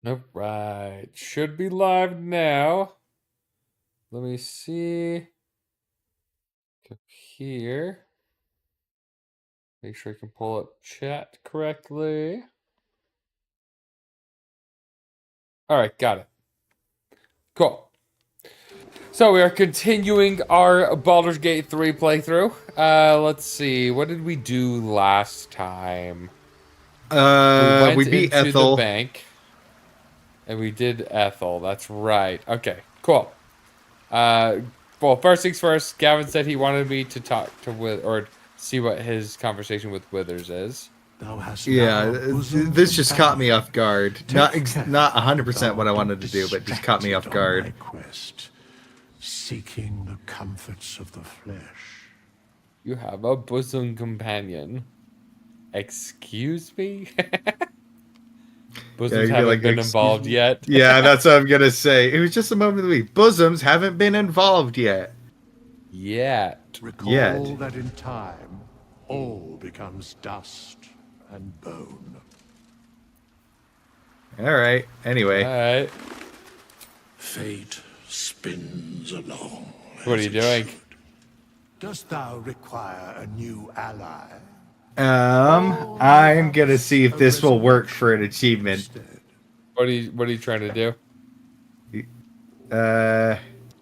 Alright. Should be live now. Let me see. Up here. Make sure I can pull up chat correctly. Alright, got it. Cool. So we are continuing our Baldur's Gate 3 playthrough. Let's see. What did we do last time? We went beat into the Ethel. bank. And we did Ethel. That's right. Okay, cool. Well, first things first, Gavin said he wanted me to talk to or see what his conversation with Withers is. Yeah, this just caught me off guard. Not 100% what I wanted to do, but just caught me off guard. Quest, seeking the comforts of the flesh. You have a bosom companion. Excuse me? Bosoms Yeah, haven't been involved yet. Yeah, that's what I'm gonna say. It was just a moment of the week. Bosoms haven't been involved yet. Recall that in time, all becomes dust and bone. Alright, anyway. Alright. Fate spins along. What are you doing? Dost thou require a new ally? I'm gonna see if this will work for an achievement. What are you trying to do?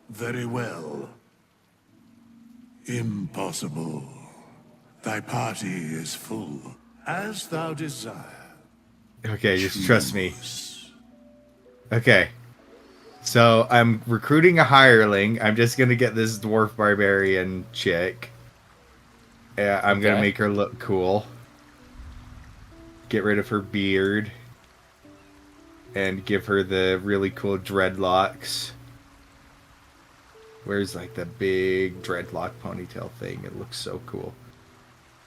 Very well. Impossible. Thy party is full, as thou desire. Okay, just trust me. Okay. So, I'm recruiting a hireling. I'm just gonna get this dwarf barbarian chick. Yeah, I'm gonna make her look cool. Get rid of her beard. And give her the really cool dreadlocks. Where's like the big dreadlock ponytail thing? It looks so cool.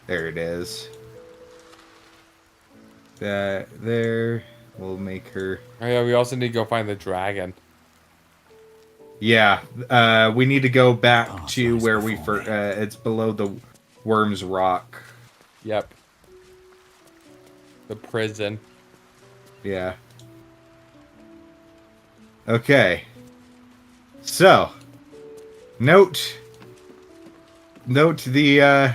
There it is. That there will make her. Oh yeah, we also need to go find the dragon. Yeah, we need to go back to where we first. It's below the Worm's Rock. Yep. The prison. Yeah. Okay. So, note the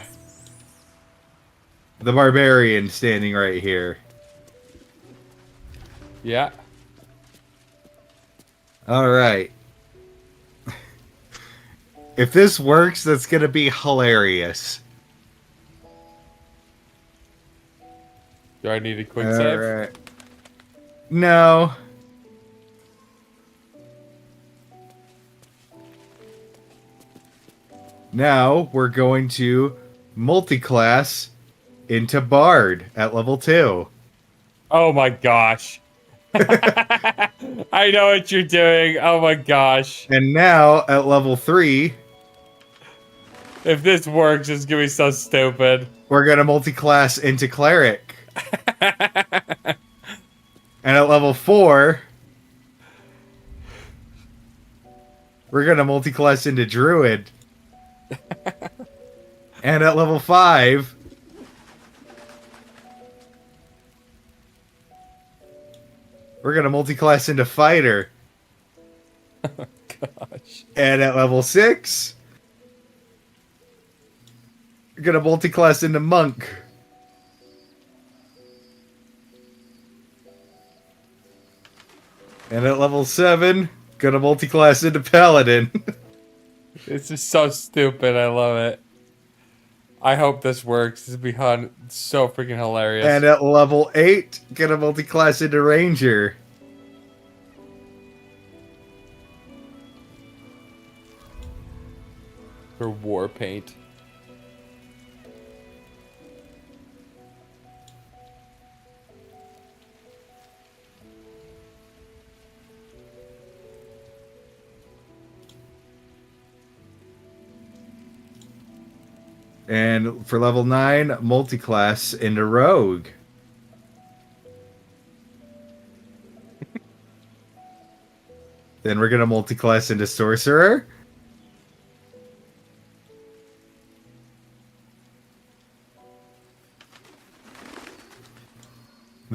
barbarian standing right here. Yeah. All right. If this works, that's gonna be hilarious. Do I need a quick save? Right. No. Now we're going to multi-class into Bard at level 2. Oh my gosh. I know what you're doing. Oh my gosh. And now at level 3, if this works, it's gonna be so stupid. We're gonna multi-class into Cleric. And at level 4, we're gonna multi-class into Druid. And at level 5, we're gonna multi-class into Fighter. Oh gosh. And at level 6, we're gonna multi-class into Monk. And at level 7, gonna multi-class into Paladin. This is so stupid. I love it. I hope this works. This will be so freaking hilarious. And at level 8, gonna multi-class into Ranger. For war paint. And for level 9, multi-class into Rogue. Then we're gonna multi-class into Sorcerer.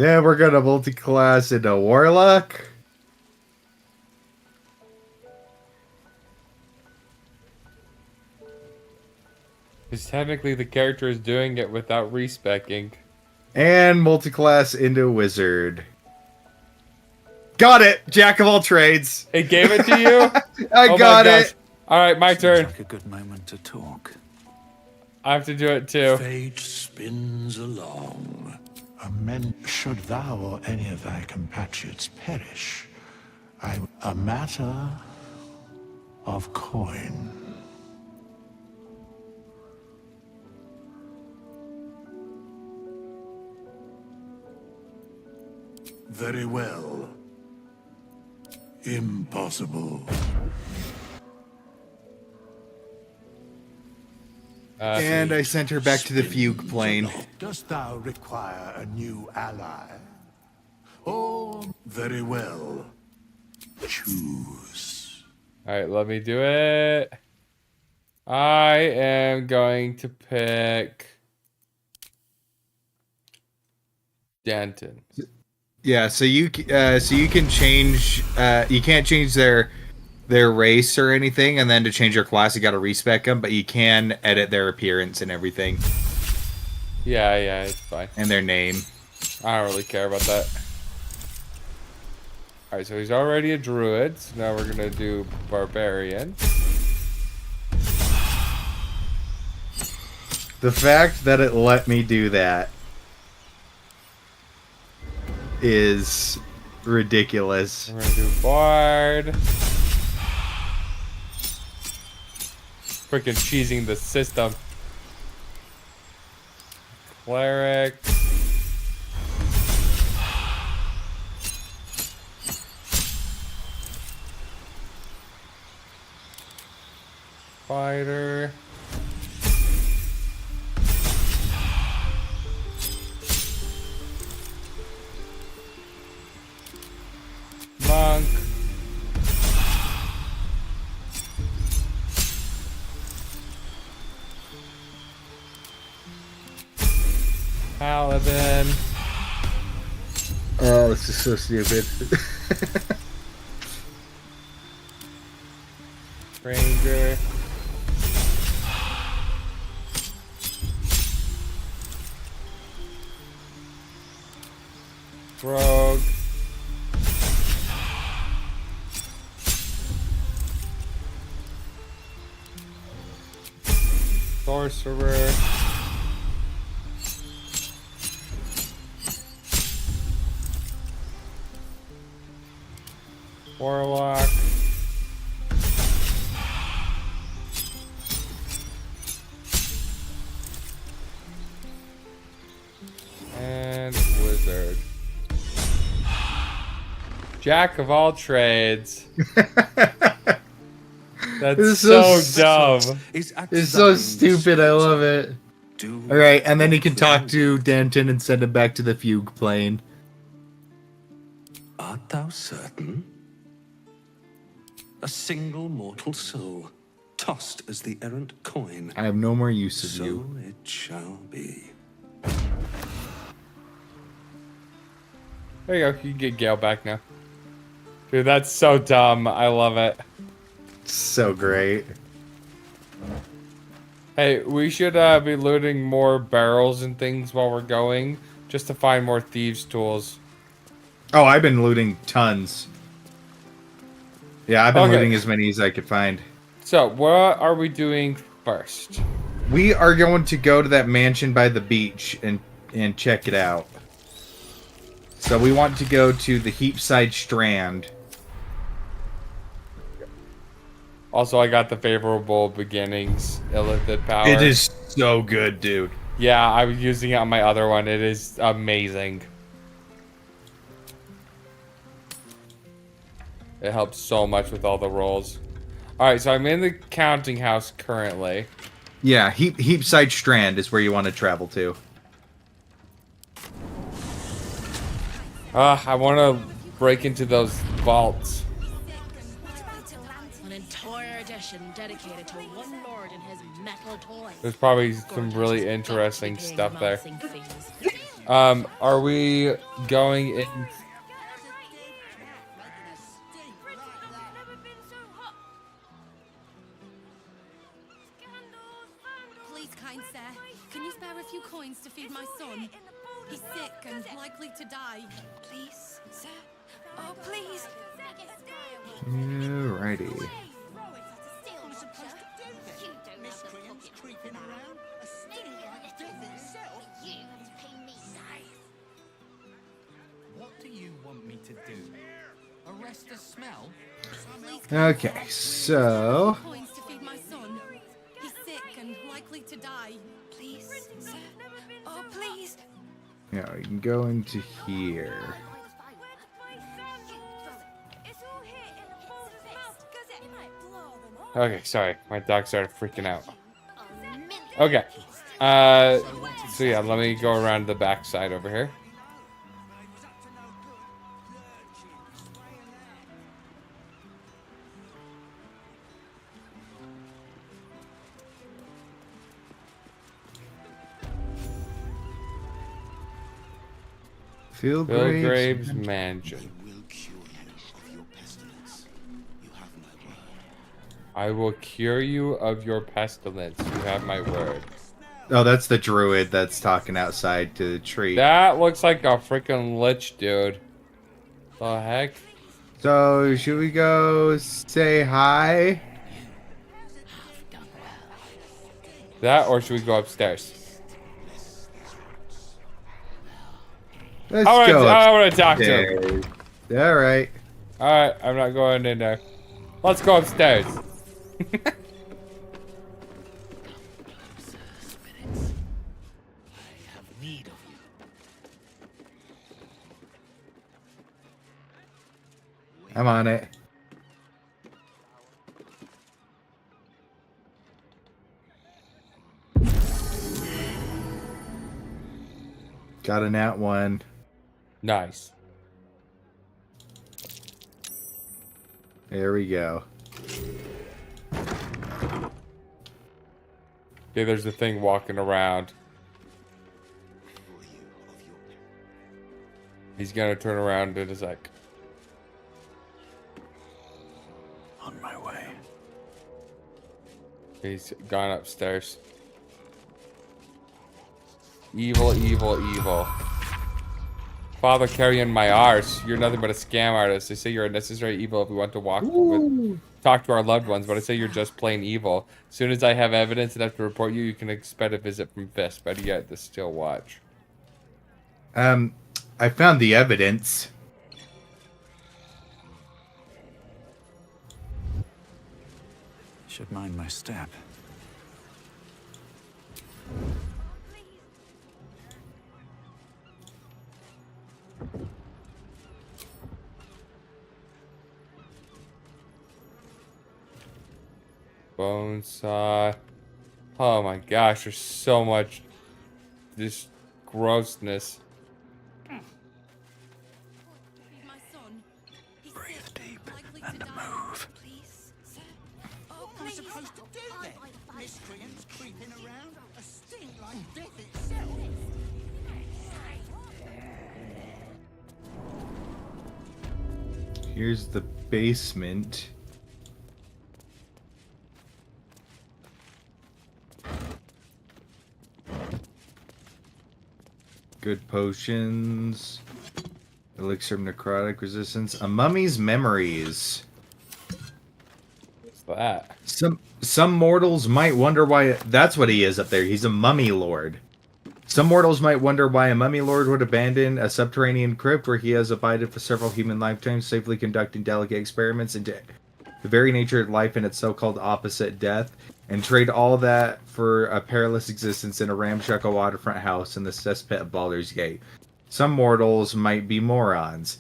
Then we're gonna multi-class into Warlock. Because technically the character is doing it without respecking. And multi-class into Wizard. Got it! Jack of all trades. It gave it to you? I got it. All right, my turn. Like a good moment to talk. I have to do it too. Fate spins along. Should thou or any of thy compatriots perish, a matter of coin. Very well. Impossible. And I sent her back to the fugue plane. Dost thou require a new ally? Oh, very well. Choose. All right, let me do it. I am going to pick Danton. Yeah, so you can change. You can't change their race or anything, and then to change their class, you got to respec them. But you can edit their appearance and everything, Yeah, it's fine. and their name. I don't really care about that. All right, so he's already a druid. So now we're gonna do barbarian. The fact that it let me do that is ridiculous. We're gonna do bard. Freaking cheesing the system. Cleric. Fighter. Monk. Paladin. Oh, this is so stupid. Ranger. Rogue. Sorcerer. Warlock. And wizard. Jack of all trades. That's This is so so dumb. It's so stupid. I love it. All right, and then he can talk to Danton and send him back to the fugue plane. Art thou certain? A single mortal soul, tossed as the errant coin. I have no more use of So you. it shall be. There you go. You can get Gale back now. Dude, that's so dumb. I love it. So great. Hey, we should be looting more barrels and things while we're going, just to find more thieves' tools. Oh, I've been looting tons. Yeah, I've been Okay. looting as many as I could find. So, what are we doing first? We are going to go to that mansion by the beach and check it out. So we want to go to the Heapside Strand. Also, I got the favorable beginnings illithid power. It is so good, dude. Yeah, I was using it on my other one. It is amazing. It helps so much with all the rolls. Alright, so I'm in the counting house currently. Yeah, Heapside Strand is where you want to travel to. I want to break into those vaults. An entire edition dedicated to one lord and his metal toys. There's probably some really interesting stuff there. Are we going in? Please, kind sir, can you spare a few coins to feed my son? He's sick and likely to die. Please, sir. Oh, please. Alrighty. What do you want me to do? Arrest the smell? Okay, so Coins to feed my son. He's sick and likely to die. Please, sir. Oh, please. yeah, you can go into here. Okay, sorry. My dog started freaking out. Okay. So yeah, let me go around the back side over here. Bill Fieldgraves. Graves Mansion. I will cure you of your pestilence. You have my word. Oh, that's the druid that's talking outside to the tree. That looks like a freaking lich, dude. The heck? So, should we go say hi? That, or should we go upstairs? Let's I go want to talk to him. upstairs. All right. All right, I'm not going in there. Let's go upstairs. I'm on it. Got a nat one. Nice. There we go. Yeah, there's the thing walking around. He's gonna turn around in a sec. On my way. He's gone upstairs. Evil, evil, evil. Father carrying my arse. You're nothing but a scam artist. They say you're a necessary evil if we want to talk to our loved ones, but I say you're just plain evil. As soon as I have evidence enough to report you, you can expect a visit from Fist. Better yet, the Still Watch. I found the evidence. Should mind my step. Bone saw. Oh my gosh, there's so much this grossness. Feed my son. He's Breathe sick deep likely and to die. move. Please, sir. Oh, please. Supposed to do that. Miscreants creeping around, a stink like death itself. Here's the basement. Good potions. Elixir of necrotic resistance. A mummy's memories. What's that? Some mortals might wonder why that's what he is up there. He's a mummy lord. Some mortals might wonder why a mummy lord would abandon a subterranean crypt where he has abided for several human lifetimes, safely conducting delicate experiments into the very nature of life and its so-called opposite, death, and trade all that for a perilous existence in a ramshackle waterfront house in the cesspit of Baldur's Gate. Some mortals might be morons.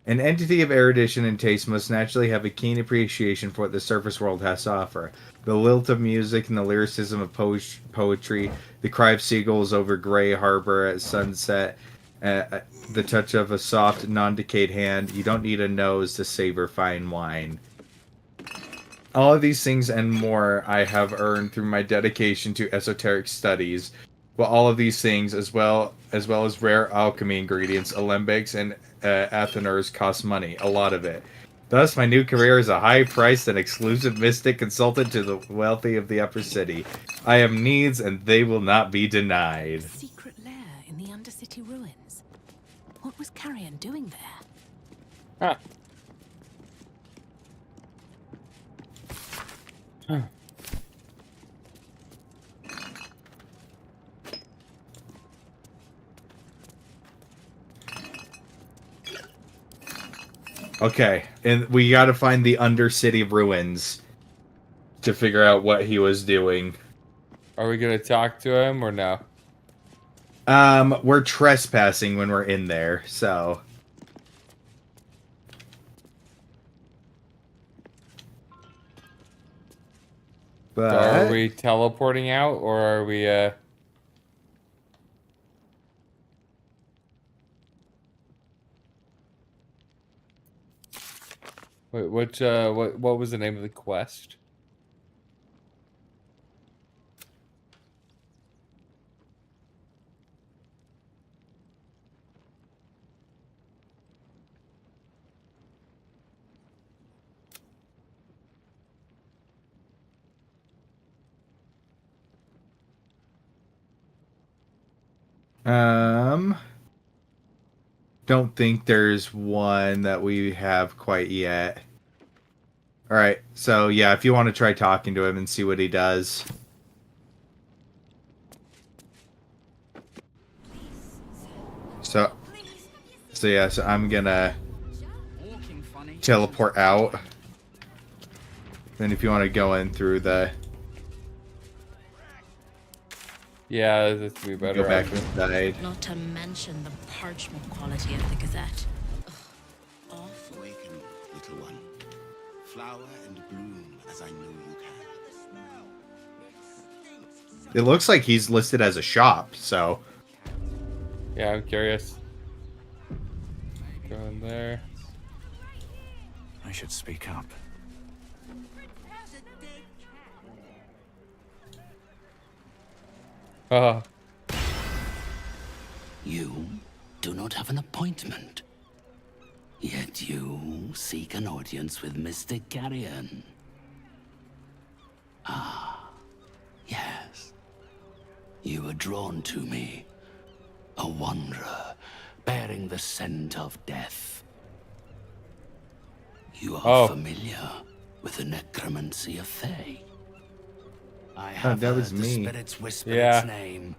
An entity of erudition and taste must naturally have a keen appreciation for what the surface world has to offer. The lilt of music and the lyricism of poetry, the cry of seagulls over Grey Harbor at sunset, the touch of a soft, non-decayed hand. You don't need a nose to savor fine wine. All of these things and more I have earned through my dedication to esoteric studies. Well, all of these things, as well as rare alchemy ingredients, alembics, and atheners, cost money. A lot of it. Thus, my new career is a high-priced and exclusive mystic consultant to the wealthy of the upper city. I have needs, and they will not be denied. Secret lair in the Undercity ruins. What was Carrion doing there? Huh. Huh. Okay, and we gotta find the Undercity ruins to figure out what he was doing. Are we gonna talk to him or no? We're trespassing when we're in there, so... So But... are we teleporting out or are we Wait, what was the name of the quest? Don't think there's one that we have quite yet. Alright, so yeah, if you want to try talking to him and see what he does. So yeah, so I'm gonna teleport out. Then if you want to go in through the... Yeah, that's be better. Go back inside. Not to mention the parchment quality of the Gazette. Ugh, awful. Awaken, little one. Flower and bloom as I know you can. It looks like he's listed as a shop, so... Yeah, I'm curious. Go in there. I should speak up. Oh, You do not have an appointment. Yet you seek an audience with Mr. Carrion. Ah, yes. You were drawn to me. A wanderer, bearing the scent of death. You are familiar with the necromancy of Thay. I have that was heard the me. spirits whisper Yeah. its name.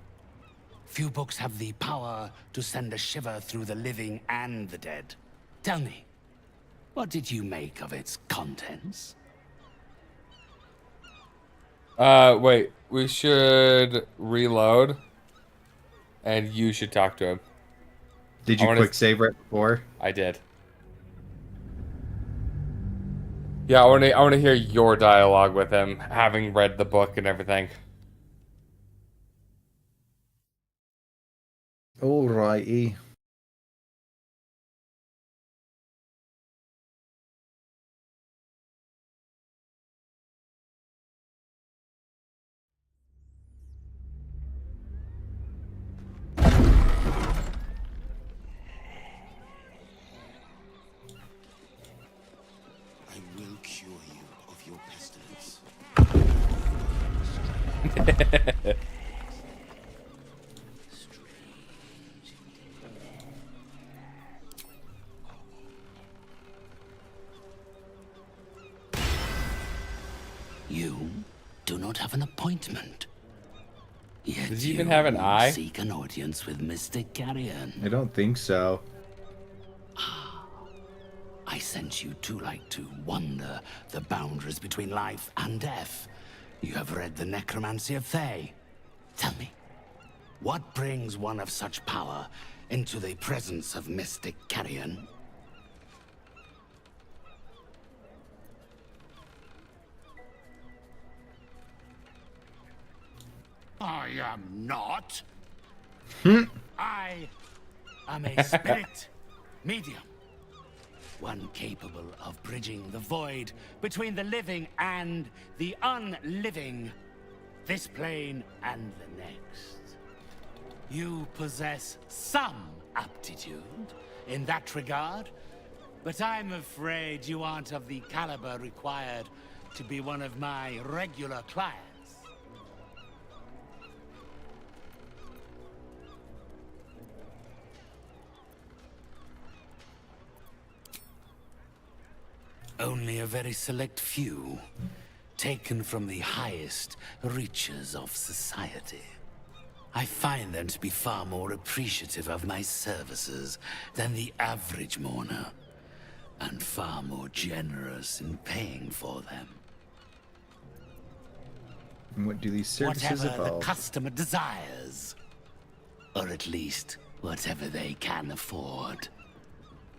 Few books have the power to send a shiver through the living and the dead. Tell me, what did you make of its contents? wait. We should reload, and you should talk to him. Did I you wanna- quick save right before? I did. Yeah, I want to hear your dialogue with him, having read the book and everything. Alrighty. I will cure you of your pestilence. You do not have an appointment. Yet Does he even have an eye? Seek an audience with Mr. Carrion. I don't think so. I sent you to like to wander the boundaries between life and death. You have read the necromancy of Thay. Tell me, what brings one of such power into the presence of Mystic Carrion? I am not. I am a spirit medium. One capable of bridging the void between the living and the unliving. This plane and the next. You possess some aptitude in that regard, but I'm afraid you aren't of the caliber required to be one of my regular clients. Only a very select few, taken from the highest reaches of society. I find them to be far more appreciative of my services than the average mourner, and far more generous in paying for them. And what do these services Whatever the involve? customer desires, or at least whatever they can afford.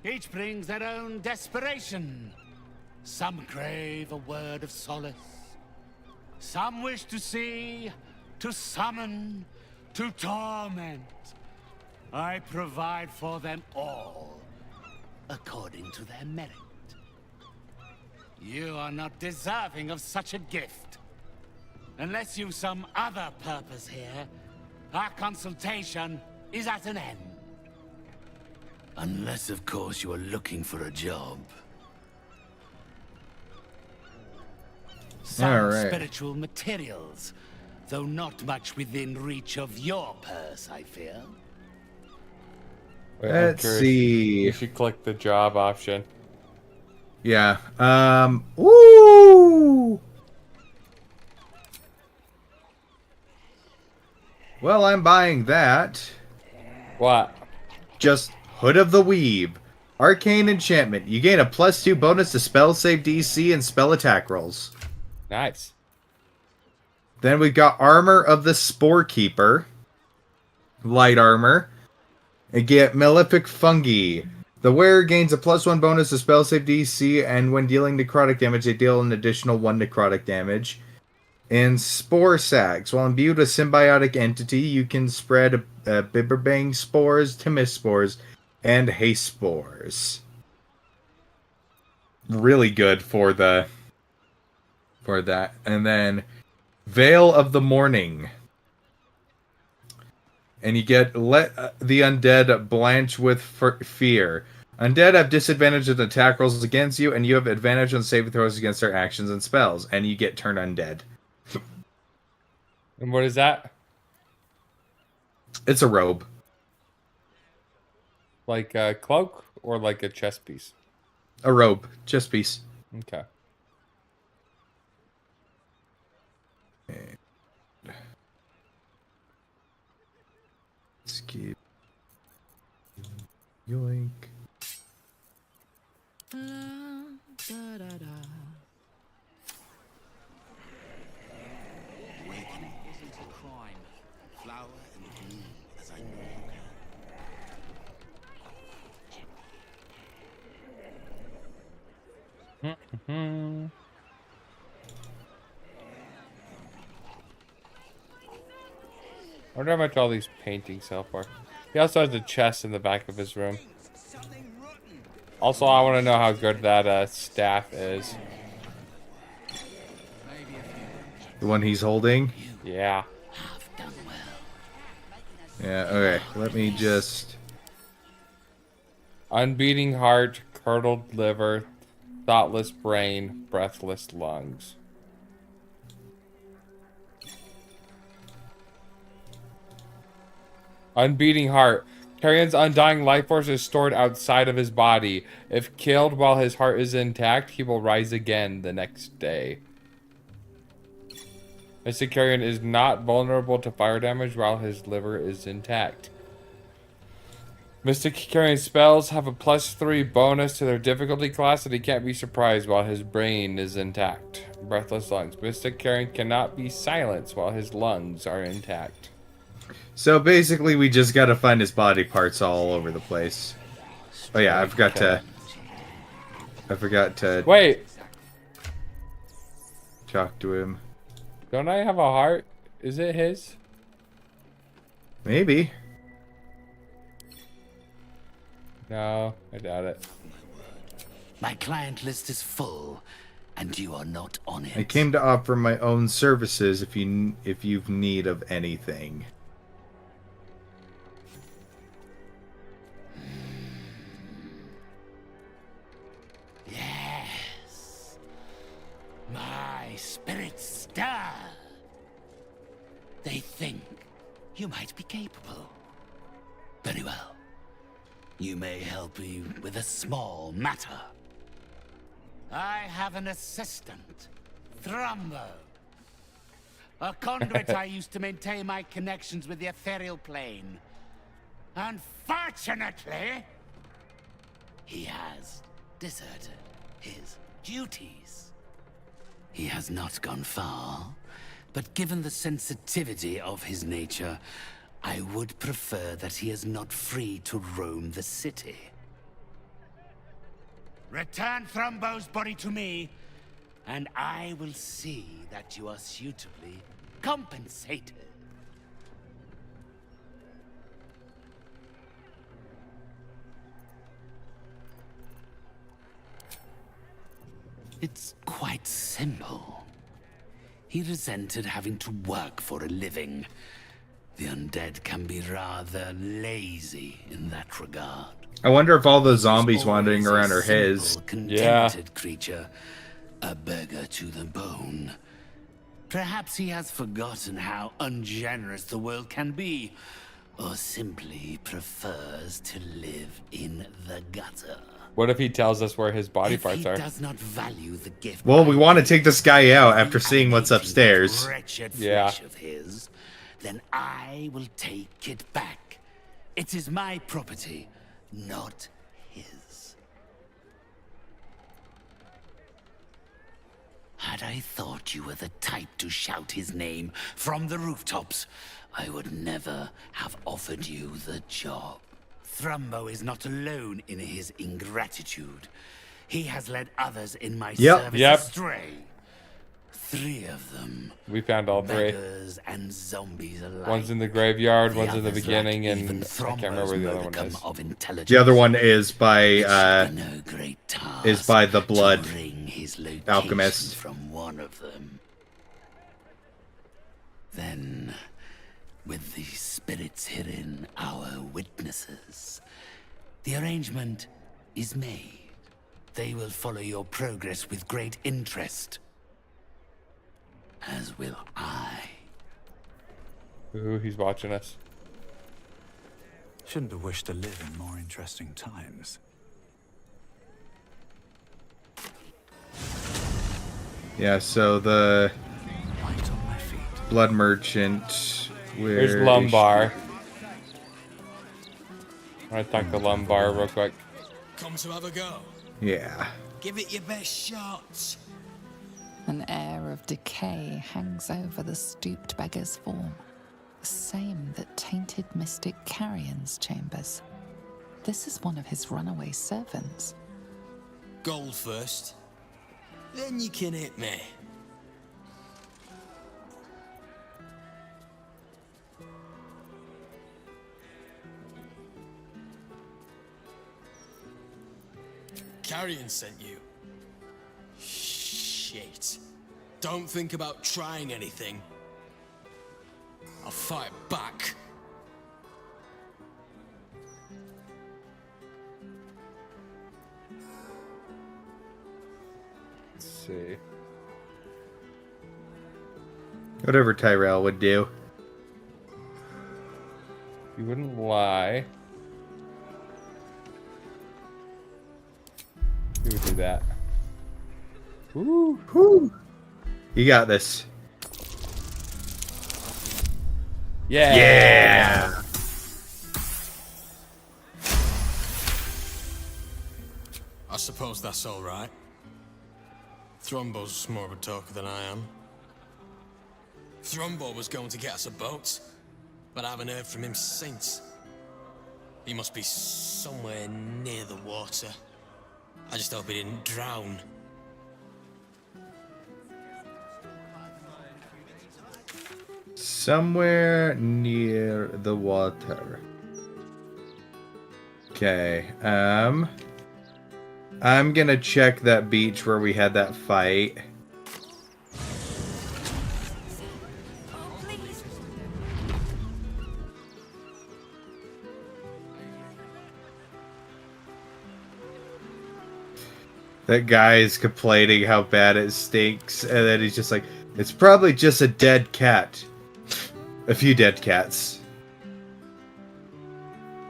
Each brings their own desperation. Some crave a word of solace. Some wish to see, to summon, to torment. I provide for them all, according to their merit. You are not deserving of such a gift. Unless you've some other purpose here, our consultation is at an end. Unless, of course, you are looking for a job. Some Alright. spiritual materials, though not much within reach of your purse, I fear. Wait, I'm Let's curious. see. You should click the job option. Yeah. Ooh. Well, I'm buying that. What? Just Hood of the Weave. Arcane enchantment. You gain a +2 bonus to spell save DC and spell attack rolls. Nice. Then we've got Armor of the Spore Keeper. Light armor. And get Malefic Fungi. The wearer gains a +1 bonus to spell save DC, and when dealing necrotic damage, they deal an additional 1 necrotic damage. And Spore Sacs. While imbued with symbiotic entity, you can spread Bibberbang spores, Timis spores, and Haste spores. Really good for that. And then Veil of the Morning. And you get Let the Undead Blanch with Fear. Undead have disadvantage on attack rolls against you, and you have advantage on saving throws against their actions and spells. And you get Turn Undead. And what is that? It's a robe. Like a cloak or like a chest piece? A robe. Chest piece. Okay. Let's keep... Yoink. Awakening isn't a crime. Flower and bloom as I know you can. I wonder how much all these paintings sell for. He also has a chest in the back of his room. Also, I want to know how good that staff is. The one he's holding? Yeah. Yeah, okay. Let me just... Unbeating heart, curdled liver, thoughtless brain, breathless lungs. Unbeating heart. Carrion's undying life force is stored outside of his body. If killed while his heart is intact, he will rise again the next day. Mr. Carrion is not vulnerable to fire damage while his liver is intact. Mr. Carrion's spells have a +3 bonus to their difficulty class, and he can't be surprised while his brain is intact. Breathless lungs. Mr. Carrion cannot be silenced while his lungs are intact. So basically, we just gotta find his body parts all over the place. Oh yeah, I forgot to Wait, talk to him. don't I have a heart? Is it his? Maybe. No, I doubt it. My client list is full, and you are not on it. I came to offer my own services if you've need of anything. my spirits stir. They think you might be capable. Very well. You may help me with a small matter. I have an assistant, Thrumbo. A conduit I used to maintain my connections with the ethereal plane. Unfortunately, he has deserted his duties. He has not gone far, but given the sensitivity of his nature, I would prefer that he is not free to roam the city. Return Thrumbo's body to me, and I will see that you are suitably compensated. It's quite simple. He resented having to work for a living. The undead can be rather lazy in that regard. I wonder if all the zombies wandering around are his. Simple, contented creature, a beggar to the bone. Perhaps he has forgotten how ungenerous the world can be, or simply prefers to live in the gutter. What if he tells us where his body parts are? He does not value the gift. Well, we want to take this guy out after seeing what's upstairs. Wretched Yeah. flesh of his, then I will take it back. It is my property, not his. Had I thought you were the type to shout his name from the rooftops, I would never have offered you the job. Thrumbo is not alone in his ingratitude. He has led others in my service astray. 3 of them. We found all 3. Beggars and zombies alike. One's in the graveyard, The one's in the others beginning, lack and even I can't remember where the other one modicum is. of intelligence. The other one is by It should be no great task the blood to wring his location alchemist. from one of them. Then, with the spirits herein our witnesses, the arrangement is made. They will follow your progress with great interest. As will I. Ooh, he's watching us. Shouldn't have wished to live in more interesting times. Yeah, so the Light on my feet. blood merchant. Here's Lumbar. I'm gonna talk to Lumbar real quick. Come to have a go. Yeah. Give it your best shots. An air of decay hangs over the stooped beggar's form, the same that tainted mystic Carrion's chambers. This is one of his runaway servants. Gold first. Then you can hit me. Carrion sent you. Shit. Don't think about trying anything. I'll fight back. Let's see. Whatever Tyrell would do. You wouldn't lie. He would do that. Woo. Woo. You got this. Yeah. Yeah. I suppose that's all right. Thrumbo's more of a talker than I am. Thrumbo was going to get us a boat, but I haven't heard from him since. He must be somewhere near the water. I just hope he didn't drown. Somewhere near the water. Okay, I'm gonna check that beach where we had that fight. That guy is complaining how bad it stinks, and then he's just like, it's probably just a dead cat. A few dead cats.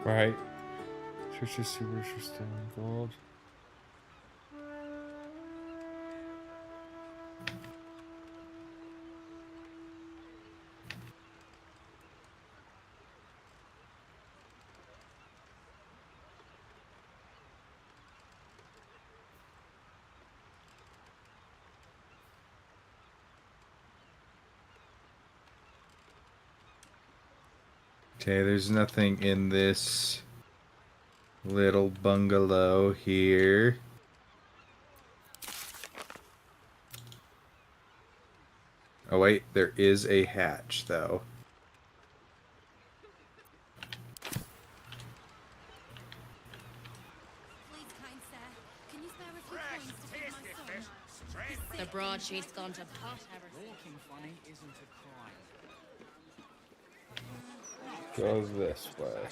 Right. Search to see where's your still in gold. Okay, there's nothing in this little bungalow here. Oh wait, there is a hatch though. Please, kind sir, can you spare a few coins to feed my son? He's The sick broadsheet's gone to pot, Harrison. Walking funny isn't a crime. Goes this way.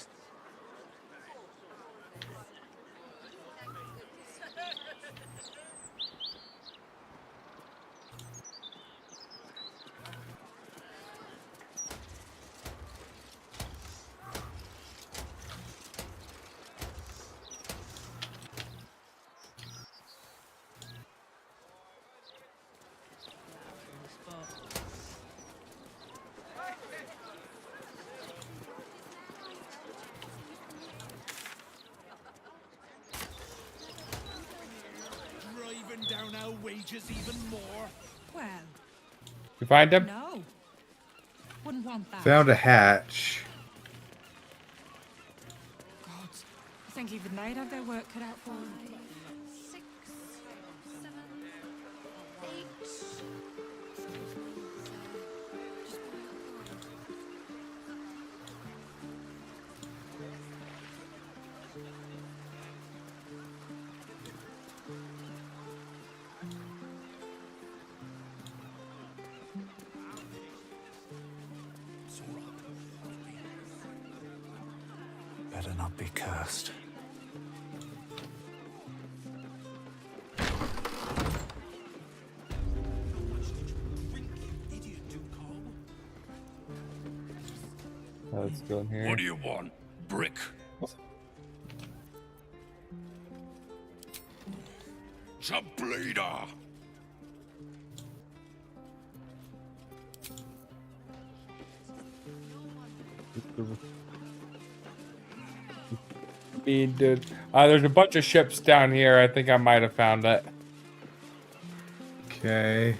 Driving down our wages even more. Well, You find him? no. Wouldn't want that. Found a hatch. God, I think even they'd have their work cut out for them. 6, 7, 8. Better not be cursed. Let's go in here. What do you want? Brick? The bleeder! Mean dude. There's a bunch of ships down here. I think I might have found it. Okay.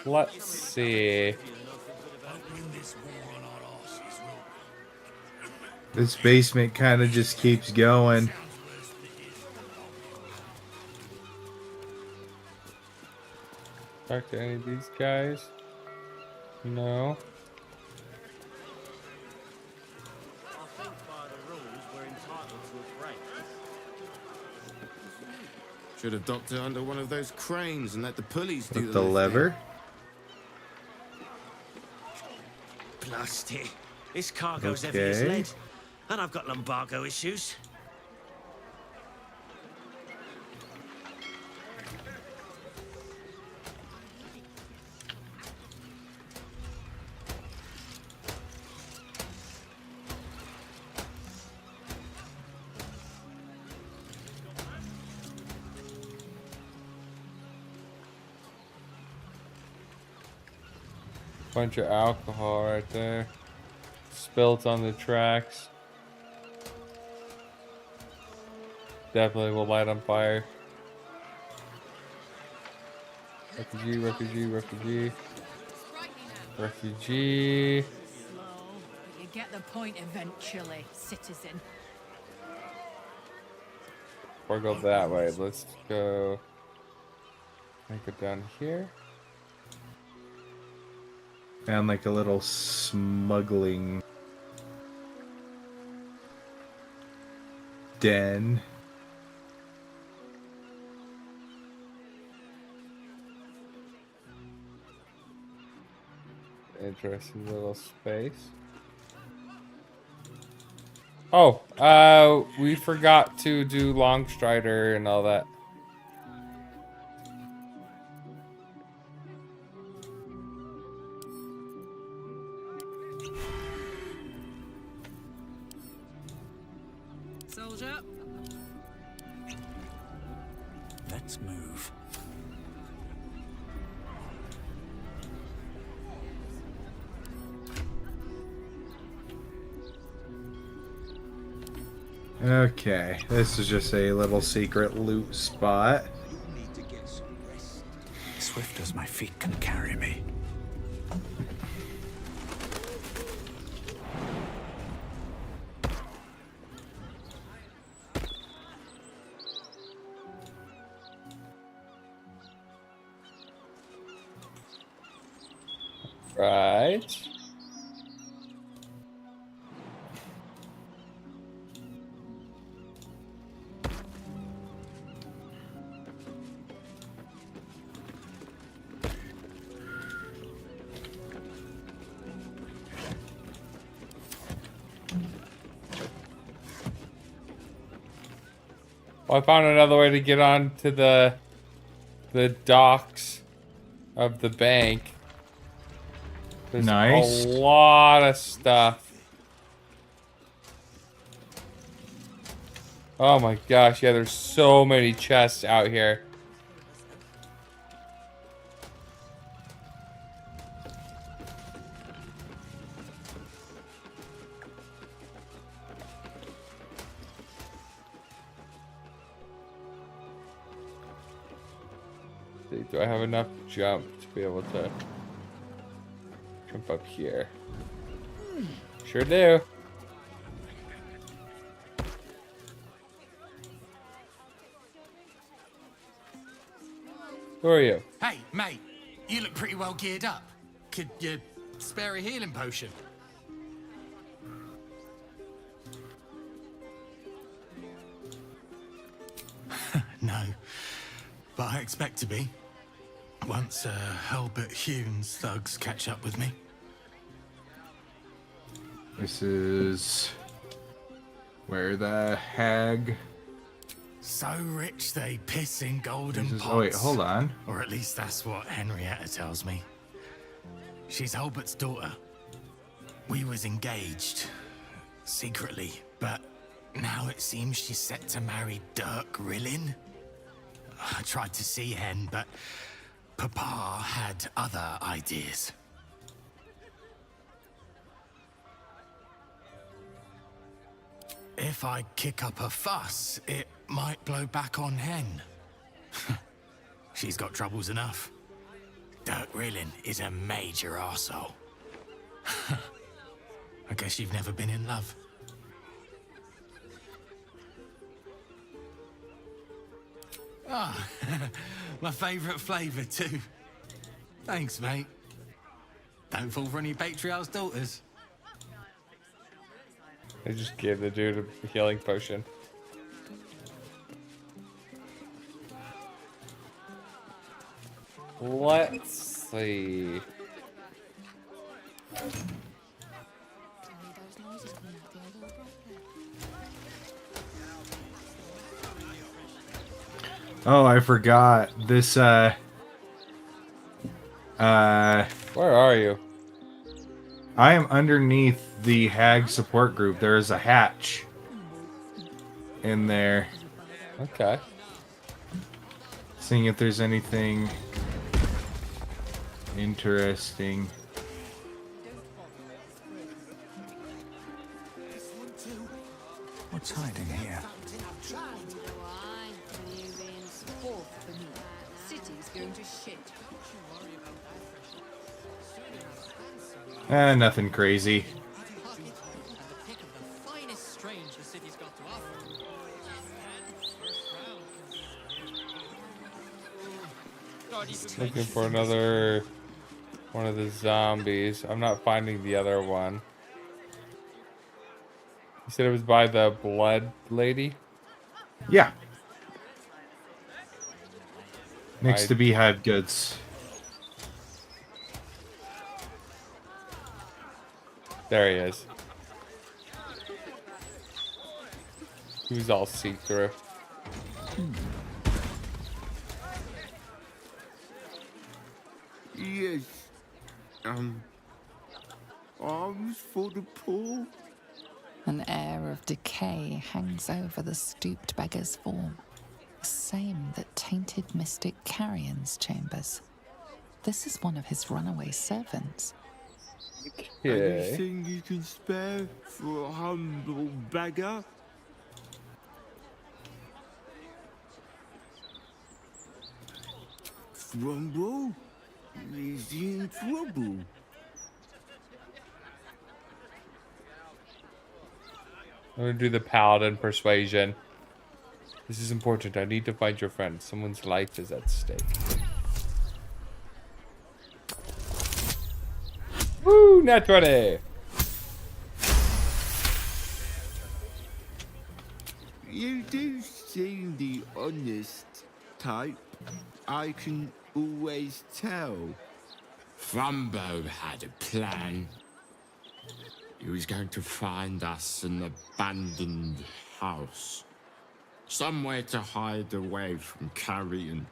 Let's see. This basement kind of just keeps going. Talk to any of these guys? No. Should have docked it under one of those cranes and let the pulleys do With the lifting. lever. Blasty. This cargo's heavy as Okay. lead. And I've got lumbago issues. Bunch of alcohol right there. Spilt on the tracks. Definitely will light on fire. Refugee, refugee, refugee. Refugee. Slow, but you get the point eventually, citizen. Or go that way. Let's go. Can I go down here? Found like a little smuggling den. Interesting little space. Oh, we forgot to do Longstrider and all that. Soldier. Let's move. Okay, this is just a little secret loot spot. Swift as my feet can carry me. Right. Well, I found another way to get on to the docks of the bank. There's Nice. a lot of stuff. Oh my gosh, yeah, there's so many chests out here. Do I have enough jump to be able to jump up here? Sure do. Who are you? Hey, mate, you look pretty well geared up. Could you spare a healing potion? No, but I expect to be. Once Helbert Hume's thugs catch up with me. This is where the hag. So rich they piss in golden pots. Oh wait, hold on. Or at least that's what Henrietta tells me. She's Hulbert's daughter. We was engaged, secretly, but now it seems she's set to marry Dirk Rillin. I tried to see Hen, but Papa had other ideas. If I kick up a fuss, it might blow back on Hen. She's got troubles enough. Dirk Rillin is a major arsehole. I guess you've never been in love. Ah, my favourite flavour too. Thanks, mate. Don't fall for any patriarch's daughters. I just gave the dude a healing potion. Let's see. Oh, I forgot. This, Where are you? I am underneath the hag support group. There is a hatch in there. Okay. Seeing if there's anything interesting. What's hiding here? Nothing crazy. Looking for another one of the zombies. I'm not finding the other one. You said it was by the blood lady? Yeah. Next to Beehive Goods. There he is. Who's all see-through? Yes. Arms for the poor? An air of decay hangs over the stooped beggar's form, the same that tainted mystic Carrion's chambers. This is one of his runaway servants. Anything you can spare for a humble beggar? Trouble? Is he in trouble? I'm gonna do the paladin persuasion. This is important. I need to find your friend. Someone's life is at stake. Woo! Nat 20! You do seem the honest type. I can always tell. Frumbo had a plan. He was going to find us an abandoned house. Somewhere to hide away from Carrion.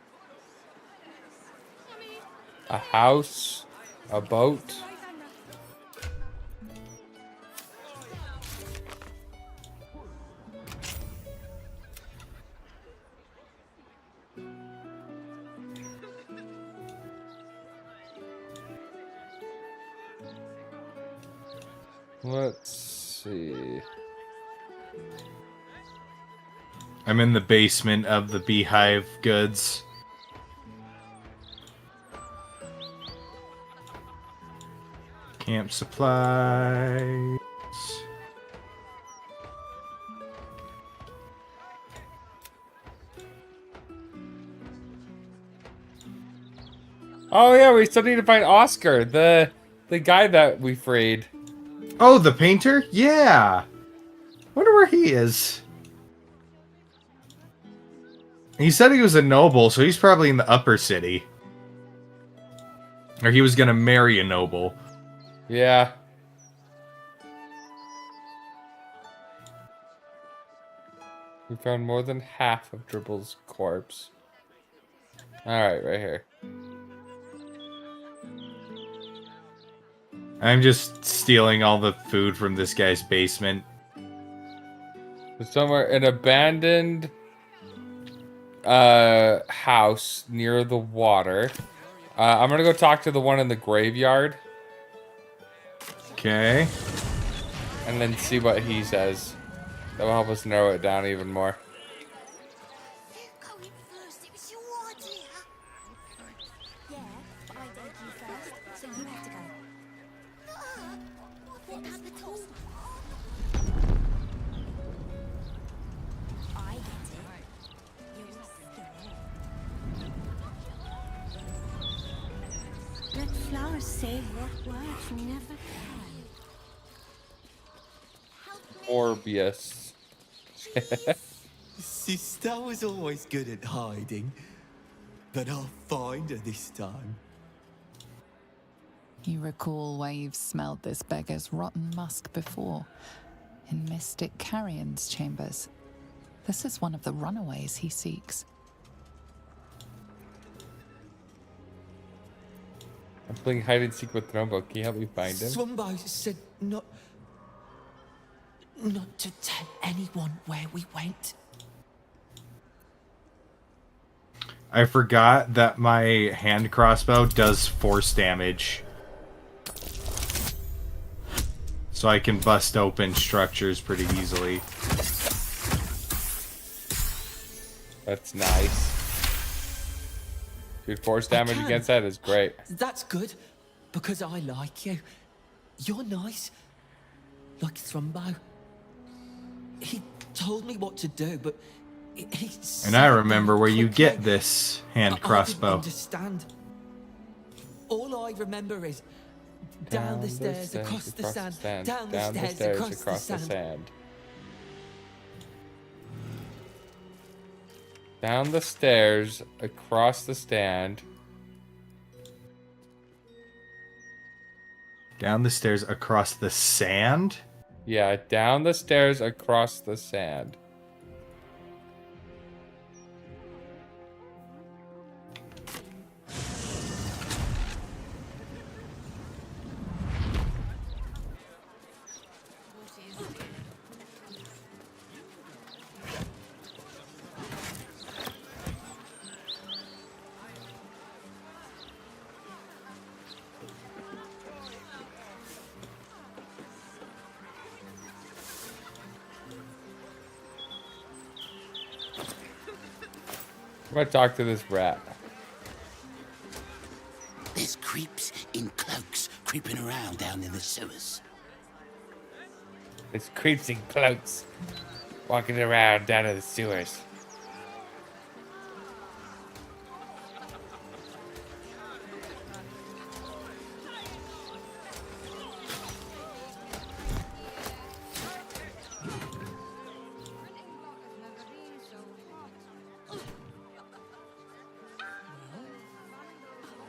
A house? A boat? Let's see. I'm in the basement of the beehive goods. Camp supplies. Oh yeah, we still need to find Oscar, the guy that we freed. Oh, the painter? Yeah. Wonder where he is. He said he was a noble, so he's probably in the upper city. Or he was gonna marry a noble. Yeah. We found more than half of Dribble's corpse. Alright, right here. I'm just stealing all the food from this guy's basement. There's somewhere an abandoned house near the water. I'm gonna go talk to the one in the graveyard. Okay. And then see what he says. That will help us narrow it down even more. Let flowers say what words never can. Orbius. Sister was always good at hiding, but I'll find her this time. You recall where you've smelled this beggar's rotten musk before, in mystic Carrion's chambers. This is one of the runaways he seeks. I'm playing hide and seek with Trumbo. Can you help me find him? Swumbo said not to tell anyone where we went. I forgot that my hand crossbow does force damage. So I can bust open structures pretty easily. That's nice. Dude, force damage against that is great. That's good, because I like you. You're nice, like Thrumbo. He told me what to do, but he And I remember where you get this hand I didn't crossbow. understand. All I remember is down the stairs, across the sand, down the stairs, across the sand. Down the stairs, across the stand. Down the stairs, across the sand? Yeah, down the stairs, across the sand. I'm gonna talk to this rat. There's creeps in cloaks creeping around down in the sewers. It's creeps in cloaks walking around down in the sewers.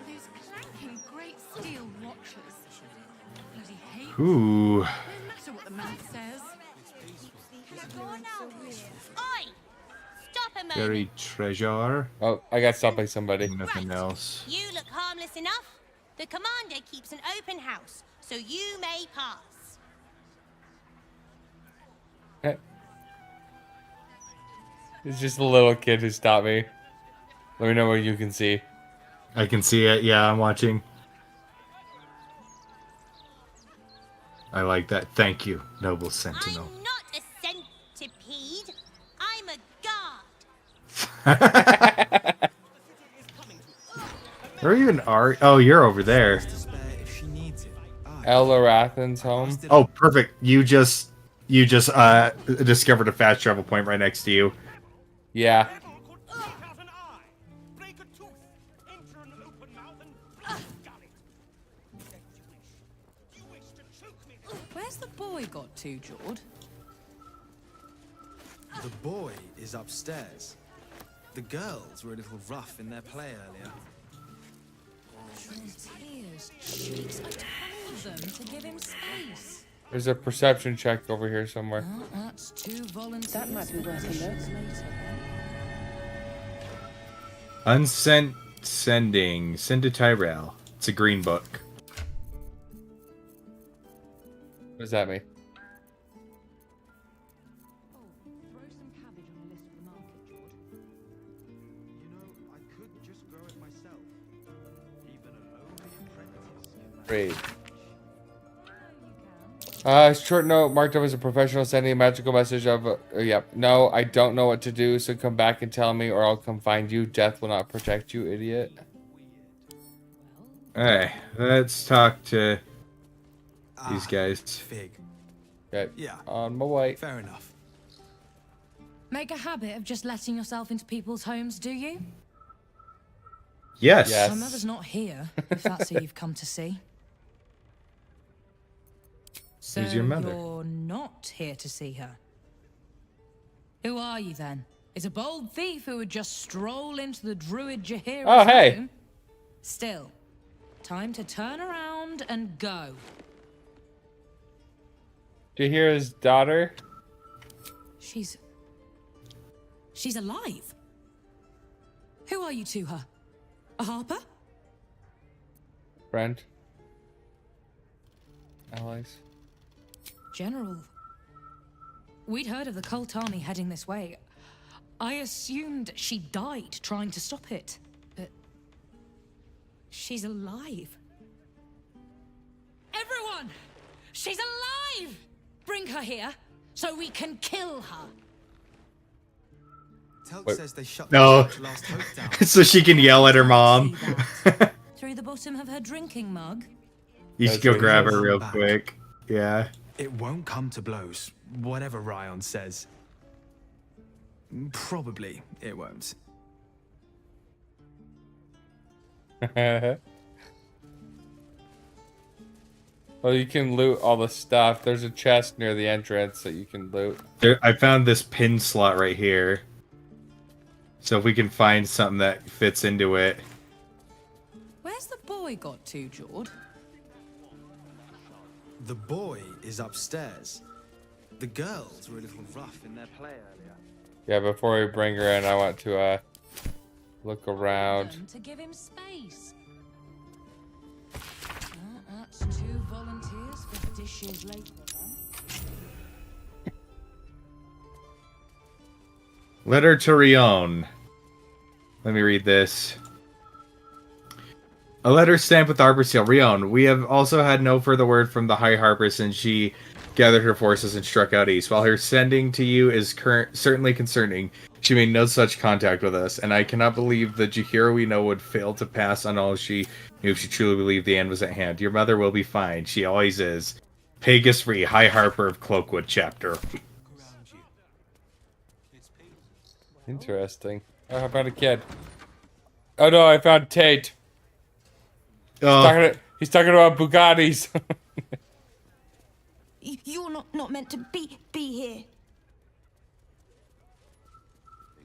These clanking great steel watches. Bloody hate. Ooh. No matter what the man says. Oi! Stop a moment. Buried treasure. Oh, I got stopped by somebody. Nothing else. You look harmless enough. The commander keeps an open house, so you may pass. It's just a little kid who stopped me. Let me know what you can see. I can see it. Yeah, I'm watching. I like that. Thank you, noble sentinel. I'm not a centipede. I'm a guard. Where even are? Oh, you're over there. El Arathan's home. Oh, perfect. You just discovered a fast travel point right next to you. Yeah. Where's the boy got to, Jord? The boy is upstairs. The girls were a little rough in their play earlier. Tears, cheeks. I told them to give him space. There's a perception check over here somewhere. Oh, that's two volunteers. That might be worth a look. Unsent sending. Send to Tyrell. It's a green book. What does that mean? Great. Short note marked up as a professional sending a magical message of yep. No, I don't know what to do, so come back and tell me or I'll come find you. Death will not protect you, idiot. Alright, let's talk to these guys. Fig. Okay. Yeah. On my way. Fair enough. Make a habit of just letting yourself into people's homes, do you? Yes. My mother's not here, if that's who you've come to see. So Who's your mother? You're not here to see her. Who are you then? Is a bold thief who would just stroll into the druid Jahira's Oh, hey. home? Still, time to turn around and go. Do you hear his daughter? She's alive. Who are you to her? A harper? Friend? Allies? General. We'd heard of the cult army heading this way. I assumed she died trying to stop it. But she's alive. Everyone! She's alive! Bring her here so we can kill her. Telk Wait. says they shut No. the last hope down. So she can yell at her mom. Through the bottom of her drinking mug. You should go grab her real quick. Yeah. It won't come to blows, whatever Ryan says. Probably it won't. Well, you can loot all the stuff. There's a chest near the entrance that you can loot. There, I found this pin slot right here. So if we can find something that fits into it. Where's the boy got to, Jord? The boy is upstairs. The girls were a little rough in their play earlier. Yeah, before we bring her in, I want to look around. To give him space. That's two volunteers for dishes later then. Letter to Rion. Let me read this. A letter stamped with the Harper seal. Rion, we have also had no further word from the High Harper since she gathered her forces and struck out east. While her sending to you is certainly concerning, she made no such contact with us, and I cannot believe the Jahira we know would fail to pass on all she knew if she truly believed the end was at hand. Your mother will be fine. She always is. Pegasus Free, High Harper of Cloakwood Chapter. Interesting. Oh, I found a kid. Oh no, I found Tate. Oh. He's talking about Bugattis. You're not meant to be here.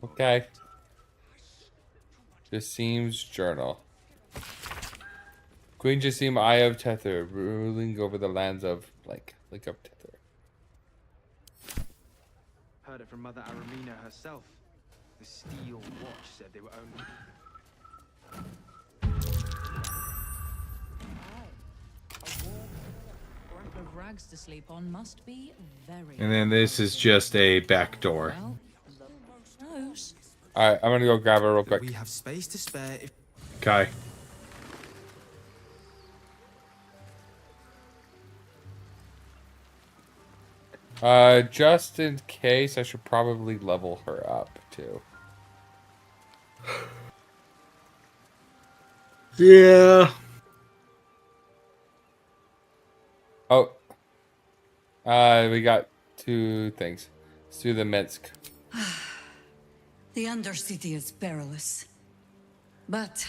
Okay. Jassim's journal. Queen Jassim, Eye of Tether, ruling over the lands of blank. Link of Tether. Heard it from Mother Aramina herself. The steel watch said they were only... Of rags to sleep on must be very. And then this is just a back door. Alright, I'm gonna go grab it real quick. We have space to spare if... Okay. Just in case, I should probably level her up too. Yeah. Oh. We got 2 things. Let's do the Minsk. The Undercity is perilous. But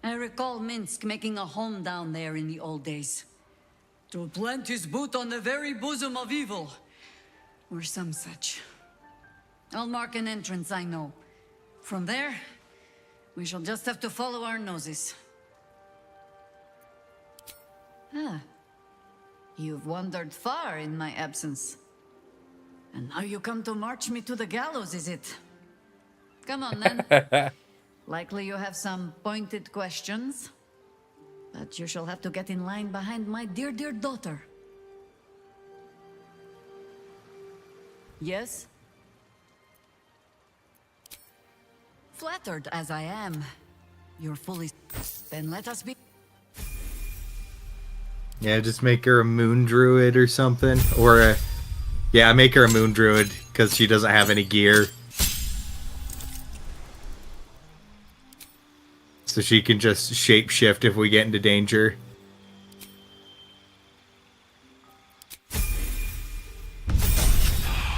I recall Minsk making a home down there in the old days. To plant his boot on the very bosom of evil. Or some such. I'll mark an entrance, I know. From there, we shall just have to follow our noses. Ah. You've wandered far in my absence. And now you come to march me to the gallows, is it? Come on, then. Likely you have some pointed questions. But you shall have to get in line behind my dear, dear daughter. Yes? Flattered as I am, you're fully... Then let us be... Yeah, just make her a moon druid or something. Or a... Yeah, make her a moon druid, because she doesn't have any gear. So she can just shapeshift if we get into danger.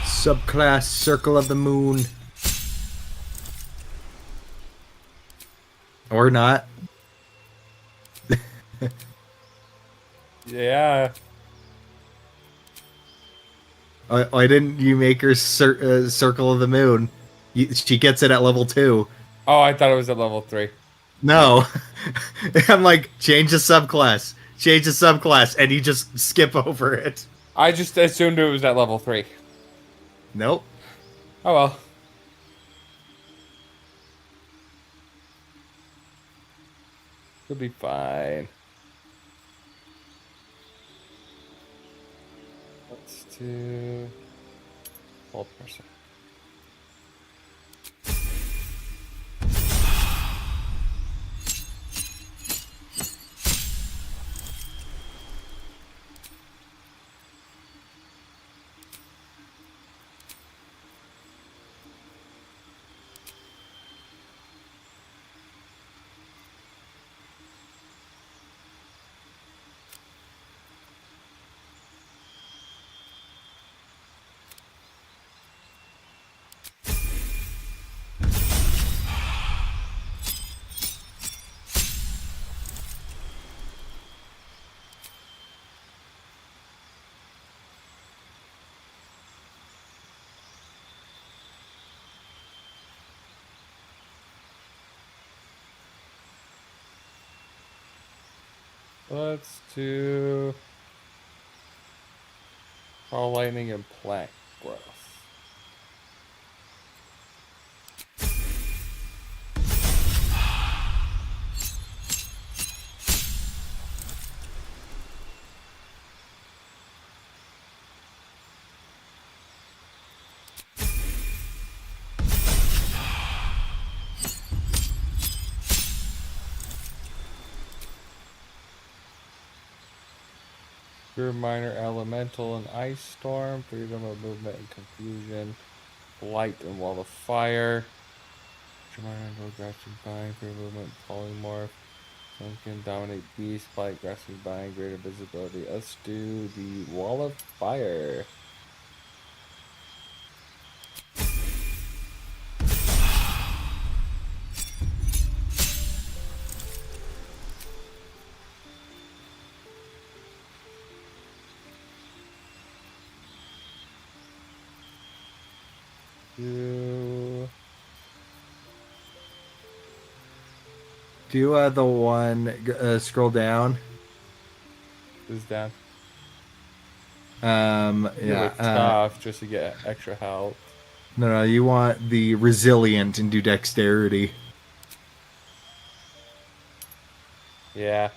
Subclass Circle of the Moon. Or not. Yeah. Why didn't you make her Circle of the Moon? She gets it at level 2. Oh, I thought it was at level 3. No. I'm like, change the subclass. Change the subclass, and you just skip over it. I just assumed it was at level 3. Nope. Oh well. It'll be fine. Let's do... Old person. Let's do Call Lightning and Plant Growth. Pure minor elemental and ice storm. Freedom of movement and confusion. Light and wall of fire. Pure minor elemental grasping bind. Free movement polymorph. Some can dominate beast. Light grasping bind. Greater visibility. Let's do the wall of fire. Do the one scroll down. Who's down? Yeah. Tough just to get extra health. No, you want the resilient and do dexterity. Yeah.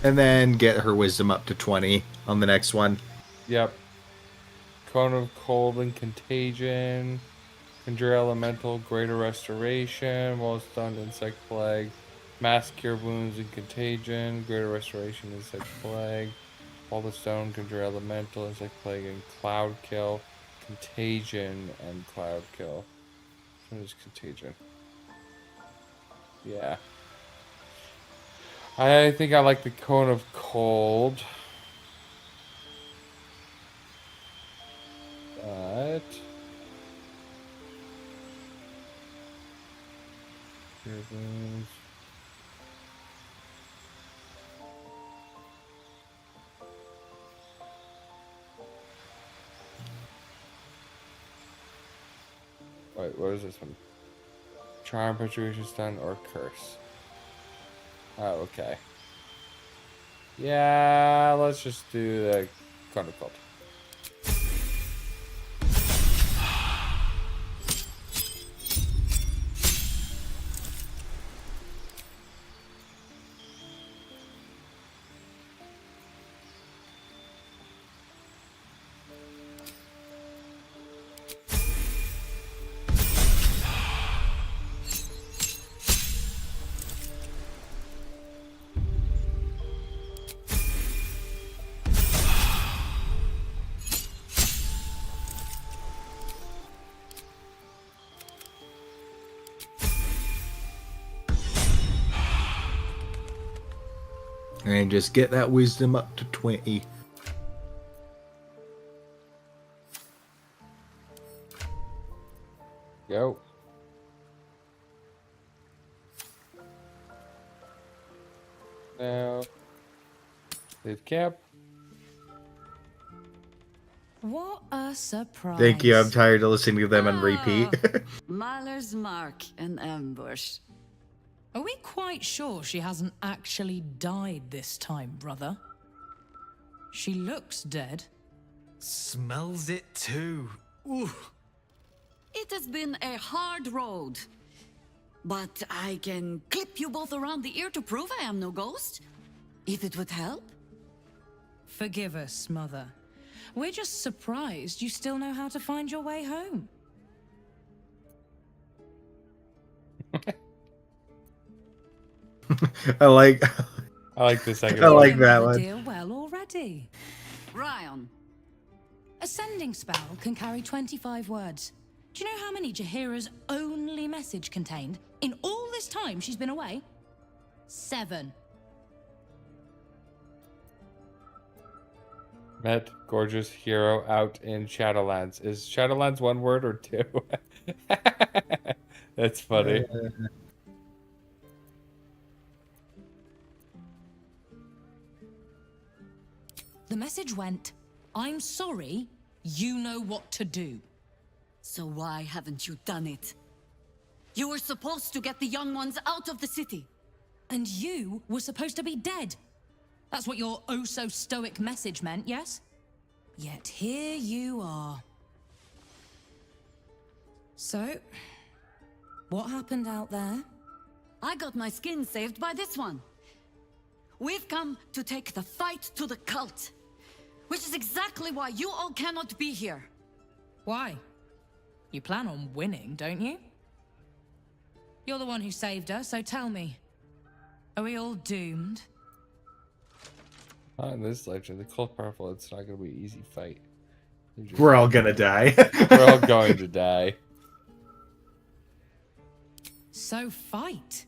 And then get her wisdom up to 20 on the next one. Yep. Cone of cold and contagion. Conjure elemental, greater restoration. While stunned, insect plague. Mass cure wounds and contagion. Greater restoration, insect plague. Wall of stone, conjure elemental, insect plague, and cloud kill. Contagion and cloud kill. What is contagion? Yeah. I think I like the cone of cold. But wait, what is this one? Charm, perturbation, stun, or curse. Oh, okay. Yeah, let's just do the cone of cold. And just get that wisdom up to 20. Go. Now, leave camp. What a surprise. Thank you. I'm tired of listening to them on repeat. Mahler's mark, an ambush. Are we quite sure she hasn't actually died this time, brother? She looks dead. Smells it too. Ooh. It has been a hard road. But I can clip you both around the ear to prove I am no ghost. If it would help. Forgive us, Mother. We're just surprised you still know how to find your way home. I like the second I one. like that The one. deal well already. Ryan. Ascending spell can carry 25 words. Do you know how many Jaheira's only message contained in all this time she's been away? 7. Met gorgeous hero out in Shadowlands. Is Shadowlands one word or two? That's funny. The message went, I'm sorry, you know what to do. So why haven't you done it? You were supposed to get the young ones out of the city. And you were supposed to be dead. That's what your oh-so-stoic message meant, yes? Yet here you are. So, what happened out there? I got my skin saved by this one. We've come to take the fight to the cult. Which is exactly why you all cannot be here. Why? You plan on winning, don't you? You're the one who saved her, so tell me. Are we all doomed? Not in this legend. The cult powerful, it's not going to be an easy fight. We're all gonna die. We're all going to die. So fight.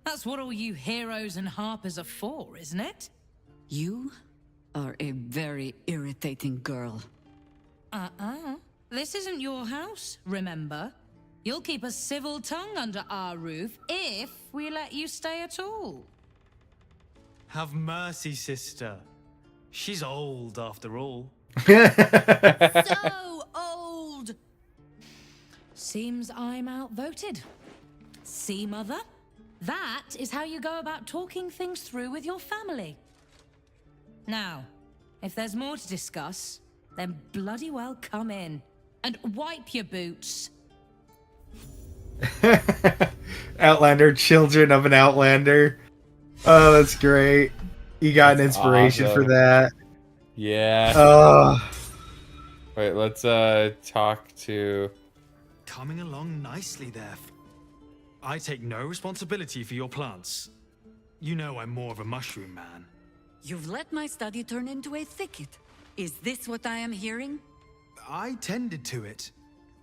That's what all you heroes and harpers are for, isn't it? You are a very irritating girl. This isn't your house, remember? You'll keep a civil tongue under our roof if we let you stay at all. Have mercy, sister. She's old, after all. So old! Seems I'm outvoted. See, Mother? That is how you go about talking things through with your family. Now, if there's more to discuss, then bloody well come in. And wipe your boots. Outlander, children of an Outlander. Oh, that's great. You got an inspiration for that. Yeah. Oh. Wait, let's talk to... Coming along nicely there. I take no responsibility for your plants. You know I'm more of a mushroom man. You've let my study turn into a thicket. Is this what I am hearing? I tended to it.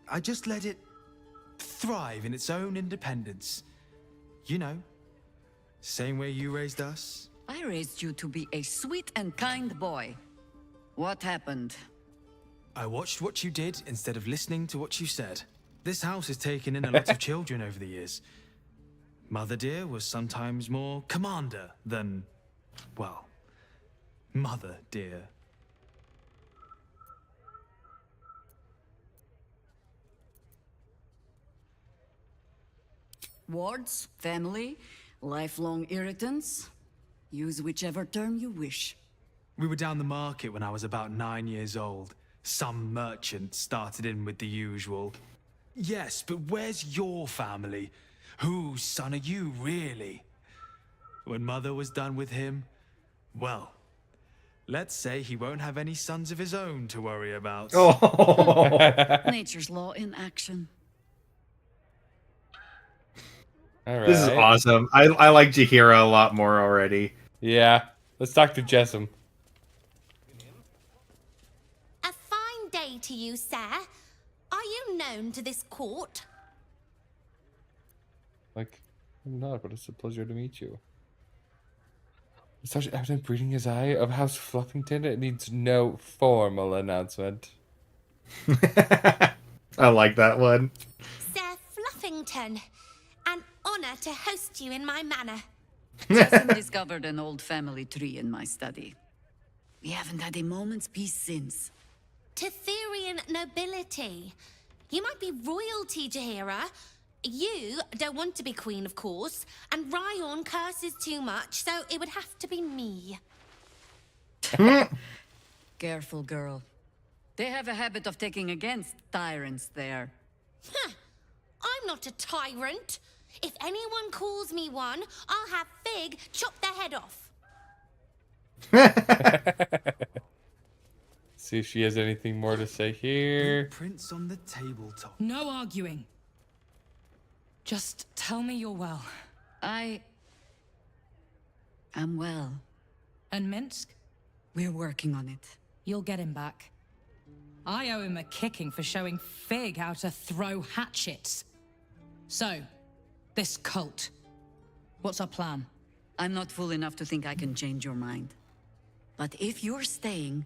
I just let it thrive in its own independence. You know, same way you raised us. I raised you to be a sweet and kind boy. What happened? I watched what you did instead of listening to what you said. This house has taken in a lot of children over the years. Mother dear was sometimes more commander than, well, mother dear. Wards, family, lifelong irritants. Use whichever term you wish. We were down the market when I was about 9 years old. Some merchant started in with the usual. Yes, but where's your family? Whose son are you, really? When Mother was done with him, well, let's say he won't have any sons of his own to worry about. Oh. Nature's law in action. All right. This is awesome. I like Jaheira a lot more already. Yeah. Let's talk to Jessam. A fine day to you, sir. Are you known to this court? Like, I'm not, but it's a pleasure to meet you. Such evident breeding his eye of House Fluffington, it needs no formal announcement. I like that one. Sir Fluffington, an honor to host you in my manor. Jason discovered an old family tree in my study. We haven't had a moment's peace since. Tetherian nobility. You might be royalty, Jaheira. You don't want to be queen, of course, and Ryon curses too much, so it would have to be me. Careful, girl. They have a habit of taking against tyrants there. Huh. I'm not a tyrant. If anyone calls me one, I'll have Fig chop their head off. See if she has anything more to say here. Prints on the tabletop. No arguing. Just tell me you're well. I am well. And Minsk? We're working on it. You'll get him back. I owe him a kicking for showing Fig how to throw hatchets. So, this cult. What's our plan? I'm not fool enough to think I can change your mind. But if you're staying,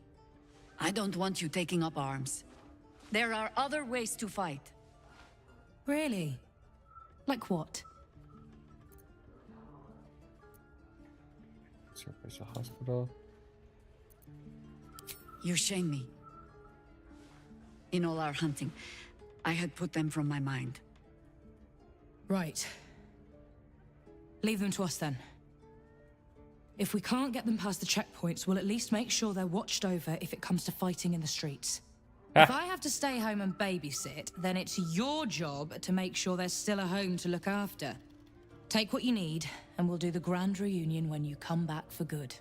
I don't want you taking up arms. There are other ways to fight. Really? Like what? Surface a hospital. You shame me. In all our hunting, I had put them from my mind. Right. Leave them to us then. If we can't get them past the checkpoints, we'll at least make sure they're watched over if it comes to fighting in the streets. If I have to stay home and babysit, then it's your job to make sure there's still a home to look after. Take what you need, and we'll do the grand reunion when you come back for good.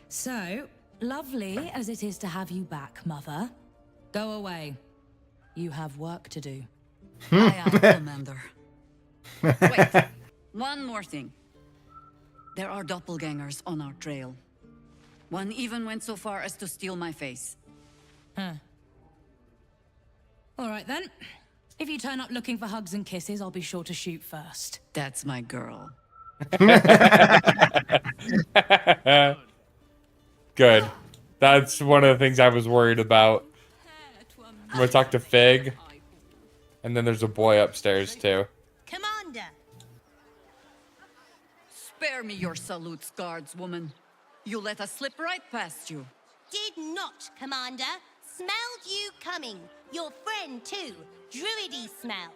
So, lovely as it is to have you back, Mother, Go away. You have work to do. Aye, aye, Commander. Wait, one more thing. There are doppelgangers on our trail. One even went so far as to steal my face. Huh. All right then. If you turn up looking for hugs and kisses, I'll be sure to shoot first. That's my girl. Good. That's one of the things I was worried about. I'm gonna talk to Fig. And then there's a boy upstairs too. Commander! Spare me your salutes, guards, woman. You let us slip right past you. Did not, Commander. Smelled you coming. Your friend, too. Druidy smell.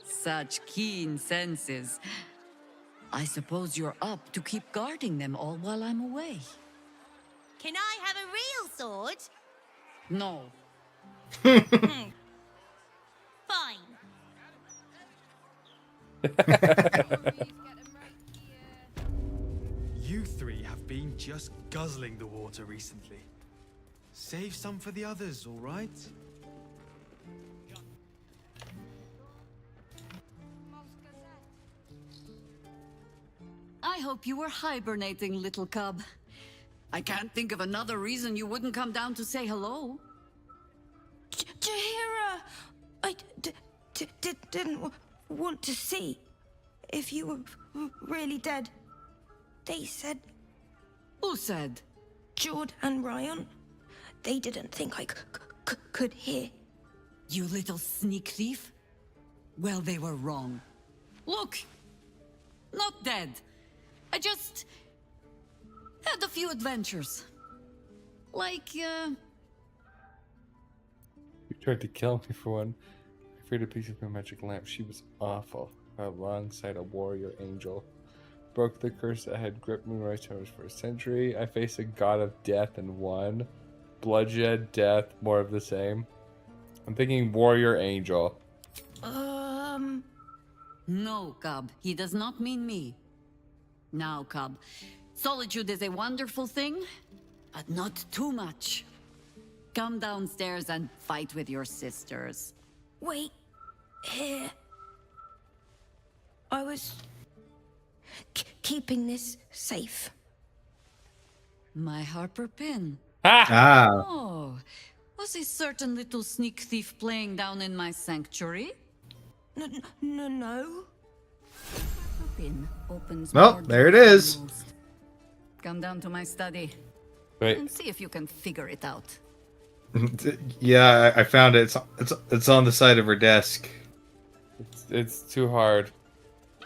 Such keen senses. I suppose you're up to keep guarding them all while I'm away. Can I have a real sword? No. Fine. You three have been just guzzling the water recently. Save some for the others, all right? I hope you were hibernating, little cub. I can't think of another reason you wouldn't come down to say hello. Jaheira, I didn't want to see if you were really dead. They said... Who said? Jord and Ryan. They didn't think I could hear. You little sneak thief? Well, they were wrong. Look! Not dead. I just... had a few adventures. Like, You tried to kill me for one. I freed a piece of my magic lamp. She was awful. Alongside a warrior angel. Broke the curse that had gripped Moonrise Towers for a century. I faced a god of death and won. Bloodshed, death, more of the same. I'm thinking warrior angel. No, cub. He does not mean me. Now, cub. Solitude is a wonderful thing, but not too much. Come downstairs and fight with your sisters. Wait, here. I was keeping this safe. My Harper pin. Ah. Oh, was a certain little sneak thief playing down in my sanctuary? No. Harper pin opens Well, more there it doors is. than most. Come down to my study. Wait. And see if you can figure it out. Yeah, I found it. It's on the side of her desk. It's too hard.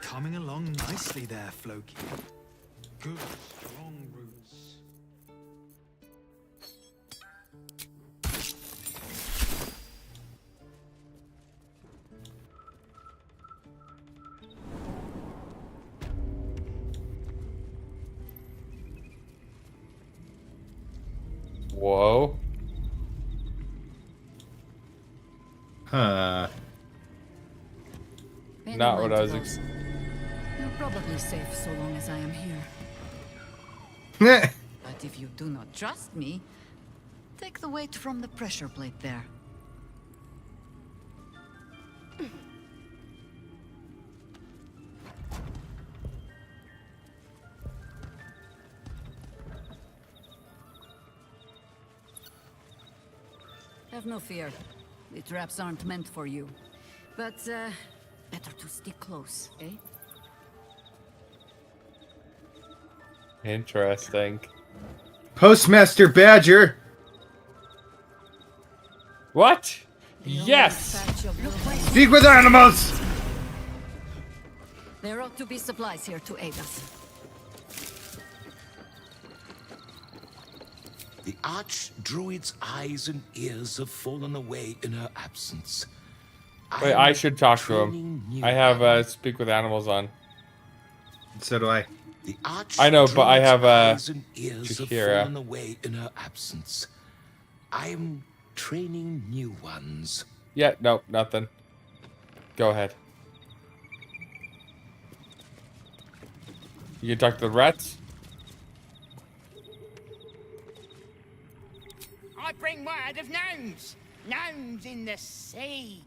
Coming along nicely there, Floki. Good, strong roots. Whoa. Huh. Not what I was You're probably safe so long as I am here. But if you do not trust me, take the weight from the pressure plate there. Have no fear. The traps aren't meant for you. But, better to stick close, eh? Interesting. Postmaster Badger. What? Yes! Speak with animals! There ought to be supplies here to aid us. The Archdruid's eyes and ears have fallen away in her absence. Wait, I should talk to him. I have speak with animals on. So do I. The I know, but I have eyes and ears have Jaheira. fallen away in her absence. I'm training new ones. Yeah, nope, nothing. Go ahead. You can talk to the rats? I bring word of no nuns! Nuns in the sea!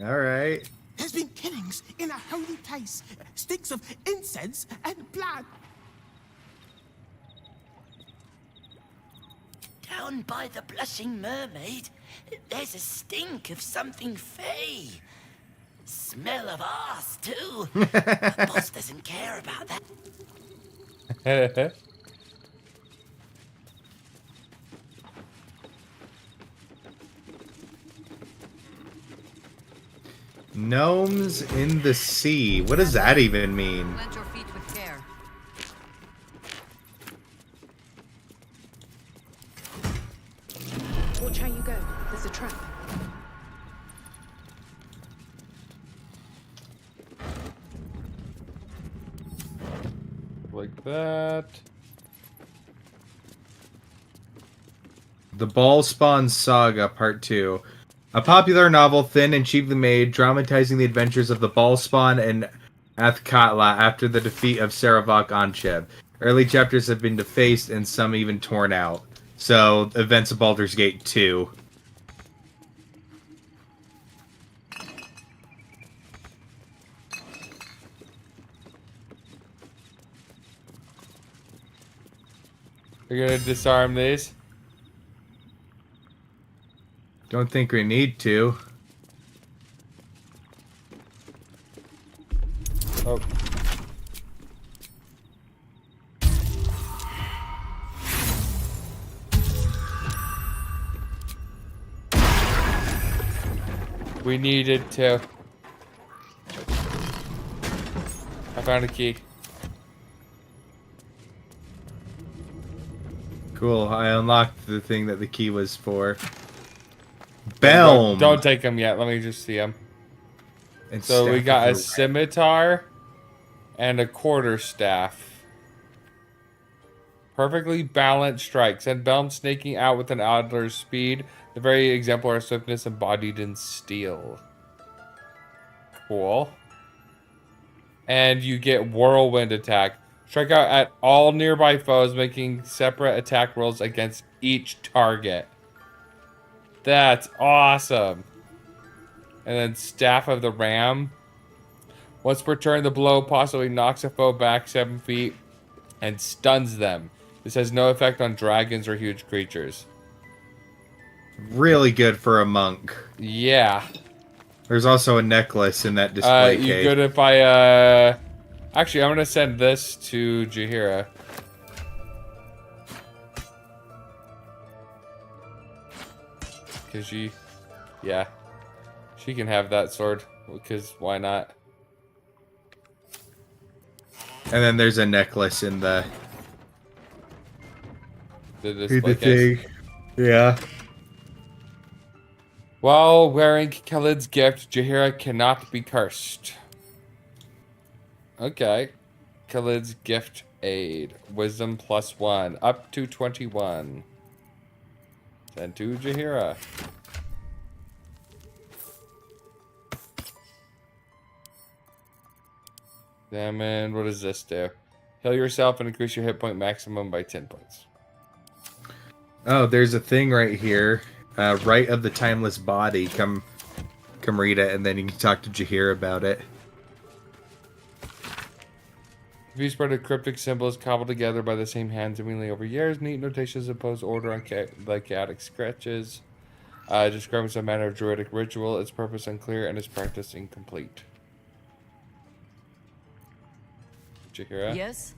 Alright. There's been killings in a holy place. Stinks of incense and blood. Down by the Blushing Mermaid, there's a stink of something fey. Smell of arse, too. My boss doesn't care about that. Gnomes in the sea. What does that even mean? Plant your feet with care. Watch how you go. There's a trap. Like that. The Ballspawn Saga Part 2. A popular novel, thin and cheaply made, dramatizing the adventures of the Ballspawn and Athkatla after the defeat of Saravak Ansheb. Early chapters have been defaced and some even torn out. So, events of Baldur's Gate 2. You're gonna disarm these? Don't think we need to. Oh. We needed to. I found a key. Cool, I unlocked the thing that the key was for. Boom! Don't take them yet. Let me just see them. And So we staff got of a the- scimitar and a quarterstaff. Perfectly balanced strikes and bound snaking out with an adler's speed. The very exemplar swiftness embodied in steel. Cool. And you get whirlwind attack. Strike out at all nearby foes, making separate attack rolls against each target. That's awesome. And then Staff of the Ram. Once per turn, the blow possibly knocks a foe back 7 feet and stuns them. This has no effect on dragons or huge creatures. Really good for a monk. Yeah. There's also a necklace in that display You case. good if I, Actually, I'm gonna send this to Jaheira. Cause she... Yeah. She can have that sword. Because why not? And then there's a necklace in the display case. thing. Yeah. While wearing Khalid's gift, Jaheira cannot be cursed. Okay. Khalid's gift aid. Wisdom +1. Up to 21. Send to Jaheira. Examine. What does this do? Heal yourself and increase your hit point maximum by 10 points. Oh, there's a thing right here. Right of the Timeless Body. Come read it, and then you can talk to Jaheira about it. If you spread a cryptic symbols cobbled together by the same hands seemingly over years, neat notations impose order on the chaotic scratches. Describing some manner of druidic ritual, its purpose unclear and its practice incomplete. Jaheira? Yes?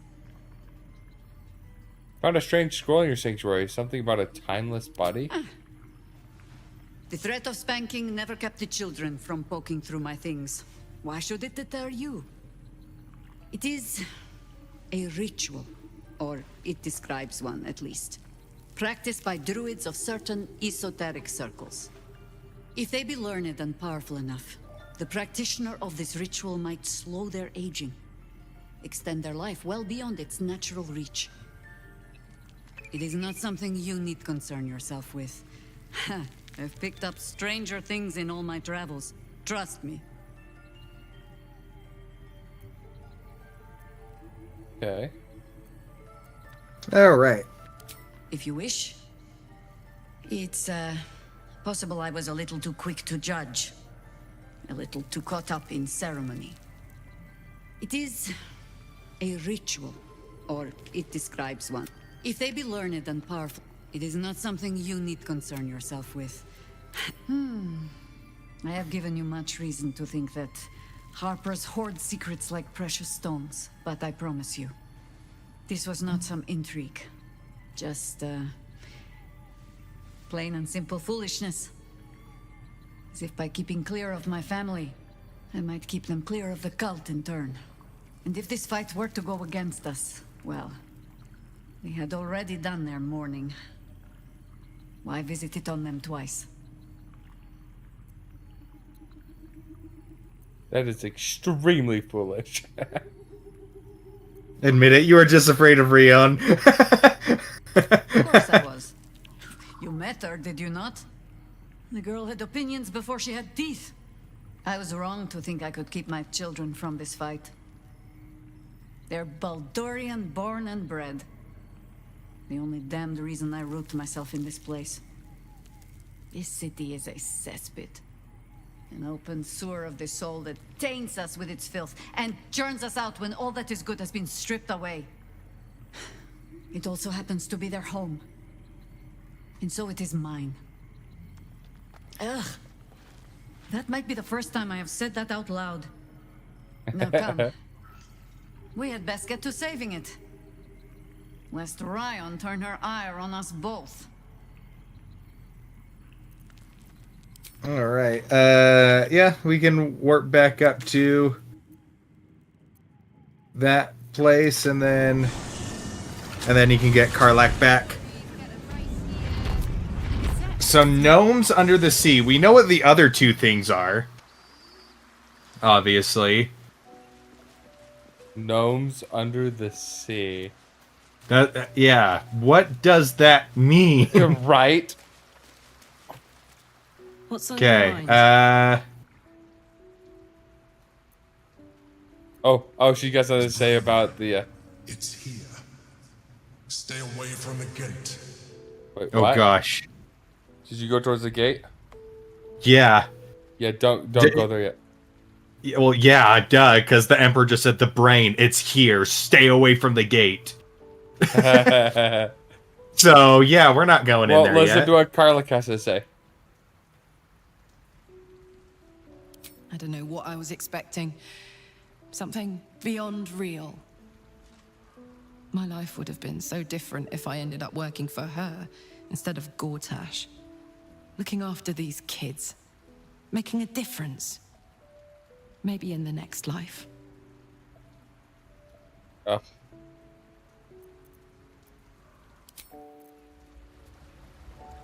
Found a strange scroll in your sanctuary. Something about a timeless body? The threat of spanking never kept the children from poking through my things. Why should it deter you? It is a ritual, or it describes one at least, practiced by druids of certain esoteric circles. If they be learned and powerful enough, the practitioner of this ritual might slow their aging, extend their life well beyond its natural reach. It is not something you need concern yourself with. I've picked up stranger things in all my travels. Trust me. Okay. All right. If you wish, It's, possible I was a little too quick to judge. A little too caught up in ceremony. It is a ritual, or it describes one. If they be learned and powerful, it is not something you need concern yourself with. I have given you much reason to think that Harpers hoard secrets like precious stones, but I promise you, this was not some intrigue. Just, plain and simple foolishness. As if by keeping clear of my family, I might keep them clear of the cult in turn. And if this fight were to go against us, well, they had already done their mourning. Why visit it on them twice? That is extremely foolish. Admit it, you were just afraid of Rion. Of course I was. You met her, did you not? The girl had opinions before she had teeth. I was wrong to think I could keep my children from this fight. They're Baldurian born and bred. The only damned reason I root myself in this place. This city is a cesspit. An open sewer of the soul that taints us with its filth and churns us out when all that is good has been stripped away. It also happens to be their home. And so it is mine. Ugh. That might be the first time I have said that out loud. Now come. We had best get to saving it. Lest Rion turn her ire on us both. Alright, yeah, we can warp back up to that place, and then you can get Karlach back. So, gnomes under the sea. We know what the other two things are. Obviously. Gnomes under the sea. Yeah, what does that mean? You're right. What's on your mind? Oh, she got something to say about the, It's here. Stay away from the gate. Wait, oh what? gosh. Did you go towards the gate? Yeah. Yeah, don't go there yet. Yeah, well, yeah, duh, because the Emperor just said the brain, it's here, stay away from the gate. So, yeah, we're not going in there Well, listen yet. to what Karlach has to say. I don't know what I was expecting. Something beyond real. My life would have been so different if I ended up working for her instead of Gortash. Looking after these kids. Making a difference. Maybe in the next life. Oh.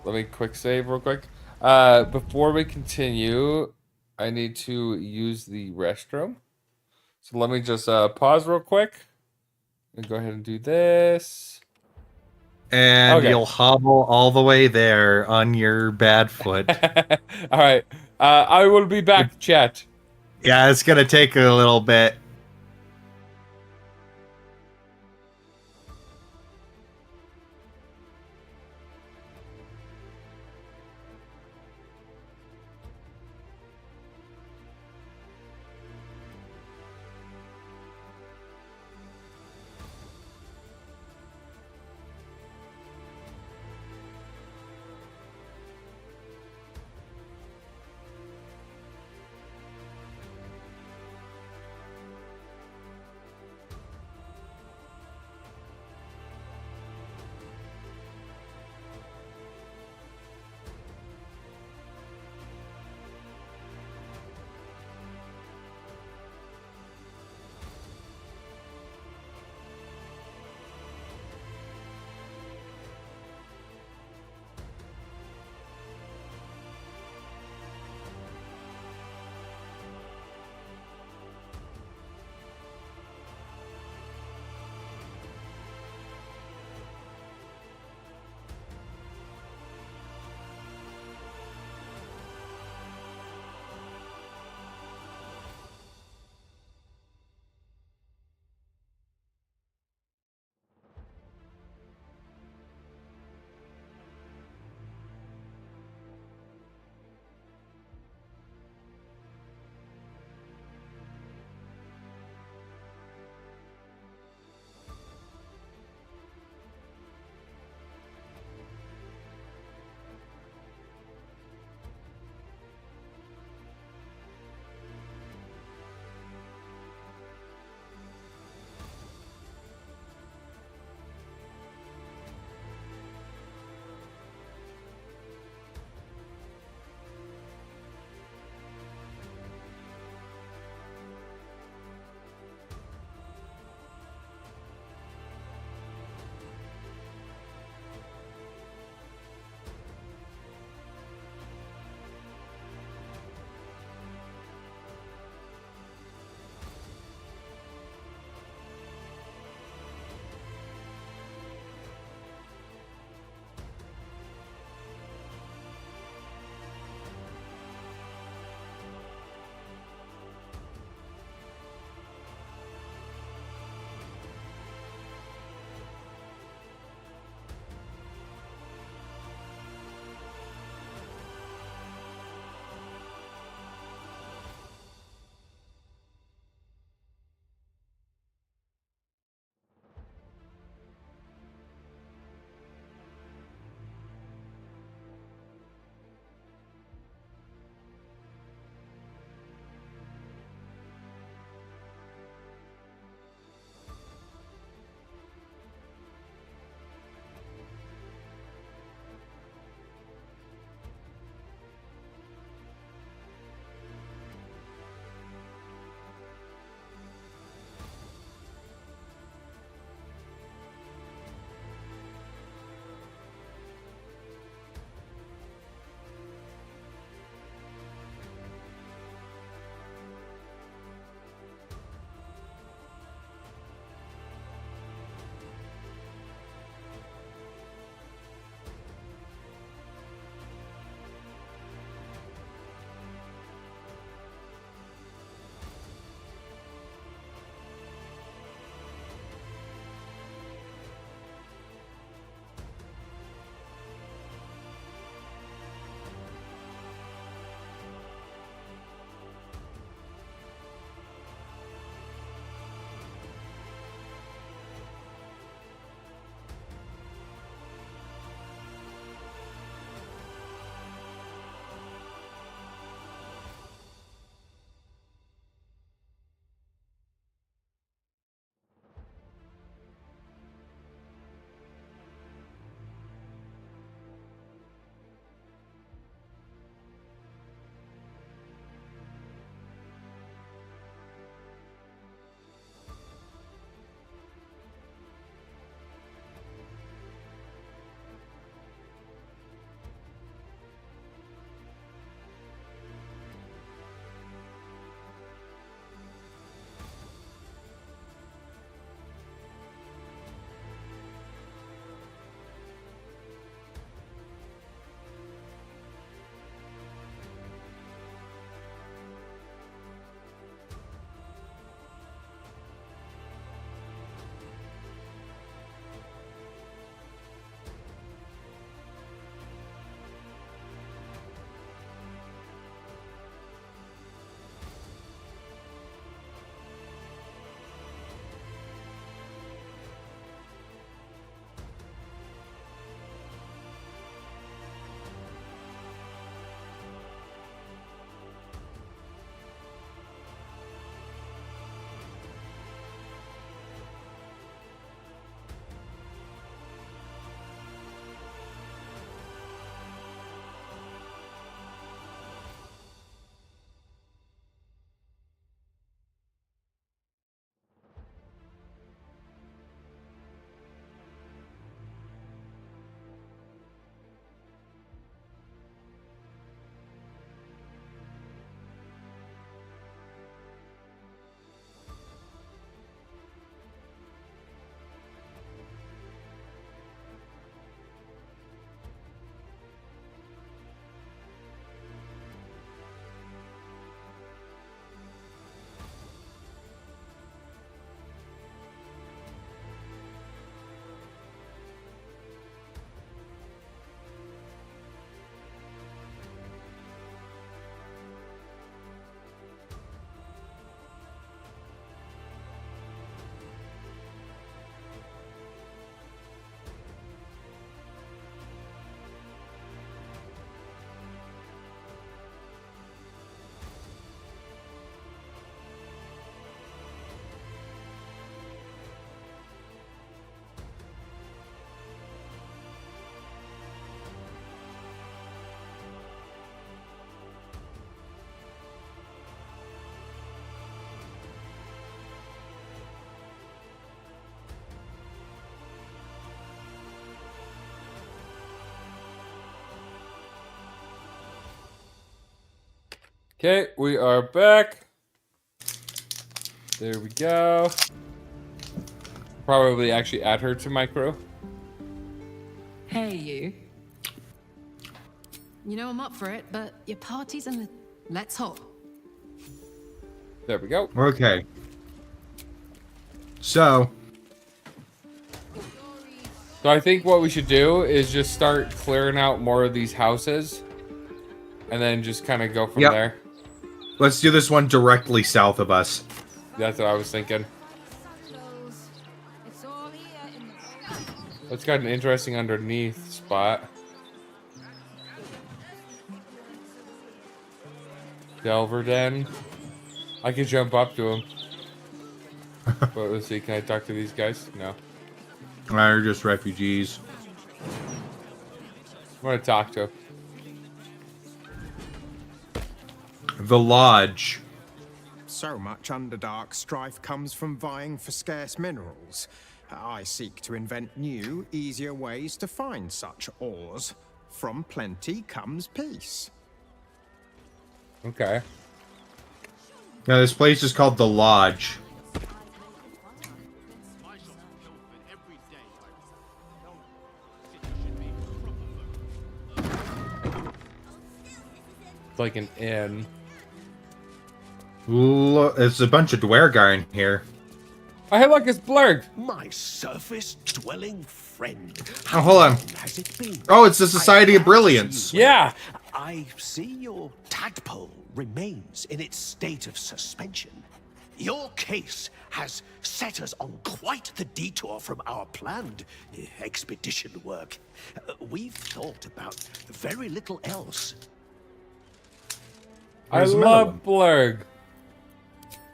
Let me quick save real quick. Before we continue, I need to use the restroom. So let me just pause real quick. And go ahead and do this. And Okay. you'll hobble all the way there on your bad foot. All right. I will be back, chat. Yeah, it's gonna take a little bit. Okay, we are back. There we go. Probably actually add her to my crew. Hey, you. You know I'm up for it, but your party's in the... Let's hop. There we go. Okay. So I think what we should do is just start clearing out more of these houses. And then just kind of go from there. Let's do this one directly south of us. That's what I was thinking. It's got an interesting underneath spot. Delver Den. I could jump up to him. But let's see, can I talk to these guys? No. They're just refugees. I want to talk to him. The Lodge. So much Underdark strife comes from vying for scarce minerals. I seek to invent new, easier ways to find such ores. From plenty comes peace. Okay. Now this place is called The Lodge. It's like an inn. Look, it's a bunch of Dwergar in here. Oh, hey, look, it's Blurg. My surface-dwelling friend. Oh, hold on. Has it been? Oh, it's the Society of Brilliance. Yeah. I see your tadpole remains in its state of suspension. Your case has set us on quite the detour from our planned expedition work. We've thought about very little else. I love Blurg.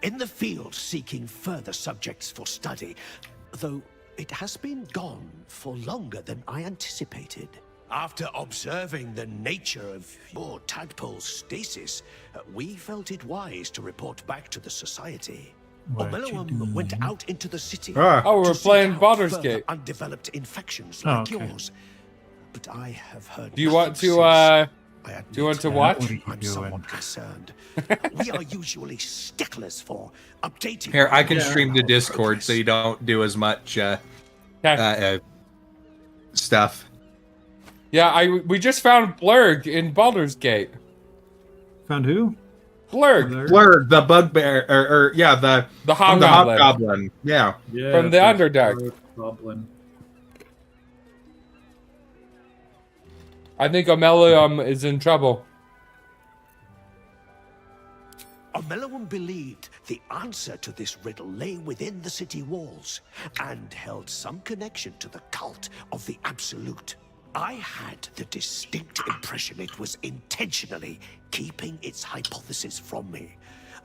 In the field seeking further subjects for study, though it has been gone for longer than I anticipated. After observing the nature of your tadpole's stasis, we felt it wise to report back to the Society. Omelowum went out into the city. Oh, we're playing Baldur's further Gate. Undeveloped infections like yours. But I have heard. Do you want to, do you want to watch? I'm somewhat concerned. We are usually sticklers for updating. Here, I can stream the Discord so you don't do as much stuff. Yeah, we just found Blurg in Baldur's Gate. Found who? Blurg. Blurg, the bugbear, the hobgoblin. Yeah. From the Underdark. Goblin. I think Omelowum is in trouble. Omelowum believed the answer to this riddle lay within the city walls and held some connection to the cult of the Absolute. I had the distinct impression it was intentionally keeping its hypothesis from me,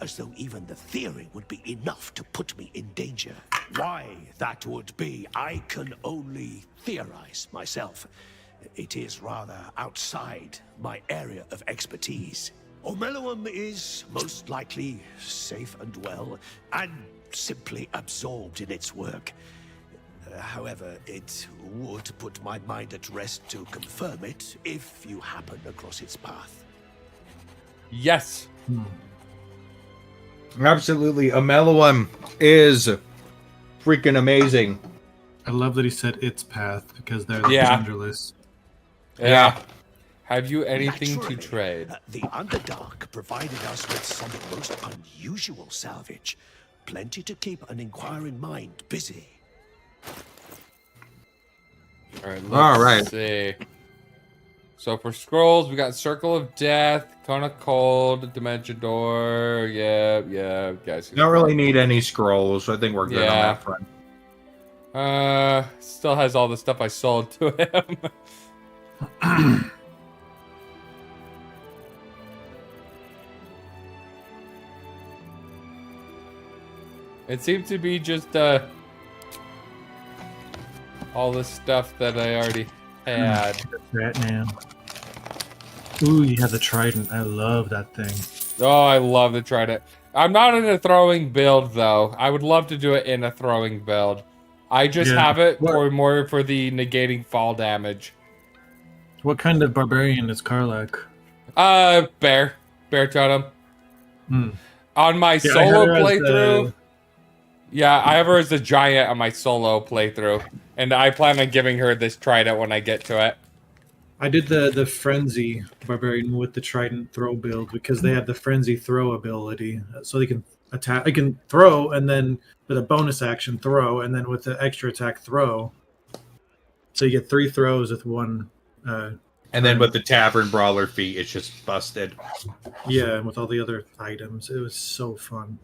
as though even the theory would be enough to put me in danger. Why that would be, I can only theorize myself. It is rather outside my area of expertise. Omelowum is most likely safe and well, and simply absorbed in its work. However, it would put my mind at rest to confirm it if you happen across its path. Yes. Absolutely. Omelowum is freaking amazing. I love that he said its path because they're the genderless. Yeah. Have you anything to trade? The Underdark provided us with some most unusual salvage. Plenty to keep an inquiring mind busy. All right, let's see. So for scrolls, we got Circle of Death, Cone of Cold, Dimension Door. Yeah, guys. Don't really need any scrolls. I think we're good on that front. Still has all the stuff I sold to him. It seems to be just all the stuff that I already had. Right now. Ooh, you have the trident. I love that thing. Oh, I love the trident. I'm not in a throwing build though. I would love to do it in a throwing build. I just have it for more for the negating fall damage. What kind of barbarian is Karlach? Bear totem. On my Yeah, I solo had her as playthrough, yeah, I have her as a giant on my solo playthrough, and I plan on giving her this trident when I get to it. I did the frenzy barbarian with the trident throw build because they have the frenzy throw ability, so they can attack. I can throw and then with a bonus action throw, and then with the extra attack throw. So you get 3 throws with one. And then with the tavern brawler feat, it's just busted. Yeah, and with all the other items, it was so fun.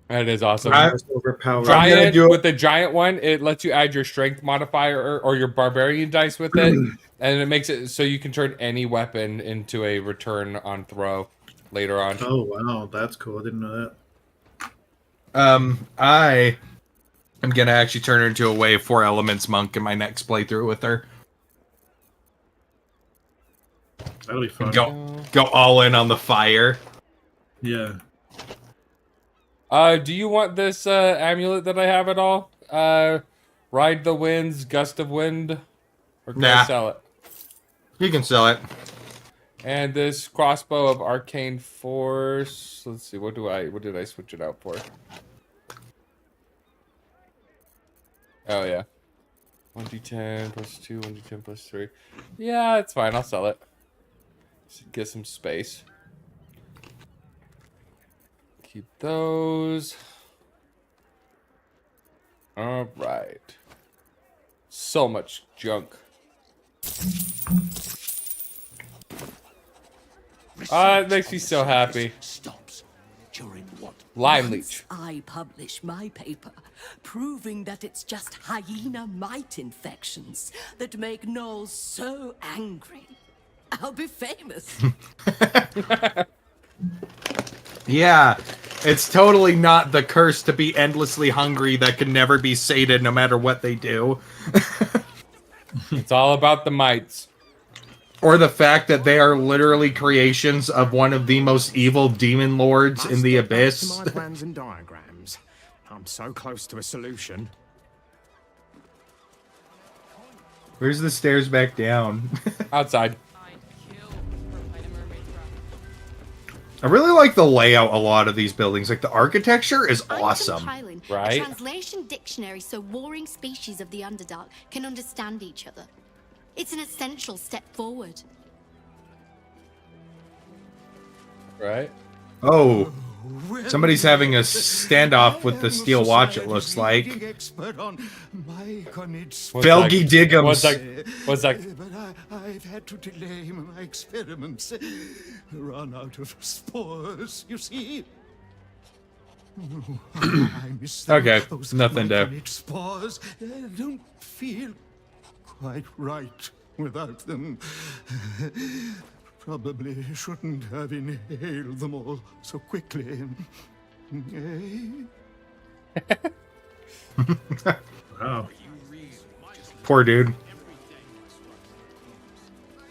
That is awesome. Just overpowered. Giant with the giant one, it lets you add your strength modifier or your barbarian dice with it, and it makes it so you can turn any weapon into a return on throw later on. Oh wow, that's cool. I didn't know that. I am gonna actually turn her into a Wave 4 Elements monk in my next playthrough with her. That'll be fun. Go all in on the fire. Yeah. Do you want this amulet that I have at all? Ride the winds, gust of wind, or can I sell it? You can sell it. And this crossbow of arcane force. Let's see, what did I switch it out for? Oh yeah, 1d10 plus 2, 1d10 plus 3. Yeah, it's fine. I'll sell it. Just get some space. Keep those. All right. So much junk. It makes me so happy. Stops during what? Lime Once leech. I publish my paper proving that it's just hyena mite infections that make gnolls so angry, I'll be famous. Yeah, it's totally not the curse to be endlessly hungry that can never be sated no matter what they do. It's all about the mites. Or the fact that they are literally creations of one of the most evil demon lords in the abyss. To my plans and diagrams. I'm so close to a solution. Where's the stairs back down? Outside. I really like the layout a lot of these buildings. Like the architecture is awesome. Compiling Right? a translation dictionary so warring species of the Underdark can understand each other. It's an essential step forward. Right? Oh, somebody's having a standoff with the steel watch, it looks like. Expert on myconids. Felgy Diggums. What's that? But I've had to delay my experiments. Run out of spores, you see. Oh, I miss them. Okay, Those nothing to... myconid spores don't feel quite right without them. Probably shouldn't have inhaled them all so quickly. Wow. Poor dude.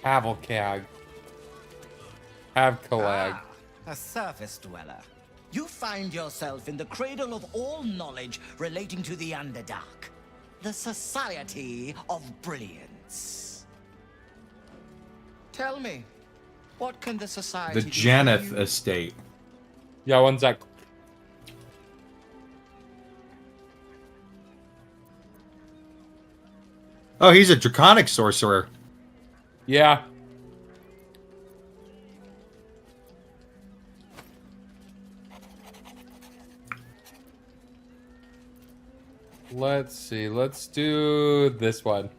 Havelcag. Havcalag. A surface dweller. You find yourself in the cradle of all knowledge relating to the Underdark. The Society of Brilliance. Tell me, what can the Society The do for Janeth you? estate. Yeah, one sec. Oh, he's a draconic sorcerer. Yeah. Let's see. Let's do this one.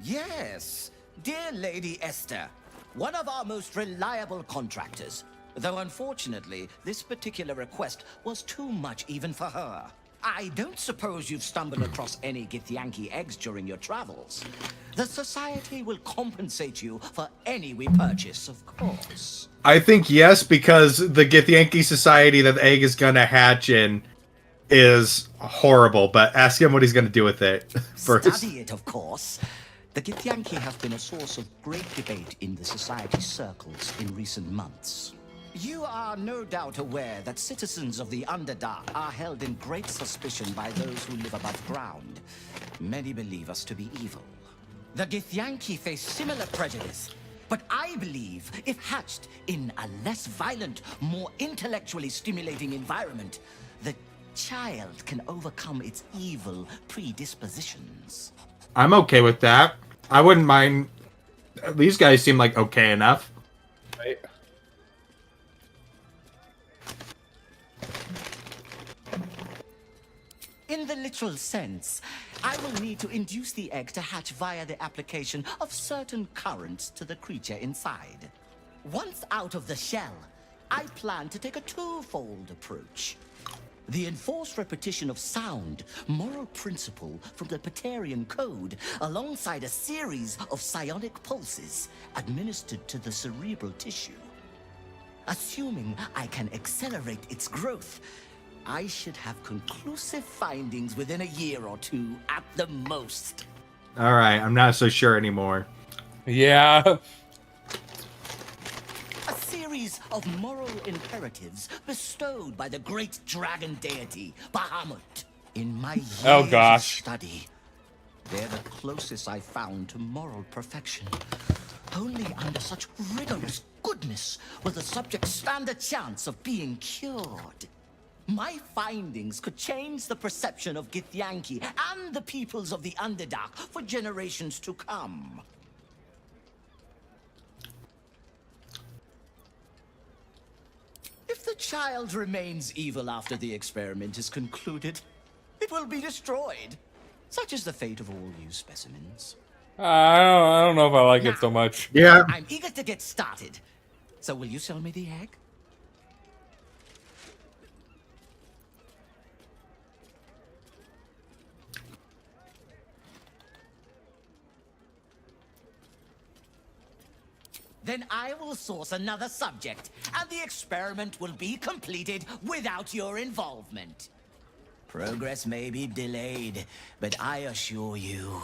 Yes, dear Lady Esther, one of our most reliable contractors. Though unfortunately, this particular request was too much even for her. I don't suppose you've stumbled across any Githyanki eggs during your travels. The Society will compensate you for any we purchase, of course. I think yes, because the Githyanki society that the egg is gonna hatch in is horrible, but ask him what he's gonna do with it first. Study it, of course. The Githyanki have been a source of great debate in the Society circles in recent months. You are no doubt aware that citizens of the Underdark are held in great suspicion by those who live above ground. Many believe us to be evil. The Githyanki face similar prejudice, But I believe if hatched in a less violent, more intellectually stimulating environment, the child can overcome its evil predispositions. I'm okay with that. I wouldn't mind. These guys seem like okay enough. Right. In the literal sense, I will need to induce the egg to hatch via the application of certain currents to the creature inside. Once out of the shell, I plan to take a twofold approach. The enforced repetition of sound, moral principle from the Paterian Code, alongside a series of psionic pulses administered to the cerebral tissue. Assuming I can accelerate its growth, I should have conclusive findings within a year or two at the most. All right, I'm not so sure anymore. Yeah. A series of moral imperatives bestowed by the great dragon deity, Bahamut. In my years of study, they're the closest I found to moral perfection. Only under such rigorous goodness will the subject stand a chance of being cured. My findings could change the perception of Githyanki and the peoples of the Underdark for generations to come. If the child remains evil after the experiment is concluded, it will be destroyed. Such is the fate of all you specimens. I don't know if I like it so much. Yeah. I'm eager to get started. So will you sell me the egg? Then I will source another subject, and the experiment will be completed without your involvement. Progress may be delayed, but I assure you,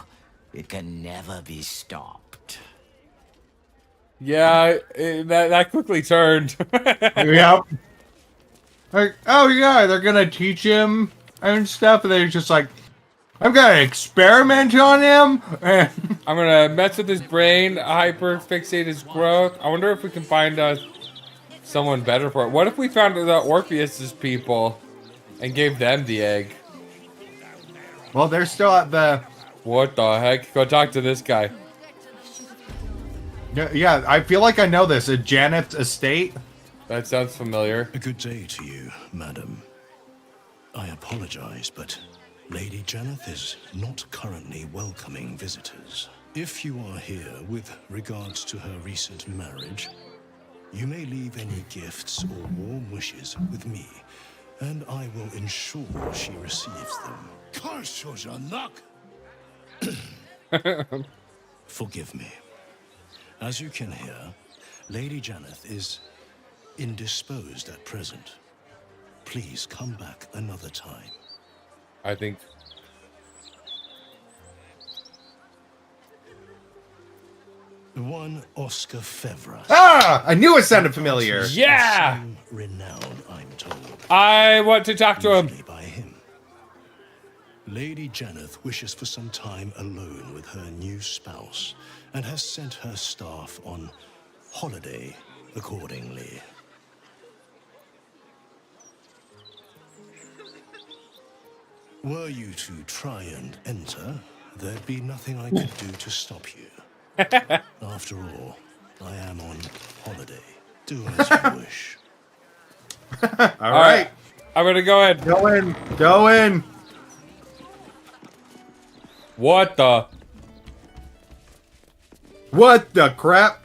it can never be stopped. Yeah, that quickly turned. Yep. Like, oh yeah, they're gonna teach him and stuff, and they're just like, I'm gonna experiment on him. I'm gonna mess with his brain, hyper fixate his growth. I wonder if we can find someone better for it. What if we found the Orpheus's people and gave them the egg? Well, they're still at the... What the heck? Go talk to this guy. Yeah, I feel like I know this. A Janeth's estate? That sounds familiar. A good day to you, madam. I apologize, but Lady Janeth is not currently welcoming visitors. If you are here with regards to her recent marriage, you may leave any gifts or warm wishes with me, and I will ensure she receives them. Forgive me. As you can hear, Lady Janeth is indisposed at present. Please come back another time. I think. One Oscar Fevras. Ah! I knew it sounded familiar. Yeah! Some renown, I'm told. I want to talk to him. By him. Lady Janeth wishes for some time alone with her new spouse and has sent her staff on holiday accordingly. Were you to try and enter, there'd be nothing I could do to stop you. After all, I am on holiday. Do as you wish. All right. I'm gonna go in. Go in. Go in. What the? What the crap?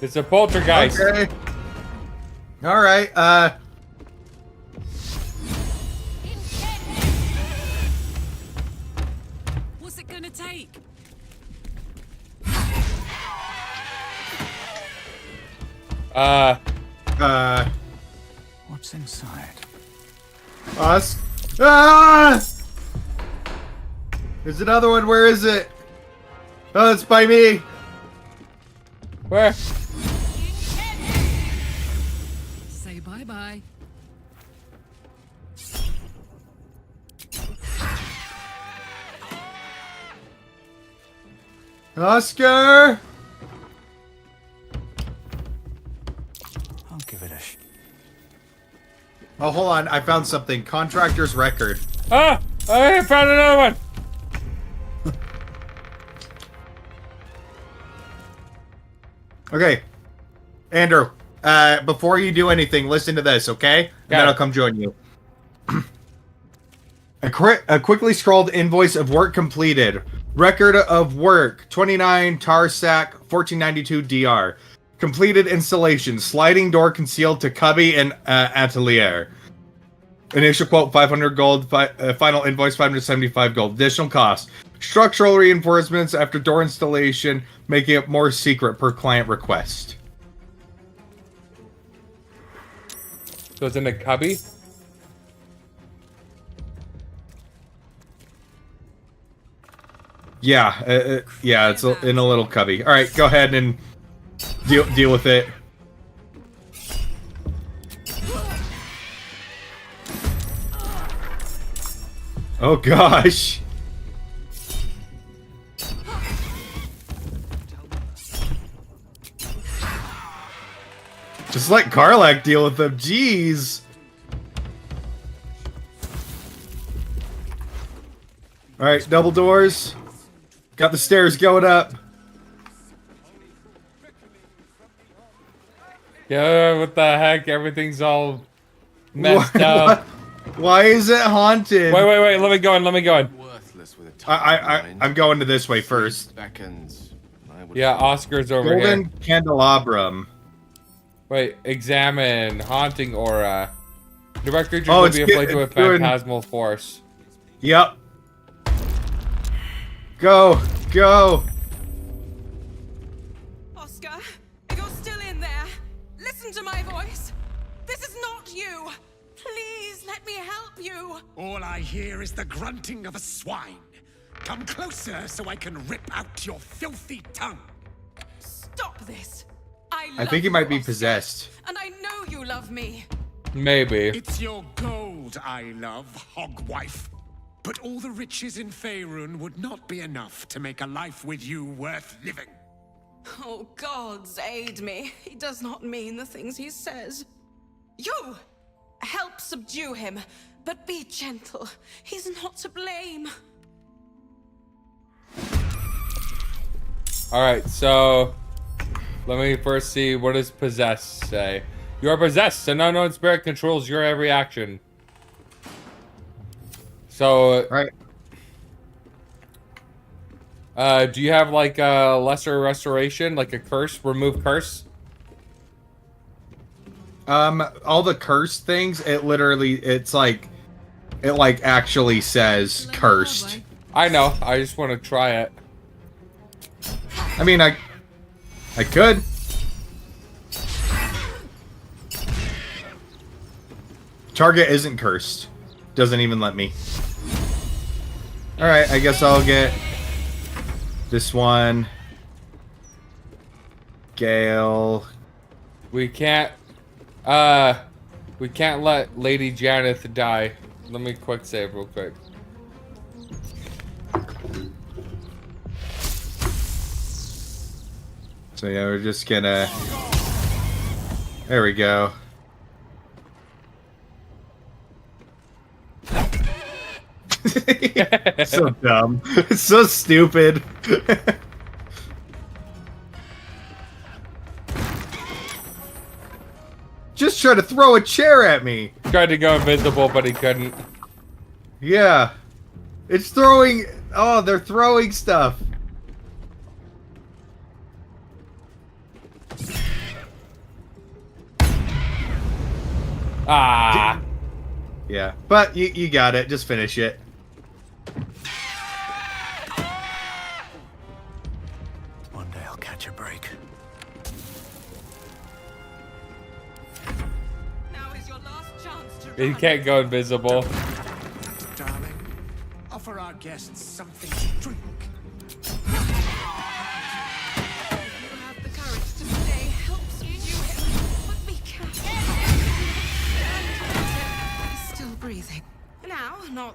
It's a poltergeist. Okay. All right. What's it gonna take? What's inside? Us. Ah! There's another one. Where is it? Oh, it's by me. Where? Say Goodbye. Oscar! I'll give it a Oh, hold on. I found something. Contractor's record. Ah! I found another one! Okay. Andrew, before you do anything, listen to this, okay? And then I'll come join you. A quickly scrolled invoice of work completed. Record of work, 29 Tarsac, 1492 DR. Completed installation, sliding door concealed to cubby and atelier. Initial quote, 500 gold. Final invoice, 575 gold. Additional cost. Structural reinforcements after door installation, making it more secret per client request. So it's in a cubby? Yeah, yeah, it's in a little cubby. All right, go ahead and deal with it. Oh gosh. Just let Karlak deal with them. Jeez. All right, double doors. Got the stairs going up. Yeah, what the heck? Everything's all messed up. Why is it haunted? Wait. Let me go in. I'm going to this way first. Yeah, Oscar's over here. Golden candelabrum. Wait, examine haunting aura. Direct creatures will be afflicted with phantasmal force. Yep. Go. Oscar, if you're still in there, listen to my voice. This is not you. Please let me help you. All I hear is the grunting of a swine. Come closer so I can rip out your filthy tongue. Stop this. I think he might be possessed. And I know you love me. Maybe. It's your gold I love, hogwife. But all the riches in Faerun would not be enough to make a life with you worth living. Oh, gods aid me. He does not mean the things he says. You! Help subdue him, but be gentle. He's not to blame. Alright, so let me first see, what does possess say? You are possessed. An unknown spirit controls your every action. So, right. Do you have like a lesser restoration, like a curse, remove curse? All the curse things, it actually says cursed. I know. I just want to try it. I mean, I could. Target isn't cursed. Doesn't even let me. Alright, I guess I'll get this one. Gale. We can't let Lady Janeth die. Let me quick save real quick. So yeah, we're just gonna... There we go. So dumb. It's so stupid. Just try to throw a chair at me. Tried to go invisible, but he couldn't. Yeah. It's throwing... Oh, they're throwing stuff. Ah. Yeah, but you got it. Just finish it. One day I'll catch a break. Now is your last chance to He can't go invisible. Darling, offer our guests something to drink. You have the courage to stay. Help subdue him, but be careful.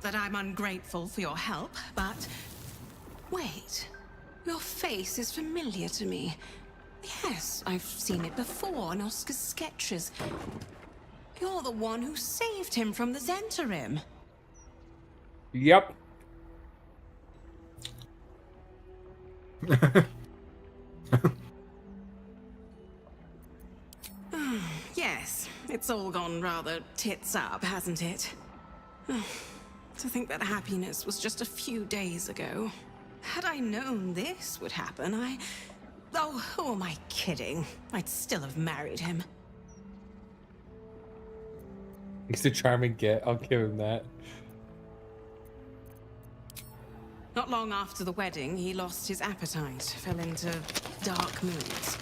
that I'm ungrateful for your help, but... Wait. Your face is familiar to me. Yes, I've seen it before on Oscar's sketches. You're the one who saved him from the Zentarim. Yep. Yes, it's all gone rather tits up, hasn't it? To think that happiness was just a few days ago. Had I known this would happen, Oh, who am I kidding? I'd still have married him. He's a charming git. I'll give him that. Not long after the wedding, he lost his appetite, fell into dark moods.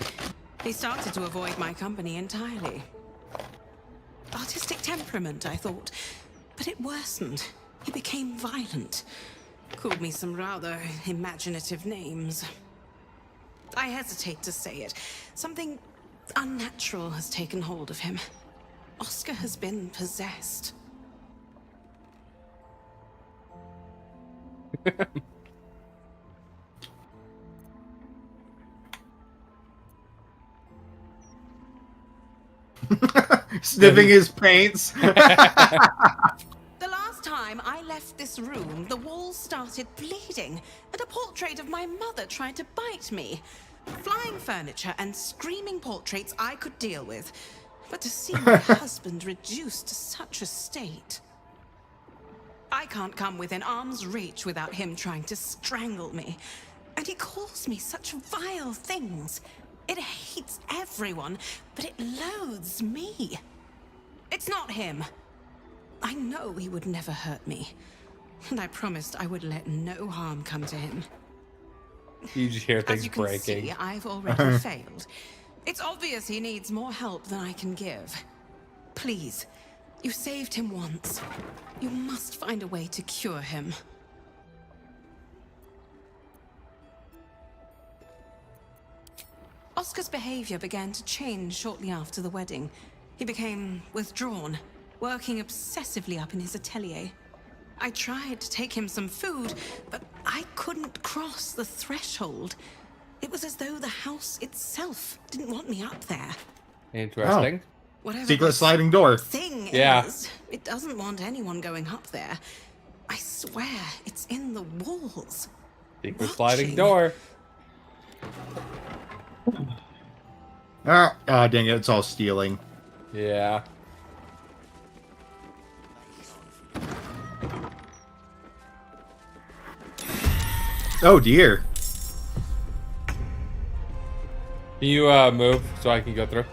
He started to avoid my company entirely. Artistic temperament, I thought. But it worsened. He became violent. Called me some rather imaginative names. I hesitate to say it. Something unnatural has taken hold of him. Oscar has been possessed. Sniffing his paints. The last time I left this room, the walls started bleeding, and a portrait of my mother tried to bite me. Flying furniture and screaming portraits I could deal with. But to see my husband reduced to such a state... I can't come within arm's reach without him trying to strangle me. And he calls me such vile things. It hates everyone, but it loathes me. It's not him. I know he would never hurt me. And I promised I would let no harm come to him. You just hear As things you can breaking. see, I've already failed. It's obvious he needs more help than I can give. Please, you saved him once. You must find a way to cure him. Oscar's behavior began to change shortly after the wedding. He became withdrawn, working obsessively up in his atelier. I tried to take him some food, but I couldn't cross the threshold. It was as though the house itself didn't want me up there. Interesting. Whatever Secret this sliding door. thing Yeah. is, it doesn't want anyone going up there. I swear, it's in the walls. Secret sliding door. Ah, dang it, it's all stealing. Yeah. Oh dear. Can you move so I can go through?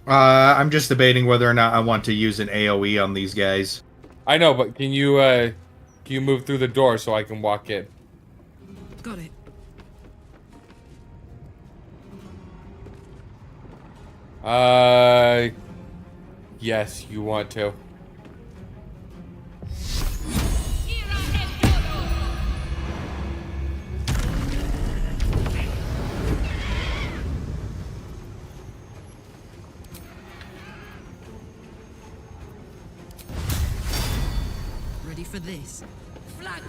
I'm just debating whether or not I want to use an AoE on these guys. I know, but can you move through the door so I can walk in? Got it. Yes, you want to. Ready for this? Flank!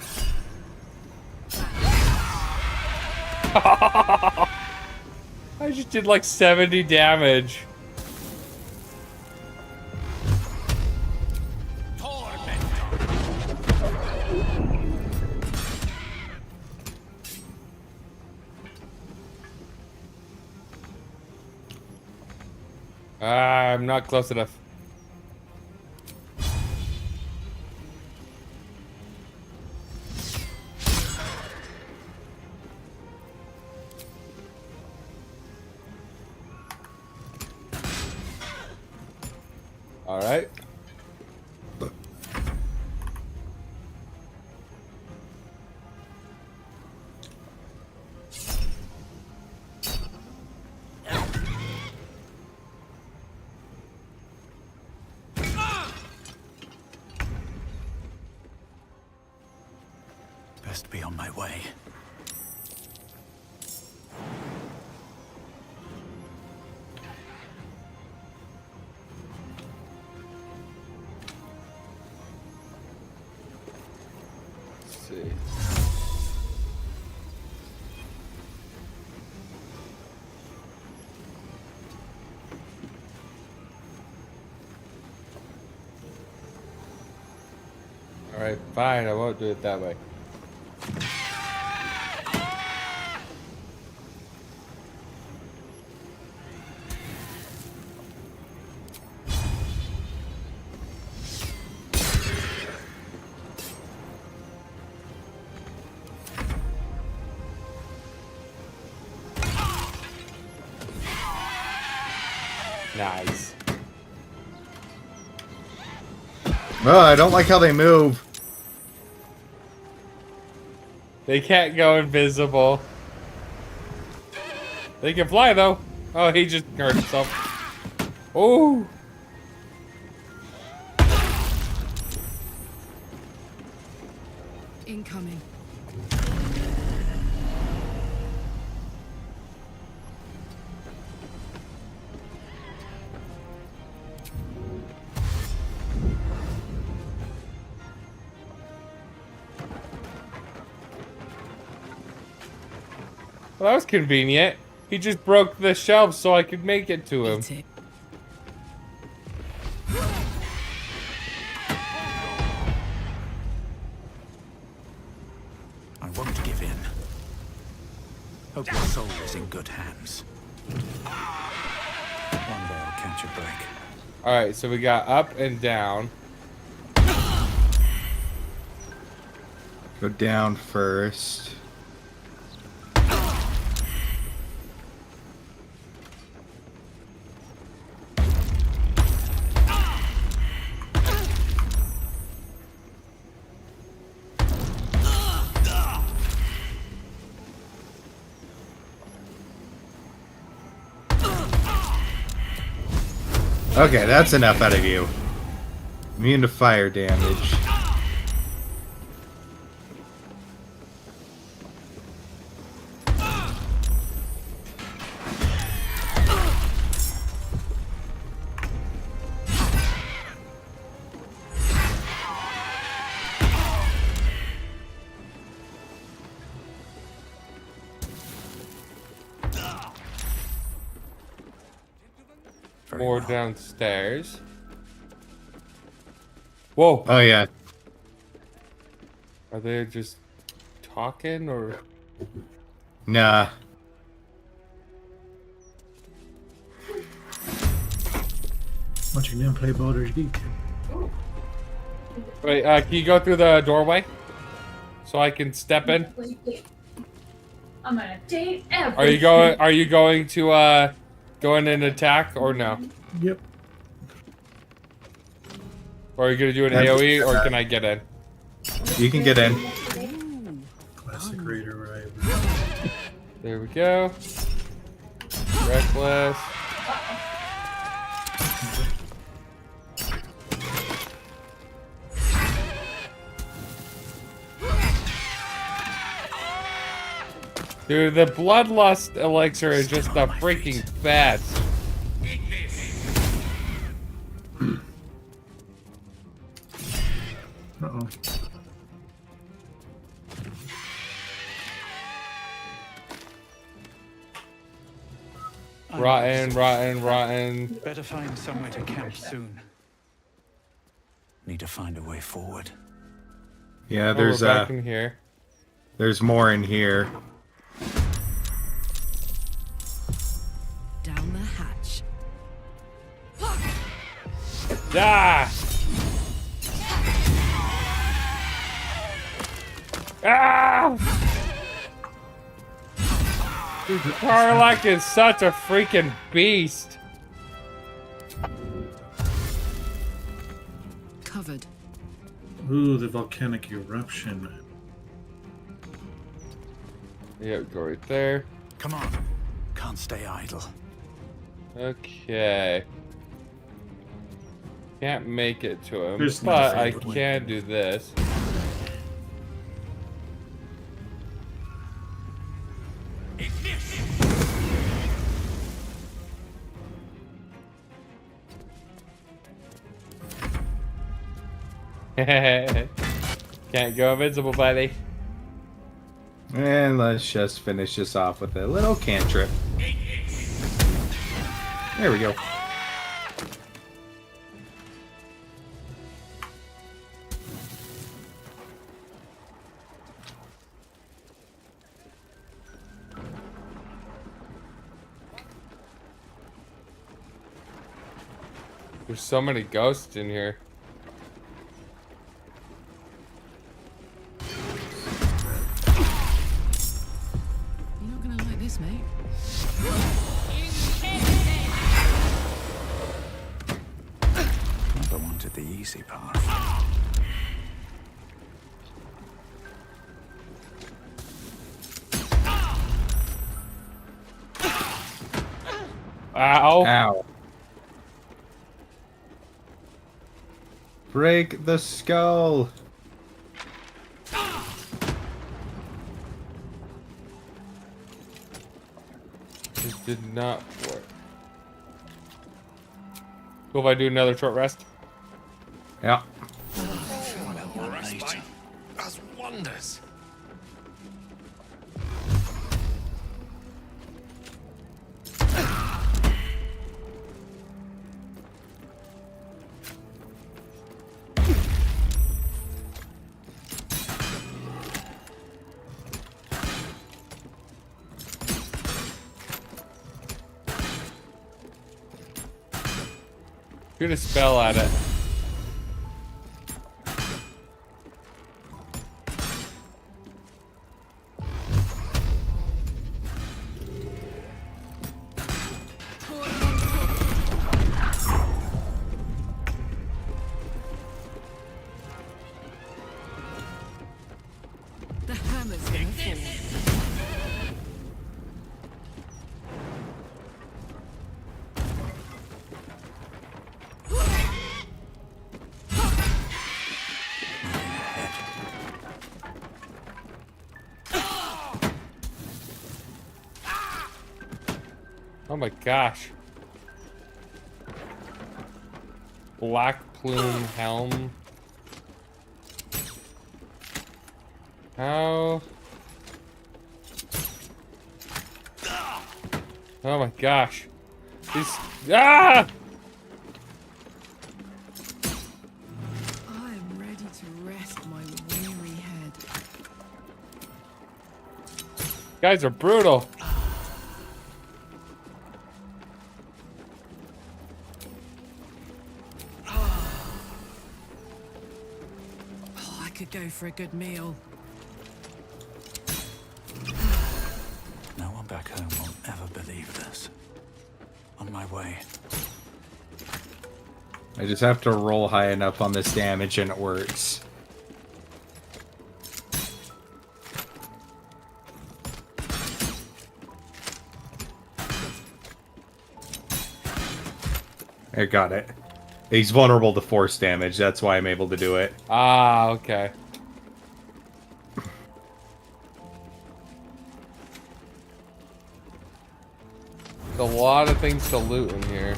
I just did like 70 damage. I'm not close enough. All right. Best be on my way. see. Alright, fine, I won't do it that way. Nice. Oh, I don't like how they move. They can't go invisible. They can fly though. Oh, he just hurt himself. Oh. Incoming. Well, that was convenient. He just broke the shelves so I could make it to him. I won't give in. Hope your soul is in good hands. One day I'll catch a break. Alright, so we got up and down. Go down first. Okay, that's enough out of you. Immune to fire damage. More downstairs. Whoa. Oh, yeah. Are they just talking or? Nah. Once you can play Baldur's Gate. Wait, can you go through the doorway? So I can step in? I'm gonna date everything. Are you going to go in and attack or no? Yep. Or are you gonna do an AoE or can I get in? You can get in. Classic Raider, right? There we go. Reckless. Dude, the bloodlust elixir is just a freaking fast. Uh-oh. Rotten. Better find somewhere to camp soon. Need to find a way forward. Yeah, Oh, there's we're back in here. There's more in here. Down the hatch. Ah! Ah! Dude, Karlak is such a freaking beast. Covered. Ooh, the volcanic eruption. Yep, go right there. Come on. Can't stay idle. Okay. Can't make it to him, There's but I nothing. can do this. Can't go invincible, buddy. And let's just finish this off with a little cantrip. There we go. There's so many ghosts in here. You're not gonna like this, mate. Never wanted the easy path. Ow. Ow. Break the skull. This did not work. Cool if I do another short rest. Yeah. Respite does wonders. Shoot a spell at it. The hammer's going forward. Oh my gosh. Black plume helm. How? Oh my gosh. These. Ah! I'm ready to rest my weary head. Guys are brutal. Oh, I could go for a good meal. No one back home will ever believe this. On my way. I just have to roll high enough on this damage and it works. I got it. He's vulnerable to force damage, that's why I'm able to do it. Ah, okay. There's a lot of things to loot in here.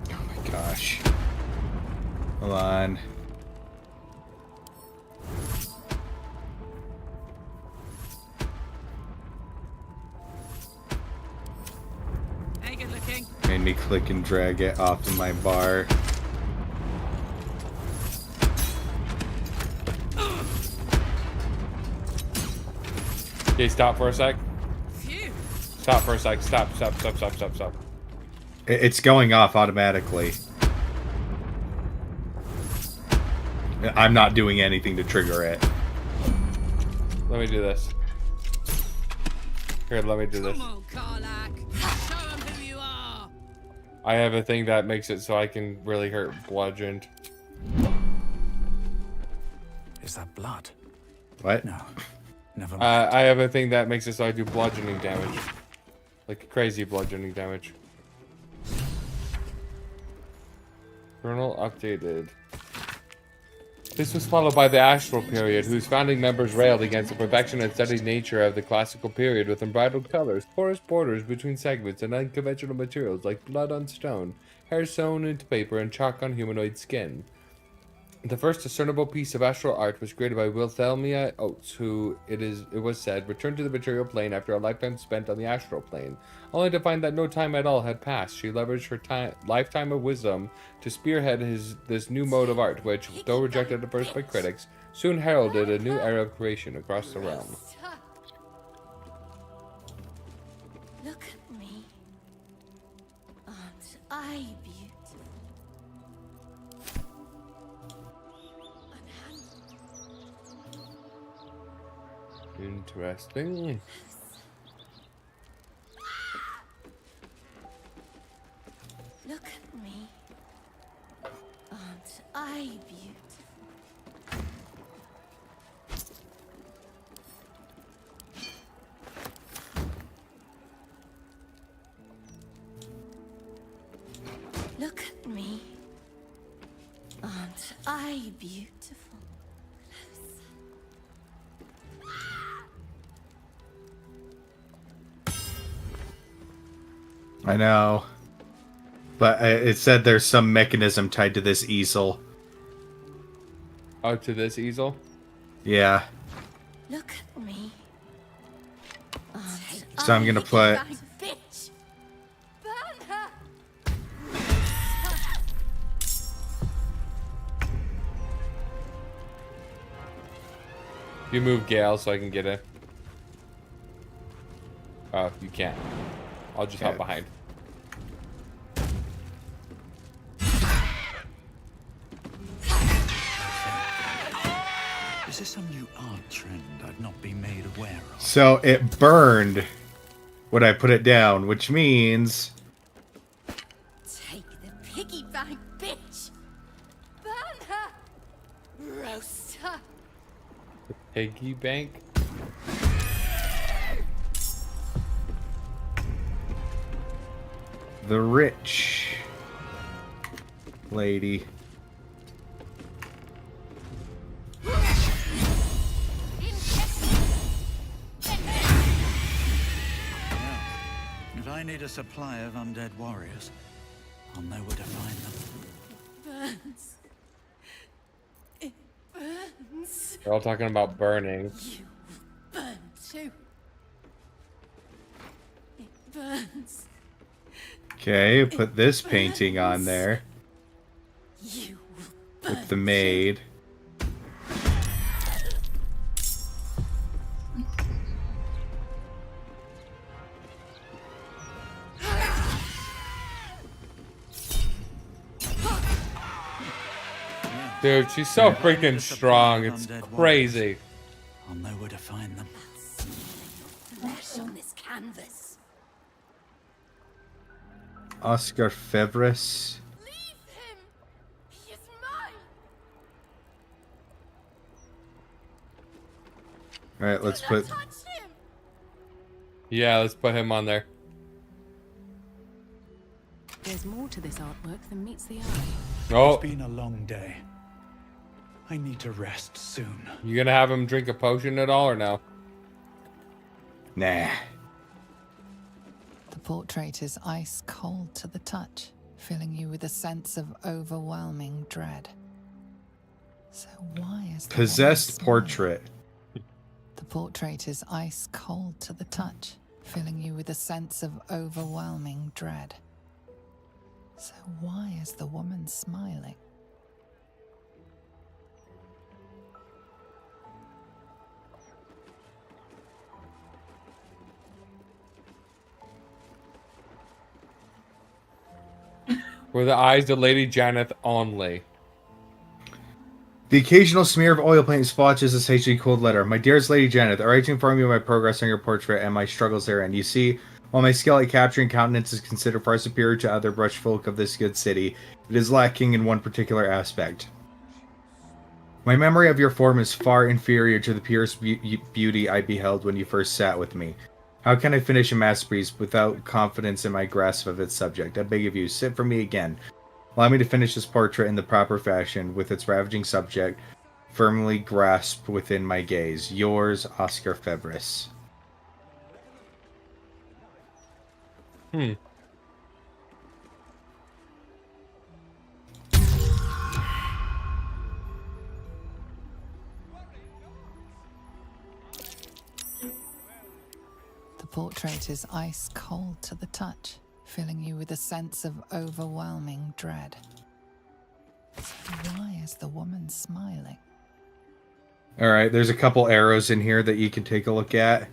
Oh my gosh. Hold on. Hey, good looking. Made me click and drag it off of my bar. Okay, stop for a sec. Phew. Stop for a sec. Stop. It's going off automatically. I'm not doing anything to trigger it. Let me do this. Here, let me do this. Come on, Karlak. Show 'em who you are. I have a thing that makes it so I can really hurt bludgeoned. Is that blood? What? No. Never mind. I have a thing that makes it so I do bludgeoning damage. Like crazy bludgeoning damage. Journal updated. This was followed by the Astral period, whose founding members railed against the perfection and steady nature of the classical period with unbridled colors, porous borders between segments, and unconventional materials like blood on stone, hair sewn into paper, and chalk on humanoid skin. The first discernible piece of astral art was created by Wilhelmina Oates, who, it was said, returned to the material plane after a lifetime spent on the astral plane, only to find that no time at all had passed. She leveraged her lifetime of wisdom to spearhead this new mode of art, which, though rejected at first by critics, soon heralded a new era of creation across the realm. Look at me. Aren't I beautiful? Interesting. Look at me. Aren't I beautiful? Look at me. Aren't I beautiful? I know. But it said there's some mechanism tied to this easel. Oh, to this easel? Yeah. Look at me. So I'm gonna put... Bitch. Burn her. You move Gale so I can get it. Oh, you can't. I'll just hop behind. Is this some new art trend I've not been made aware of? So it burned when I put it down, which means... Take the piggy bank, bitch. Burn her. Roast her. Piggy bank? The rich lady. If I need a supply of undead warriors, I'll know where to find them. Burns. It burns. They're all talking about burning. You burn too. It burns. Okay, put this painting on there. You With the maid. Dude, she's so freaking strong. It's crazy. I'll know where to find them. Flesh on this canvas. Oscar Fevres. Leave him. He is mine. Alright, let's put... Yeah, let's put him on there. There's more to this artwork than meets the eye. Oh. It's been a long day. I need to rest soon. You gonna have him drink a potion at all or no? Nah. The portrait is ice cold to the touch, filling you with a sense of overwhelming dread. So why is the Possessed portrait. The portrait is ice cold to the touch, filling you with a sense of overwhelming dread. So why is the woman smiling? Were the eyes of Lady Janeth only? The occasional smear of oil paint splotches a sagely cold letter. My dearest Lady Janeth, I write to inform you of my progress on your portrait and my struggles therein. You see, while my skill at capturing countenance is considered far superior to other brush folk of this good city, it is lacking in one particular aspect. My memory of your form is far inferior to the purest beauty I beheld when you first sat with me. How can I finish a masterpiece without confidence in my grasp of its subject? I beg of you, sit for me again. Allow me to finish this portrait in the proper fashion, with its ravaging subject, firmly grasped within my gaze. Yours, Oscar Febris. Hmm. The portrait is ice cold to the touch, filling you with a sense of overwhelming dread. So why is the woman smiling? All right, there's a couple arrows in here that you can take a look at.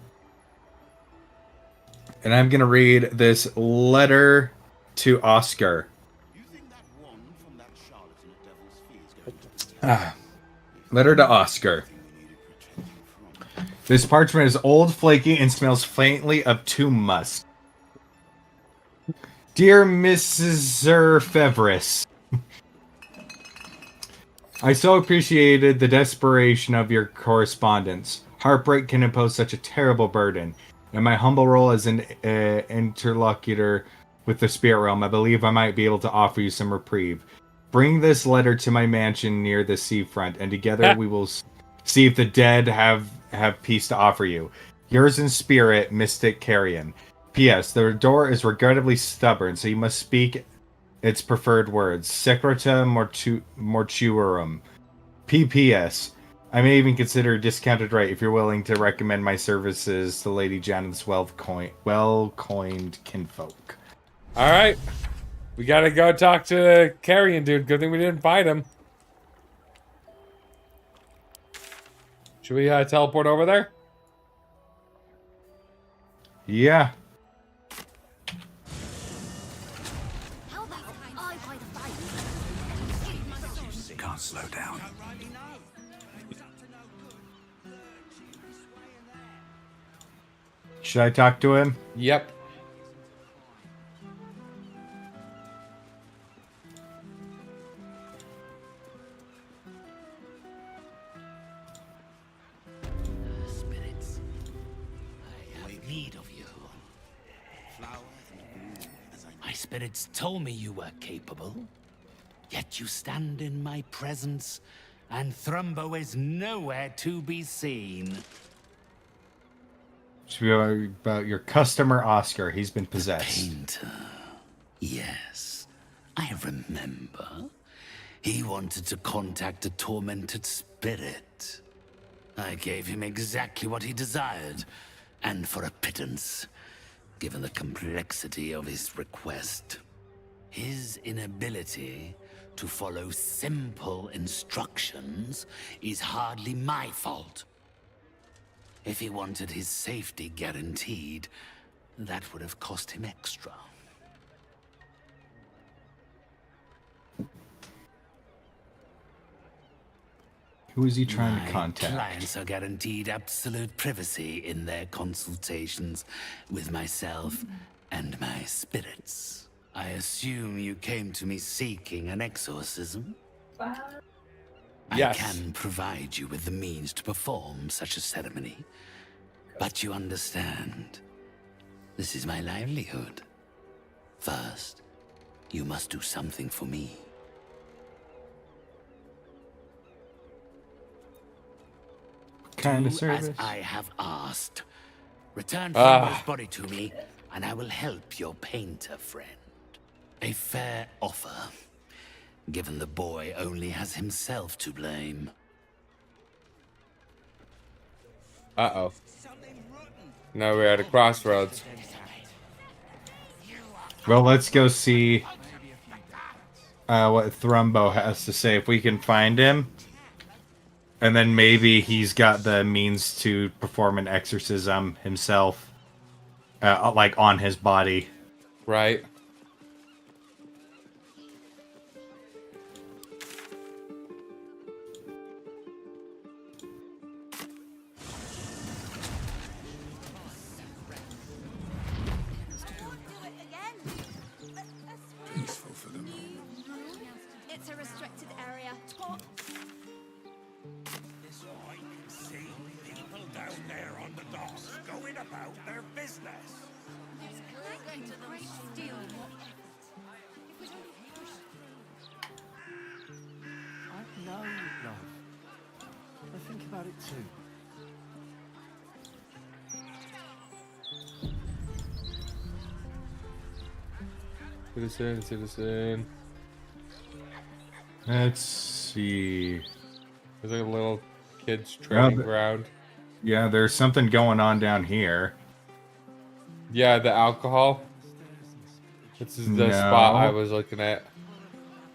And I'm going to read this letter to Oscar. Letter to Oscar. This parchment is old, flaky, and smells faintly of tomb musk. Dear Mrs. Fevris, I so appreciated the desperation of your correspondence. Heartbreak can impose such a terrible burden. In my humble role as an interlocutor with the spirit realm, I believe I might be able to offer you some reprieve. Bring this letter to my mansion near the seafront, and together we will see if the dead have peace to offer you. Yours in spirit, Mystic Carrion. P.S. The door is regrettably stubborn, so you must speak its preferred words. Secreta mortuorum. P.P.S. I may even consider a discounted rate if you're willing to recommend my services to Lady Janet's well-coined kinfolk. All right. We gotta go talk to the carrion dude. Good thing we didn't fight him. Should we teleport over there? Yeah. Can't slow down. Should I talk to him? Yep. Spirits, I have need of you. My spirits told me you were capable, yet you stand in my presence, and Thrumbo is nowhere to be seen. Should be about your customer, Oscar. He's been possessed. Painter. Yes, I remember. He wanted to contact a tormented spirit. I gave him exactly what he desired, and for a pittance, given the complexity of his request. His inability to follow simple instructions is hardly my fault. If he wanted his safety guaranteed, that would have cost him extra. Who is he trying to My contact? clients are guaranteed absolute privacy in their consultations with myself and my spirits. I assume you came to me seeking an exorcism? Yes. I can provide you with the means to perform such a ceremony. But you understand, this is my livelihood. First, you must do something for me. Kind of Do service? as I have asked. Return Fumbo's body to me, and I will help your painter friend. A fair offer, given the boy only has himself to blame. Uh-oh. Now we're at a crossroads. Well, let's go see what Thrumbo has to say. If we can find him. And then maybe he's got the means to perform an exorcism himself. Like on his body. Right. Peaceful for the moment. It's a restricted area. I can see people down there on the docks going about their business. Going to the great steel. I've known love. about it too. Citizen. Let's see. There's like a little kids training ground. Yeah, there's something going on down here. Yeah, the alcohol. This is the spot I was looking at.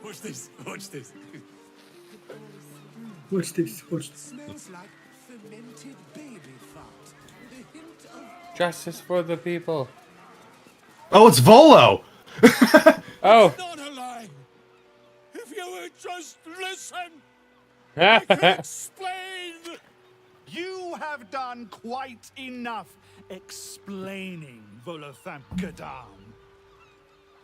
Watch this. Watch this. What's this? What's this? Smells like fermented baby fat. A hint of Justice for the people. Oh, it's Volo! Oh. not a lie. If you would just listen, I can explain. You have done quite enough explaining, Volothamp Gadam.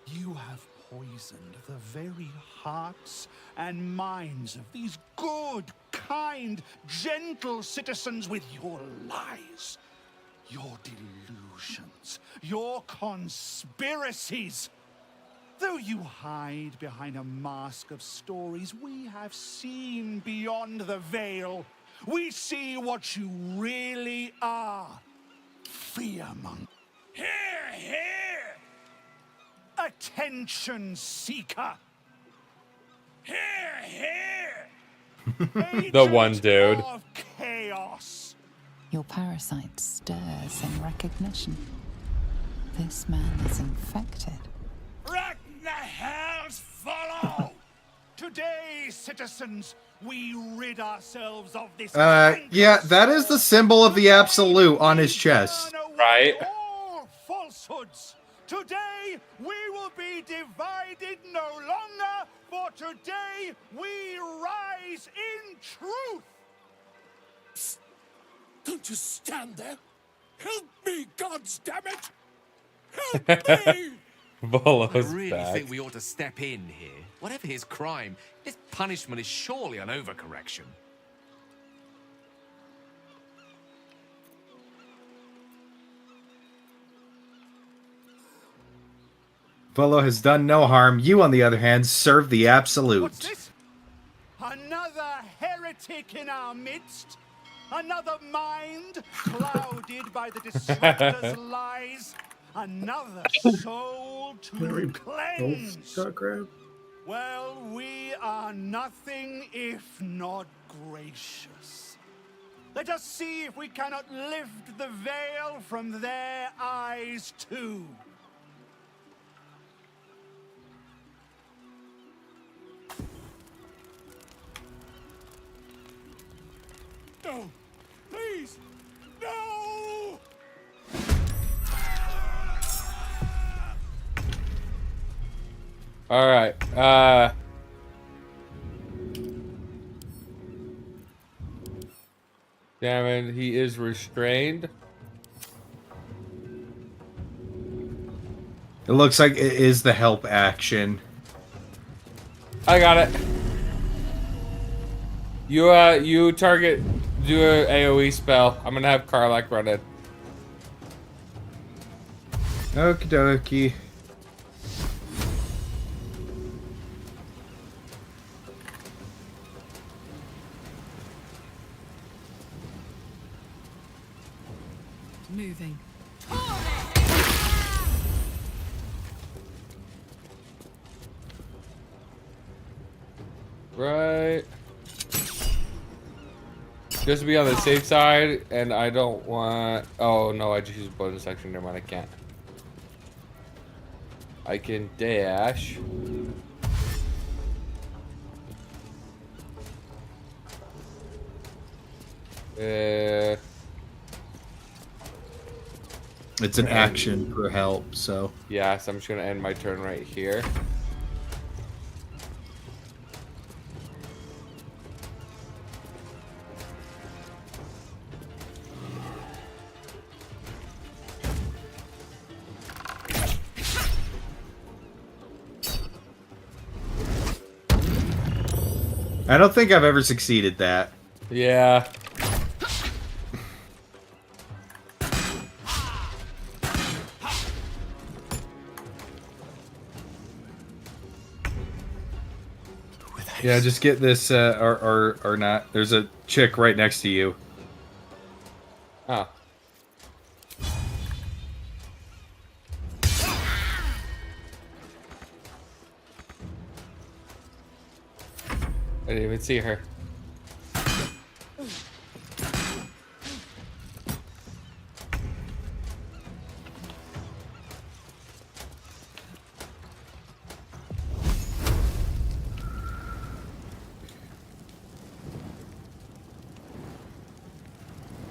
You have poisoned the very hearts and minds of these good, kind, gentle citizens with your lies, your delusions, your conspiracies. Though you hide behind a mask of stories, we have seen beyond the veil. We see what you really are. Fearmonger. Here, here. Attention seeker. Here, here. The one dude. Of chaos. Your parasite stirs in recognition. This man is infected. What the hells follow? Today, citizens, we rid ourselves of this. Yeah, that is the symbol of the Absolute on his chest. Right. All falsehoods. Today, we will be divided no longer, for today we rise in truth. Psst. Don't just stand there. Help me, goddammit! Help me! Volo's I really back. think we ought to step in here. Whatever his crime, his punishment is surely an overcorrection. Volo has done no harm. You, on the other hand, serve the Absolute. What's this? Another heretic in our midst? Another mind clouded by the disruptor's lies? Another soul to cleanse? Well, we are nothing if not gracious. Let us see if we cannot lift the veil from their eyes too. No! Please! No! All right. Damn it, he is restrained. It looks like it is the help action. I got it. You target, do a AoE spell. I'm gonna have Karlak run it. Okie dokie. Moving. Right. Just to be on the safe side, and I don't want... Oh, no, I just used bonus action. Never mind, I can't. I can dash. It's an action for help, so... Yeah, so I'm just gonna end my turn right here. I don't think I've ever succeeded that. Yeah. With Yeah, just get this, or not. There's a chick right next to you. Oh. I didn't even see her.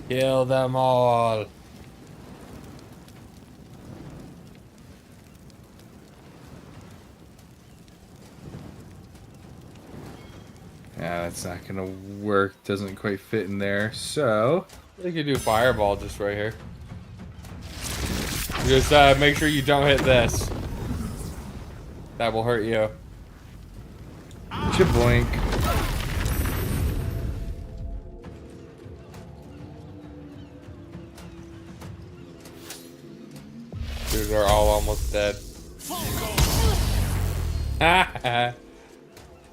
Kill them all. Yeah, that's not gonna work. Doesn't quite fit in there. So You can do fireball just right here. Just make sure you don't hit this. That will hurt you. Chaboink. Dude, they're all almost dead.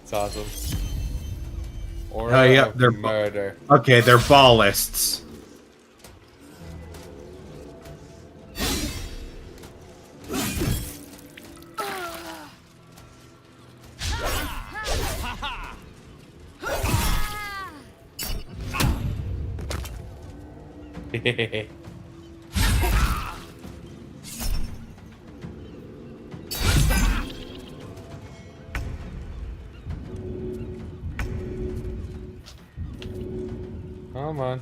It's awesome. Or Oh, yeah, they're murder. Okay, they're ballists. Come on.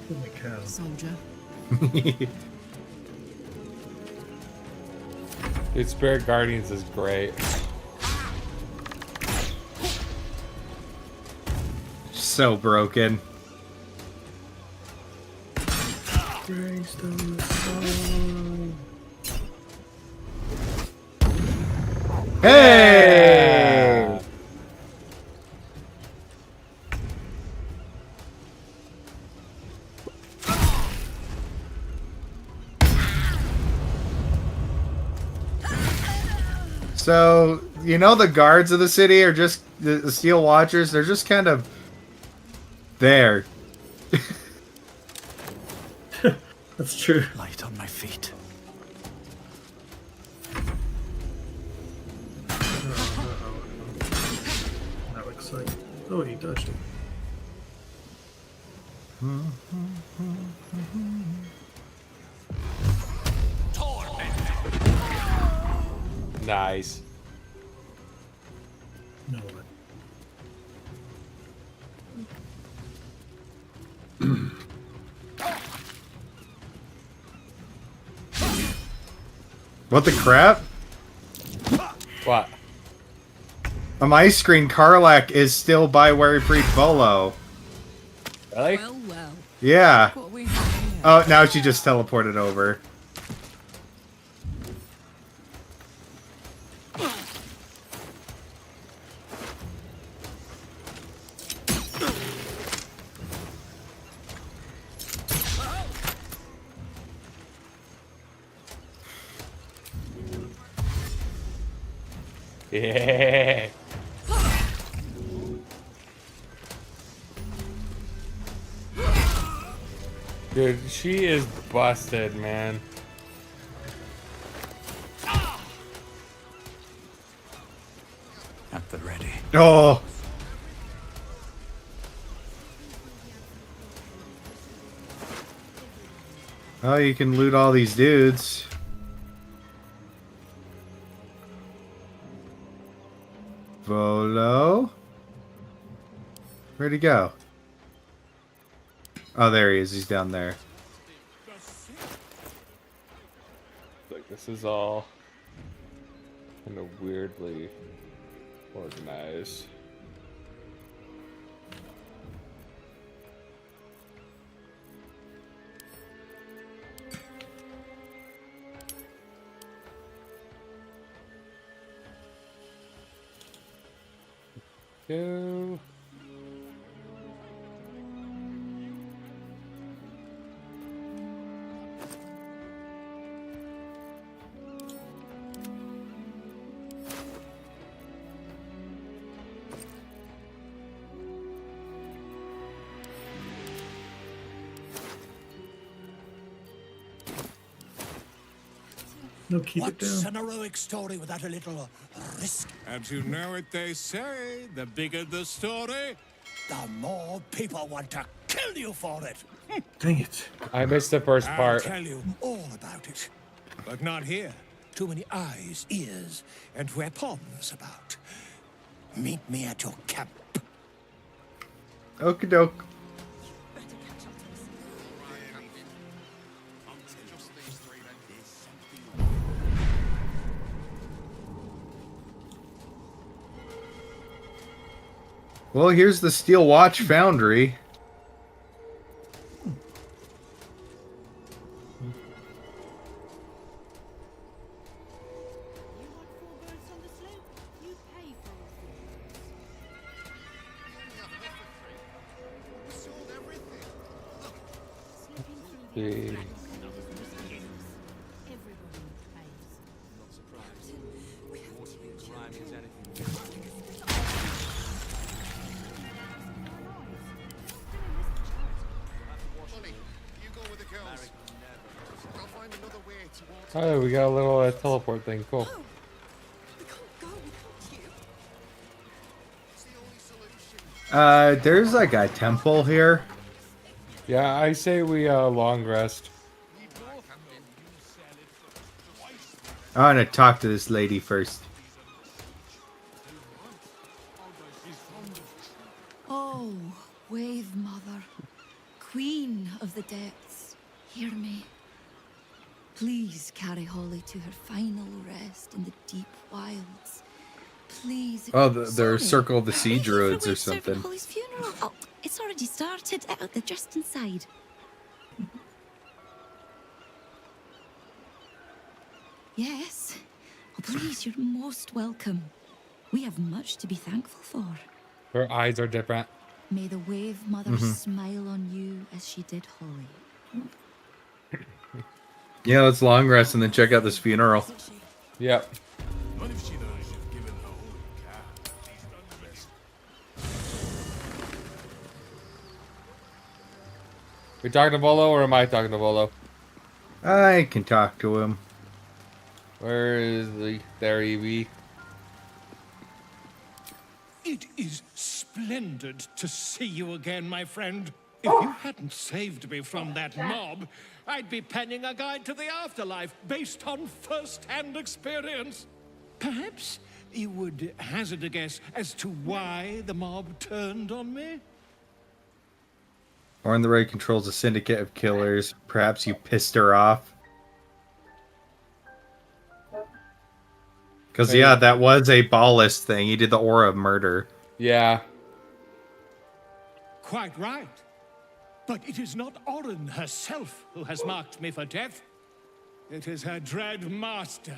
Holy cow. Soldier. Dude, Spirit Guardians is great. So broken. Christ on the sun. Hey! So, you know, the guards of the city are just the Steel Watchers. They're just kind of there. That's true. Light on my feet. That looks like. Oh, he dodged it. Nice. No. What the crap? What? On my screen, Karlak is still by where he freed Volo. Really? Well, well. Yeah. What we have here. Oh, now she just teleported over. Yeah. Dude, she is busted, man. At the ready. Oh. Oh, you can loot all these dudes. Volo? Where'd he go? Oh, there he is. He's down there. This is all kind of weirdly organized. Go. No, keep it What's down. an heroic story without a little risk? And you know what they say, the bigger the story, the more people want to kill you for it. Dang it. I missed the first I'll part. tell you all about it. But not here. Too many eyes, ears, and weapons about. Meet me at your camp. Okie doke. Well, here's the Steel Watch Foundry. See. Oh, we got a little teleport thing. Cool. There's like a temple here. Yeah, I say we long rest. I want to talk to this lady first. Oh, Wave Mother, Queen of the Depths, hear me. Please carry Holly to her final rest in the deep wilds. Please. Oh, they're Sorry. Circle of the Sea Druids or Everyone's serving something. Holly's funeral. Oh, it's already started. They're just inside. Yes. Oh, please, you're most welcome. We have much to be thankful for. Her eyes are different. May the Wave Mother Mhm. smile on you as she did Holly. Yeah, let's long rest and then check out this funeral. Yep. We talking to Volo or am I talking to Volo? I can talk to him. Where is the... There he be. It is splendid to see you again, my friend. If you hadn't saved me from that mob, I'd be penning a guide to the afterlife based on first-hand experience. Perhaps you would hazard a guess as to why the mob turned on me? Or on the Ray controls a syndicate of killers. Perhaps you pissed her off. Because, yeah, that was a Ballist thing. He did the Aura of Murder. Yeah. Quite right. But it is not Orin herself who has marked me for death. It is her dread master.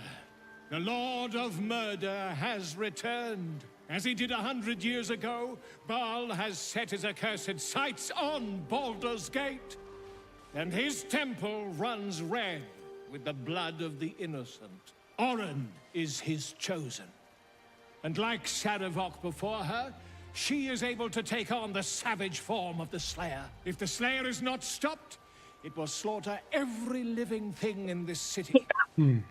The Lord of Murder has returned. As he did 100 years ago, Baal has set his accursed sights on Baldur's Gate. And his temple runs red with the blood of the innocent. Orin is his chosen. And like Sarevok before her, she is able to take on the savage form of the Slayer. If the Slayer is not stopped, it will slaughter every living thing in this city.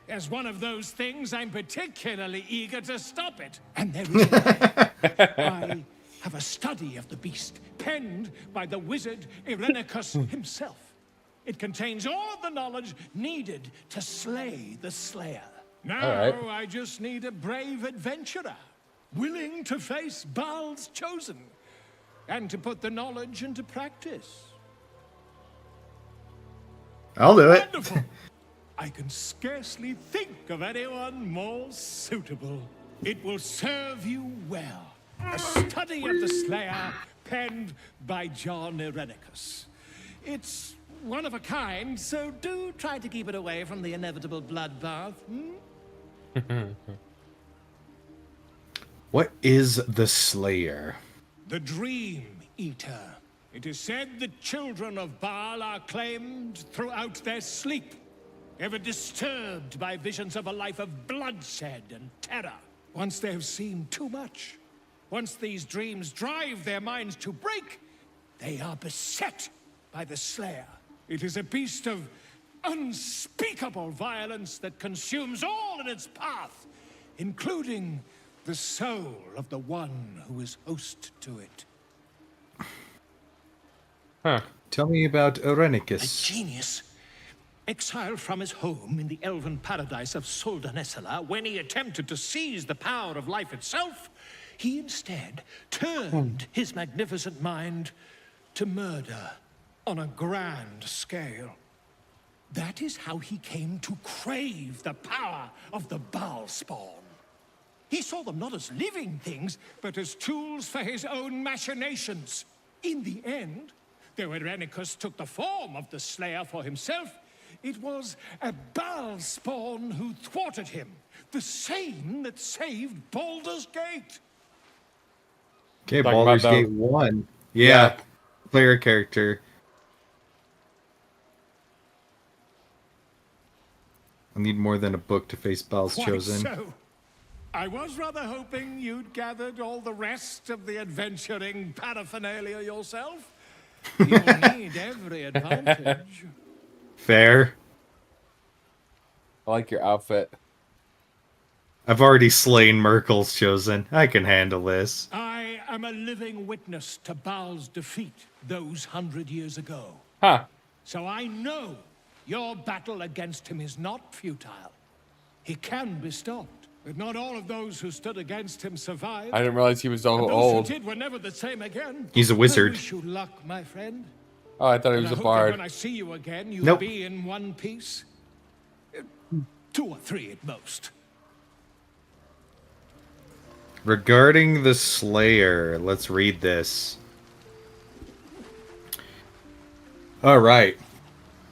As one of those things, I'm particularly eager to stop it. And there is a way. I have a study of the beast, penned by the wizard Irenicus himself. It contains all the knowledge needed to slay the Slayer. Now, I just need a brave adventurer, willing to face Baal's chosen, and to put the knowledge into practice. I'll do it. Wonderful. I can scarcely think of anyone more suitable. It will serve you well. A study of the Slayer, penned by John Irenicus. It's one of a kind, so do try to keep it away from the inevitable bloodbath. What is the Slayer? The Dream Eater. It is said that children of Baal are claimed throughout their sleep, ever disturbed by visions of a life of bloodshed and terror. Once they have seen too much, once these dreams drive their minds to break, they are beset by the Slayer. It is a beast of unspeakable violence that consumes all in its path, including the soul of the one who is host to it. Huh. Tell me about Irenicus. A genius. Exiled from his home in the elven paradise of Soldanessala, when he attempted to seize the power of life itself, he instead turned his magnificent mind to murder on a grand scale. That is how he came to crave the power of the Baal spawn. He saw them not as living things, but as tools for his own machinations. In the end, though Irenicus took the form of the Slayer for himself, it was a Baal spawn who thwarted him, the same that saved Baldur's Gate. Okay, Talking Baldur's about the- Gate 1. Yeah. Player character. I need more than a book to face Baal's Quite Chosen. so. I was rather hoping you'd gathered all the rest of the adventuring paraphernalia yourself. You'll need every advantage. Fair. I like your outfit. I've already slain Merkel's Chosen. I can handle this. I am a living witness to Baal's defeat those 100 years ago. Huh. So I know your battle against him is not futile. He can be stopped. But not all of those who stood against him survived. I didn't realize he was so And those old. who did were never the same again. He's a wizard. I wish you luck, my friend. Oh, I thought he And was I a hope that bard. when I see you again, you'll Nope. be in one piece. 2 or 3 at most. Regarding the Slayer, let's read this. Alright.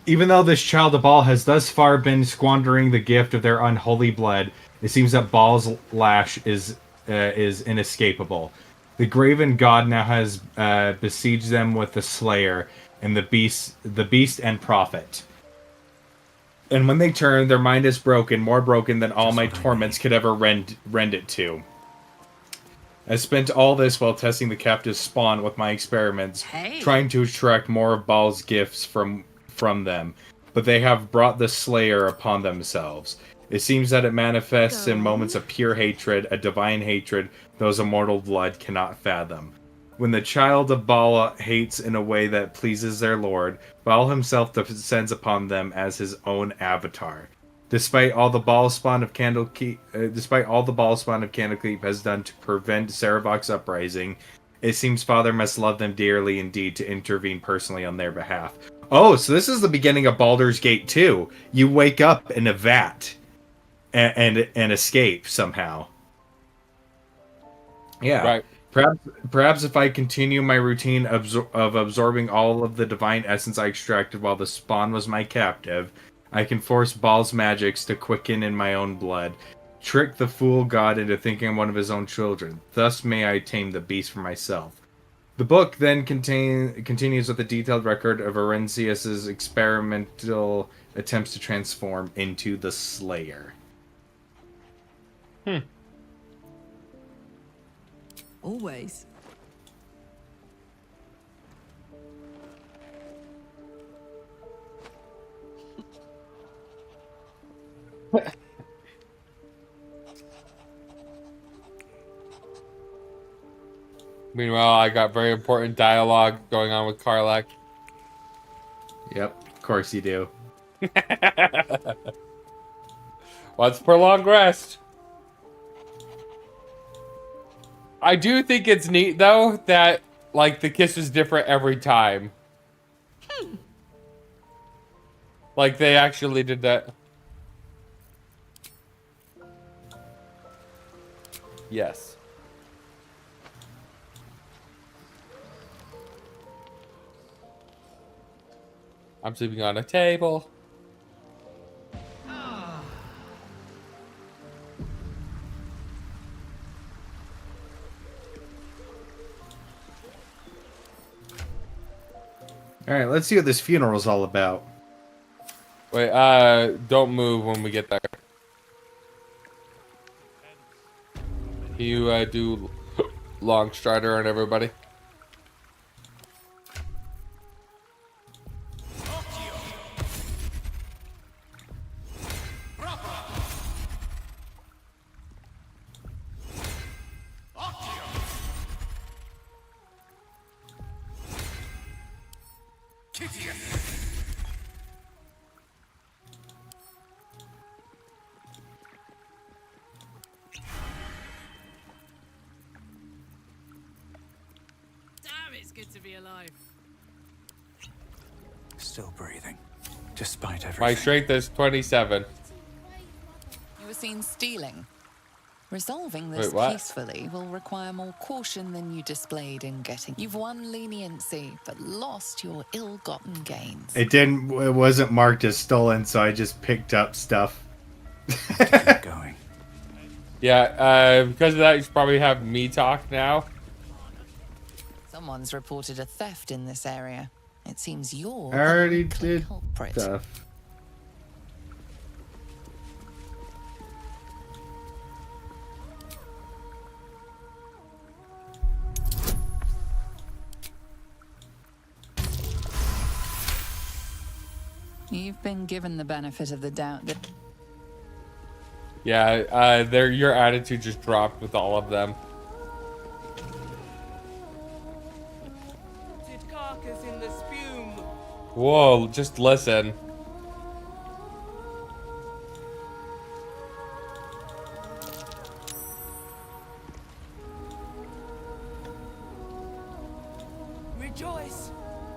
Even though this child of Baal has thus far been squandering the gift of their unholy blood, it seems that Baal's lash is inescapable. The graven god now has besieged them with the Slayer and the beast and prophet. And when they turn, their mind is broken, more broken than all my torments could ever rend it to. I spent all this while testing the captive spawn with my experiments, trying to extract more of Baal's gifts from them, but they have brought the Slayer upon themselves. It seems that it manifests in moments of pure hatred, a divine hatred those immortal blood cannot fathom. When the child of Baal hates in a way that pleases their lord, Baal himself descends upon them as his own avatar. Despite all the Baal spawn of Candlekeep has done to prevent Sarevok's uprising, it seems Father must love them dearly indeed to intervene personally on their behalf. Oh, so this is the beginning of Baldur's Gate 2. You wake up in a vat and escape somehow. Yeah. Right. Perhaps if I continue my routine of absorbing all of the divine essence I extracted while the spawn was my captive, I can force Baal's magics to quicken in my own blood, trick the fool god into thinking I'm one of his own children. Thus may I tame the beast for myself. The book then continues with a detailed record of Orencius's experimental attempts to transform into the Slayer. Always. Meanwhile, I got very important dialogue going on with Karlak. Yep, of course you do. Let's prolong rest. I do think it's neat, though, that, like, the kiss is different every time. Like, they actually did that. Yes. I'm sleeping on a table. All right, let's see what this funeral's all about. Wait, don't move when we get there. Can you, do long strider on everybody? Damn, it's good to be alive. Still breathing, despite everything. My strength is 27. You were seen stealing. Resolving this Wait, what? peacefully will require more caution than you displayed in getting. You've won leniency, but lost your ill-gotten gains. It wasn't marked as stolen, so I just picked up stuff. Keep going. Yeah, because of that, you should probably have me talk now. Someone's reported a theft in this area. It seems you're I already the likely did culprit. stuff. You've been given the benefit of the doubt that... Yeah, your attitude just dropped with all of them. Carcass in the spume. Whoa, just listen. Rejoice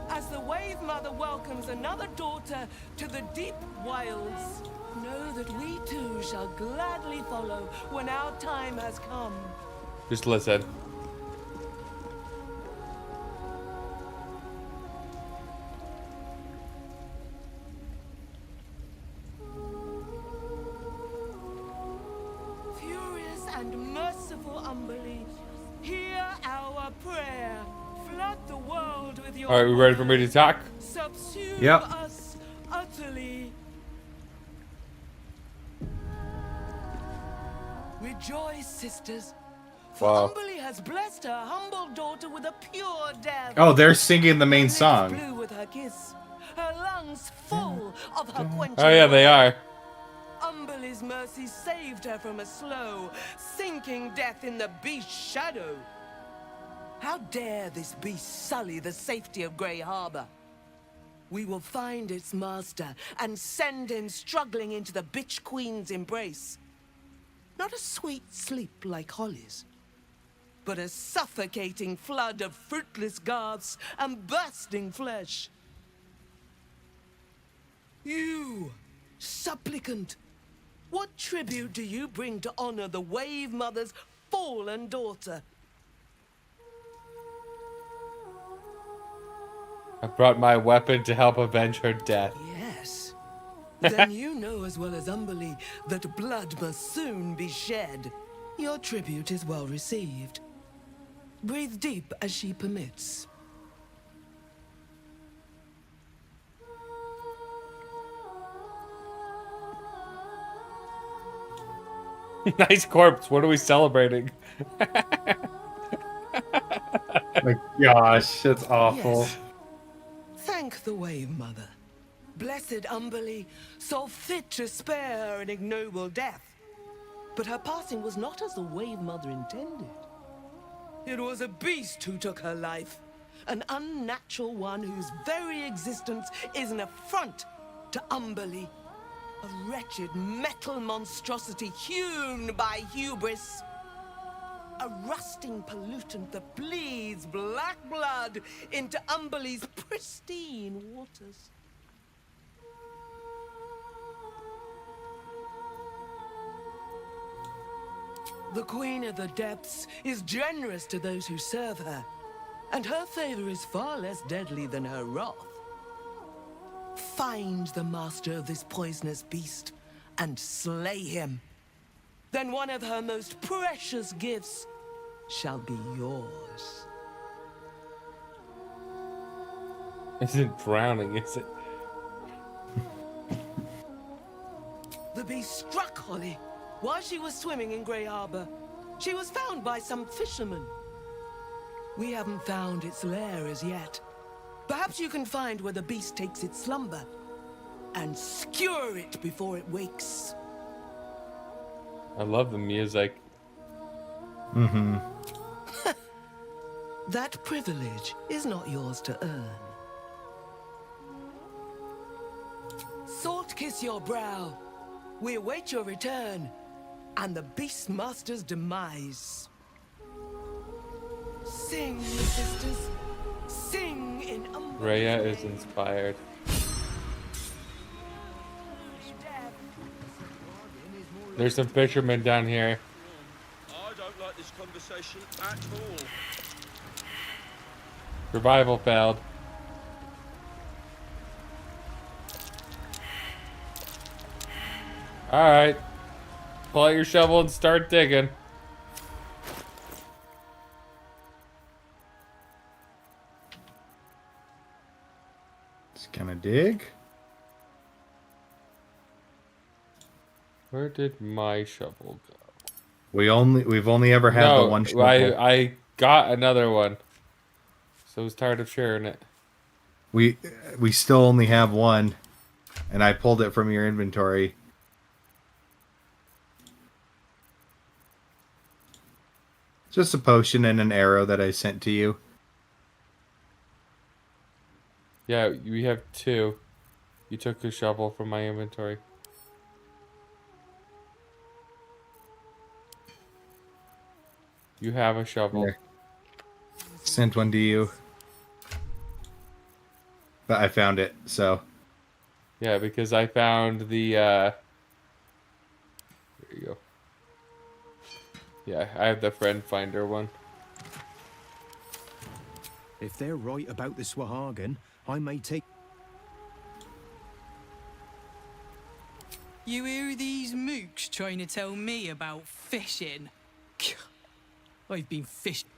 as the Wave Mother welcomes another daughter to the deep wilds. Know that we too shall gladly follow when our time has come. Just listen. Furious and merciful Umberly, hear our prayer. Flood the world with your All right, we ready for me to talk? Subsume Yep. us utterly. Rejoice, sisters. For Wow. Umberly has blessed her humble daughter with a pure death. Oh, they're singing the main song. Blew with her kiss, her lungs full of her quenching. Oh yeah, they are. Umberly's mercy saved her from a slow, sinking death in the beast's shadow. How dare this beast sully the safety of Grey Harbor? We will find its master and send him struggling into the bitch queen's embrace. Not a sweet sleep like Holly's, but a suffocating flood of fruitless garths and bursting flesh. You, supplicant, what tribute do you bring to honor the Wave Mother's fallen daughter? I brought my weapon to help avenge her death. Yes. Then you know as well as Umberly that blood must soon be shed. Your tribute is well received. Breathe deep as she permits. Nice corpse. What are we celebrating? My gosh, it's awful. Yes. Thank the Wave Mother. Blessed Umberly saw fit to spare her an ignoble death. But her passing was not as the Wave Mother intended. It was a beast who took her life. An unnatural one whose very existence is an affront to Umberly. A wretched metal monstrosity hewn by hubris. A rusting pollutant that bleeds black blood into Umberly's pristine waters. The Queen of the Depths is generous to those who serve her, and her favor is far less deadly than her wrath. Find the master of this poisonous beast and slay him. Then one of her most precious gifts shall be yours. Isn't drowning, is it? The beast struck Holly while she was swimming in Grey Harbor. She was found by some fishermen. We haven't found its lair as yet. Perhaps you can find where the beast takes its slumber and skewer it before it wakes. I love the music. Mm-hmm. That privilege is not yours to earn. Salt kiss your brow. We await your return and the Beastmaster's demise. Sing, sisters. Sing in Rhea is inspired. There's some fishermen down here. I don't like this conversation at all. Revival failed. Alright. Pull out your shovel and start digging. Just gonna dig. Where did my shovel go? We've only ever had the one shovel. I got another one. So I was tired of sharing it. We still only have one, and I pulled it from your inventory. Just a potion and an arrow that I sent to you. Yeah, we have two. You took a shovel from my inventory. You have a shovel. Here. Sent one to you. But I found it, so. Yeah, because I found the, There you go. Yeah, I have the friend finder one. If they're right about the Swahagan, I may take... You hear these mooks trying to tell me about fishing? I've been fishing.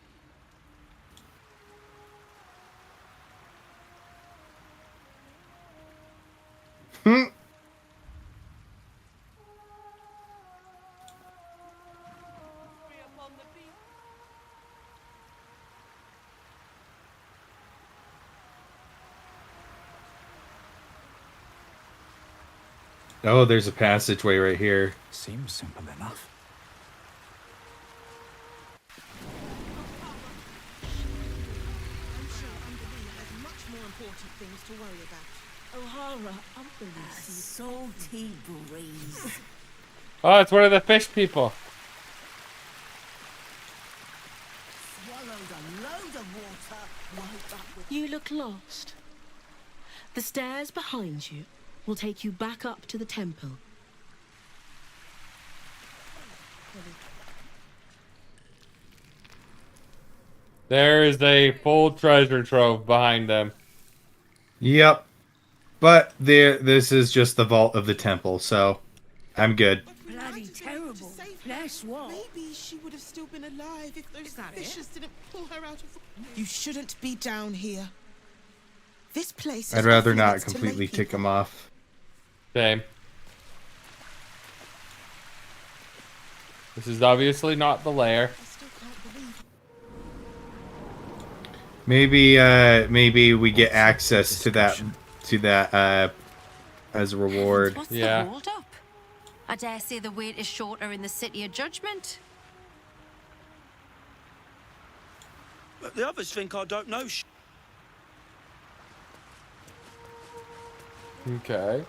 Oh, there's a passageway right here. Seems simple enough. O'Hara, a salty breeze. Oh, it's one of the fish people. Swallowed a load of water, woke up with... You look lost. The stairs behind you will take you back up to the temple. There is a full treasure trove behind them. Yep. But this is just the vault of the temple, so I'm good. Bloody terrible. Flesh what? Maybe she would have still been alive if those fishers didn't pull her out of... You shouldn't be down here. This place is I'd rather off not limits to completely lay kick him off. Same. This is obviously not the lair. Maybe we get access to that as a reward. What's the hold up? I dare say the wait is shorter in the City of Judgment. But the others think I don't know Okay.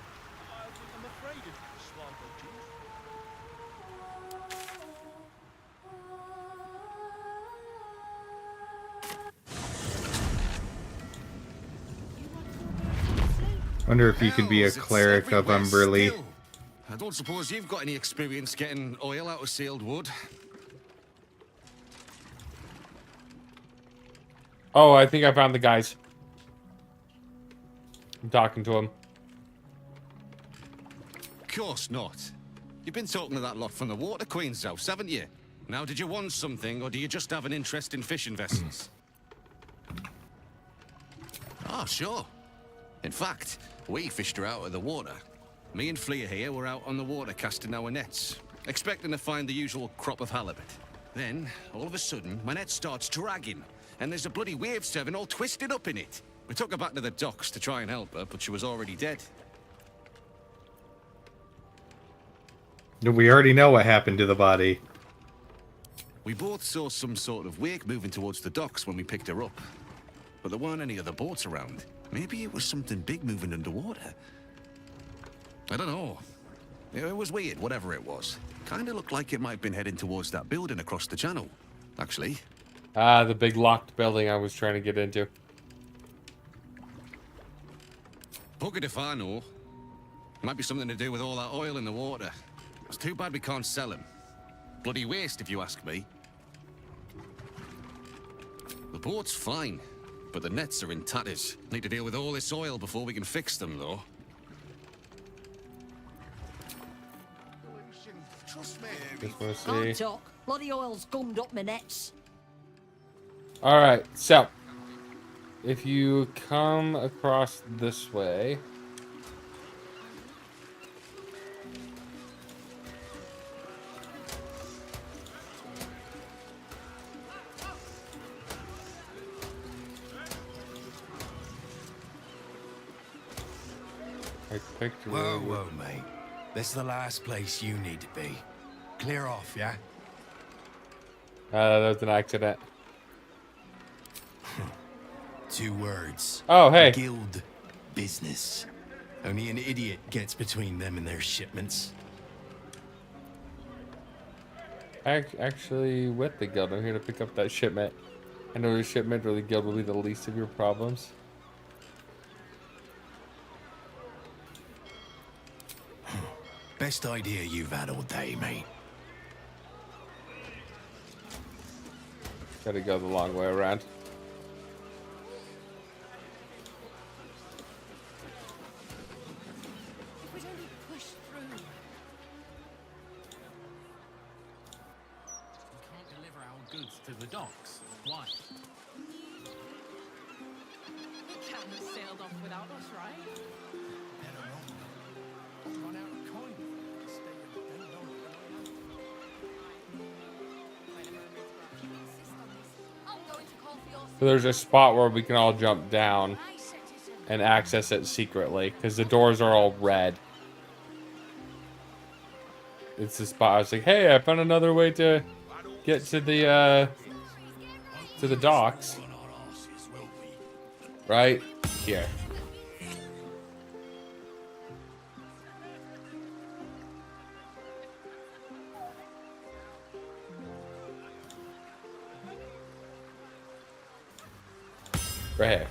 Wonder if you could be a cleric of Umberly. I don't suppose you've got any experience getting oil out of sealed wood. Oh, I think I found the guys. I'm talking to him. Course not. You've been talking to that lot from the Water Queen's house, haven't you? Now, did you want something, or do you just have an interest in fishing vessels? Oh, sure. In fact, we fished her out of the water. Me and Flea here were out on the water casting our nets, expecting to find the usual crop of halibut. Then, all of a sudden, my net starts dragging, and there's a bloody wave serving all twisted up in it. We took her back to the docks to try and help her, but she was already dead. We already know what happened to the body. We both saw some sort of wake moving towards the docks when we picked her up. But there weren't any other boats around. Maybe it was something big moving underwater. I don't know. It was weird, whatever it was. Kinda looked like it might have been heading towards that building across the channel, actually. Ah, the big locked building I was trying to get into. Buggered if I know. Might be something to do with all that oil in the water. It's too bad we can't sell him. Bloody waste, if you ask me. The boat's fine, but the nets are in tatters. Need to deal with all this oil before we can fix them, though. Just wanna Can't see. talk. Bloody oil's gummed up my nets. Alright, so. If you come across this way. I picked Whoa, whoa, mate. This is the last place you need to be. Clear off, yeah? That was an accident. 2 words. Oh, hey. Guild business. Only an idiot gets between them and their shipments. Actually, with the guild, I'm here to pick up that shipment. I know the shipment or the guild will be the least of your problems. Best idea you've had all day, mate. Gotta go the long way around. We'd only push through. We can't deliver our goods to the docks. Why? They can't have sailed off without us, right? Run out of coin. Stay in the I'm going to call for your So there's a spot where we can all jump down and access it secretly, because the doors are all red. It's the spot I was like, hey, I found another way to get to the docks. Right here. Right here.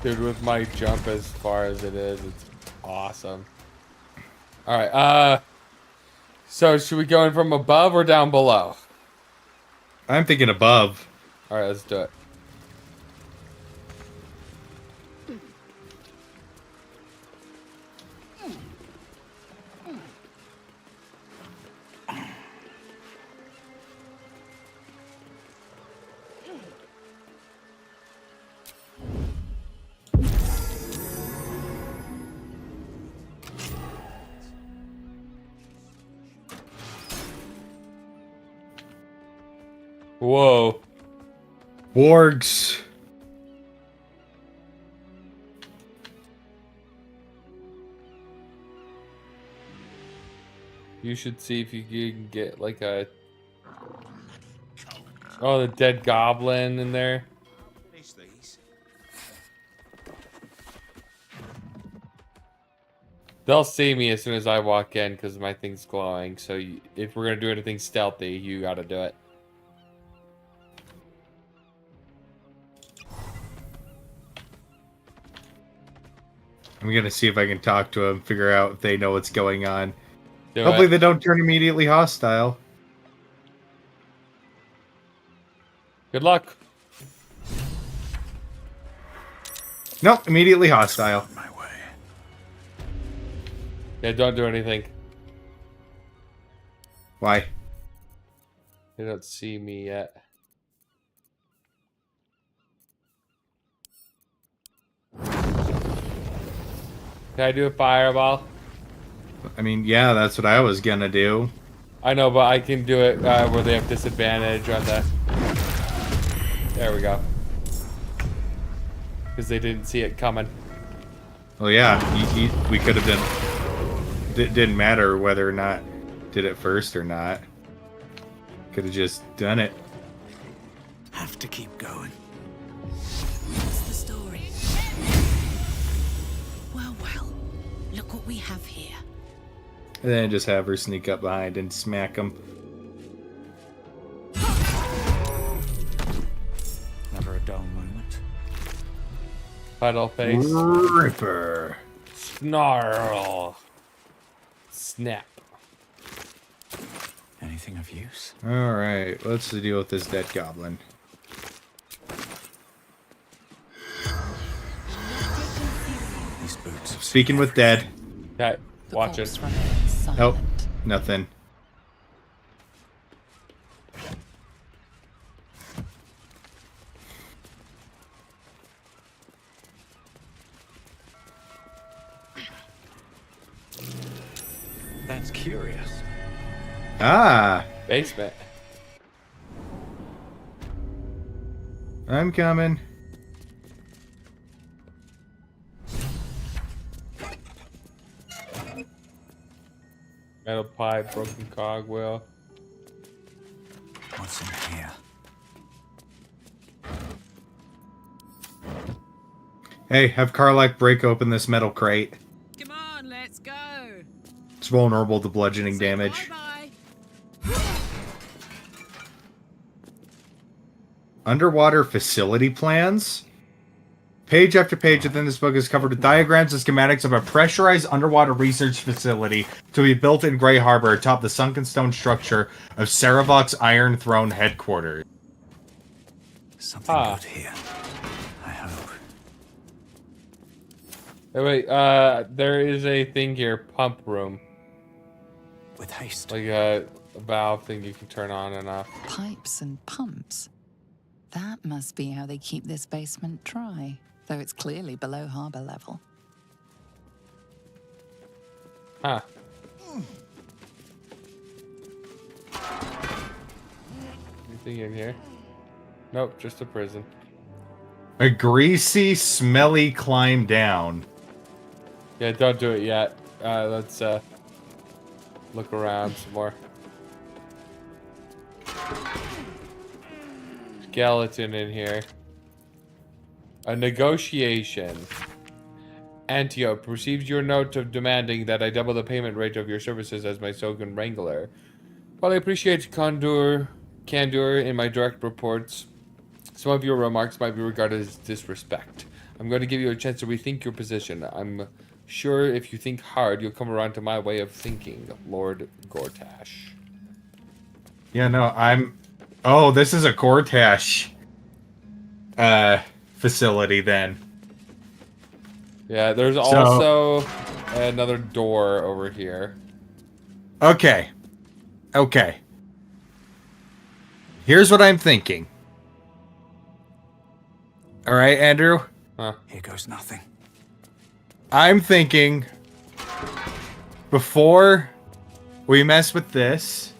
Dude, with my jump as far as it is, it's awesome. Alright, so should we go in from above or down below? I'm thinking above. Alright, let's do it. Whoa. Wargs. You should see if you can get like a... Oh, the dead goblin in there. They'll see me as soon as I walk in because my thing's glowing. So if we're going to do anything stealthy, you got to do it. I'm gonna see if I can talk to them, figure out if they know what's going on. Do Hopefully it. they don't turn immediately hostile. Good luck. Nope, immediately hostile. Yeah, don't do anything. Why? They don't see me yet. Can I do a fireball? I mean, yeah, that's what I was gonna do. I know, but I can do it where they have disadvantage on the... There we go. Because they didn't see it coming. Well, yeah, we could have done... It didn't matter whether or not did it first or not. Could have just done it. Have to keep going. What's the story? Well, look what we have here. And then just have her sneak up behind and smack him. Never a dull moment. Puddle face. Ripper. Snarl. Snap. Anything of use? Alright, let's deal with this dead goblin. These boots. Speaking with dead. Okay, watch it. Nope, nothing. That's curious. Ah! Basement. I'm coming. Metal pipe, broken cogwheel. What's in here? Hey, have Karlak break open this metal crate. Come on, let's go. It's vulnerable to bludgeoning damage. Bye. Underwater facility plans? Page after page within this book is covered with diagrams and schematics of a pressurized underwater research facility to be built in Grey Harbor atop the sunken stone structure of Saravok's Iron Throne headquarters. Something good here. I hope. Hey, wait, there is a thing here, pump room. With haste. Like a valve thing you can turn on and off. Pipes and pumps. That must be how they keep this basement dry, though it's clearly below harbor level. Huh. Anything in here? Nope, just a prison. A greasy, smelly climb down. Yeah, don't do it yet. Let's look around some more. Skeleton in here. A negotiation. Antiope receives your note of demanding that I double the payment rate of your services as my Sogan Wrangler. While I appreciate candor in my direct reports, some of your remarks might be regarded as disrespect. I'm going to give you a chance to rethink your position. I'm sure if you think hard, you'll come around to my way of thinking, Lord Gortash. Yeah, no, Oh, this is a Gortash facility then. Yeah, there's also another door over here. Okay. Okay. Here's what I'm thinking. Alright, Andrew? Huh. Here goes nothing. I'm thinking before we mess with this,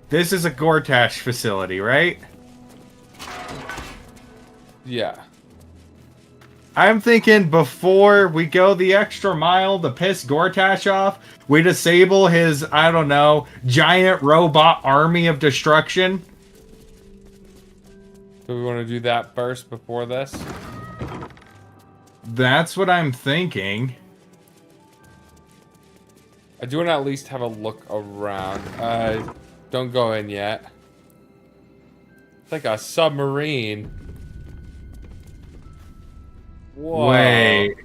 this is a Gortash facility, right? Yeah. I'm thinking before we go the extra mile to piss Gortash off, we disable his, I don't know, giant robot army of destruction. Do we want to do that first before this? That's what I'm thinking. I do want to at least have a look around. Don't go in yet. It's like a submarine. Whoa. Wait.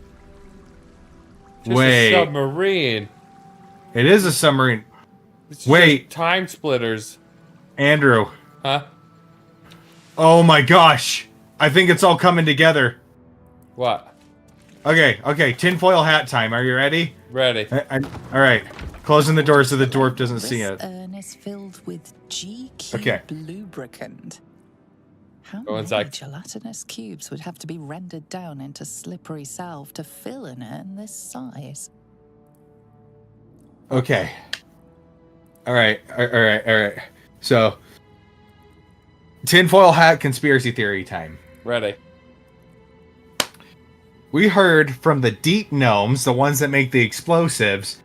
Just Wait. a submarine. It is a submarine. It's Wait. just time splitters. Andrew. Huh? Oh my gosh. I think it's all coming together. What? Okay, tinfoil hat time. Are you ready? Ready. Alright. Closing the door so the dwarf doesn't see it. This urn is filled with G-cube Okay. lubricant. How Go many inside. gelatinous cubes would have to be rendered down into slippery salve to fill an urn this size? Okay. Alright. So, tinfoil hat conspiracy theory time. Ready. We heard from the deep gnomes, the ones that make the explosives,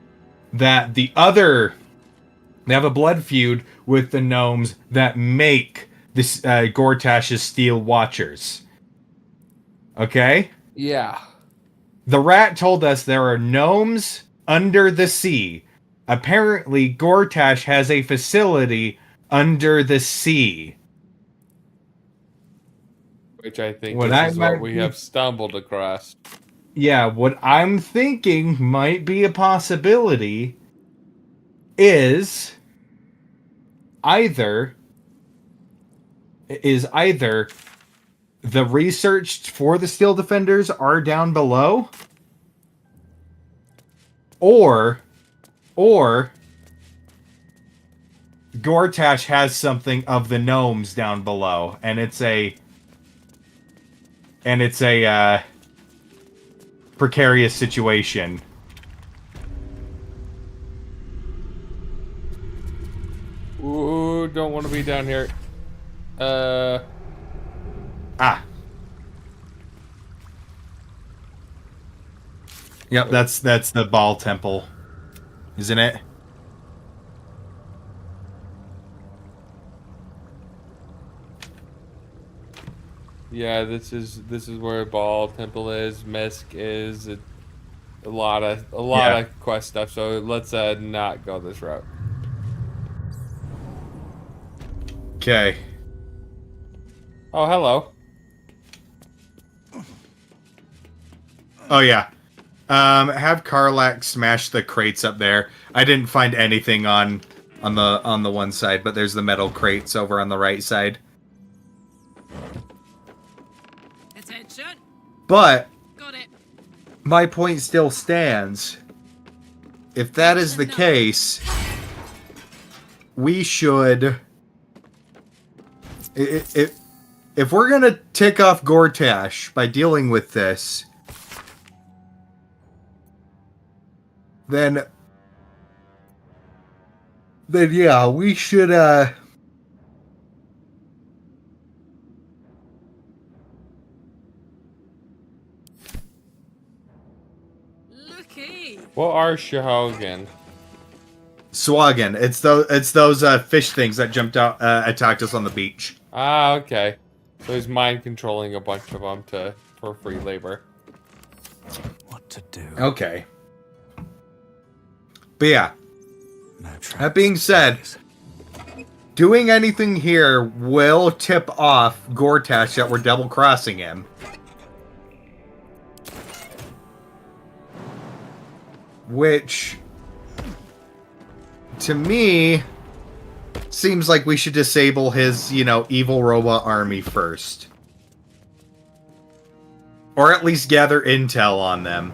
that they have a blood feud with the gnomes that make this Gortash's steel watchers. Okay? Yeah. The rat told us there are gnomes under the sea. Apparently, Gortash has a facility under the sea. Which I think What this I is might what we be- have stumbled across. Yeah, what I'm thinking might be a possibility is either the research for the Steel Defenders are down below, or Gortash has something of the gnomes down below, and it's a precarious situation. Ooh, don't want to be down here. Yep, that's the Baal temple, isn't it? Yeah, this is where Baal Temple is. Misk is a lot of quest stuff. So let's not go this route. Okay. Oh, hello. Oh yeah. Have Karlak smash the crates up there. I didn't find anything on the one side, but there's the metal crates over on the right side. Attention. But Got it. my point still stands. If that is the case, we should. If we're gonna tick off Gortash by dealing with this, then yeah, we should Looky. What are Shahogan? Swaggin. It's those fish things that jumped out attacked us on the beach. Ah, okay. So he's mind controlling a bunch of them for free labor. What to do? Okay. But yeah. That being said, doing anything here will tip off Gortash that we're double crossing him. Which, to me, seems like we should disable his, evil robot army first. Or at least gather intel on them.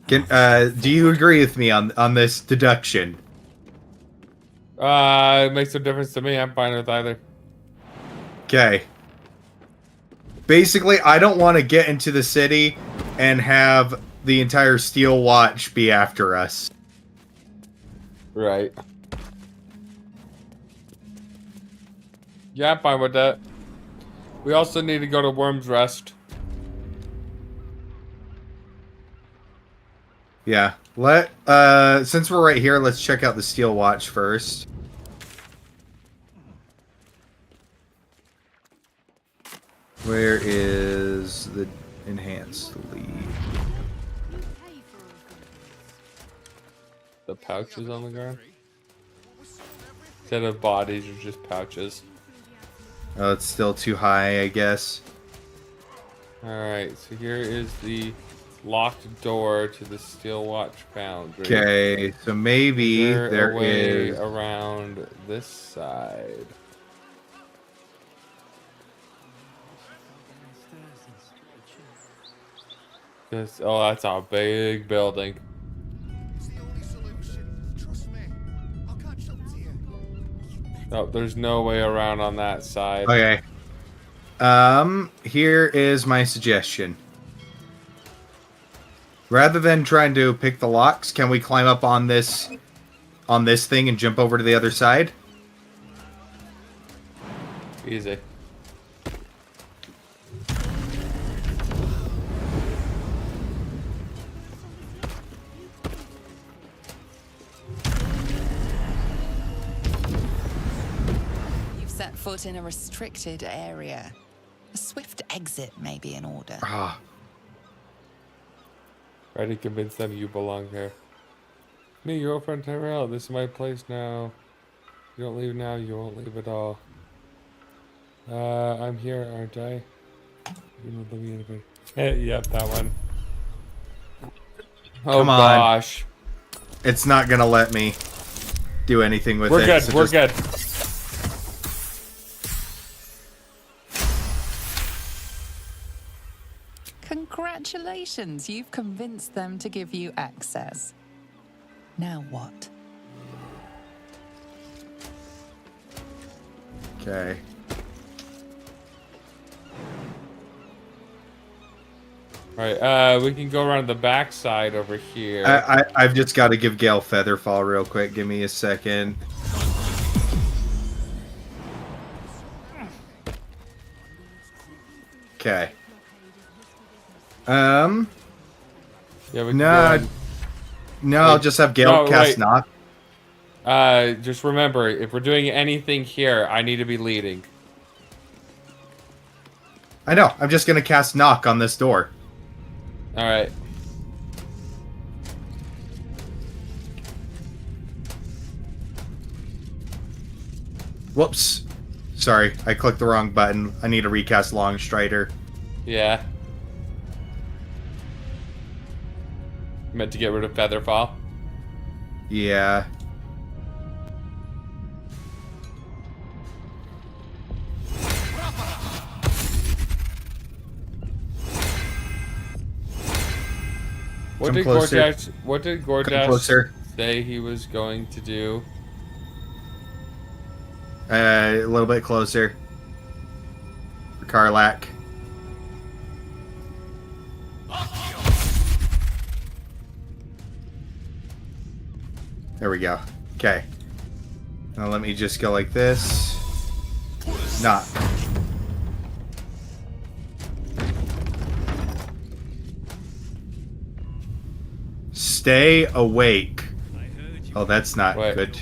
Do you agree with me on this deduction? It makes no difference to me. I'm fine with either. Okay. Basically, I don't want to get into the city and have the entire Steel Watch be after us. Right. Yeah, I'm fine with that. We also need to go to Worm's Rest. Yeah. Since we're right here, let's check out the Steel Watch first. Where is the enhanced lead? The pouches on the ground. Instead of bodies, are just pouches. Oh, it's still too high, I guess. Alright, so here is the locked door to the Steel Watch Foundry. Okay, so maybe there a way is around this side. Oh, that's a big building. Oh, there's no way around on that side. Okay. Here is my suggestion. Rather than trying to pick the locks, can we climb up on this thing and jump over to the other side? Easy. You've set foot in a restricted area. A swift exit may be in order. Ah. Try to convince them you belong here. Me, your old friend Tyrell, this is my place now. You don't leave now, you won't leave at all. I'm here, aren't I? You know, let me in. Yep, that one. Oh Come on. gosh. It's not gonna let me do anything with We're it. good, so we're just- good. Congratulations, you've convinced them to give you access. Now what? Okay. Alright, we can go around the back side over here. I've just got to give Gale Featherfall real quick. Give me a second. Okay. Yeah, we can no, go no, I'll just have Gale cast knock. Just remember, if we're doing anything here, I need to be leading. I know. I'm just gonna cast knock on this door. All right. Whoops. Sorry, I clicked the wrong button. I need to recast Longstrider. Yeah. Meant to get rid of Featherfall. Yeah. What did Gordash closer. say he was going to do? A little bit closer. For Karlak. There we go. Okay. Now let me just go like this. Knock. Stay awake. Oh, that's not good.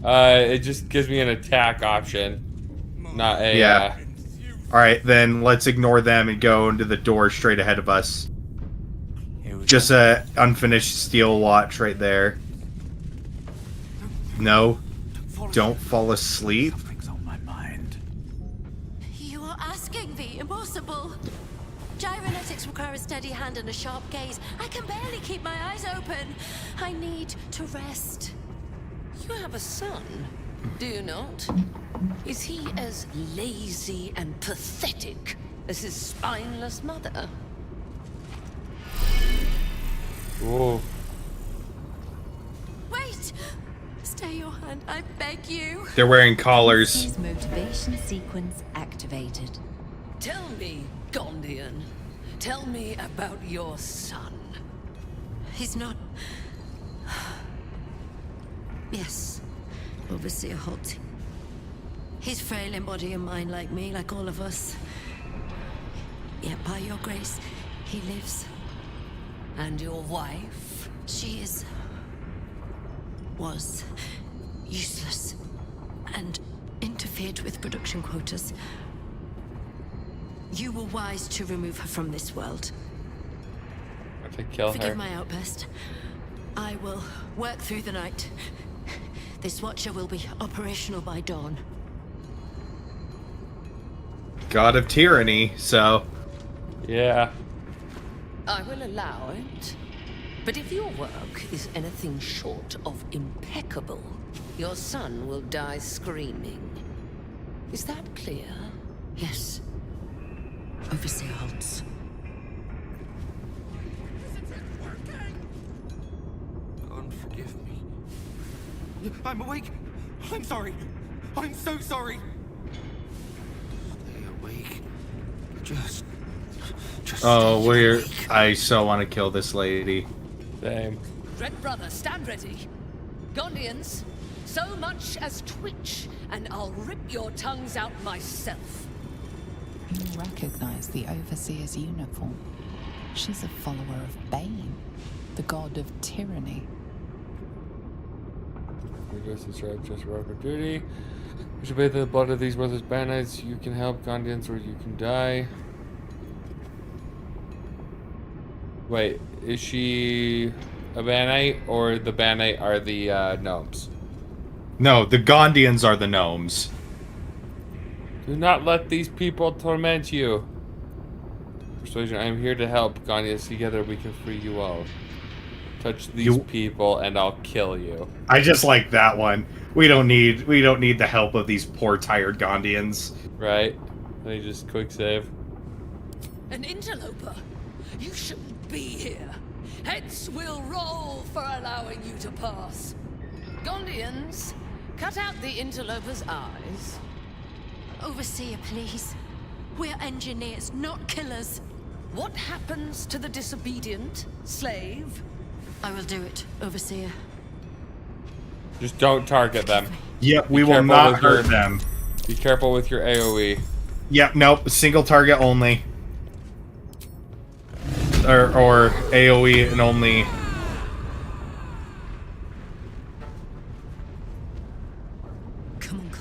It just gives me an attack option, not a. Yeah. All right, then let's ignore them and go into the door straight ahead of us. Just a unfinished steel watch right there. No, don't fall asleep. You are asking the impossible. Gyrometics require a steady hand and a sharp gaze. I can barely keep my eyes open. I need to rest. You have a son, do you not? Is he as lazy and pathetic as his spineless mother? Whoa. Wait! Stay your hand, I beg you. They're wearing collars. His motivation sequence activated. Tell me, Gondian. Tell me about your son. He's not... Yes, Overseer Holt. He's frail in body and mind like me, like all of us. Yet by your grace, he lives. And your wife? She was useless and interfered with production quotas. You were wise to remove her from this world. I have to kill Forgive her. my outburst. I will work through the night. This Watcher will be operational by dawn. God of tyranny, so... Yeah. I will allow it. But if your work is anything short of impeccable, your son will die screaming. Is that clear? Yes. Overseer Holtz. God, forgive me. I'm awake. I'm sorry. I'm so sorry. Stay awake. Just Oh, I so want to kill this lady. Same. Red Brother, stand ready. Gondians, so much as twitch, and I'll rip your tongues out myself. You recognize the Overseer's uniform. She's a follower of Bane, the god of tyranny. Just for duty. You should bathe in the blood of these brothers Banites. You can help Gondians or you can die. Wait, is she a Banite or the Banite are the gnomes? No, the Gondians are the gnomes. Do not let these people torment you. Persuasion, I am here to help. Gondians, together we can free you all. Touch these people and I'll kill you. I just like that one. We don't need the help of these poor tired Gondians. Right? They just quick save. An interloper? You shouldn't be here. Heads will roll for allowing you to pass. Gondians, cut out the interloper's eyes. Overseer, please. We're engineers, not killers. What happens to the disobedient, slave? I will do it, Overseer. Just don't target them. Yep, we will not hurt them. Be careful with your AoE. Yep, nope, single target only. Or AoE and only.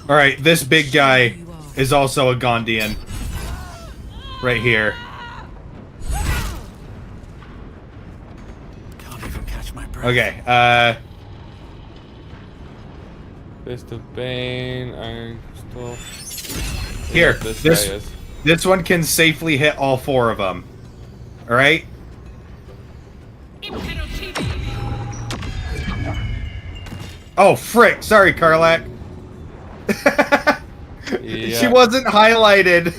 Alright, this big guy is also a Gondian. Right here. Can't even catch my breath. Okay, Fist of Bane, Iron Crystal. Here, This guy is. this one can safely hit all four of them. Alright? Oh, frick! Sorry, Karlak. She wasn't highlighted.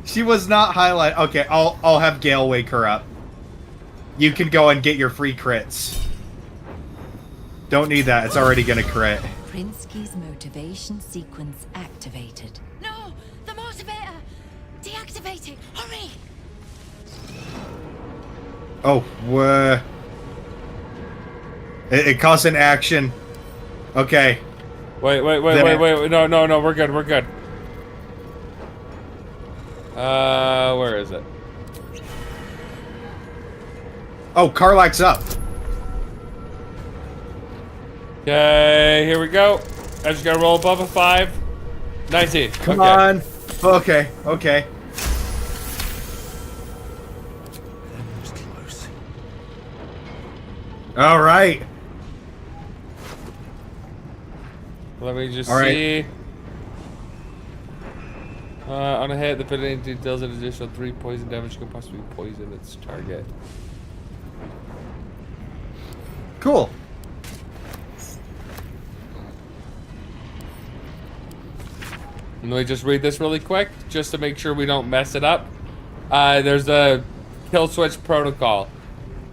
She was not highlighted. Okay, I'll have Gale wake her up. You can go and get your free crits. Don't need that. It's already gonna crit. Prinsky's motivation sequence activated. No! The motivator! Deactivate it! Hurry! Oh, it costs an action. Okay. Wait, no, we're good, where is it? Oh, Karlak's up. Okay, here we go. I just gotta roll above a 5. 19. Come on. Okay, okay. All right. Let me just All right. see. On a hit, the penalty deals an additional 3 poison damage, can possibly poison its target. Cool. And let me just read this really quick, just to make sure we don't mess it up. There's a kill switch protocol.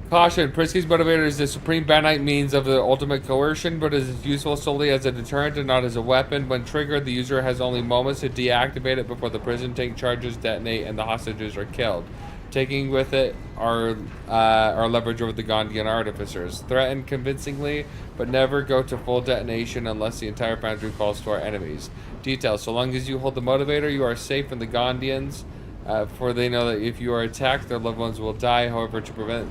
Caution, Prinsky's motivator is the supreme Banite means of the ultimate coercion, but is useful solely as a deterrent and not as a weapon. When triggered, the user has only moments to deactivate it before the prison tank charges detonate and the hostages are killed. taking with it our leverage over the Gondian artificers. Threaten convincingly, but never go to full detonation unless the entire foundry falls to our enemies. Details: so long as you hold the motivator, you are safe from the Gondians, for they know that if you are attacked, their loved ones will die. However, to prevent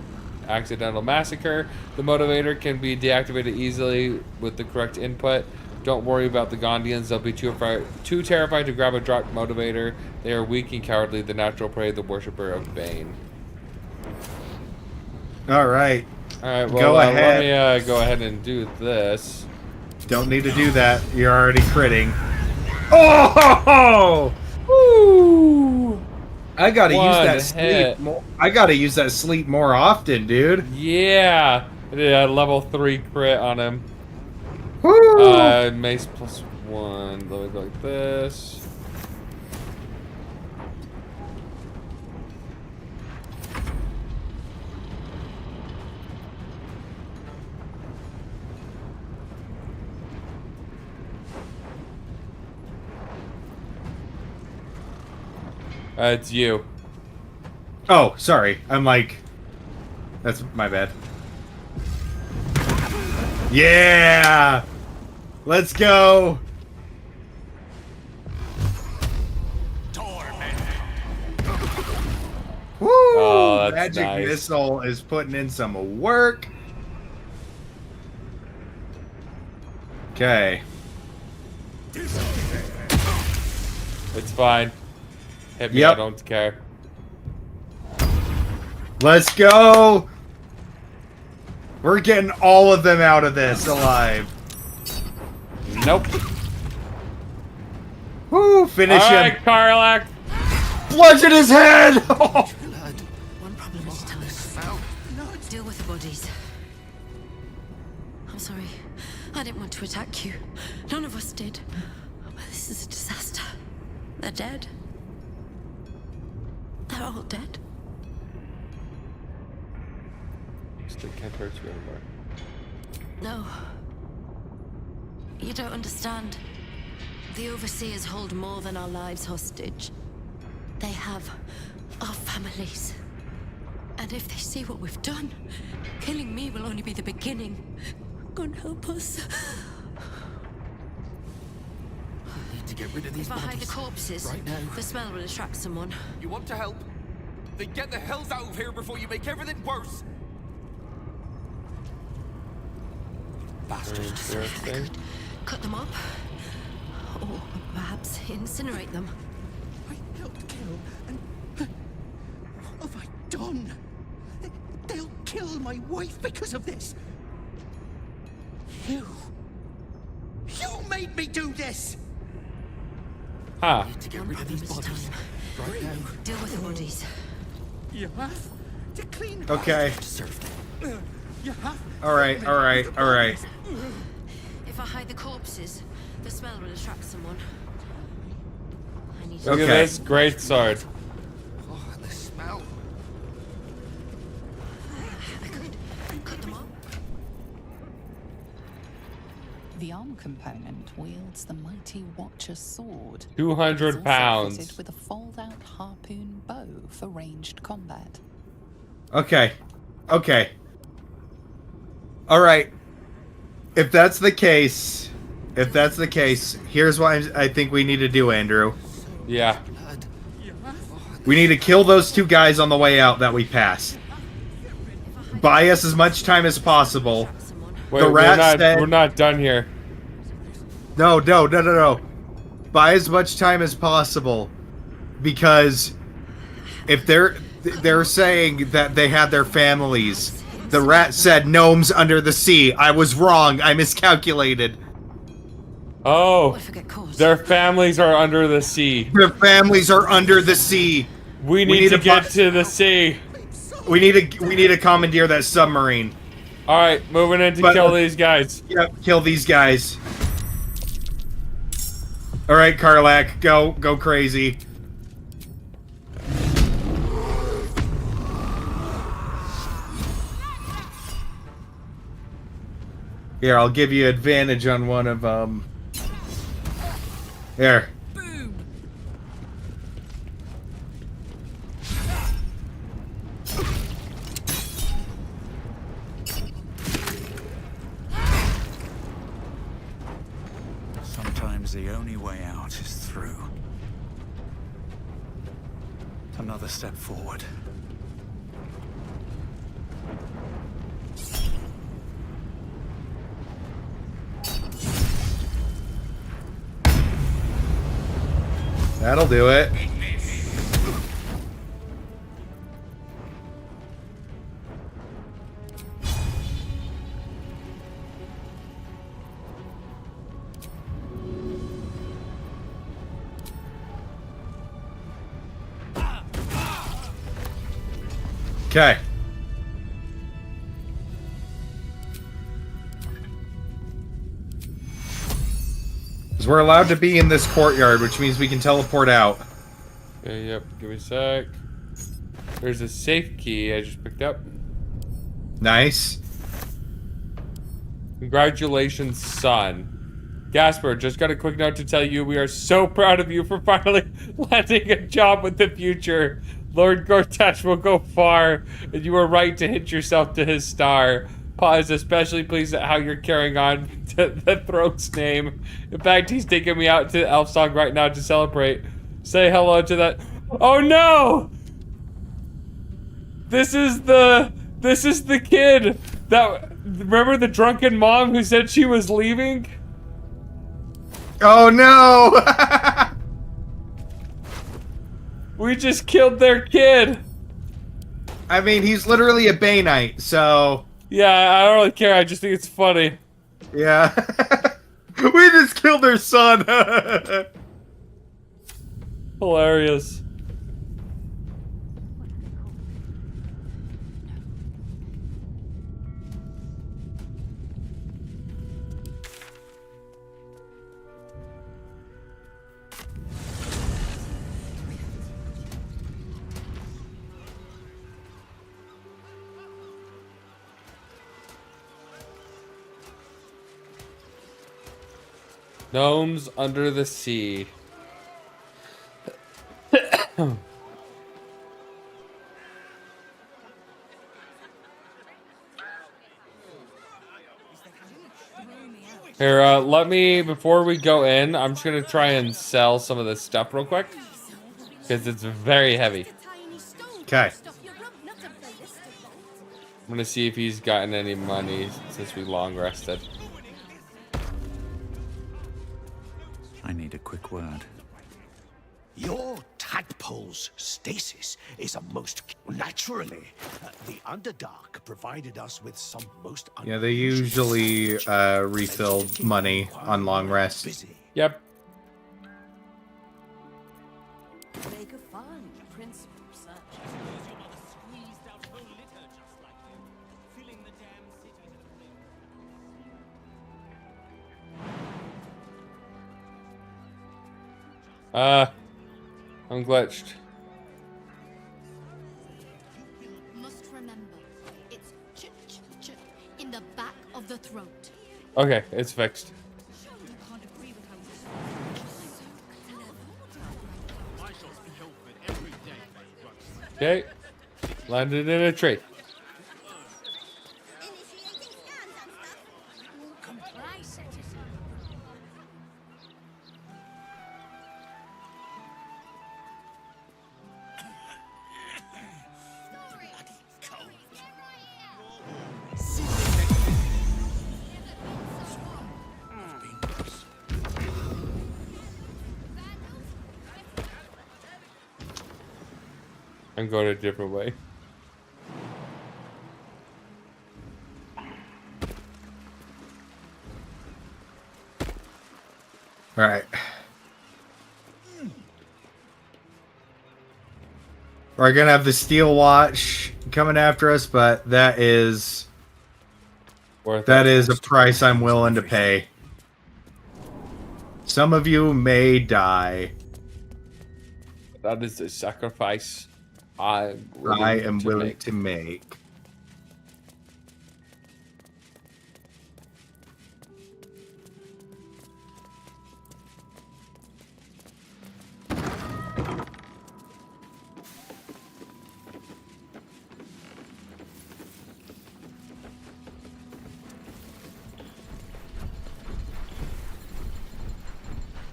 accidental massacre, the motivator can be deactivated easily with the correct input. Don't worry about the Gondians. They'll be too terrified to grab a dropped motivator. They are weak and cowardly, the natural prey of the worshipper of Bane. Alright. Alright, well, go ahead. Let me go ahead and do this. Don't need to do that. You're already critting. Oh! Woo! I gotta use that sleep more. I gotta use that sleep more often, dude. Yeah! I did a level 3 crit on him. Woo! Mace +1. Let me go like this. It's you. Oh, sorry. I'm like... That's my bad. Yeah! Let's go! Woo! Oh, that's Magic nice. Missile is putting in some work. Okay. It's fine. Hit me, Yep. I don't care. Let's go! We're getting all of them out of this alive. Nope. Woo! Finish him. Alright, Karlak. Bludgeon his head! One problem at a time. Deal with the bodies. I'm sorry. I didn't want to attack you. None of us did. But this is a disaster. They're dead. They're all dead. Still can't hurt you anymore. No. You don't understand. The Overseers hold more than our lives hostage. They have our families. And if they see what we've done, killing me will only be the beginning. God help us. I need to get rid of these If I hide the bodies corpses, right now. the smell will attract someone. You want to help? Then get the hells out of here before you make everything worse. Bastards. Cut them up. Or perhaps incinerate them. I helped kill, and what have I done? They'll kill my wife because of this. You made me do this. Huh. To get rid of these bodies right now. Deal with the bodies. You have to clean. Okay. You have. Alright, alright, alright. If I hide the corpses, the smell will attract someone. I need Look to... at this great sword. Oh, and the smell. I could cut them up. The arm component wields the mighty Watcher's sword. 200 It's also pounds. fitted with a fold-out harpoon bow for ranged combat. Okay. Okay. Alright. If that's the case, here's what I think we need to do, Andrew. Yeah. We need to kill those two guys on the way out that we passed. Buy us as much time as possible. Wait, The rat said... we're not done here. No. Buy as much time as possible. Because if they're saying that they had their families. The rat said gnomes under the sea. I was wrong. I miscalculated. Oh, their families are under the sea. Their families are under the sea. We need to get to the sea. We need to commandeer that submarine. All right, moving in to kill these guys. Yep, kill these guys. All right, Karlak, go crazy. Here, I'll give you advantage on one of Here. part is through. Another step forward. That'll do it. Okay. Because we're allowed to be in this courtyard, which means we can teleport out. Okay, yep. Give me a sec. There's a safe key I just picked up. Nice. Congratulations, son. Gasper, just got a quick note to tell you we are so proud of you for finally landing a job with the future. Lord Gortash will go far, and you were right to hitch yourself to his star. Pa is especially pleased at how you're carrying on to the throat's name. In fact, he's taking me out to Elf Song right now to celebrate. Say hello to that. Oh no! This is the kid that, remember the drunken mom who said she was leaving? Oh no! We just killed their kid. I mean, he's literally a Bay Knight, so... Yeah, I don't really care. I just think it's funny. Yeah. We just killed their son. Hilarious. Gnomes under the sea. Here, let me, before we go in, I'm just gonna try and sell some of this stuff real quick. Because it's very heavy. Okay. I'm gonna see if he's gotten any money since we long rested. I need a quick word. Your tadpole's stasis is a most naturally. The Underdark provided us with some most. Yeah, they usually refill money on long rest. Yep. Make a fine principal search. I'm glitched. Must remember, it's in the back of the throat. Okay, it's fixed. Okay. Landed in a tree. I'm going a different way. All right. We're gonna have the Steel Watch coming after us, but that is a price I'm willing to pay. Some of you may die. That is a sacrifice I am willing to make.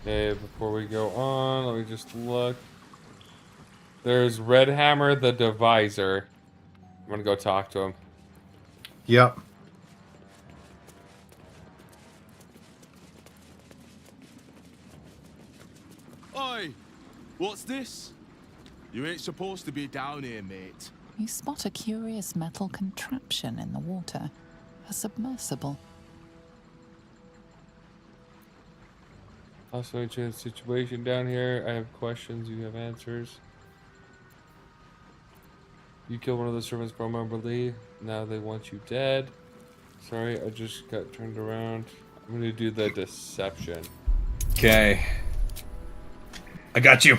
Okay, before we go on, let me just look. There's Red Hammer the Divisor. I'm gonna go talk to him. Yep. Oi! What's this? You ain't supposed to be down here, mate. You spot a curious metal contraption in the water. A submersible. Also, change the situation down here. I have questions, you have answers. You killed one of the servants prominently. Now they want you dead. Sorry, I just got turned around. I'm gonna do the deception. Okay. I got you.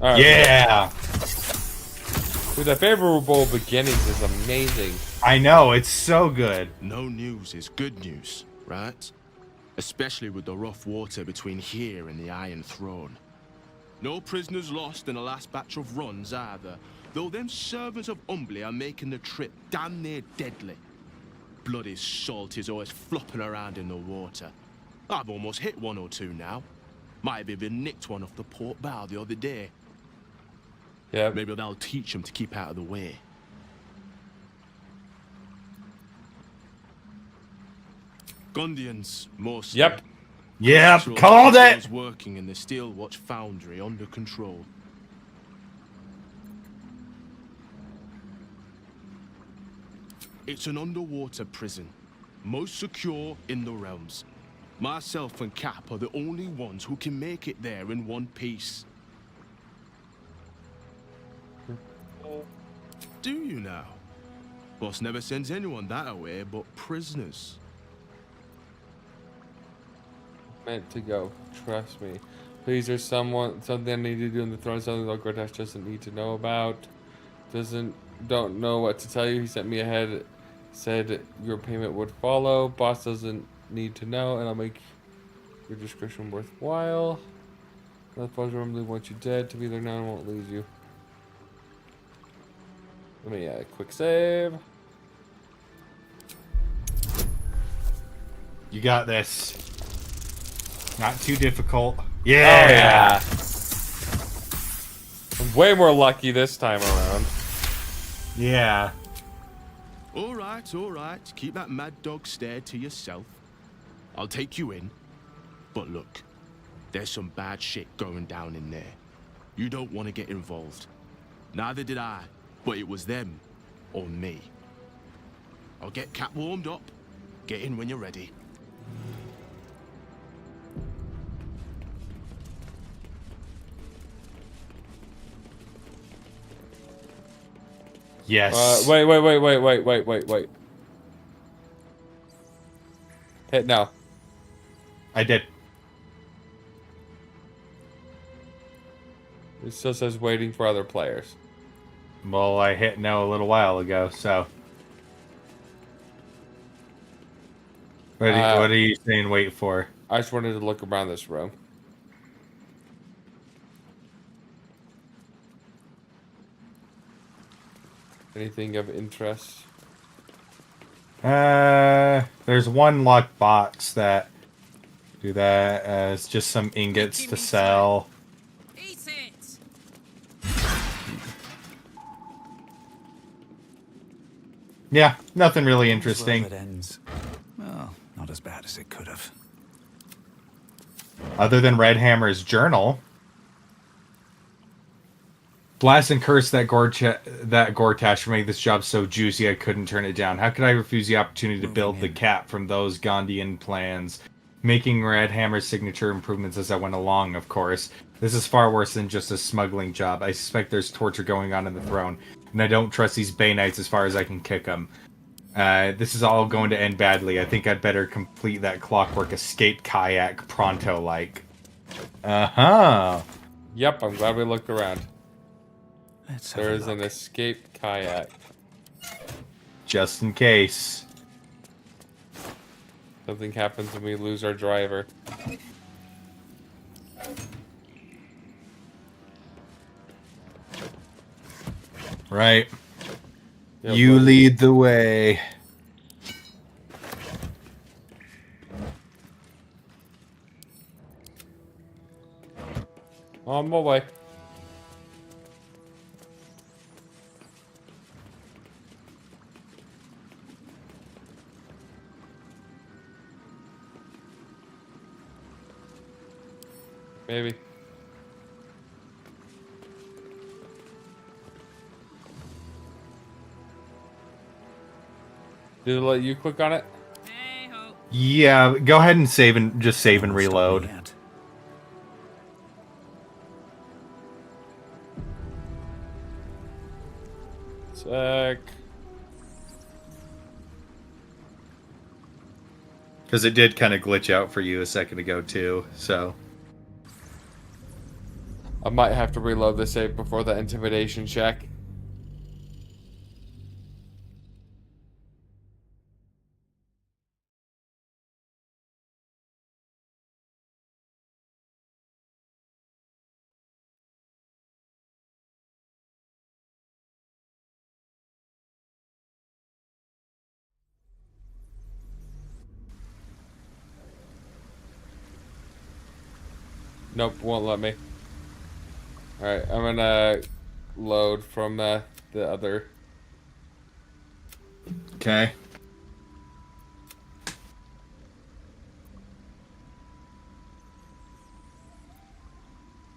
All right, yeah. Dude, that favorable beginnings is amazing. I know, it's so good. No news is good news, right? Especially with the rough water between here and the Iron Throne. No prisoners lost in the last batch of runs either, though them servants of Umbly are making the trip damn near deadly. Bloody salt is always flopping around in the water. I've almost hit one or two now. Might have even nicked one off the port bow the other day. Yeah. Maybe that'll teach them to keep out of the way. Gundians, mostly. Yep. Yep, called it! Working in the Steel Watch foundry under control. It's an underwater prison, most secure in the realms. Myself and Cap are the only ones who can make it there in one piece. Do you now? Boss never sends anyone that away but prisoners. Meant to go. Trust me. Please, there's something I need to do in the throne, something that Gortash doesn't need to know about. Don't know what to tell you. He sent me ahead, said your payment would follow. Boss doesn't need to know, and I'll make your discretion worthwhile. The boss normally wants you dead. To be there now and won't lose you. Let me quick save. You got this. Not too difficult. Yeah. Oh, yeah. I'm way more lucky this time around. Yeah. All right. Keep that mad dog stare to yourself. I'll take you in. But look, there's some bad shit going down in there. You don't want to get involved. Neither did I, but it was them or me. I'll get Cap warmed up. Get in when you're ready. Yes. Wait. Hit now. I did. It still says waiting for other players. Well, I hit no a little while ago, so. What are you saying wait for? I just wanted to look around this room. Anything of interest? There's one locked box that do that. It's just some ingots to sell. Eat it. Yeah, nothing really interesting. Well, it ends. Well, not as bad as it could have. Other than Red Hammer's journal. Blast and curse that Gortash for making this job so juicy I couldn't turn it down. How could I refuse the opportunity to build the cap from those Gondian plans? Making Red Hammer's signature improvements as I went along, of course. This is far worse than just a smuggling job. I suspect there's torture going on in the throne, and I don't trust these Bay Knights as far as I can kick them. This is all going to end badly. I think I'd better complete that clockwork escape kayak pronto-like. Uh-huh. Yep, I'm glad we looked around. Let's there is an escape kayak. Just in case. Something happens when we lose our driver. Right. Yeah, you buddy. lead the way. On my way. Maybe. Did it let you click on it? Yeah, go ahead and save and just save and reload. Sec. Because it did kind of glitch out for you a second ago too, so. I might have to reload the save before the intimidation check. Nope, won't let me. Alright, I'm gonna load from the other. Okay.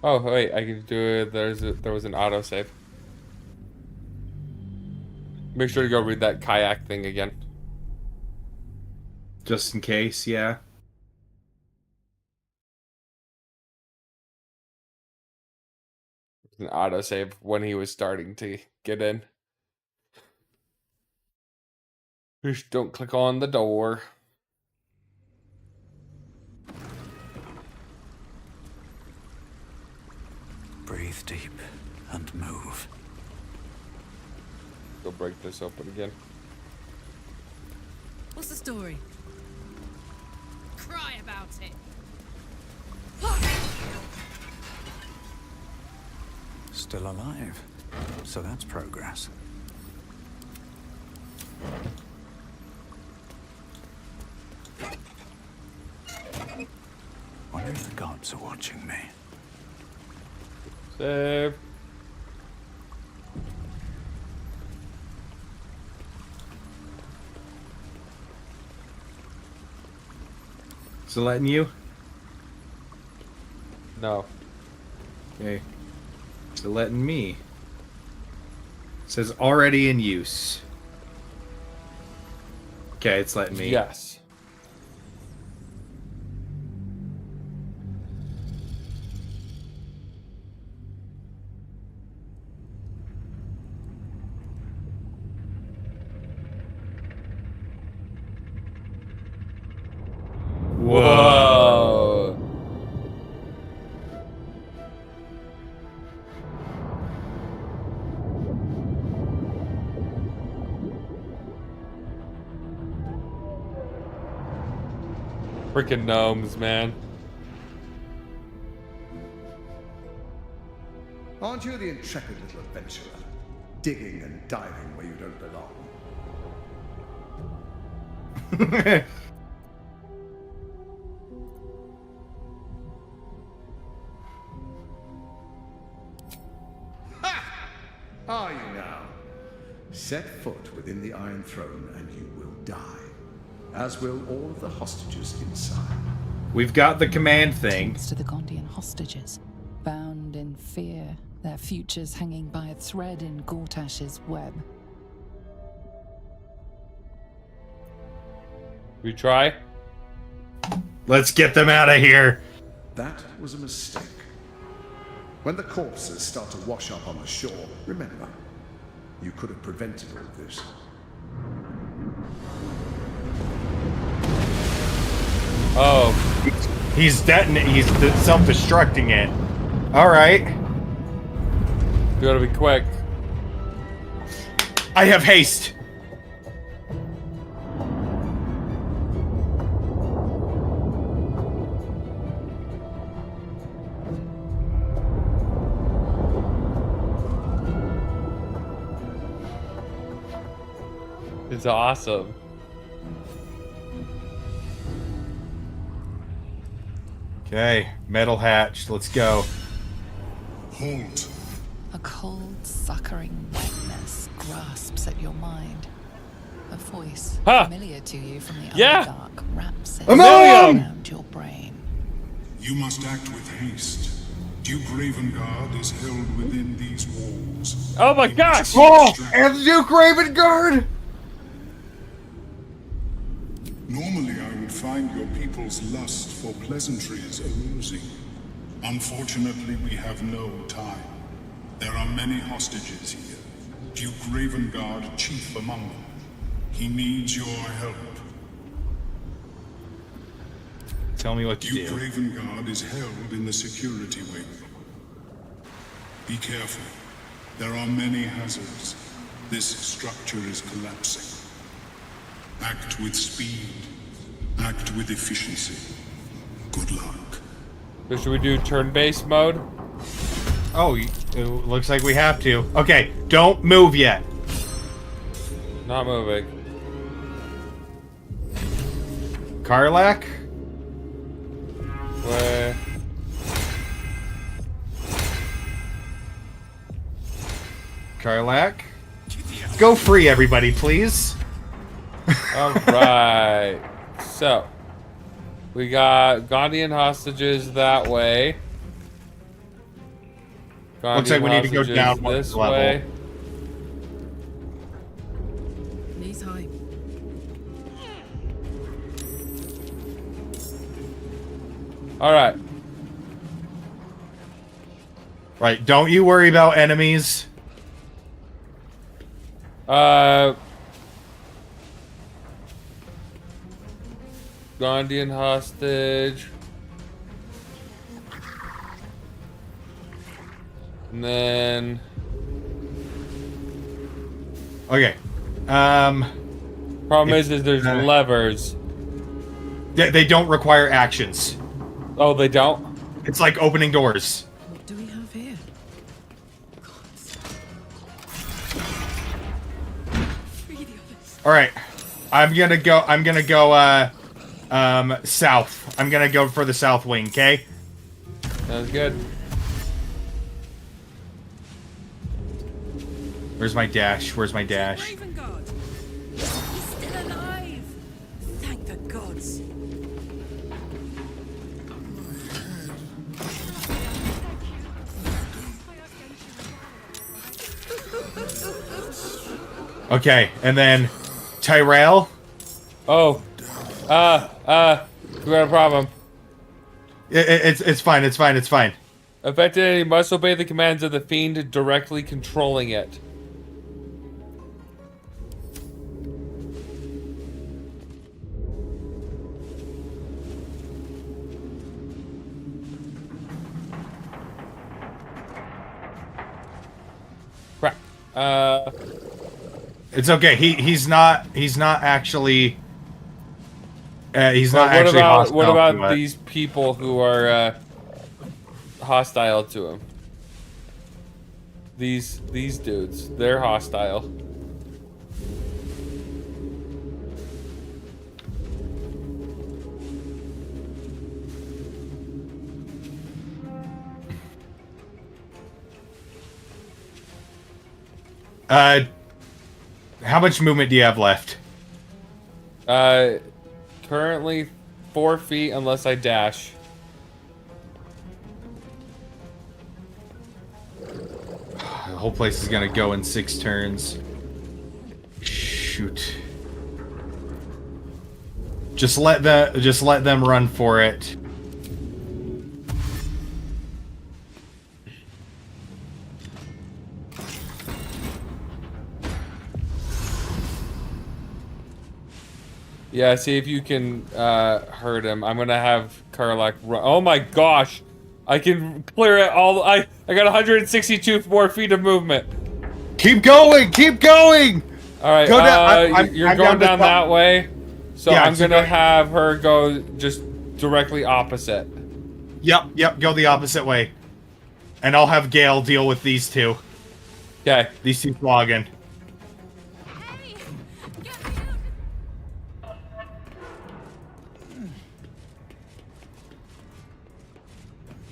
Oh wait, I can do it. There was an autosave. Make sure to go read that kayak thing again. Just in case, yeah. An autosave when he was starting to get in. Just don't click on the door. Breathe deep and move. Go break this open again. What's the story? Cry about it. Still alive. So that's progress. Wonder if the gods are watching me. Save. Is it letting you? No. Okay. Is it letting me? It says already in use. Okay, it's letting me. Yes. Whoa. Freaking gnomes, man. Aren't you the intrepid little adventurer? Digging and diving where you don't belong. Are you now? Set foot within the Iron Throne and you will die. As will all of the hostages inside. We've got the command thing. To the Gondian hostages, bound in fear, their futures hanging by a thread in Gortash's web. We try? Let's get them out of here. That was a mistake. When the corpses start to wash up on the shore, remember, you could have prevented all this. Oh. He's self-destructing it. Alright. You gotta be quick. I have haste. It's awesome. Okay, metal hatch, let's go. Halt. A cold, suckering wetness grasps at your mind. A voice familiar to you from the Underdark wraps it around your brain. You must act with haste. Duke Ravengard is held within these walls. Oh my gosh! Oh, and Duke Ravengard! Normally I would find your people's lust for pleasantries amusing. Unfortunately, we have no time. There are many hostages here. Duke Ravengard, chief among them. He needs your help. Tell me what to do. Duke Ravengard is held in the security wing. Be careful. There are many hazards. This structure is collapsing. Act with speed. Act with efficiency. Good luck. So should we do turn-based mode? Oh, it looks like we have to. Okay, don't move yet. Not moving. Karlak? Where? Karlak? Go free, everybody, please. Alright. So, we got Gondian hostages that way. Looks like we need to go down this one level. way. Knees high. Alright. Right, don't you worry about enemies. Gondian hostage. And then... Okay. Problem is there's levers. They don't require actions. Oh, they don't? It's like opening doors. What do we have here? All right. I'm gonna go south. I'm gonna go for the south wing, okay? Sounds good. Where's my dash? Where's my dash? Ravengard! He's still alive! Thank the gods. Okay, and then Tyrell. Oh. We got a problem. It's fine, it's fine, it's fine. Affected enemy must obey the commands of the fiend directly controlling it. Crap. It's okay. He's not actually. He's not What actually about hostile what to about it. these people who are hostile to him? These dudes, they're hostile. How much movement do you have left? Currently 4 feet unless I dash. The whole place is gonna go in 6 turns. Shoot. Just let them run for it. Yeah, see if you can hurt him. I'm gonna have Karlak run. Oh my gosh! I can clear it all. I got 162 more feet of movement. Keep going! Keep going! Alright, Go down. you're going down that way. So Yeah, I'm so gonna go- have her go just directly opposite. Yep, go the opposite way. And I'll have Gale deal with these two. Okay. These two flogging.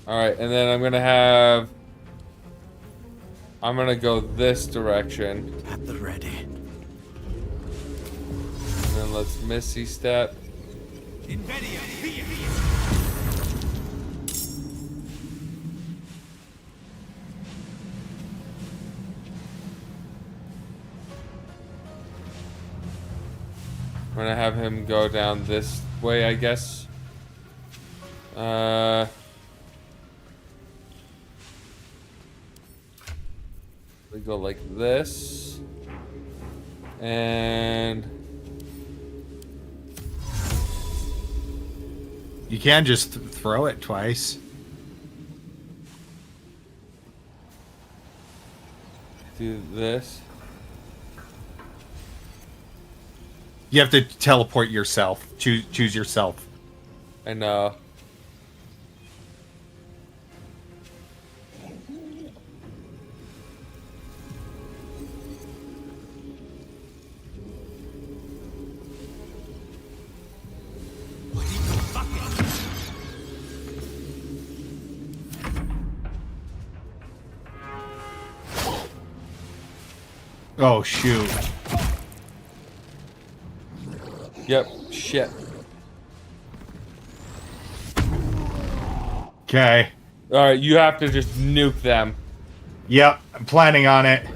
Alright, and then I'm gonna have I'm gonna go this direction. At the ready. And then let's Misty Step. I'm gonna have him go down this way, I guess. We go like this. And You can just throw it twice. do this. You have to teleport yourself. Choose yourself. I know. Oh, shoot. Yep, shit. Okay. Alright, you have to just nuke them. Yep, I'm planning on it.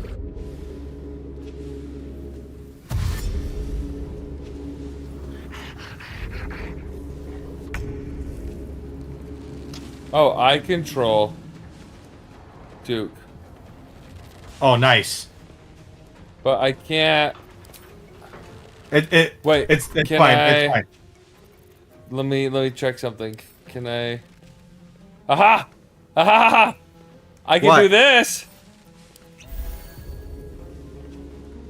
Oh, I control Duke. Oh, nice. But I can't. Wait, it's fine. It's fine. Let me check something. Can I? Aha! Aha! I can do this.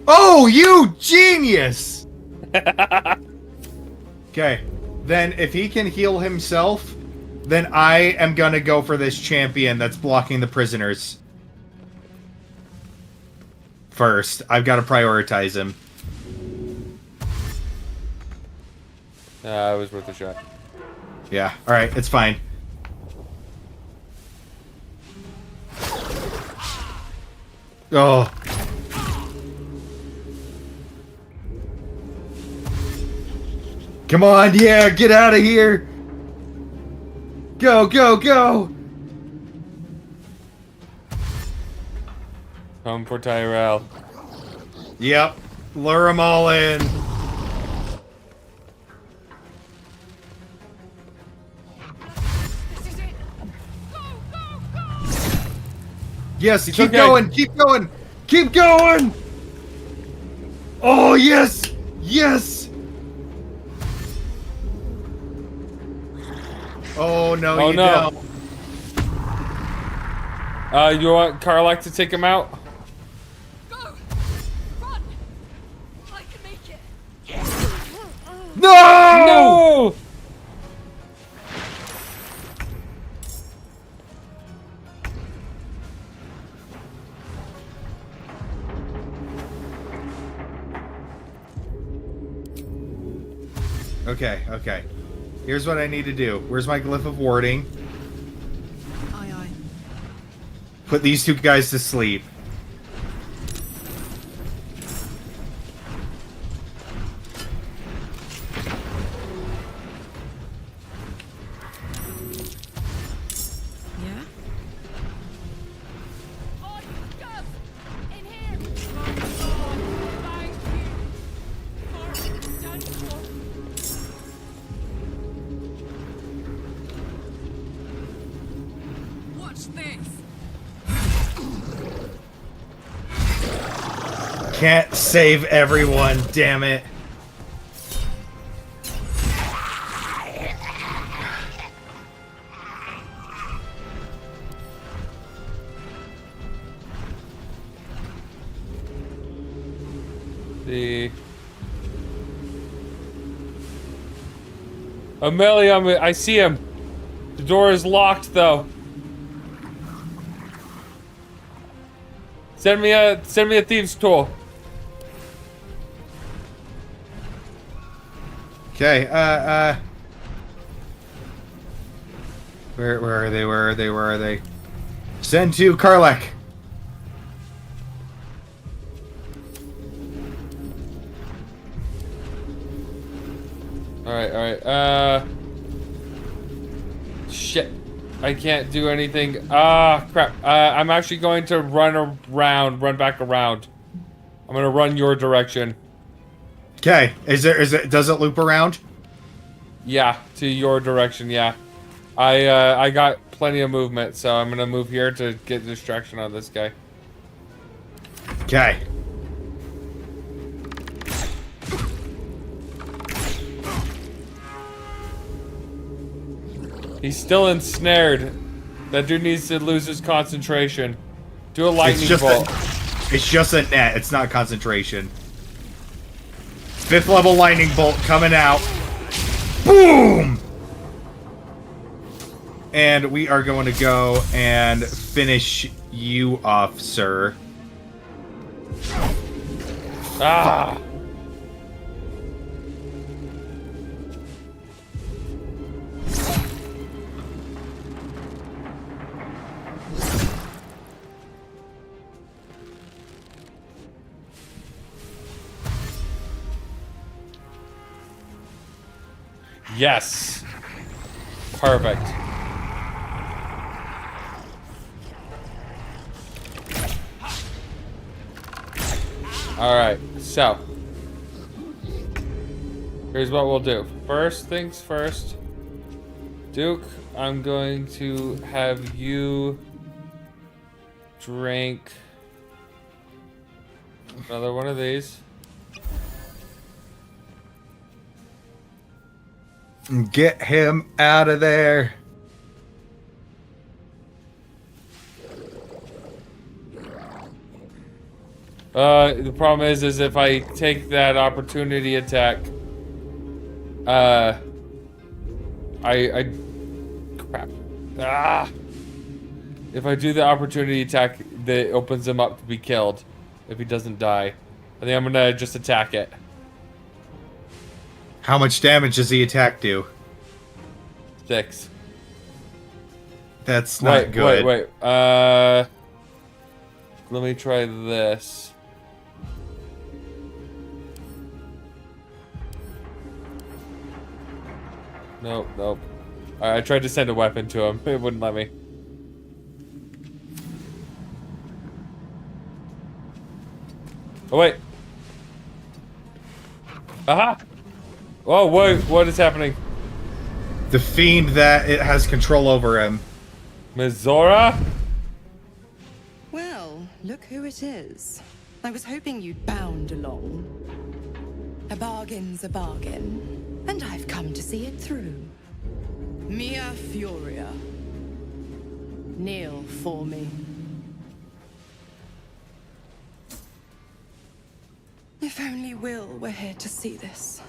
Oh, you genius! Okay, then if he can heal himself, then I am gonna go for this champion that's blocking the prisoners. First, I've got to prioritize him. It was worth a shot. Yeah, alright, it's fine. Oh. Come on, yeah, get out of here! Go, go, go! Come for Tyrell. Yep, lure them all in. Yes, keep going, keep going, keep going! Oh, yes! Yes! Oh, no, Oh, you no. don't. You want Karlak to take him out? No! No! Okay, okay. Here's what I need to do. Where's my glyph of warding? Aye, aye. Put these two guys to sleep. Yeah? Watch this. Can't save everyone, damn it. The Amelia, I see him. The door is locked, though. Send me a thieves' tool. Okay, where are they? Where are they? Where are they? Send to Karlak. Alright. Shit. I can't do anything. Ah, crap. I'm actually going to run back around. I'm gonna run your direction. Okay. Does it loop around? Yeah, to your direction, yeah. I got plenty of movement, so I'm gonna move here to get distraction on this guy. Okay. He's still ensnared. That dude needs to lose his concentration. Do a lightning bolt. It's just a net. It's not concentration. 5th level lightning bolt coming out. Boom! And we are going to go and finish you off, sir. Ah! Yes. Perfect. Alright, so. Here's what we'll do. First things first. Duke, I'm going to have you drink another one of these. Get him out of there. The problem is if I take that opportunity attack, crap. Ah! If I do the opportunity attack, that opens him up to be killed. If he doesn't die, I think I'm gonna just attack it. How much damage does the attack do? 6. That's not good. Wait. Let me try this. Nope. Alright, I tried to send a weapon to him. It wouldn't let me. Oh, wait. Aha! Oh, what is happening? The fiend that it has control over him. Mizora? Well, look who it is. I was hoping you'd bound along. A bargain's a bargain, and I've come to see it through. Mia Furia. Kneel for me. If only Will were here to see this.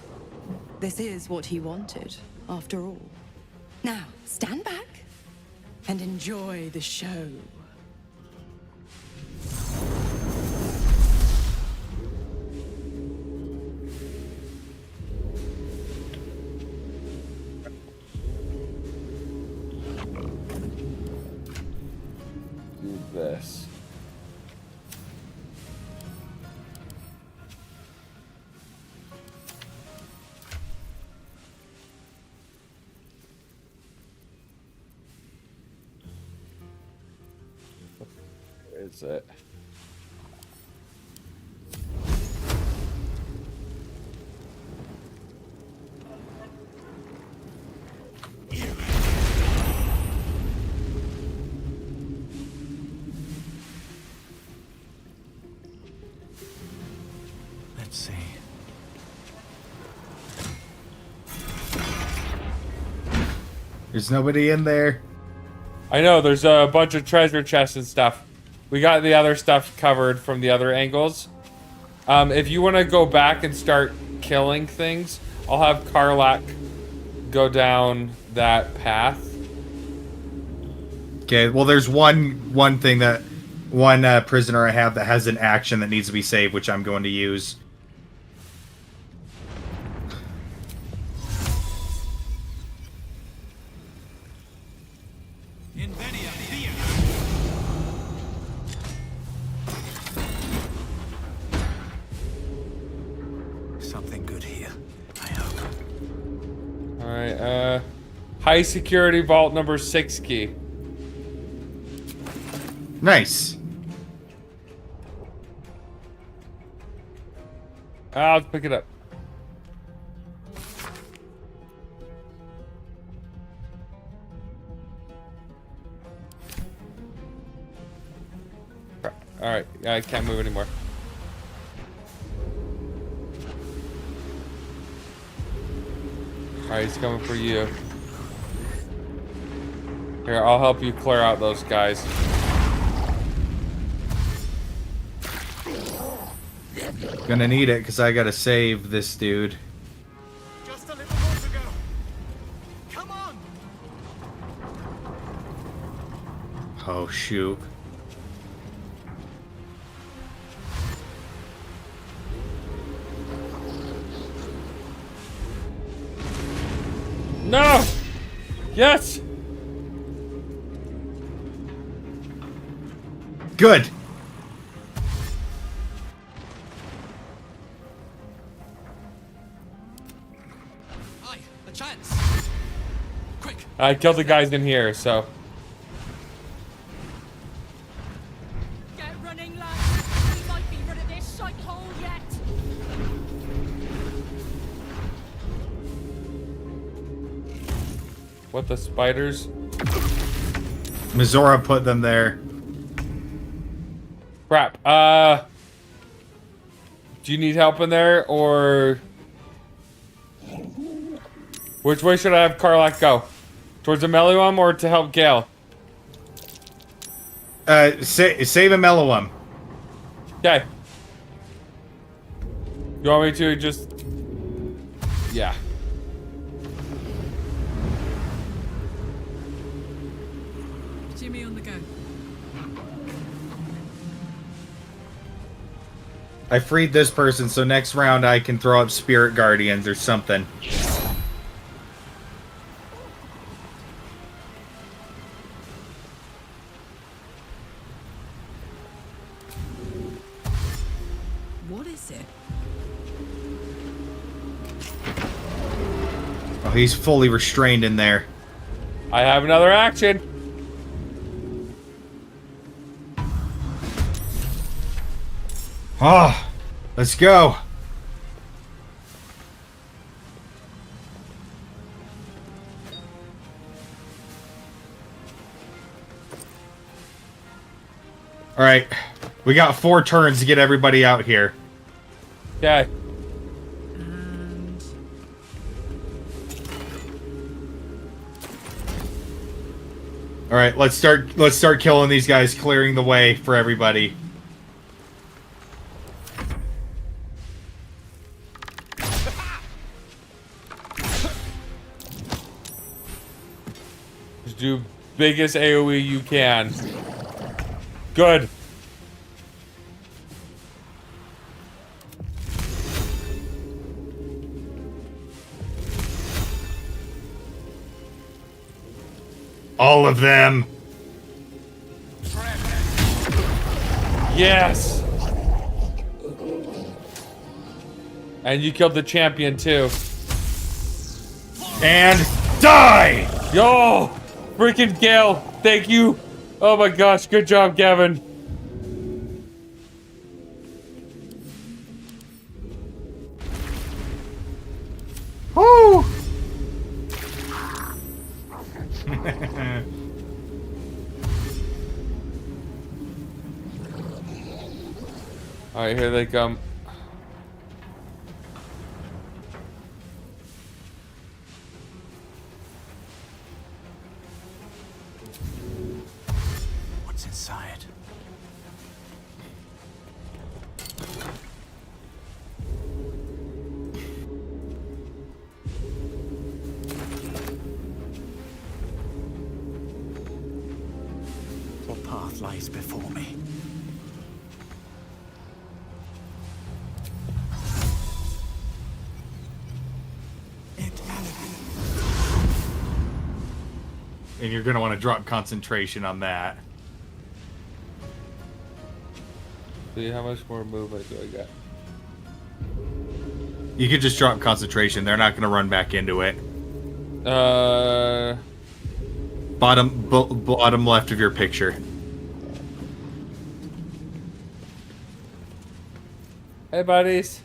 This is what he wanted, after all. Now, stand back and enjoy the show. Do this. Where is it? Let's see. There's nobody in there. I know, there's a bunch of treasure chests and stuff. We got the other stuff covered from the other angles. If you want to go back and start killing things, I'll have Karlak go down that path. Okay, well there's one prisoner I have that has an action that needs to be saved, which I'm going to use. Something good here, I hope. High security vault number 6 key. Nice. I'll pick it up. Alright, I can't move anymore. Alright, he's coming for you. Here, I'll help you clear out those guys. Gonna need it because I gotta save this dude. Just a little more to go. Come on. Oh, shoot. No! Yes! Good. Aye, a chance. Quick. I killed the guys in here, so. Get running, lads. We might be rid of this shite hole yet. What, the spiders? Mizora put them there. Crap. Do you need help in there, or... Which way should I have Karlak go? Towards the Meluum or to help Gale? Save a Meluum. Okay. You want me to just... Yeah. Jimmy on the go. I freed this person, so next round I can throw up Spirit Guardians or something. What is it? Oh, he's fully restrained in there. I have another action. Ah, let's go. All right, we got 4 turns to get everybody out here. Okay. All right, let's start killing these guys, clearing the way for everybody. Just do biggest AoE you can. Good. All of them. Yes. And you killed the champion too. And die! Yo! Freaking Gale, thank you. Oh my gosh, good job, Gavin. Woo! Alright, here they come. What's inside? What path lies before me? And you're gonna want to drop concentration on that. See, how much more movement do I got? You could just drop concentration. They're not gonna run back into it. Bottom left of your picture. Hey, buddies.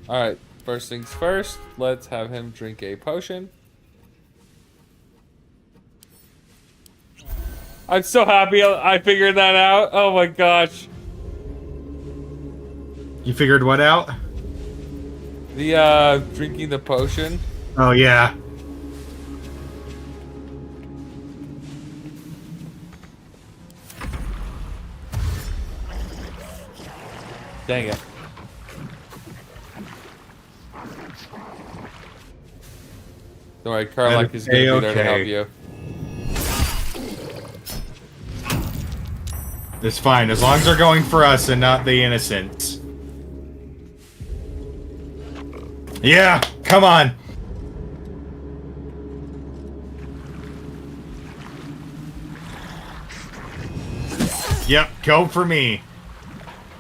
Alright, first things first, let's have him drink a potion. I'm so happy I figured that out. Oh my gosh. You figured what out? The, drinking the potion. Oh, yeah. Dang it. Don't worry, Karlach is going to be there to help you. It's fine, as long as they're going for us and not the innocents. Yeah, come on. Yep, go for me.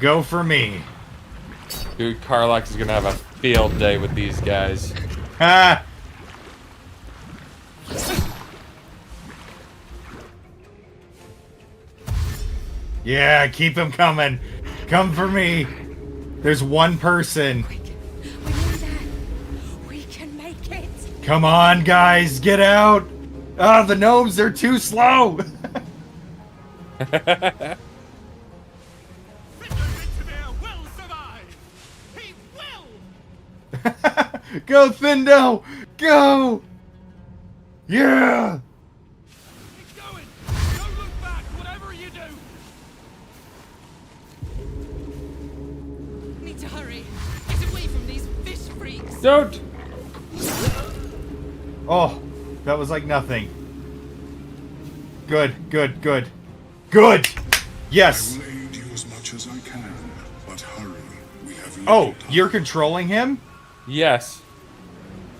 Go for me. Dude, Karlach is going to have a field day with these guys. Ah! Yeah, keep him coming. Come for me. There's one person. We can make it. Come on, guys, get out. Ah, the gnomes, they're too slow. Go, Thindo! Go! Yeah! Need to hurry. Get away from these fish freaks. Don't! Oh, that was like nothing. Good, good, good. Good! Yes! I will aid you as much as I can, but hurry. We have Oh, you're controlling him? Yes.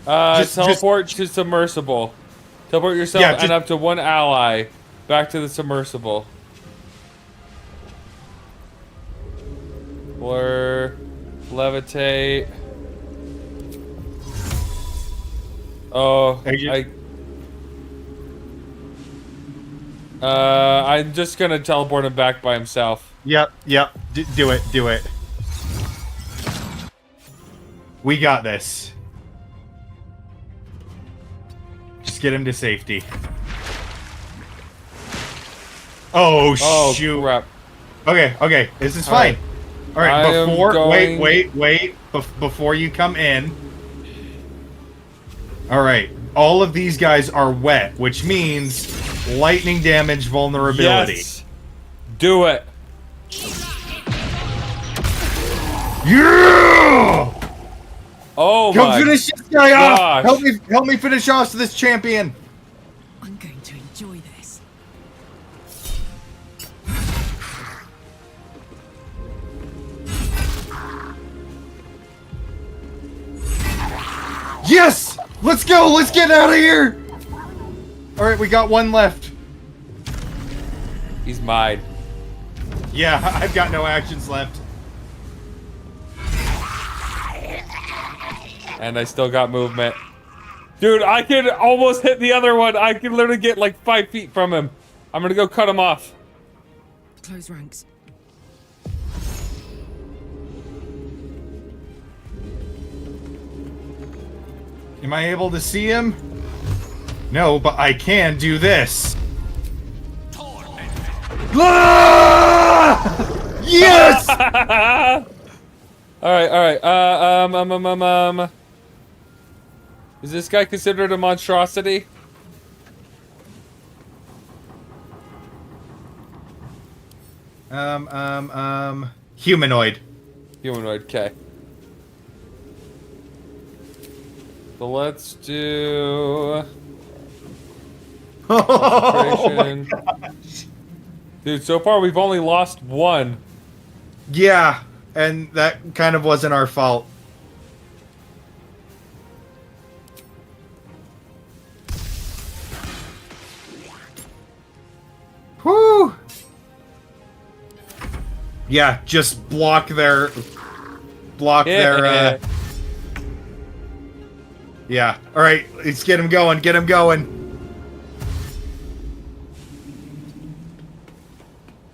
Teleport to submersible. Teleport yourself and up to one ally back to the submersible. Or levitate. Oh, I'm just gonna teleport him back by himself. Yep, yep. Do it, do it. We got this. Just get him to safety. Oh, shoot. Crap. Okay, okay. This is fine. All right, wait. Before you come in. All right. All of these guys are wet, which means lightning damage vulnerability. Yes. Do it. Yeah! Oh Come my finish this guy off! gosh. Help me finish off this champion! I'm going to enjoy this. Yes! Let's go! Let's get out of here! Alright, we got one left. He's mine. Yeah, I've got no actions left. And I still got movement. Dude, I can almost hit the other one. I can literally get like 5 feet from him. I'm gonna go cut him off. Close ranks. Am I able to see him? No, but I can do this. Ah! Yes! Alright. Is this guy considered a monstrosity? Humanoid. Humanoid, okay. So let's do... Oh my gosh. Dude, so far we've only lost one. Yeah, and that kind of wasn't our fault. Whew! Yeah, just block their Yeah. All right, let's get him going. Get him going.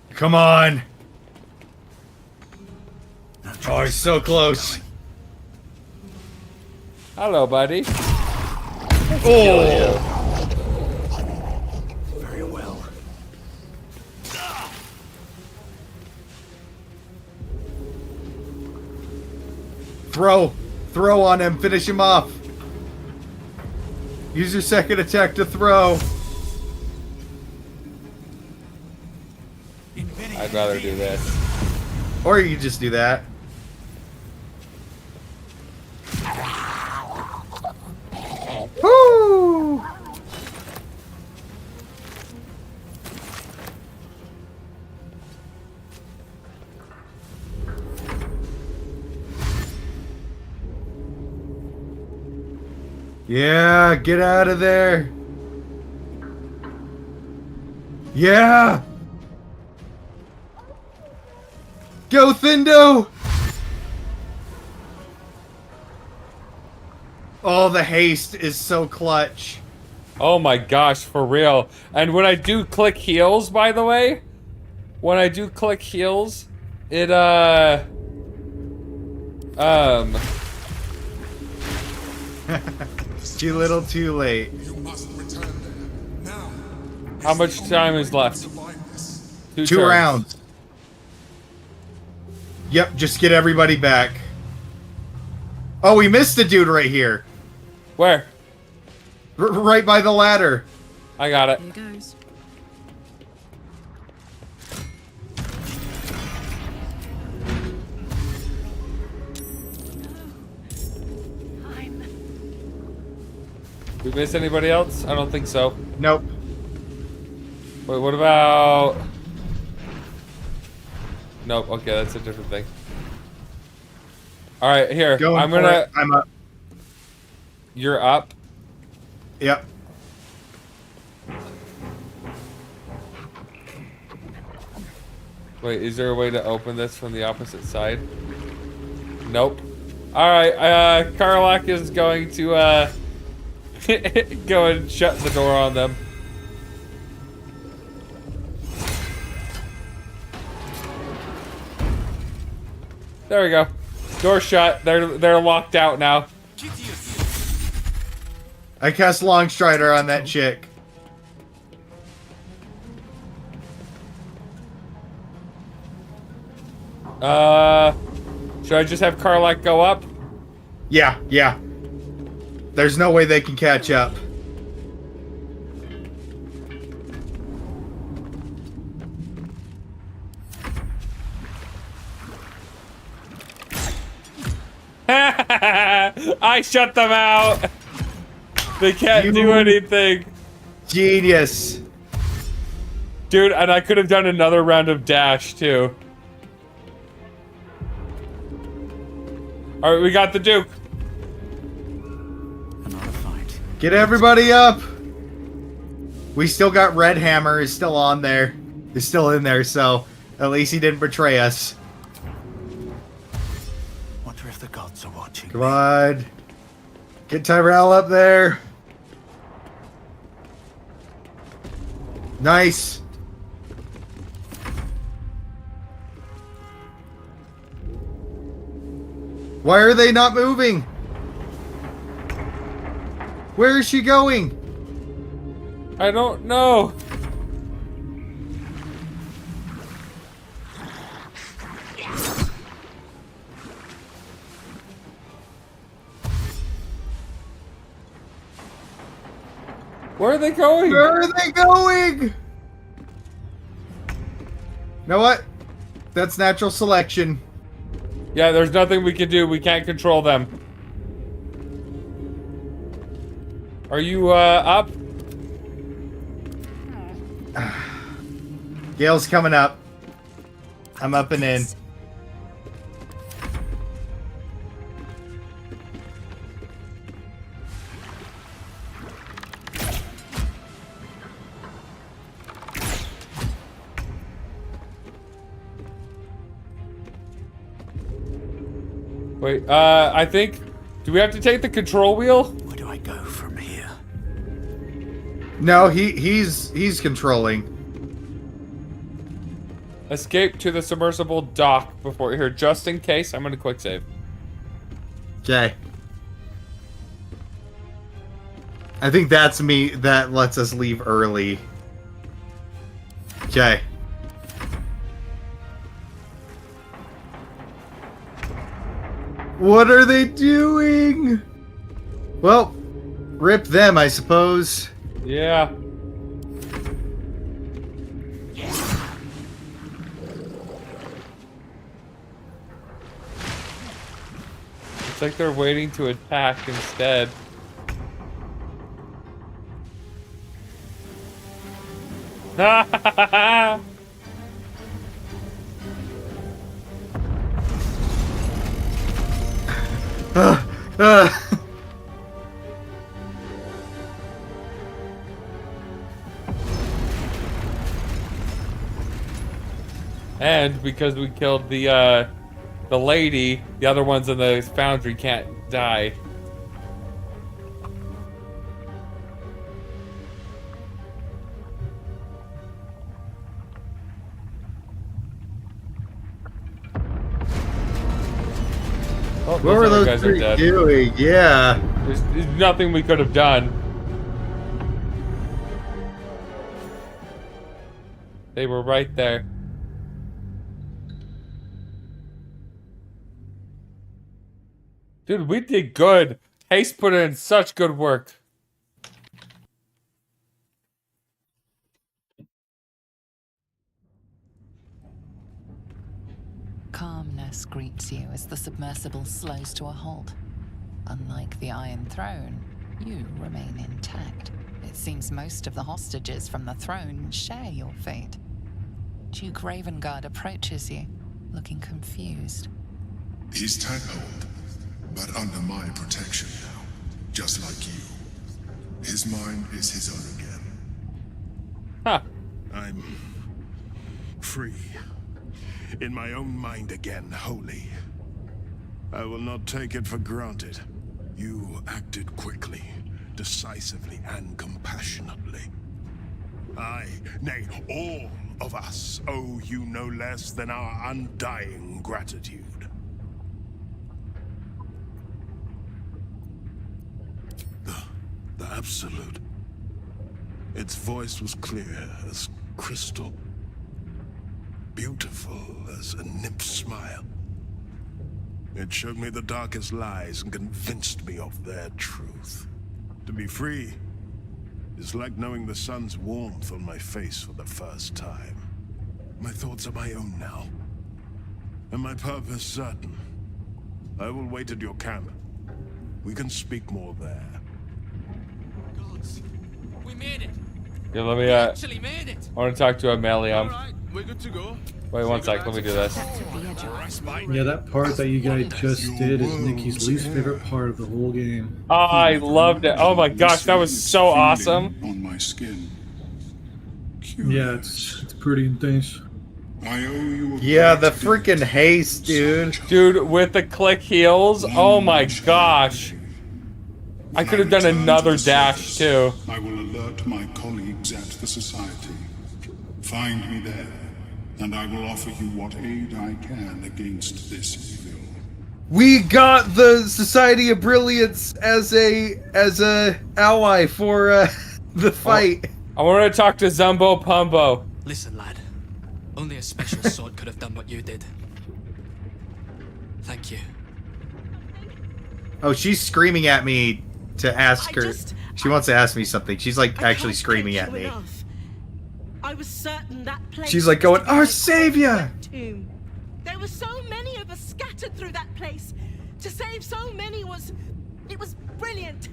Come on. Oh, he's so close. Hello, buddy. Oh. Very well. Throw on him. Finish him off. Use your second attack to throw. I'd rather do this. Or you can just do that. Woo! Yeah, get out of there. Yeah. Go, Thindo! Oh, the haste is so clutch. Oh my gosh, for real. And when I do click heals, by the way, when I do click heals, it, Too little, too late. How much time is left? Two Two turns. rounds. Yep, just get everybody back. Oh, we missed a dude right here. Where? Right by the ladder. I got it. Here goes. Did we miss anybody else? I don't think so. Nope. Wait, what about... Nope, okay, that's a different thing. Alright, here. I'm gonna... I'm up. You're up? Yep. Wait, is there a way to open this from the opposite side? Nope. Alright, Karlak is going to, go and shut the door on them. There we go. Door shut. They're locked out now. I cast Longstrider on that chick. Should I just have Karlak go up? Yeah. There's no way they can catch up. I shut them out. They can't do anything. Genius. Dude, and I could have done another round of dash too. Alright, we got the Duke. Another fight. Get everybody up. We still got Red Hammer is still on there. He's still in there, so at least he didn't betray us. Wonder if the gods are watching. Come on. Get Tyrell up there. Nice. Why are they not moving? Where is she going? I don't know. Where are they going? Where are they going? You know what? That's natural selection. Yeah, there's nothing we can do. We can't control them. Are you, up? Gale's coming up. I'm up and in. Wait, I think... Do we have to take the control wheel? Where do I from here. No, he's controlling. Escape to the submersible dock before here, just in case. I'm gonna quick save. Okay. I think that's me. That lets us leave early. Okay. What are they doing? Well, rip them, I suppose. Yeah. It's like they're waiting to attack instead. And because we killed the lady, the other ones in the foundry can't die. Oh, What were other those guys are three dead. doing? Yeah. There's nothing we could have done. They were right there. Dude, we did good. Haste put in such good work. Calmness greets you as the submersible slows to a halt. Unlike the Iron Throne, you remain intact. It seems most of the hostages from the throne share your fate. Duke Ravengard approaches you, looking confused. He's tag-hold, but under my protection now, just like you. His mind is his own again. Huh. I'm free. In my own mind again, wholly. I will not take it for granted. You acted quickly, decisively, and compassionately. I, nay, all of us, owe you no less than our undying gratitude. The Absolute. Its voice was clear as crystal. Beautiful as a nymph's smile. It showed me the darkest lies and convinced me of their truth. To be free is like knowing the sun's warmth on my face for the first time. My thoughts are my own now, and my purpose certain. I will wait at your camp. We can speak more there. Gods, we made it. Yeah, let me, We actually made it. I want to talk to Amelium. Alright, we're good to go. Wait one sec, let me do this. Yeah, that part that you guys just did is Nikki's least favorite part of the whole game. I loved it. Oh my gosh, that was so awesome. On my skin. Yeah, it's pretty intense. I owe you a Yeah, the freaking haste, dude. Dude, with the click heels, oh my gosh. I could have done another dash too. I will alert my colleagues at the Society. Find me there, and I will offer you what aid I can against this evil. We got the Society of Brilliance as a ally for the fight. I want to talk to Zumbo Pumbo. Listen, lad. Only a special sword could have done what you did. Thank you. Oh, she's screaming at me to ask her. She wants to ask me something. She's like actually screaming at me. I was certain that place. She's like going, "Our savior!" Tomb. There were so many of us scattered through that place. To save so many it was brilliant.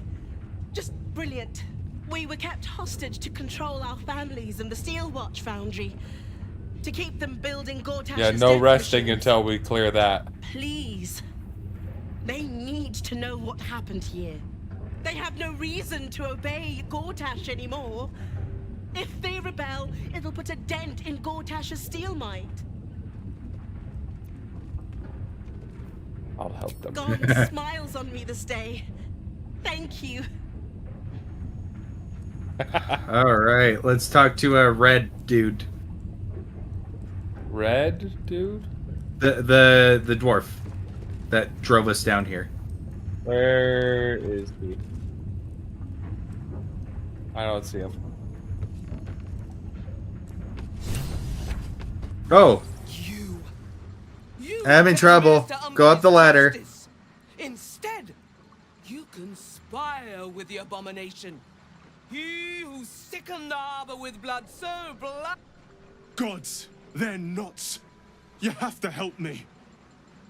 Just brilliant. We were kept hostage to control our families and the Steel Watch Foundry. To keep them building Gortash's Yeah, no death resting machines. until we clear that. Please. They need to know what happened here. They have no reason to obey Gortash anymore. If they rebel, it'll put a dent in Gortash's steel might. I'll help them. God smiles on me this day. Thank you. All right, let's talk to a red dude. Red dude? The dwarf that drove us down here. Where is he? I don't see him. Oh. I'm in trouble. Go up the ladder. Instead, you conspire with the abomination. He who sickened the harbor with blood so blood. Gods, they're nuts. You have to help me.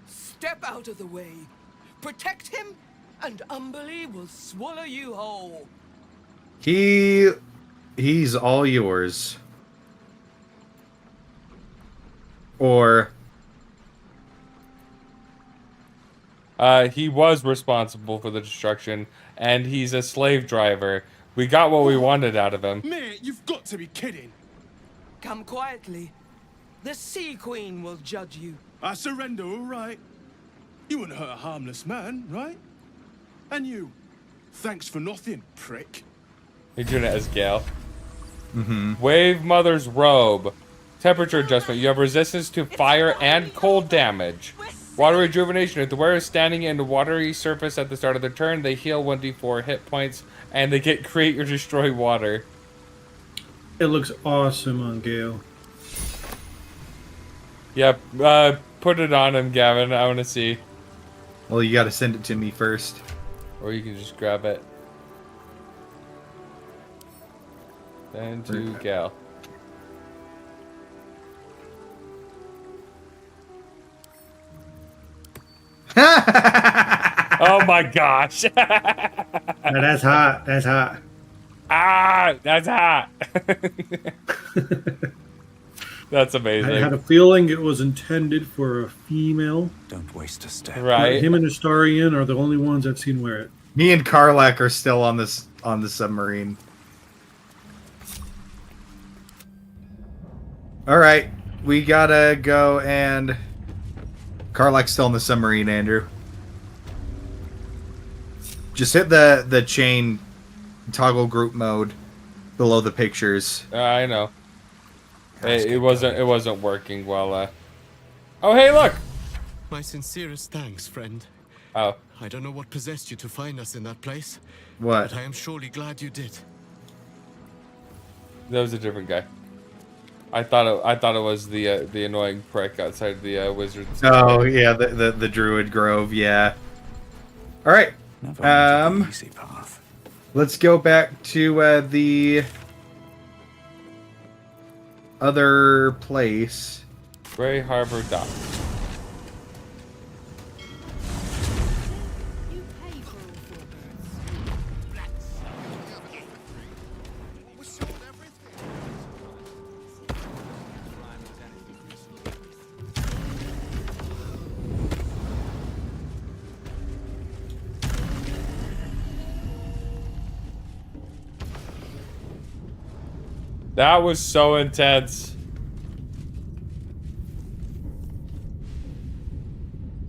Step out of the way. Protect him, and Umberly will swallow you whole. He's all yours. Or he was responsible for the destruction, and he's a slave driver. We got what we wanted out of him. Mate, you've got to be kidding. Come quietly. The Sea Queen will judge you. I surrender, all right. You wouldn't hurt a harmless man, right? And you. Thanks for nothing, prick. You're doing it as Gale. Wave Mother's Robe. Temperature adjustment. You have resistance to fire and cold damage. Water rejuvenation. If the wearer is standing in a watery surface at the start of their turn, they heal 1d4 hit points, and they get create or destroy water. It looks awesome on Gale. Yep. Put it on him, Gavin. I want to see. Well, you got to send it to me first. Or you can just grab it. Then to Gale. Oh my gosh. Now that's hot. That's hot. Ah, that's hot. That's amazing. I had a feeling it was intended for a female. Don't waste a step. Right. Him and Astarion are the only ones I've seen wear it. Me and Karlak are still on the submarine. All right, we gotta go and Karlak's still in the submarine, Andrew. Just hit the chain toggle group mode below the pictures. I know. It wasn't working well. Oh, hey, look. My sincerest thanks, friend. Oh. I don't know what possessed you to find us in that place. What? But I am surely glad you did. That was a different guy. I thought it was the annoying prick outside the wizard's. Oh yeah, the Druid Grove. Yeah. All right. Easy path. Let's go back to the other place. Grey Harbor Dock. That was so intense.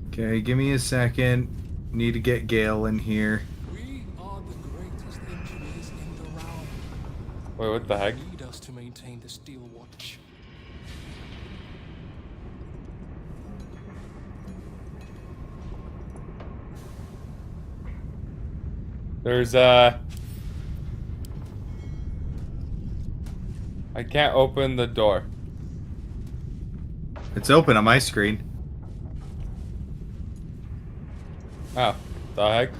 Okay, give me a second. Need to get Gale in here. We are the greatest engineers in the realm. Wait, what the heck? Lead us to maintain the Steel Watch. There's I can't open the door. It's open on my screen. Oh, the heck?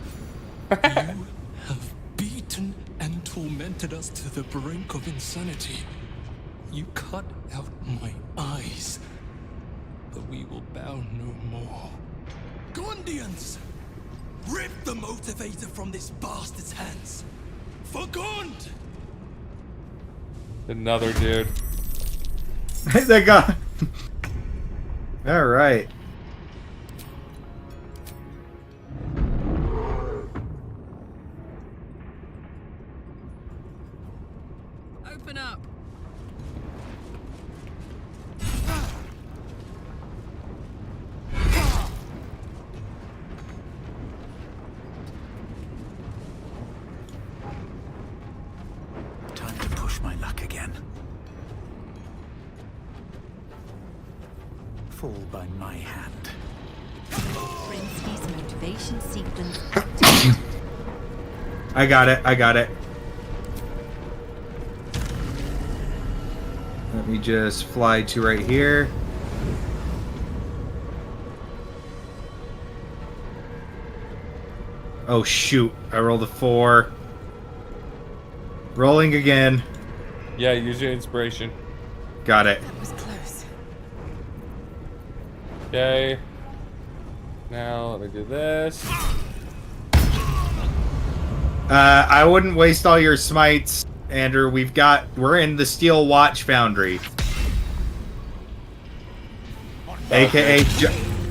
You have beaten and tormented us to the brink of insanity. You cut out my eyes, but we will bow no more. Gondians! Rip the motivator from this bastard's hands! For Gond! Another dude. That guy. All right. Open up. again. Fall by my hand. Brinsky's motivation sequence. I got it. I got it. Let me just fly to right here. Oh shoot, I rolled a 4. Rolling again. Yeah, use your inspiration. Got it. That was close. Okay. Now let me do this. I wouldn't waste all your smites, Andrew. We're in the Steel Watch Foundry. AKA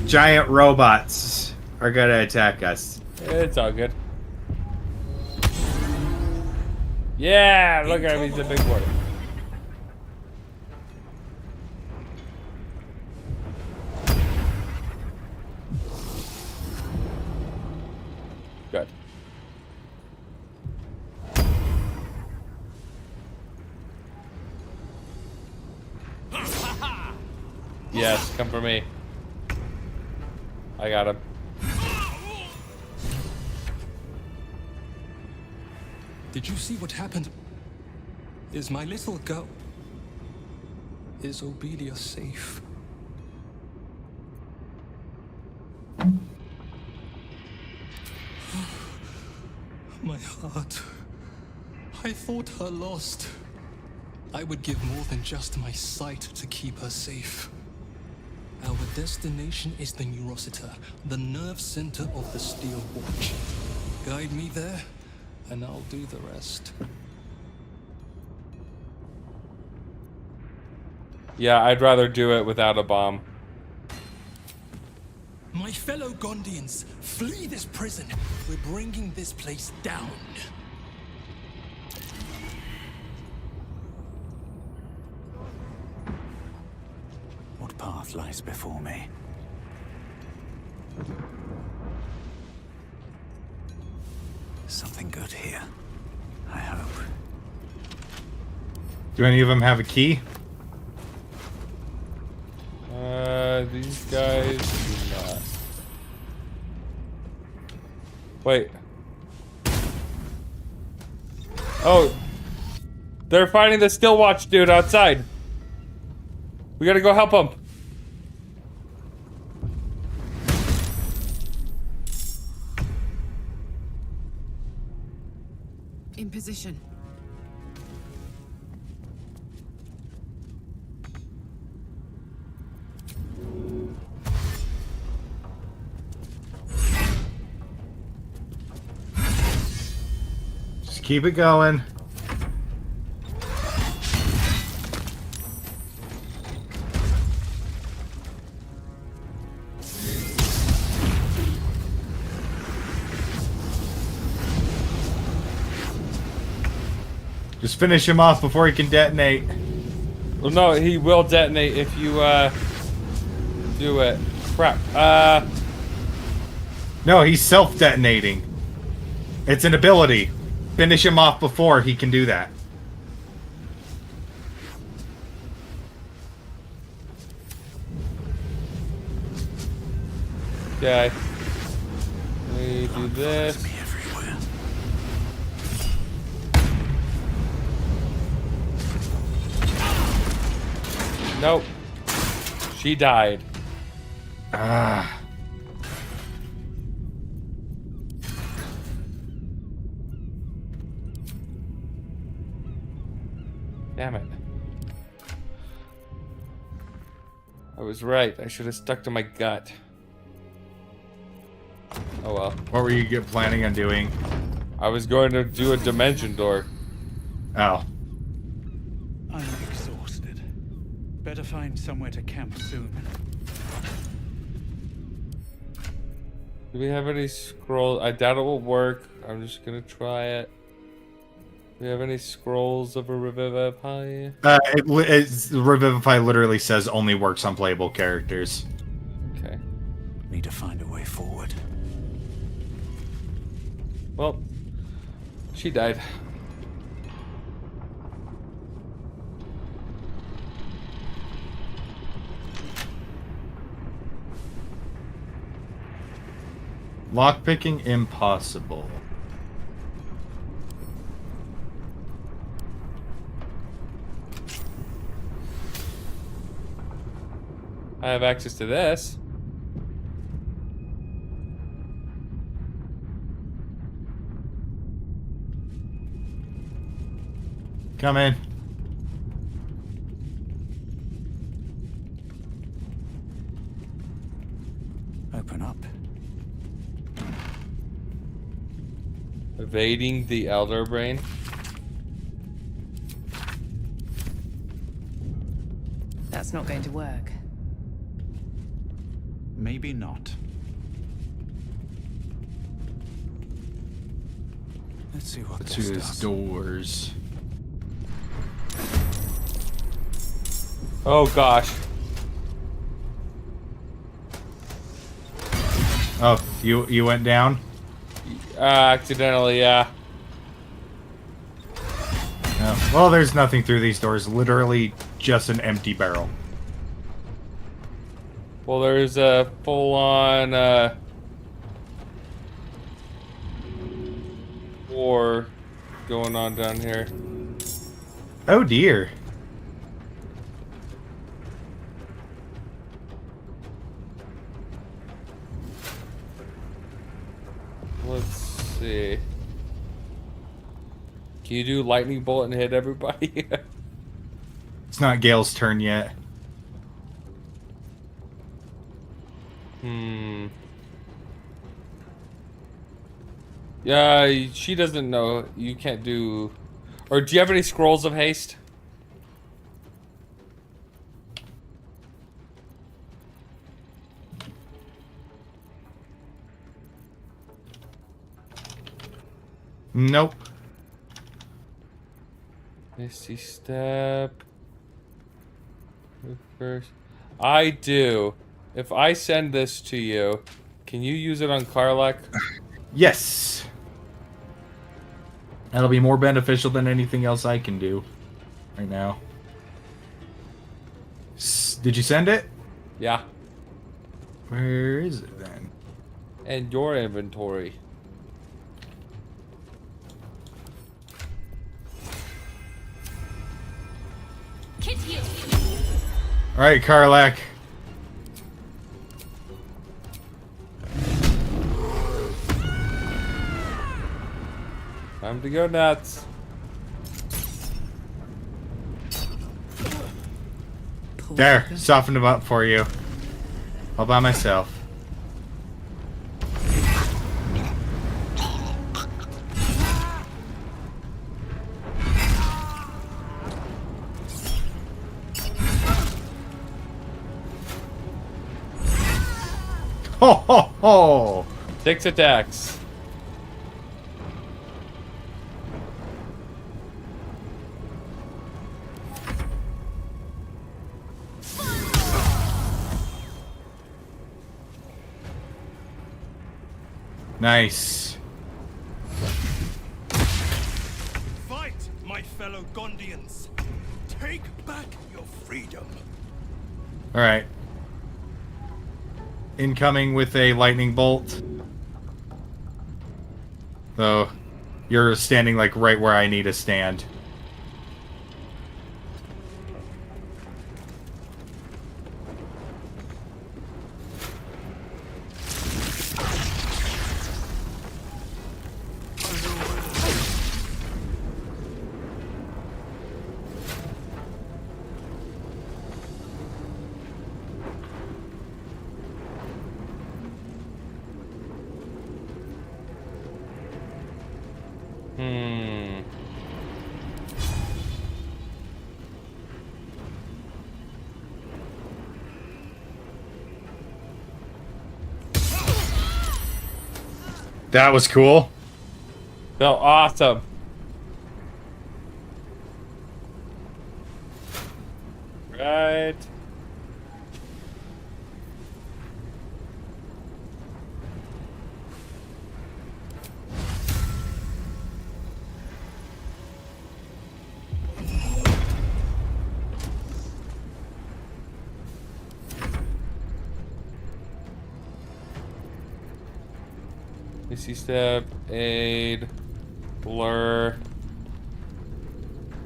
giant robots are gonna attack us. It's all good. Yeah, look at him, he's a big boy. Good. Yes, come for me. I got him. Did you see what happened? Is my little girl... Is Obedia safe? My heart. I thought her lost. I would give more than just my sight to keep her safe. Our destination is the Neurosita, the nerve center of the Steel Watch. Guide me there, and I'll do the rest. Yeah, I'd rather do it without a bomb. My fellow Gondians, flee this prison. We're bringing this place down. What path lies before me? Something good here, I hope. Do any of them have a key? These guys do not. Wait. Oh. They're fighting the Steel Watch dude outside. We gotta go help him. In position. Just keep it going. Just finish him off before he can detonate. Well, no, he will detonate if you, do it. Crap. No, he's self-detonating. It's an ability. Finish him off before he can do that. Okay. Let me do this. Nope. She died. Ah. Damn it. I was right. I should have stuck to my gut. Oh well. What were you planning on doing? I was going to do a dimension door. Oh. I'm exhausted. Better find somewhere to camp soon. Do we have any scrolls? I doubt it will work. I'm just gonna try it. Do we have any scrolls of a Revivify? Revivify literally says only works on playable characters. Okay. Need to find a way forward. Well, she died. Lockpicking impossible. I have access to this. Come in. Open up. Evading the Elder Brain. That's not going to work. Maybe not. Let's see what Let's this do does. his doors. Oh gosh. Oh, you went down? Accidentally, yeah. Oh, well, there's nothing through these doors. Literally just an empty barrel. Well, there's a full-on war going on down here. Oh dear. Let's see. Can you do lightning bolt and hit everybody? It's not Gale's turn yet. Yeah, she doesn't know. You can't do... Or do you have any scrolls of haste? Nope. Misty step. First, I do. If I send this to you, can you use it on Karlak? Yes. That'll be more beneficial than anything else I can do right now. Did you send it? Yeah. Where is it then? And your inventory. Alright, Karlak. Time to go nuts. There, softened him up for you. All by myself. Ho ho ho! 6 attacks. Nice. Fight, my fellow Gondians. Take back your freedom. Alright. Incoming with a lightning bolt. So, you're standing like right where I need to stand. That was cool. Felt awesome. Right. Icy step, aid, blur.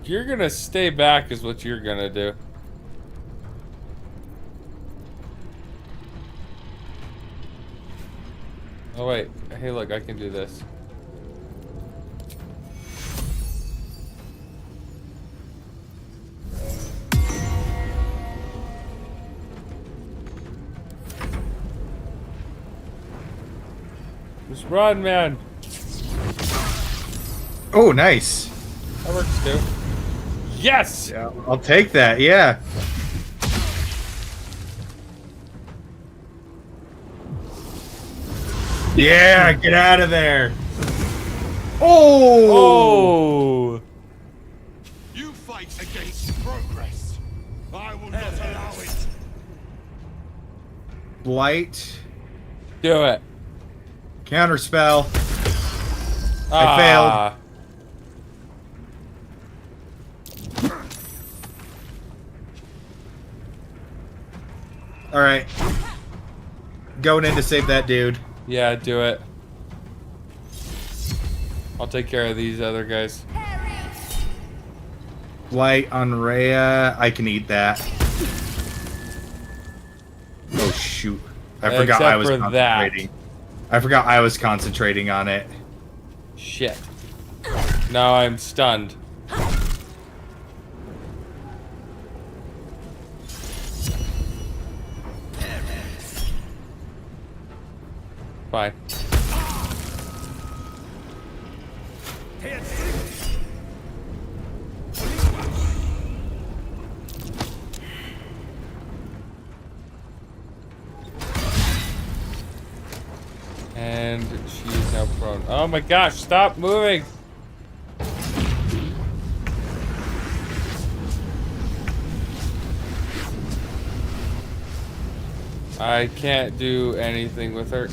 You're gonna stay back is what you're gonna do. Oh wait, hey look, I can do this. Just run, man. Oh, nice. That works too. Yes! Yeah, I'll take that, yeah. Yeah, get out of there. Oh! Oh! You fight against progress. I will not allow it. Blight. Do it. Counterspell. I failed. Alright. Going in to save that dude. Yeah, do it. I'll take care of these other guys. Blight on Rhea. I can eat that. Oh shoot. I forgot I was concentrating. I forgot I was concentrating on it. Shit. Now I'm stunned. Fine. And she is now prone. Oh my gosh, stop moving! I can't do anything with her.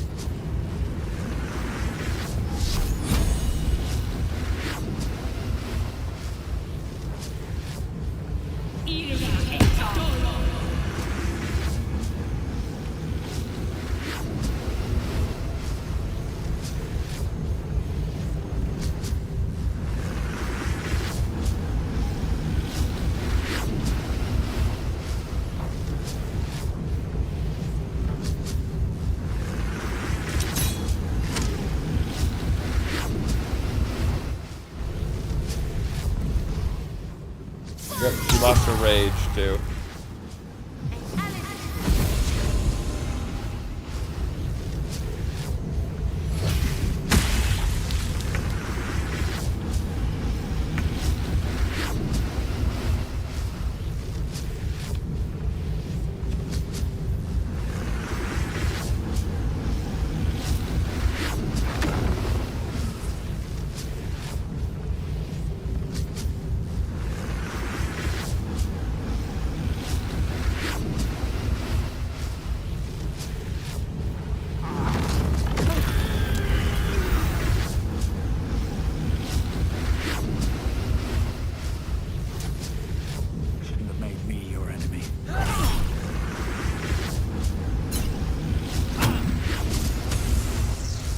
Yep, she lost her rage too.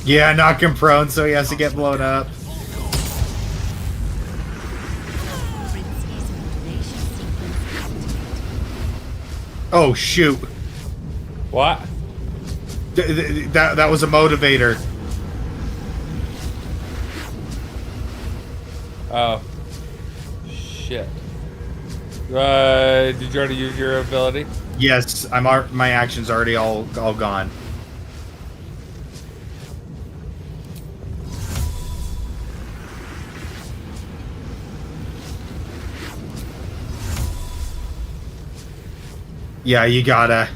Yeah, knock him prone so he has to get blown up. Oh shoot. What? That was a motivator. Oh. Shit. Did you already use your ability? Yes, my action's already all gone. Yeah, you gotta.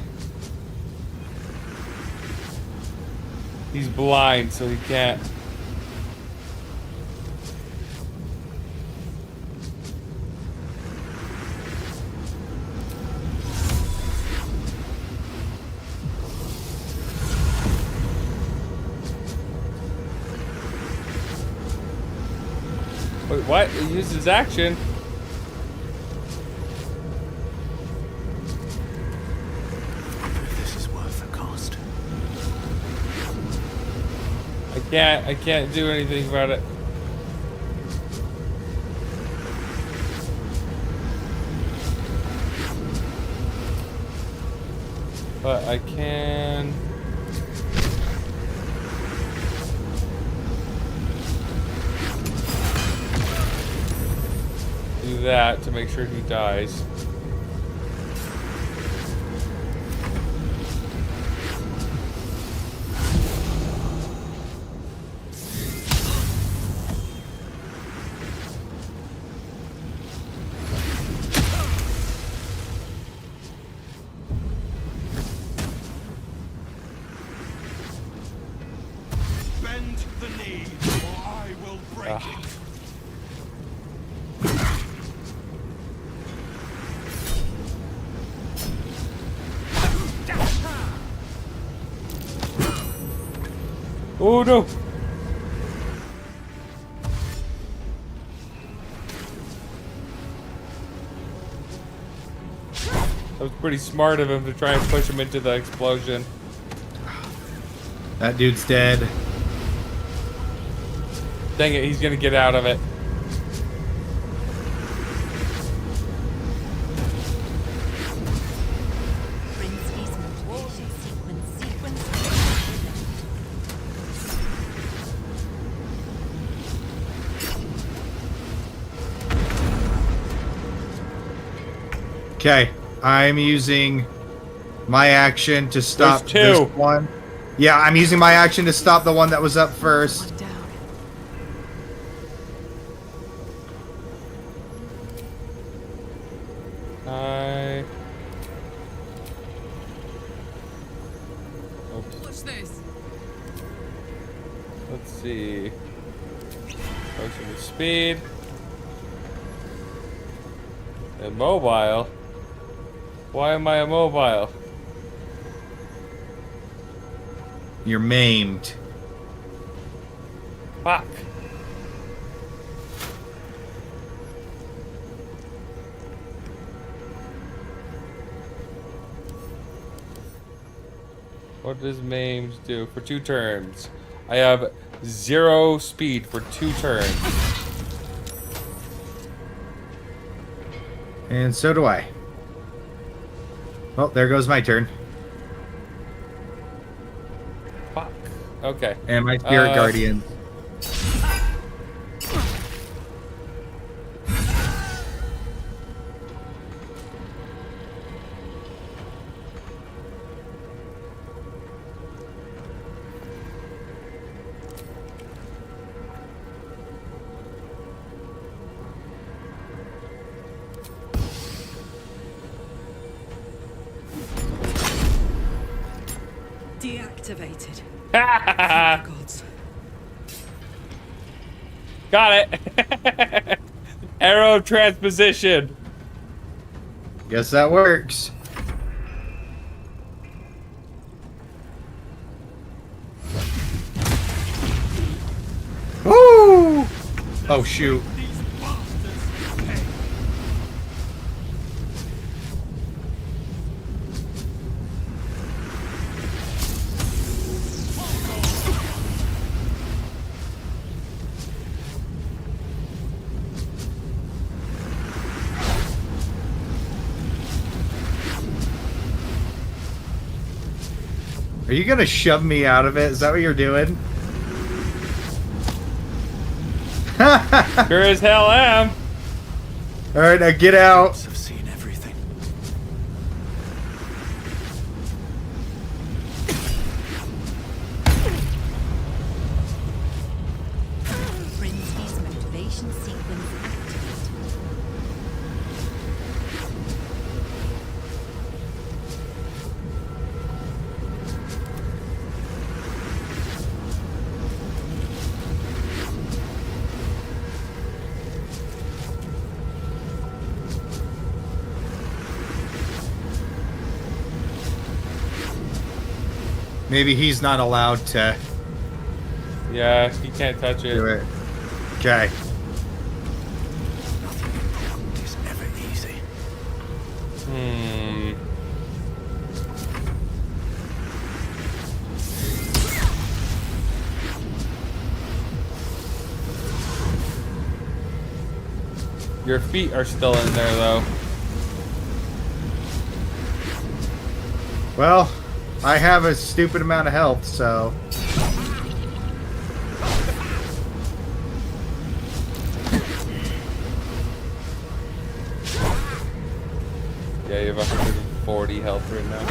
He's blind, so he can't. Wait, what? He used his action. I can't do anything about it. But I can... do that to make sure he dies. Bend the knee, or I will break it. Oh no! That was pretty smart of him to try and push him into the explosion. That dude's dead. Dang it, he's gonna get out of it. Okay, I'm using my action to stop this one. Yeah, I'm using my action to stop the one that was up first. What's this? Let's see. Motion with speed. Immobile? Why am I immobile? You're maimed. Fuck. What does maimed do for 2 turns? I have 0 speed for 2 turns. And so do I. Well, there goes my turn. Fuck. Okay. And my spirit guardian. Deactivated. Gods. Got it. Arrow transposition. Guess that works. Woo! Oh shoot. Are you gonna shove me out of it? Is that what you're doing? Sure as hell am. Alright, now get out. I've seen everything. Brinsky's motivation sequence activated. Maybe he's not allowed to. Yeah, he can't touch it. Do it. Okay. Nothing important is ever easy. Your feet are still in there, though. Well, I have a stupid amount of health, so... Yeah, you have 140 health right now.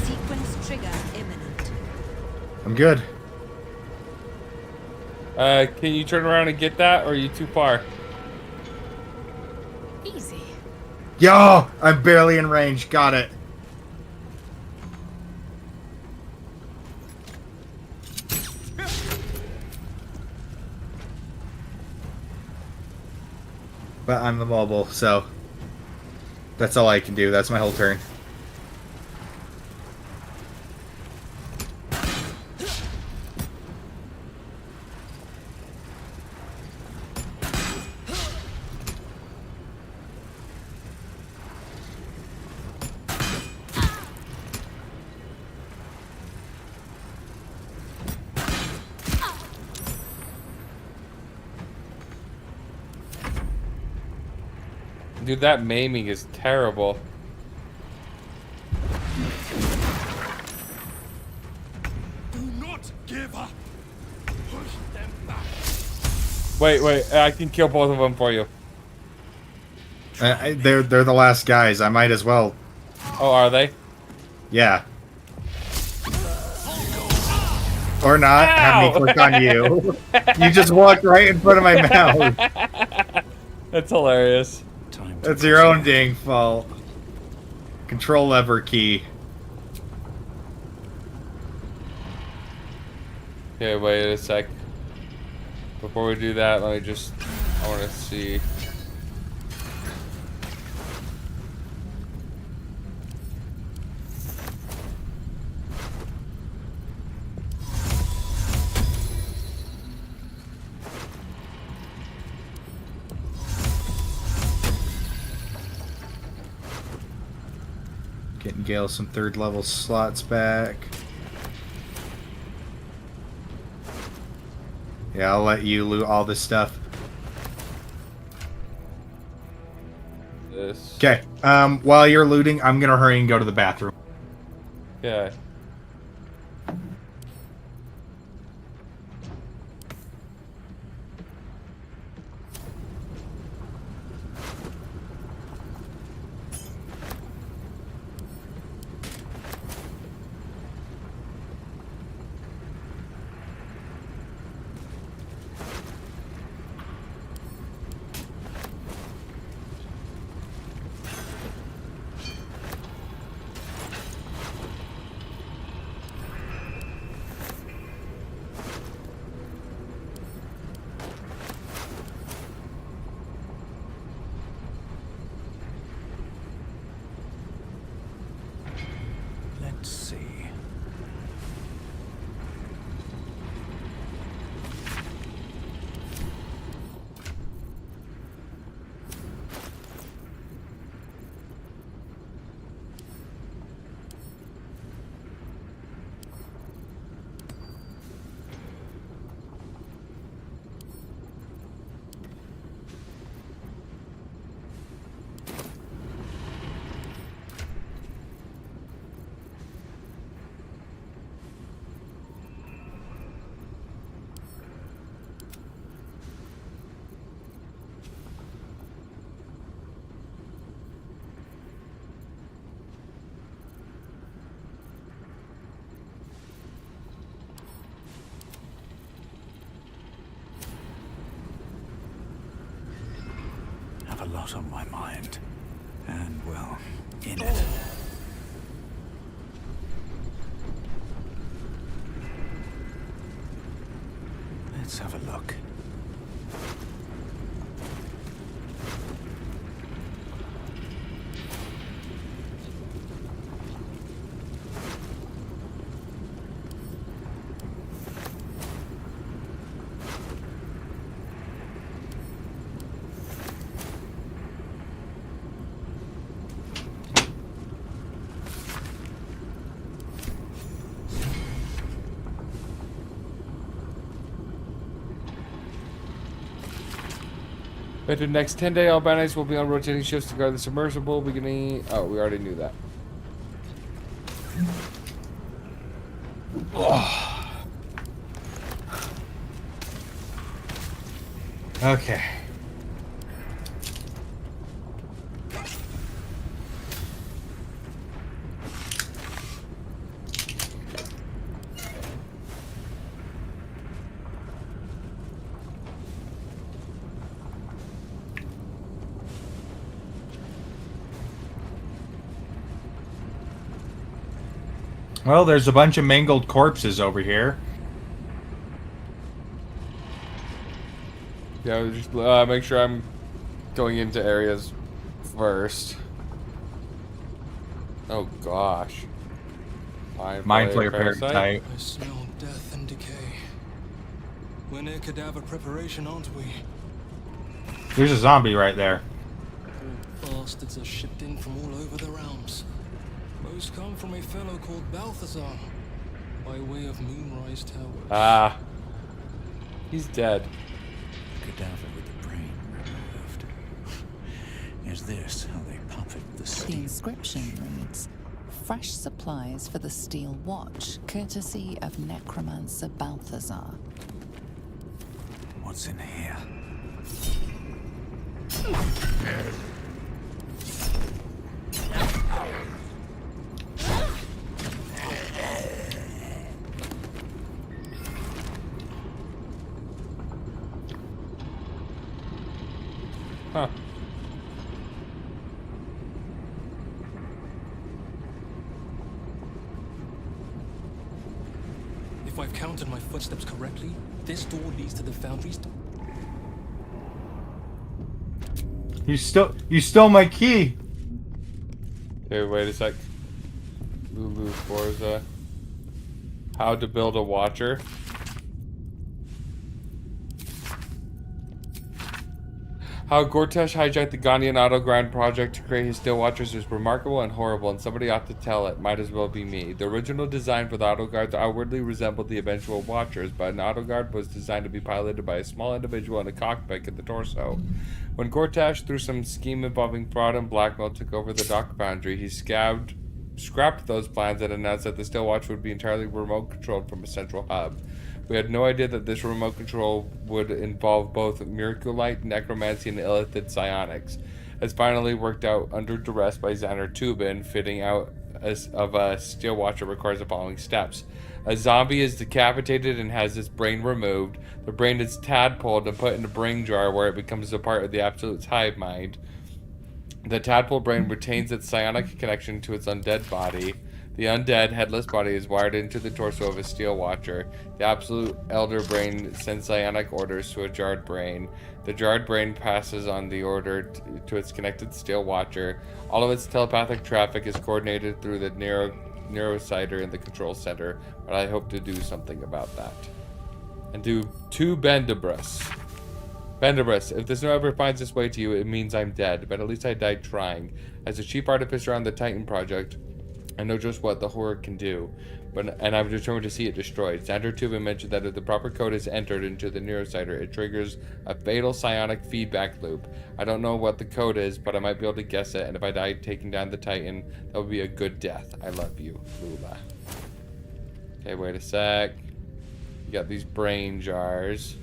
Sequence trigger imminent. I'm good. Can you turn around and get that, or are you too far? Easy. Yo! I'm barely in range. Got it. But I'm the mobile, so... That's all I can do. That's my whole turn. Dude, that maiming is terrible. Do not give up. Push them back. Wait, I can kill both of them for you. They're the last guys. I might as well. Oh, are they? Yeah. Or not. Have me click on you. You just walked right in front of my mouth. That's hilarious. That's your own dang fault. Control lever key. Okay, wait a sec. Before we do that, let me just... I want to see... Getting Gale some 3rd level slots back. Yeah, I'll let you loot all this stuff. This. Okay. While you're looting, I'm gonna hurry and go to the bathroom. Yeah. Let's see. Have a lot on my mind. And, well, in it. Let's have a look. After the next 10-day, all bandits will be on rotating shifts to guard the submersible beginning... Oh, we already knew that. Okay. Well, there's a bunch of mangled corpses over here. Yeah, just make sure I'm going into areas first. Oh gosh. Mind Flayer Parasite. I smell death and decay. We're near cadaver preparation, aren't we? There's a zombie right there. Bastards are shipped in from all over the realms. Most come from a fellow called Balthazar, by way of Moonrise Towers. Ah. He's dead. Cadaver with the brain removed. Is this how they puppet the The steel? inscription reads, "Fresh supplies for the Steel Watch, courtesy of Necromancer Balthazar." What's in here? Huh. If I've counted my footsteps correctly, this door leads to the foundry's. You stole my key. Okay, wait a sec. Lulu Forza. How to build a watcher. How Gortash hijacked the Ghanaian Auto Grind project to create his Steel Watchers is remarkable and horrible, and somebody ought to tell it. Might as well be me. The original design for the Auto Guards outwardly resembled the eventual Watchers, but an Auto Guard was designed to be piloted by a small individual in a cockpit at the torso. When Gortash, through some scheme involving fraud and blackmail, took over the dock foundry, he scrapped those plans and announced that the Steel Watch would be entirely remote controlled from a central hub. We had no idea that this remote control would involve both miraculite, necromancy, and illithid psionics. As finally worked out under duress by Xander Tubin, fitting out of a Steel Watcher requires the following steps. A zombie is decapitated and has its brain removed. The brain is tadpoled and put in a brain jar where it becomes a part of the Absolute's hive mind. The tadpole brain retains its psionic connection to its undead body. The undead, headless body is wired into the torso of a Steel Watcher. The Absolute Elder Brain sends psionic orders to a jarred brain. The jarred brain passes on the order to its connected Steel Watcher. All of its telepathic traffic is coordinated through the neurocider in the control center, but I hope to do something about that. And do 2 Bendibus. Bendibus, if this ever finds its way to you, it means I'm dead, but at least I died trying. As a chief artificer on the Titan project, I know just what the horror can do, and I'm determined to see it destroyed. Xander Tubin mentioned that if the proper code is entered into the neurocider, it triggers a fatal psionic feedback loop. I don't know what the code is, but I might be able to guess it, and if I die taking down the Titan, that would be a good death. I love you, Lula. Okay, wait a sec. You got these brain jars.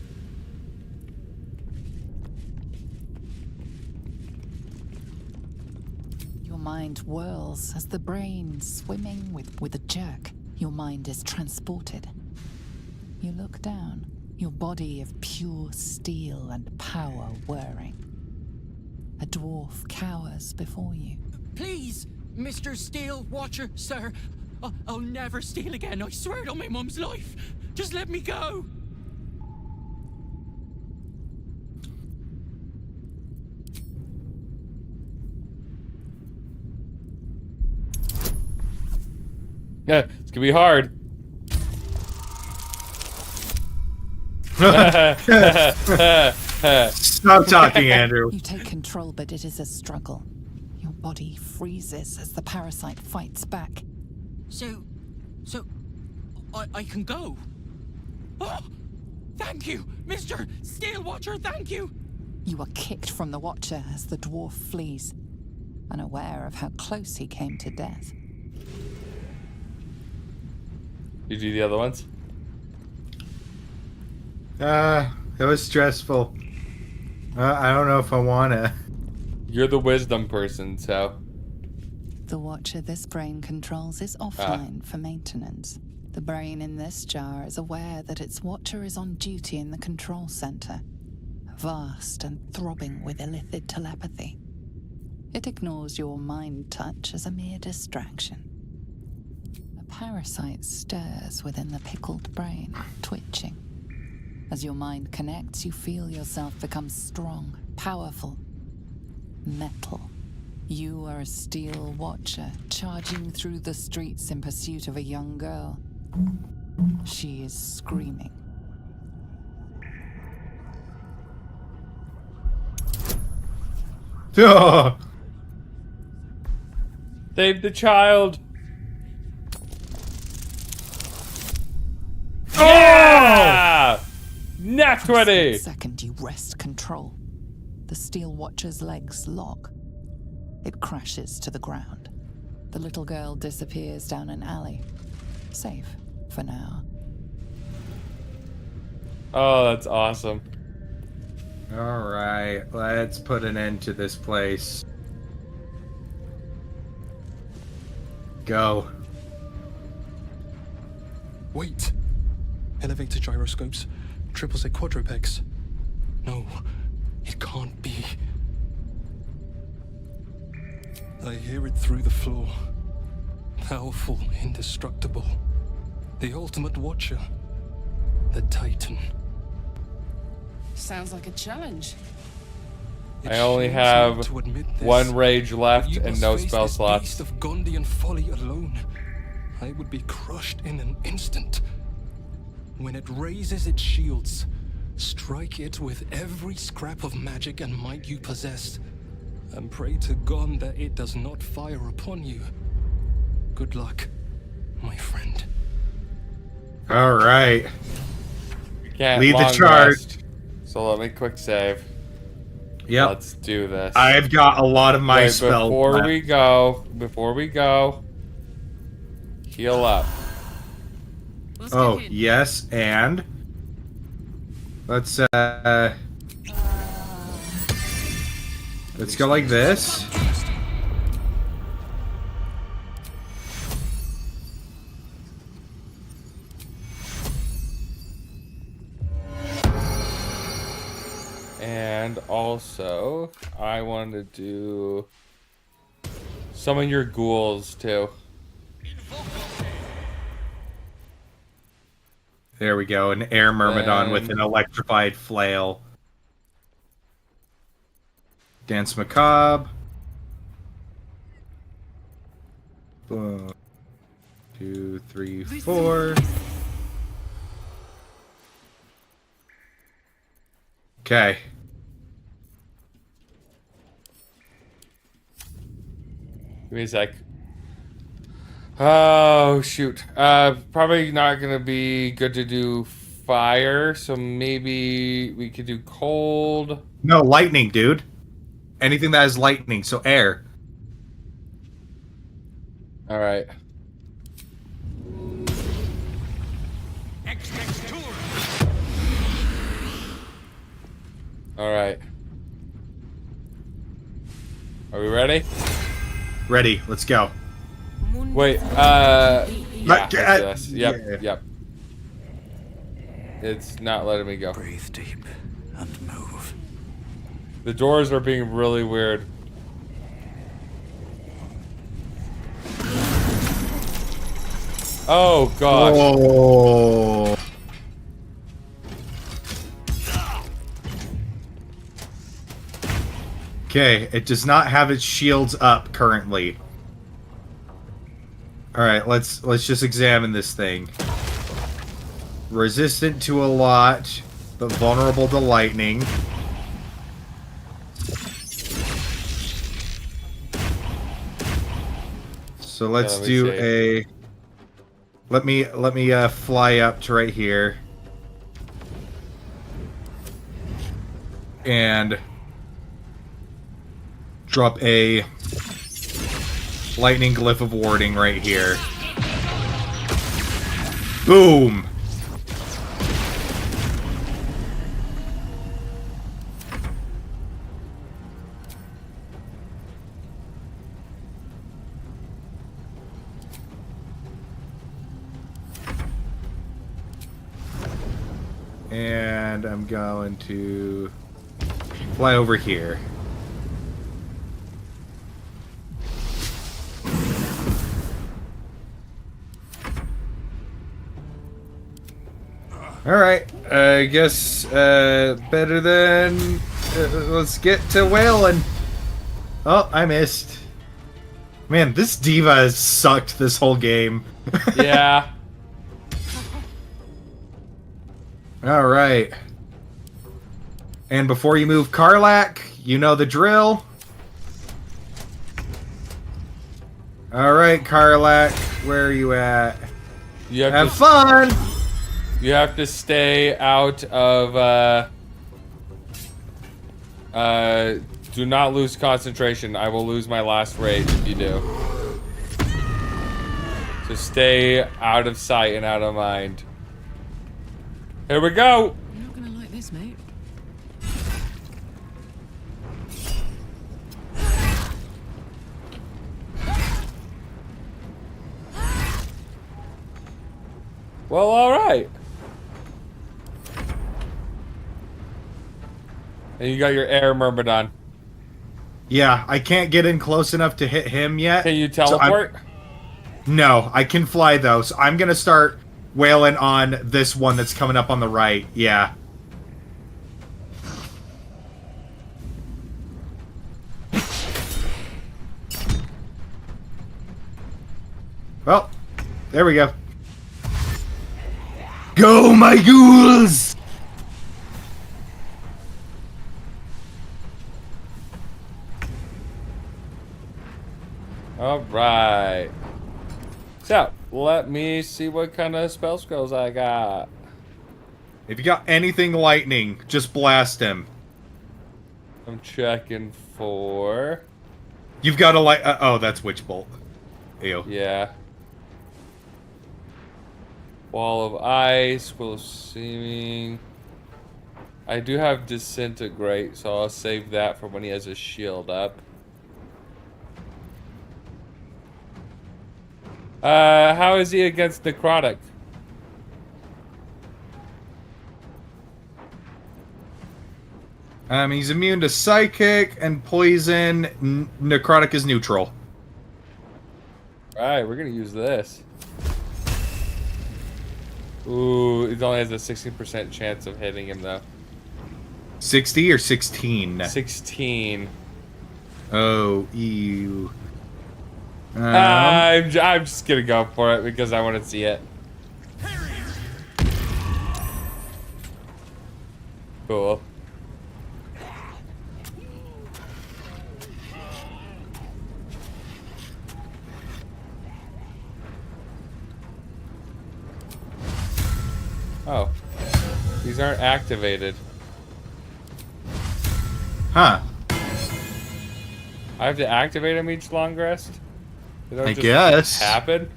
Your mind whirls as the brain, swimming with a jerk. Your mind is transported. You look down, your body of pure steel and power whirring. A dwarf cowers before you. Please, Mr. Steel Watcher, sir. I'll never steal again. I swear it on my mum's life. Just let me go. Yeah, it's gonna be hard. Stop talking, Andrew. You take control, but it is a struggle. Your body freezes as the parasite fights back. So, I can go. Oh, thank you, Mr. Steel Watcher, thank you. You are kicked from the Watcher as the dwarf flees, unaware of how close he came to death. You do the other ones? It was stressful. I don't know if I wanna. You're the wisdom person, so. The Watcher this brain controls is offline for maintenance. The brain in this jar is aware that its Watcher is on duty in the control center, vast and throbbing with illithid telepathy. It ignores your mind touch as a mere distraction. A parasite stirs within the pickled brain, twitching. As your mind connects, you feel yourself become strong, powerful, metal. You are a steel Watcher, charging through the streets in pursuit of a young girl. She is screaming. Oh! Save the child! Yeah! Nat 20! Second, you wrest control. The steel Watcher's legs lock. It crashes to the ground. The little girl disappears down an alley. Safe for now. Oh, that's awesome. Alright, let's put an end to this place. Go. Wait! Elevator gyroscopes, triple Z quadrupex. No, it can't be. I hear it through the floor. Powerful, indestructible. The ultimate Watcher. The Titan. Sounds like a challenge. I only have one rage left and no spell Beast slots. of Gondian folly alone, I would be crushed in an instant. When it raises its shields, strike it with every scrap of magic and might you possess, and pray to God that it does not fire upon you. Good luck, my friend. Alright. Can't Lead the long charge. rest. So let me quick save. Yep. Let's do this. I've got a lot of my Wait, spells before left. we go, heal up. Oh, yes, and let's go like this. And also, I want to do summon your ghouls too. There we go, an air myrmidon with an And- electrified flail. Dance macabre. 1, 2, 3, 4. Okay. Give me a sec. Oh shoot. Probably not gonna be good to do fire, so maybe we could do cold. No, lightning, dude. Anything that is lightning, so air. Alright. Alright. Are we ready? Ready, let's go. Wait, yeah, Let- that's this. Yep, yeah. yep. It's not letting me go. Breathe deep and move. The doors are being really weird. Oh gosh. Oh. Okay, it does not have its shields up currently. All right, let's just examine this thing. Resistant to a lot, but vulnerable to lightning. So let's let me do see. a. Let me fly up to right here. And drop a lightning glyph of warding right here. Boom! And I'm going to fly over here. Alright, I guess better than... let's get to whaling. Oh, I missed. Man, this diva has sucked this whole game. Yeah. Alright. And before you move Karlak, you know the drill. Alright, Karlak, where are you at? You have fun! You have to stay out of, do not lose concentration. I will lose my last rage if you do. So stay out of sight and out of mind. Here we go! You're not gonna like this, mate. Well, alright. And you got your air myrmidon. Yeah, I can't get in close enough to hit him yet. Can you teleport? No, I can fly though, so I'm gonna start wailing on this one that's coming up on the right. Yeah. Well, there we go. Go, my ghouls! Alright. So, let me see what kind of spell scrolls I got. If you got anything lightning, just blast him. I'm checking for... You've got a light... oh, that's Witch Bolt. Ew. Yeah. Wall of Ice, Will of Seeming. I do have Disintegrate, so I'll save that for when he has his shield up. How is he against Necrotic? He's immune to Psychic and Poison. Necrotic is neutral. Alright, we're gonna use this. Ooh, it only has a 16% chance of hitting him, though. 60 or 16? 16. Oh, ew. I'm just gonna go for it because I want to see it. Cool. Oh. These aren't activated. Huh. I have to activate them each long rest? They don't I just guess. happen?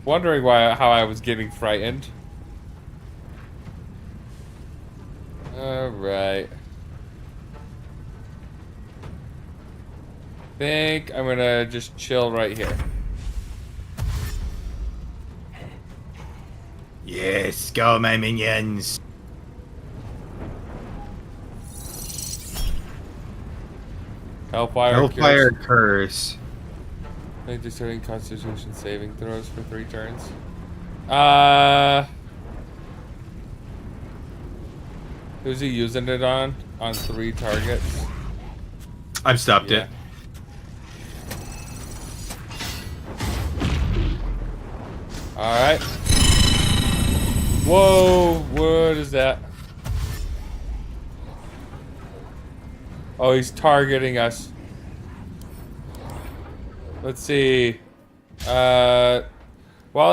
Wondering how I was getting frightened. Alright. Think I'm gonna just chill right here. Yes, go my minions. Hellfire Curse. Make discerning Constitution saving throws for 3 turns. Who's he using it on? On 3 targets? I've stopped it. Alright. Whoa, what is that? Oh, he's targeting us. Let's see. While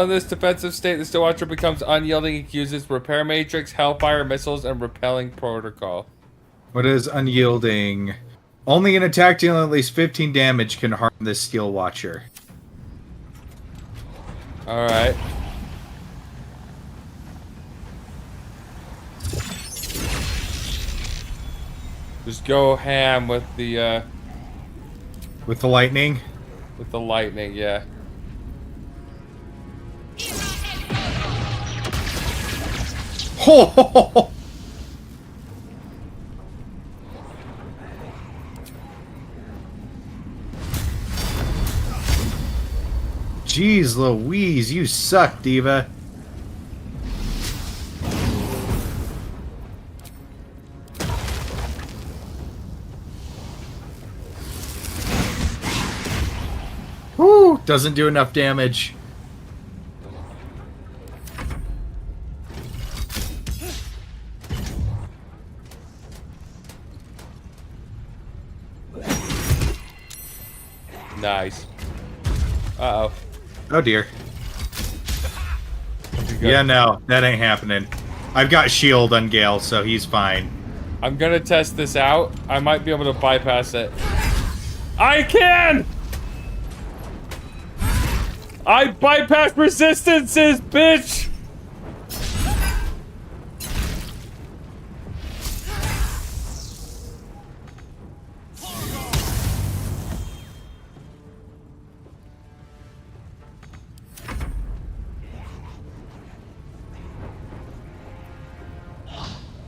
in this defensive state, the Stillwatcher becomes unyielding. He uses Repair Matrix, Hellfire Missiles, and Repelling Protocol. What is unyielding? Only an attack dealing at least 15 damage can harm this Steel Watcher. Alright. Just go ham with the, With the lightning? With the lightning, yeah. Ho! Jeez Louise, you suck, Diva. Whew, doesn't do enough damage. Nice. Uh-oh. Oh dear. Yeah, no, that ain't happening. I've got shield on Gale, so he's fine. I'm gonna test this out. I might be able to bypass it. I can! I bypass resistances, bitch!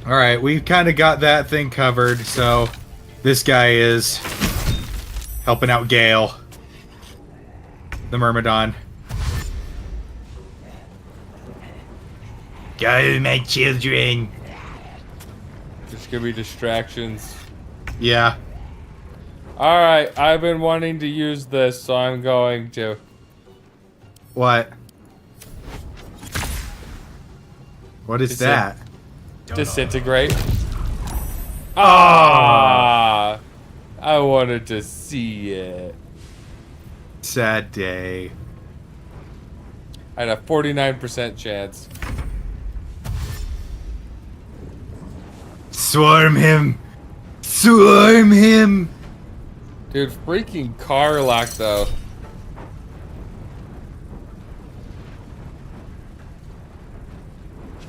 Alright, we've kind of got that thing covered, so this guy is helping out Gale, the Myrmidon. Go, my children! There's gonna be distractions. Yeah. Alright, I've been wanting to use this, so I'm going to. What? What is that? Disintegrate. Ah! I wanted to see it. Sad day. I had a 49% chance. Swarm him! Swarm him! Dude, freaking Karlach, though.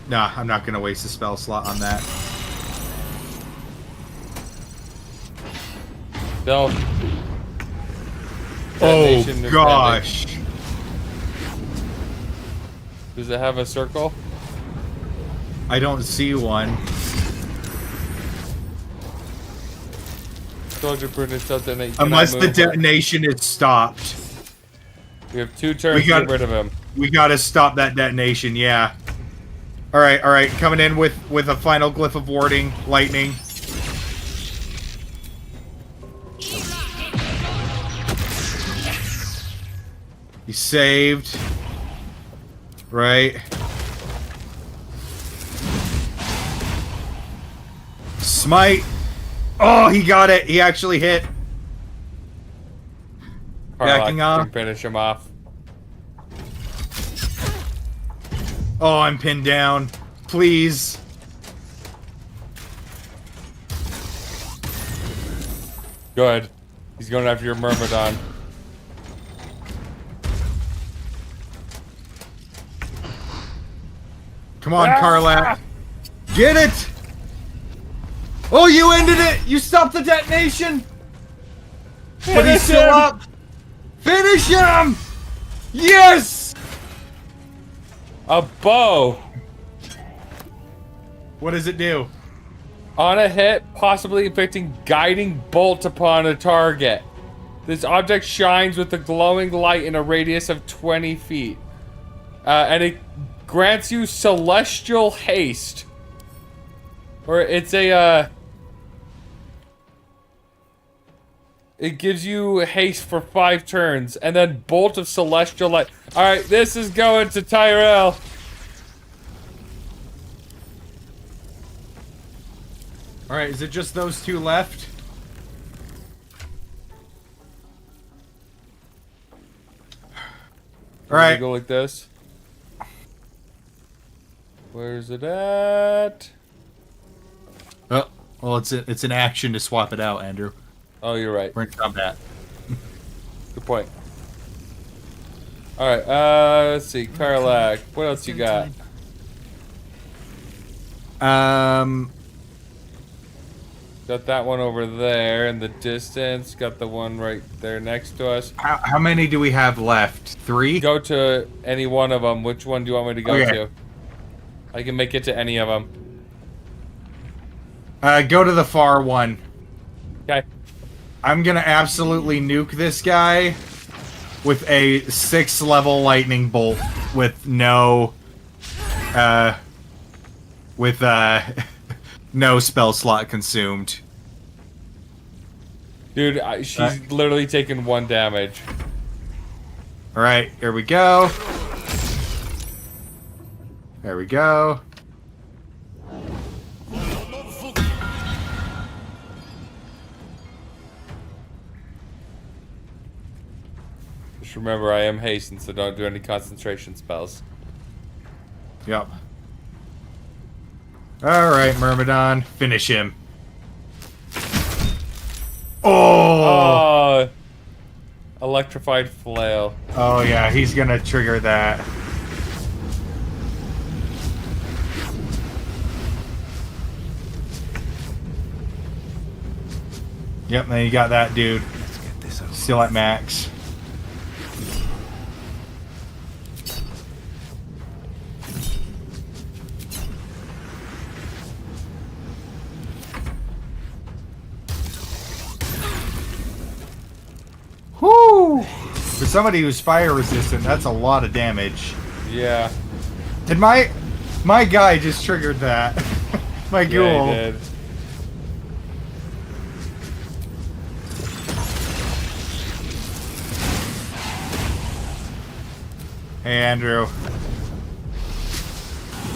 Nah, I'm not gonna waste a spell slot on that. No. Oh gosh. Does it have a circle? I don't see one. Soldier prudence detonate. Unless the detonation is stopped. We have 2 turns to get rid of him. We gotta stop that detonation, yeah. Alright, coming in with a final glyph of warding, lightning. He saved. Right. Smite. Oh, he got it. He actually hit. Backing off. Can finish him off. Oh, I'm pinned down. Please. Good. He's going after your Myrmidon. Come on, Karlach. Get it! Oh, you ended it! You stopped the detonation! But he's still up! Finish him! Yes! A bow! What does it do? On a hit, possibly inflicting guiding bolt upon a target. This object shines with a glowing light in a radius of 20 feet. And it grants you celestial haste. Or it's a, it gives you haste for 5 turns, and then bolt of celestial light. Alright, this is going to Tyrell. Alright, is it just those 2 left? Alright. Go like this. Where's it at? Oh, well, it's an action to swap it out, Andrew. Oh, you're right. We're in combat. Good point. Alright, let's see. Karlak, what else you got? Got that one over there in the distance. Got the one right there next to us. How many do we have left? 3? Go to any one of them. Which one do you want me to go Okay. to? I can make it to any of them. Go to the far one. Okay. I'm gonna absolutely nuke this guy with a 6th level lightning bolt with no no spell slot consumed. Dude, she's literally taken 1 damage. Alright, here we go. There we go. Just remember, I am hastened, so don't do any concentration spells. Yep. Alright, Myrmidon. Finish him. Oh! Electrified flail. Oh yeah, he's gonna trigger that. Yep, then you got that dude. Let's get this over. Still at max. Whoo! For somebody who's fire resistant, that's a lot of damage. Yeah. Did my guy just triggered that? My ghoul. Yeah, he did. Hey, Andrew.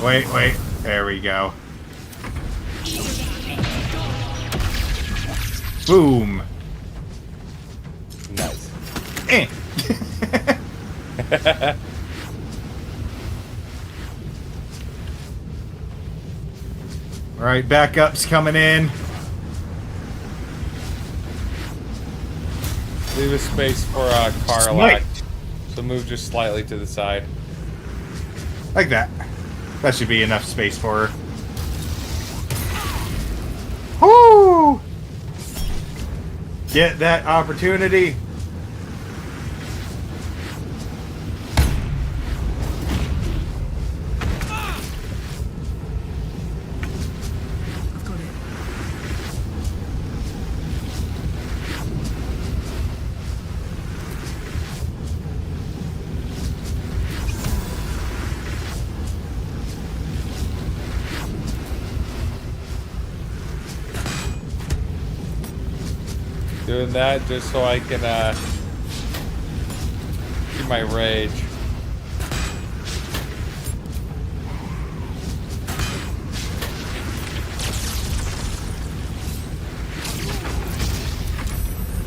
Wait. There we go. Boom. Nice. Eh. Alright, backup's coming in. Leave a space for Karlak. Smite. So move just slightly to the side. Like that. That should be enough space for her. Woo! Get that opportunity. Doing that just so I can keep my rage.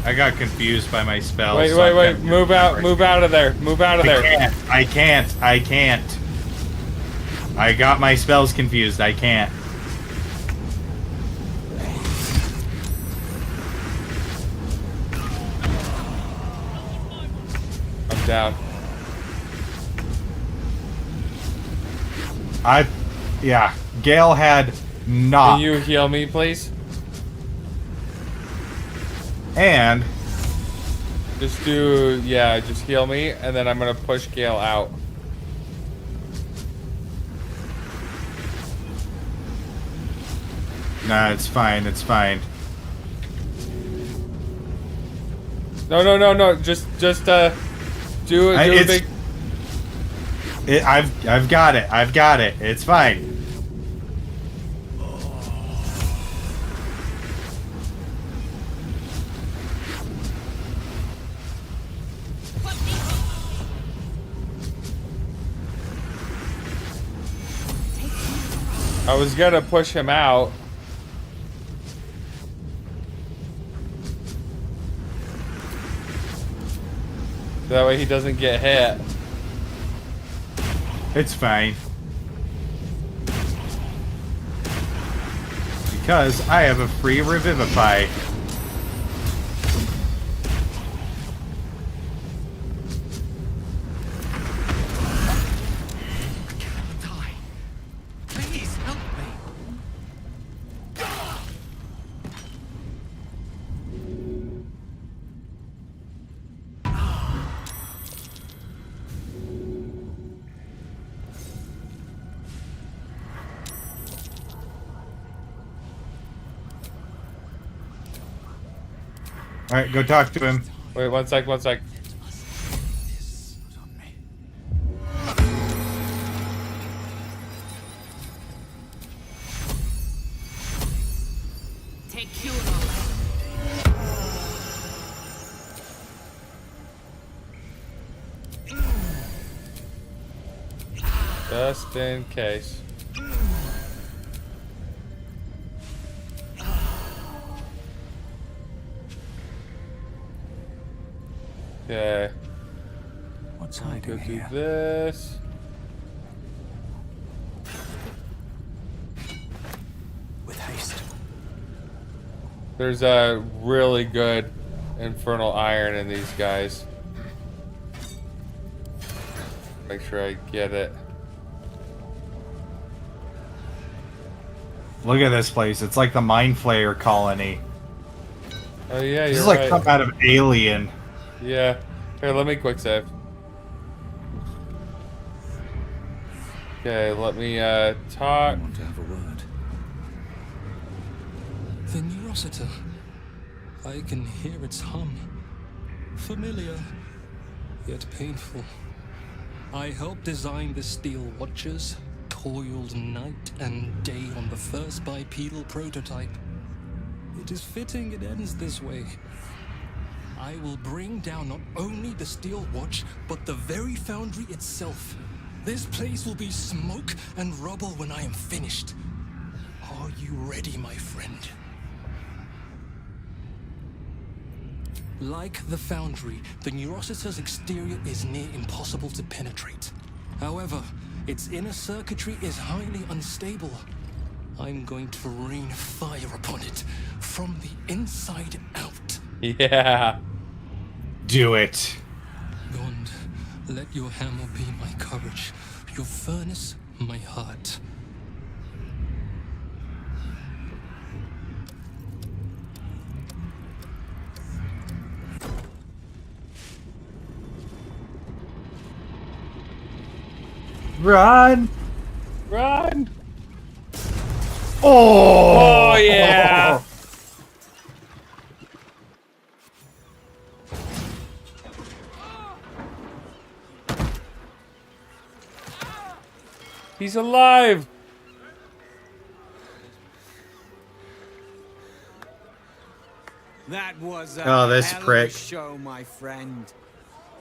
I got confused by my spells. Wait, so wait. I'm Move out of there. Move out of there. I can't. I got my spells confused. I can't. I'm down. Yeah. Gale had knock. Can you heal me, please? And just heal me, and then I'm gonna push Gale out. Nah, it's fine. It's fine. No. Just do a big. I've got it. I've got it. It's fine. I was gonna push him out. That way he doesn't get hit. It's fine. Because I have a free revivify. Alright, go talk to him. Wait, one sec. Take you. Just in case. Okay. What's Go hiding do here? this. With haste. There's a really good infernal iron in these guys. Make sure I get it. Look at this place. It's like the Mind Flayer colony. Oh yeah, This you're is like right. come out of Alien. Yeah. Here, let me quick save. Okay, let me talk. I want to have a word. The Neurosita. I can hear its hum. Familiar, yet painful. I helped design the Steel Watchers, toiled night and day on the first bipedal prototype. It is fitting it ends this way. I will bring down not only the Steel Watch, but the very foundry itself. This place will be smoke and rubble when I am finished. Are you ready, my friend? Like the foundry, the Neurosita's exterior is near impossible to penetrate. However, its inner circuitry is highly unstable. I'm going to rain fire upon it from the inside out. Yeah. Do it. Gond, let your hammer be my courage, your furnace my heart. Run! Run! Oh! Oh yeah! He's alive! That was Oh, this hell of a prick. show, my friend.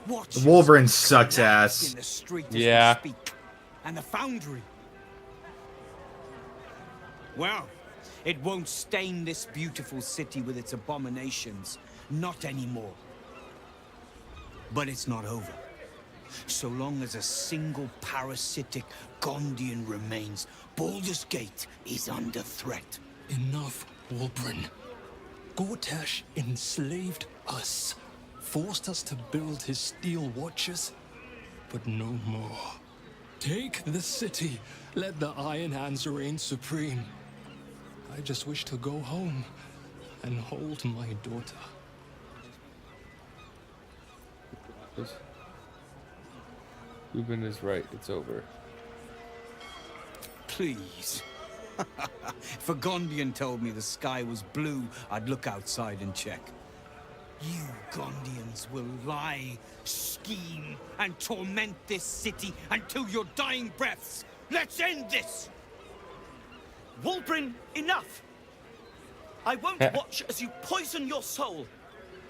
Watch The Wolverine sucks ass. in the street as we Yeah. speak. And the foundry. Well, it won't stain this beautiful city with its abominations. Not anymore. But it's not over. So long as a single parasitic Gondian remains, Baldur's Gate is under threat. Enough, Wolbrin. Gortash enslaved us, forced us to build his steel watches, but no more. Take the city, let the Iron Hands reign supreme. I just wish to go home and hold my daughter. Ruben is right, it's over. Please. If a Gondian told me the sky was blue, I'd look outside and check. You Gondians will lie, scheme, and torment this city until your dying breaths. Let's end this! Wolbrin, enough! I won't watch as you poison your soul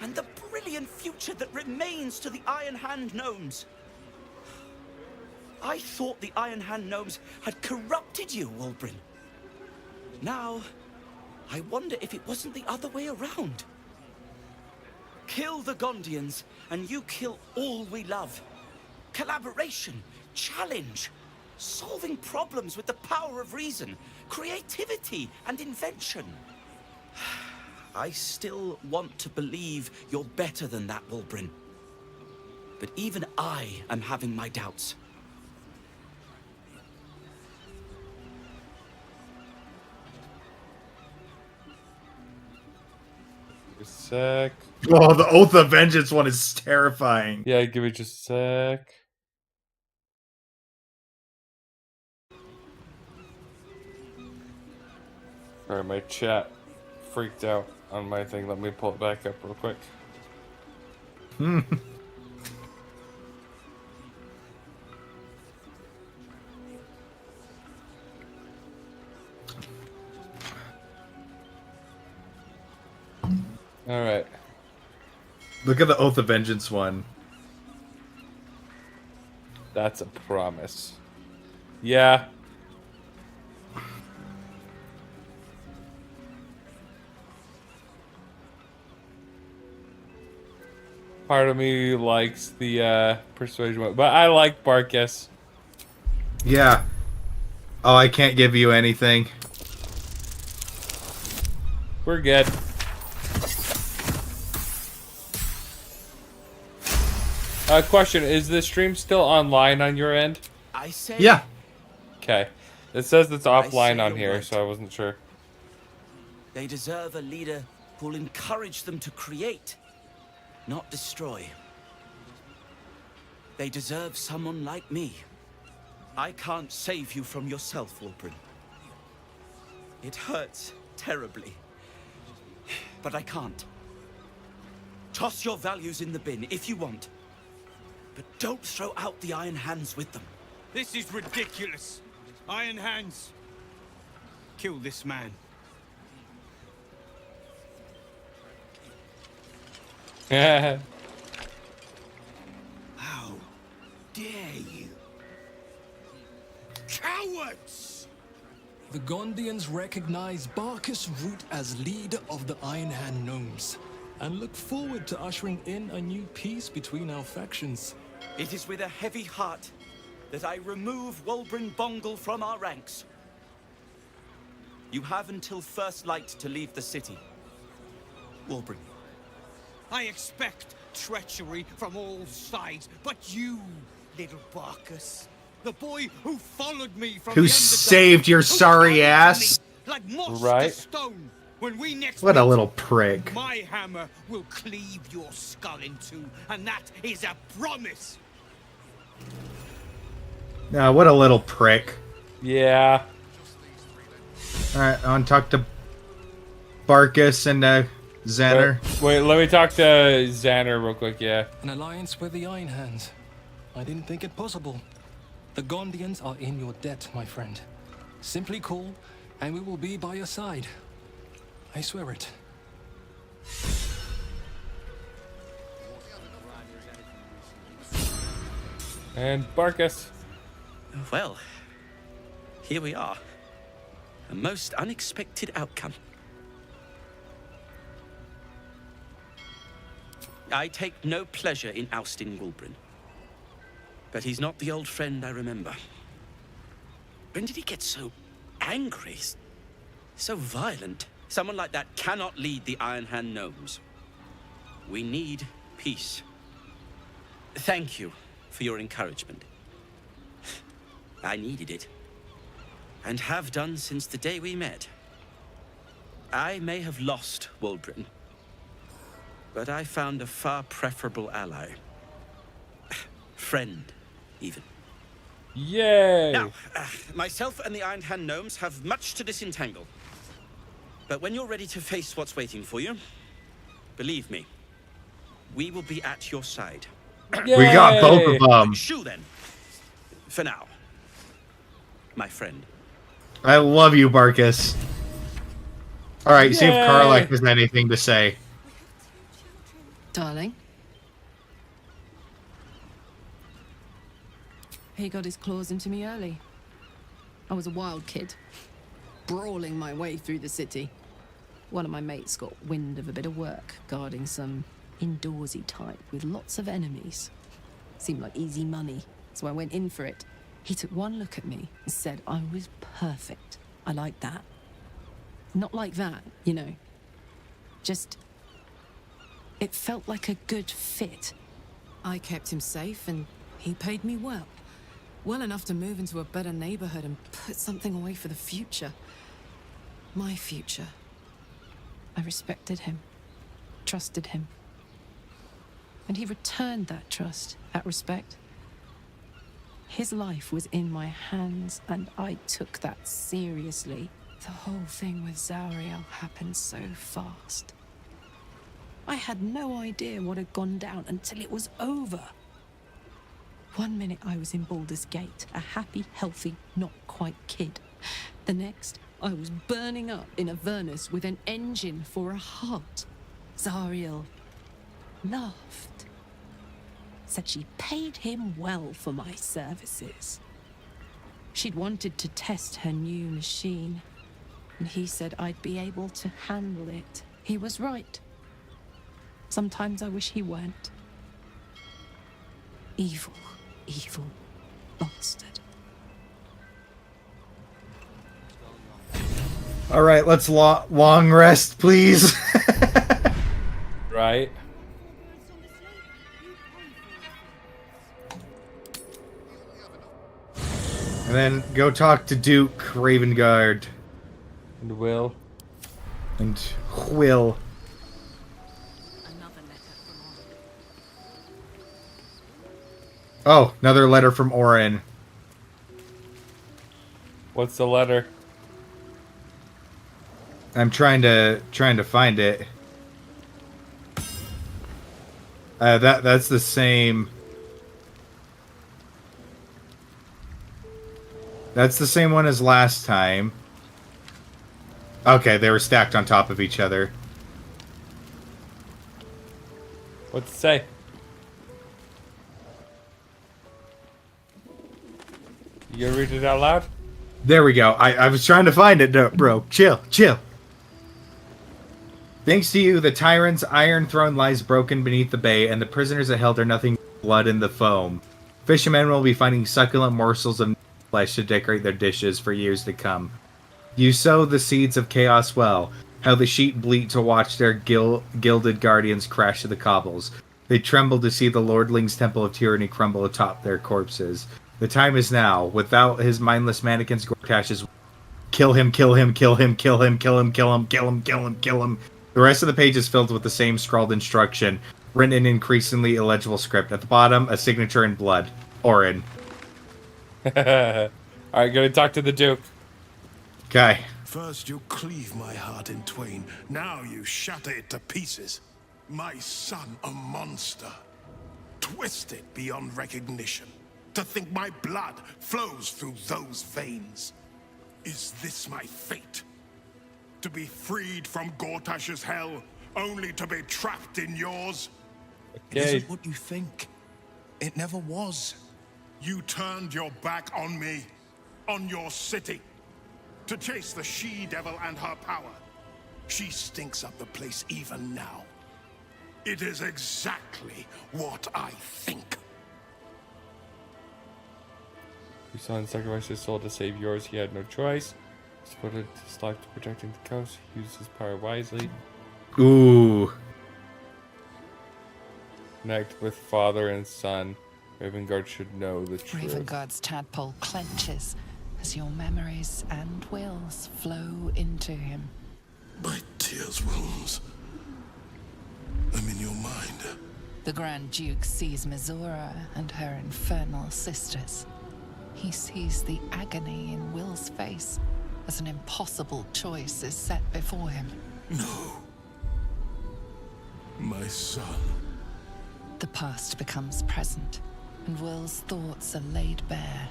and the brilliant future that remains to the Iron Hand gnomes. I thought the Iron Hand gnomes had corrupted you, Wolbrin. Now, I wonder if it wasn't the other way around. Kill the Gondians, and you kill all we love. Collaboration, challenge, solving problems with the power of reason, creativity, and invention. I still want to believe you're better than that, Wolbrin. But even I am having my doubts. A sec. Oh, the Oath of Vengeance one is terrifying. Yeah, give me just a sec. Sorry, my chat freaked out. on my thing. Let me pull it back up real quick. All right. Look at the Oath of Vengeance one. That's a promise. Yeah. Part of me likes the persuasion one, but I like Barkus. Yeah. Oh, I can't give you anything. We're good. Question, is the stream still online on your end? I say... Yeah. Okay. It says it's offline say on you're here, right. so I wasn't sure. They deserve a leader who'll encourage them to create, not destroy. They deserve someone like me. I can't save you from yourself, Wulbren. It hurts terribly, but I can't. Toss your values in the bin if you want, but don't throw out the Iron Hands with them. This is ridiculous. Iron Hands. Kill this man. How dare you? Cowards! The Gondians recognize Barkus Root as leader of the Iron Hand Gnomes, and look forward to ushering in a new peace between our factions. It is with a heavy heart that I remove Wulbren Bongal from our ranks. You have until first light to leave the city. Wulbren. I expect treachery from all sides, but you, little Barkus, the boy who followed me from Who the saved your sorry ass? like moss to Right. stone. When we next What a meet, little prick. my hammer will cleave your skull in two, and that is a promise. No, what a little prick. Yeah. Alright, I want to talk to Barkus and Xander. Wait, let me talk to Xander real quick, yeah. An alliance with the Iron Hands. I didn't think it possible. The Gondians are in your debt, my friend. Simply call, and we will be by your side. I swear it. And Barkus. Well, here we are. A most unexpected outcome. I take no pleasure in ousting Wulbren. But he's not the old friend I remember. When did he get so angry? So violent? Someone like that cannot lead the Iron Hand Gnomes. We need peace. Thank you for your encouragement. I needed it. And have done since the day we met. I may have lost Wulbren, but I found a far preferable ally. Friend, even. Yay! Now, myself and the Iron Hand Gnomes have much to disentangle. But when you're ready to face what's waiting for you, believe me, we will be at your side. We got both of them. Shoo then. For now. My friend. I love you, Barkus. Alright, see if Yay. Karlach has anything to say. Darling. He got his claws into me early. I was a wild kid, brawling my way through the city. One of my mates got wind of a bit of work, guarding some indoorsy type with lots of enemies. Seemed like easy money, so I went in for it. He took one look at me and said I was perfect. I like that. Not like that, you know. Just... it felt like a good fit. I kept him safe and he paid me well. Well enough to move into a better neighborhood and put something away for the future. My future. I respected him, trusted him. And he returned that trust, that respect. His life was in my hands, and I took that seriously. The whole thing with Zariel happened so fast. I had no idea what had gone down until it was over. One minute I was in Baldur's Gate, a happy, healthy, not quite kid. The next, I was burning up in Avernus with an engine for a heart. Zariel laughed. Said she paid him well for my services. She'd wanted to test her new machine, and he said I'd be able to handle it. He was right. Sometimes I wish he weren't. Evil, evil bastard. All right, let's long rest, please. Right. And then go talk to Duke, Ravengard. And Will. And Will. Oh, another letter from Orin. What's the letter? I'm trying to find it. That's the same. That's the same one as last time. Okay, they were stacked on top of each other. What's it say? You gonna read it out loud? There we go. I was trying to find it, no, bro. Chill. Thanks to you, the tyrant's iron throne lies broken beneath the bay, and the prisoners it held are nothing but blood in the foam. Fishermen will be finding succulent morsels of flesh to decorate their dishes for years to come. You sow the seeds of chaos well, how the sheep bleat to watch their gilded guardians crash to the cobbles. They tremble to see the lordling's temple of tyranny crumble atop their corpses. The time is now. Without his mindless mannequins, Gortash is... Kill him. The rest of the page is filled with the same scrawled instruction, written in increasingly illegible script. At the bottom, a signature in blood. Orin. Alright, gonna talk to the Duke. Okay. First you cleave my heart in twain, now you shatter it to pieces. My son, a monster. Twisted beyond recognition. To think my blood flows through those veins. Is this my fate? To be freed from Gortash's hell, only to be trapped in yours? It isn't what you think. It never was. You turned your back on me, on your city, to chase the she-devil and her power. She stinks up the place even now. It is exactly what I think. Your son sacrificed his soul to save yours. He had no choice. He devoted his life to protecting the coast. He used his power wisely. Ooh. Connect with father and son. Ravengard should know the truth. Ravengard's tadpole clenches as your memories and wills flow into him. My tears wounds. I'm in your mind. The Grand Duke sees Mizora and her infernal sisters. He sees the agony in Will's face as an impossible choice is set before him. No. My son. The past becomes present, and Will's thoughts are laid bare.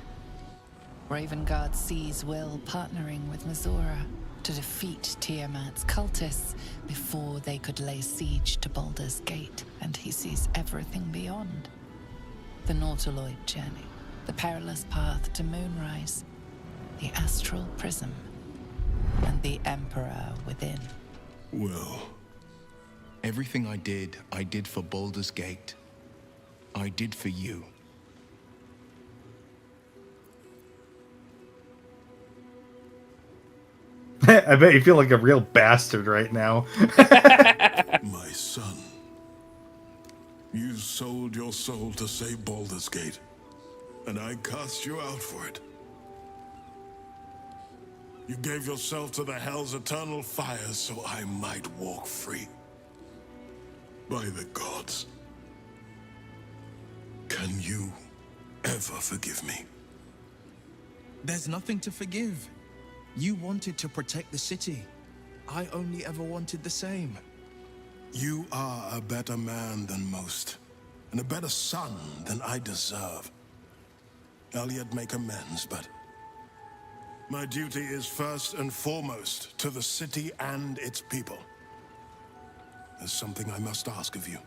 Ravengard sees Will partnering with Mizora to defeat Tiamat's cultists before they could lay siege to Baldur's Gate, and he sees everything beyond. The Nautiloid journey, the perilous path to Moonrise, the astral prism, and the Emperor within. Well, everything I did for Baldur's Gate. I did for you. I bet you feel like a real bastard right now. My son. You sold your soul to save Baldur's Gate, and I cast you out for it. You gave yourself to the Hell's eternal fire so I might walk free. By the gods. Can you ever forgive me? There's nothing to forgive. You wanted to protect the city. I only ever wanted the same. You are a better man than most, and a better son than I deserve. I'll yet make amends, but my duty is first and foremost to the city and its people. There's something I must ask of you.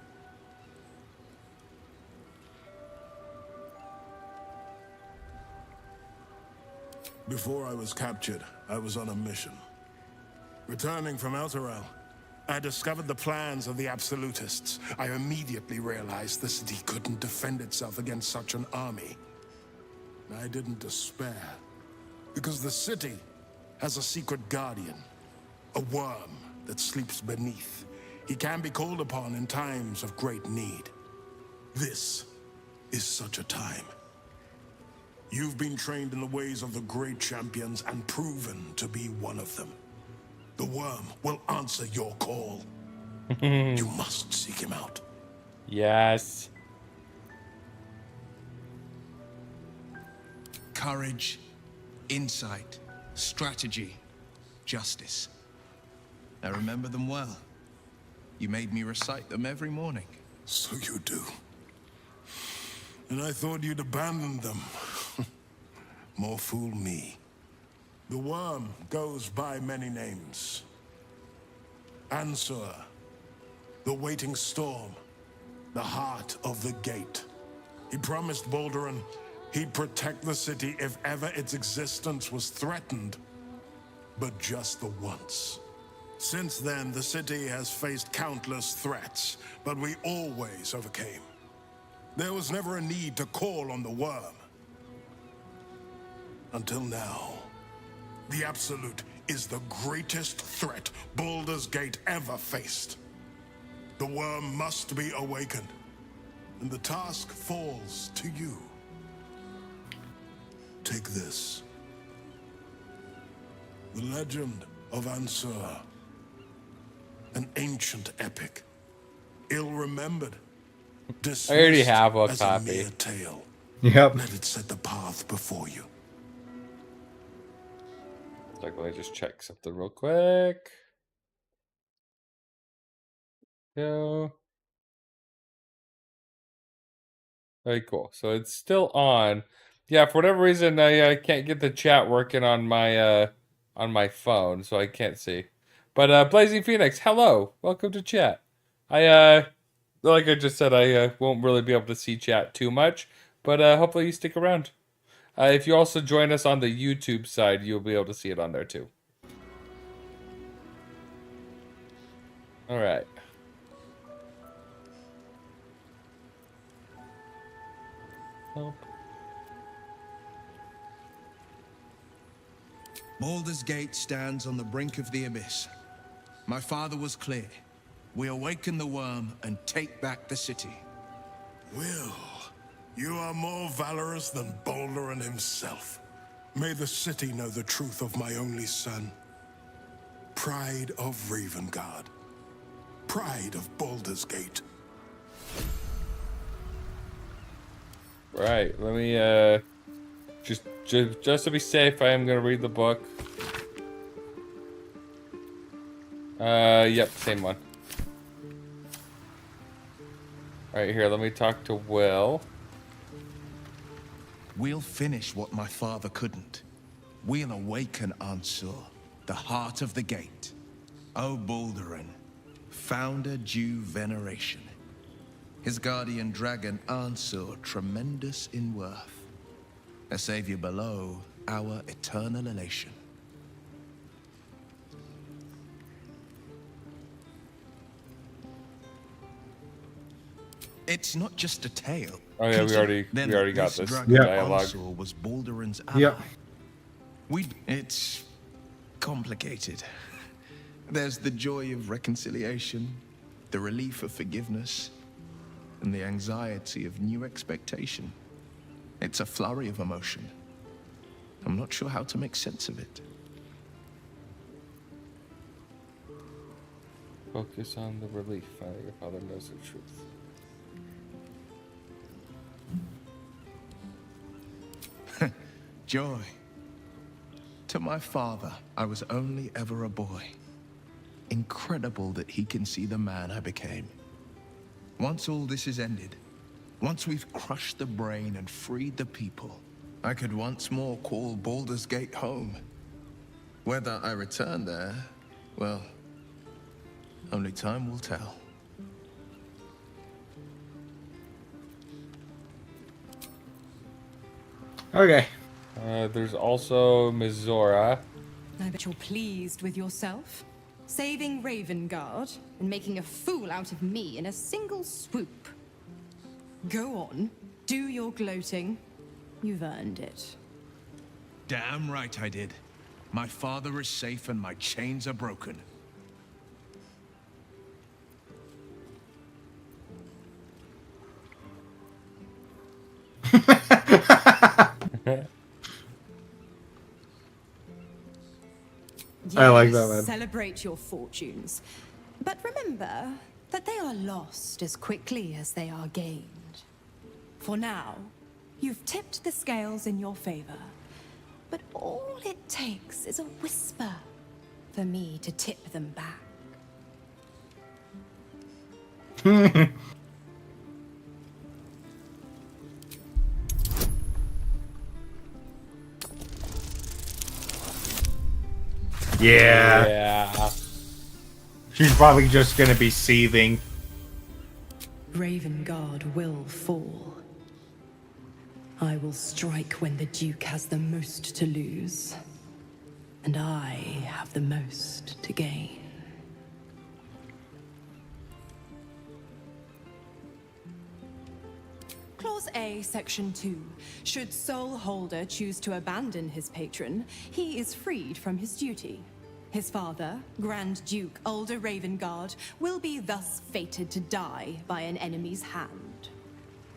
Before I was captured, I was on a mission. Returning from Elturel, I discovered the plans of the Absolutists. I immediately realized the city couldn't defend itself against such an army. I didn't despair, because the city has a secret guardian, a worm that sleeps beneath. He can be called upon in times of great need. This is such a time. You've been trained in the ways of the great champions and proven to be one of them. The worm will answer your call. You must seek him out. Yes. Courage, insight, strategy, justice. I remember them well. You made me recite them every morning. So you do. And I thought you'd abandoned them. More fool me. The worm goes by many names. Ansur, the waiting storm, the heart of the gate. He promised Balduran he'd protect the city if ever its existence was threatened. But just the once. Since then, the city has faced countless threats, but we always overcame. There was never a need to call on the worm. Until now. The Absolute is the greatest threat Baldur's Gate ever faced. The worm must be awakened, and the task falls to you. Take this. The Legend of Ansur. An ancient epic. Ill-remembered. I already have a as a copy. mere tale. Yep. Let it set the path before you. Like, let me just check something real quick. Go. Very cool. So it's still on. Yeah, for whatever reason, I can't get the chat working on my phone, so I can't see. But Blazing Phoenix, hello, welcome to chat. Like I just said, I won't really be able to see chat too much, but hopefully you stick around. If you also join us on the YouTube side, you'll be able to see it on there too. All right. Help. Baldur's Gate stands on the brink of the abyss. My father was clear. We awaken the worm and take back the city. Will, you are more valorous than Balduran himself. May the city know the truth of my only son. Pride of Ravengard. Pride of Baldur's Gate. Right, let me just to be safe, I am gonna read the book. Yep, same one. Alright, here, let me talk to Will. We'll finish what my father couldn't. We'll awaken Ansur, the heart of the gate. O Balduran, founder due veneration. His guardian dragon Ansur, tremendous in worth. A savior below, our eternal elation. It's not just a tale. Oh yeah, we already got this dialogue. Ansur was Balduran's ally. Yep. It's complicated. There's the joy of reconciliation, the relief of forgiveness, and the anxiety of new expectation. It's a flurry of emotion. I'm not sure how to make sense of it. Focus on the relief. Your father knows the truth. Joy. To my father, I was only ever a boy. incredible that he can see the man I became. Once all this is ended, once we've crushed the brain and freed the people, I could once more call Baldur's Gate home. Whether I return there, well, only time will tell. Okay. There's also Mizora. I bet you're pleased with yourself. Saving Ravengard and making a fool out of me in a single swoop. Go on, do your gloating. You've earned it. Damn right I did. My father is safe and my chains are broken. I like that, man. Celebrate your fortunes. But remember that they are lost as quickly as they are gained. For now, you've tipped the scales in your favor. But all it takes is a whisper for me to tip them back. Yeah. Yeah. She's probably just gonna be seething. Ravengard will fall. I will strike when the Duke has the most to lose. And I have the most to gain. Clause A, Section 2. Should Soul Holder choose to abandon his patron, he is freed from his duty. His father, Grand Duke Ulder Ravengard, will be thus fated to die by an enemy's hand.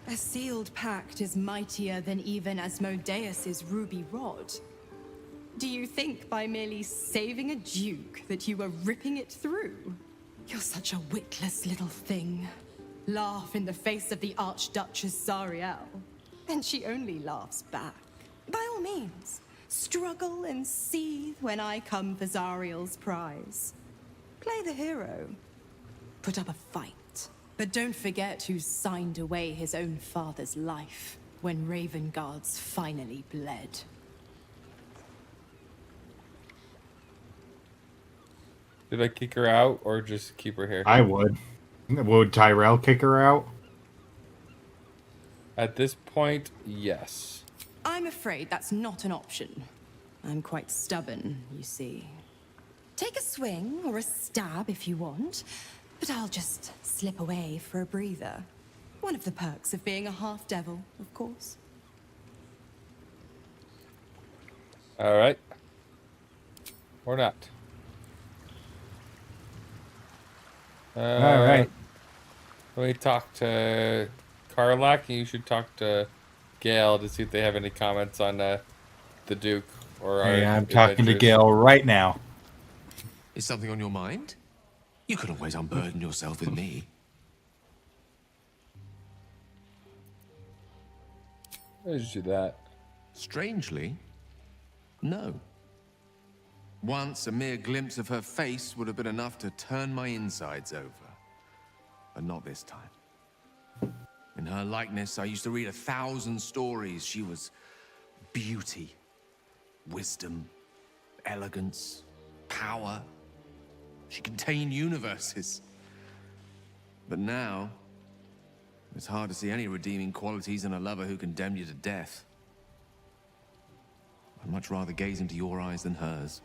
A sealed pact is mightier than even Asmodeus's ruby rod. Do you think by merely saving a duke that you were ripping it through? You're such a witless little thing. Laugh in the face of the Archduchess Zariel, and she only laughs back. By all means, struggle and seethe when I come for Zariel's prize. Play the hero. Put up a fight. But don't forget who signed away his own father's life when Ravengard's finally bled. Did I kick her out or just keep her here? I would. Would Tyrell kick her out? At this point, yes. I'm afraid that's not an option. I'm quite stubborn, you see. Take a swing or a stab if you want, but I'll just slip away for a breather. One of the perks of being a half-devil, of course. All right. Or not. All right. Let me talk to Karlak, and you should talk to Gale to see if they have any comments on the Duke or our Hey, I'm talking to adventures. Gale right now. Is something on your mind? You can always unburden yourself with me. Why did you do that? Strangely, no. Once, a mere glimpse of her face would have been enough to turn my insides over. But not this time. In her likeness, I used to read 1,000 stories. She was beauty, wisdom, elegance, power. She contained universes. But now, it's hard to see any redeeming qualities in a lover who condemned you to death. I'd much rather gaze into your eyes than hers.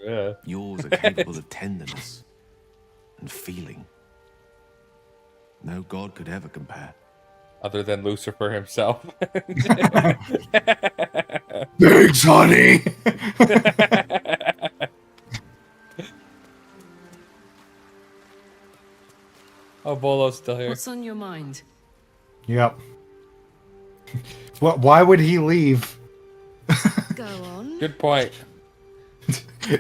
Yeah. Yours are capable of tenderness and feeling. No god could ever compare. Other than Lucifer himself. Thanks, honey. Oh, Bolo's still here. What's on your mind? Yep. Why would he leave? Go on. Good point.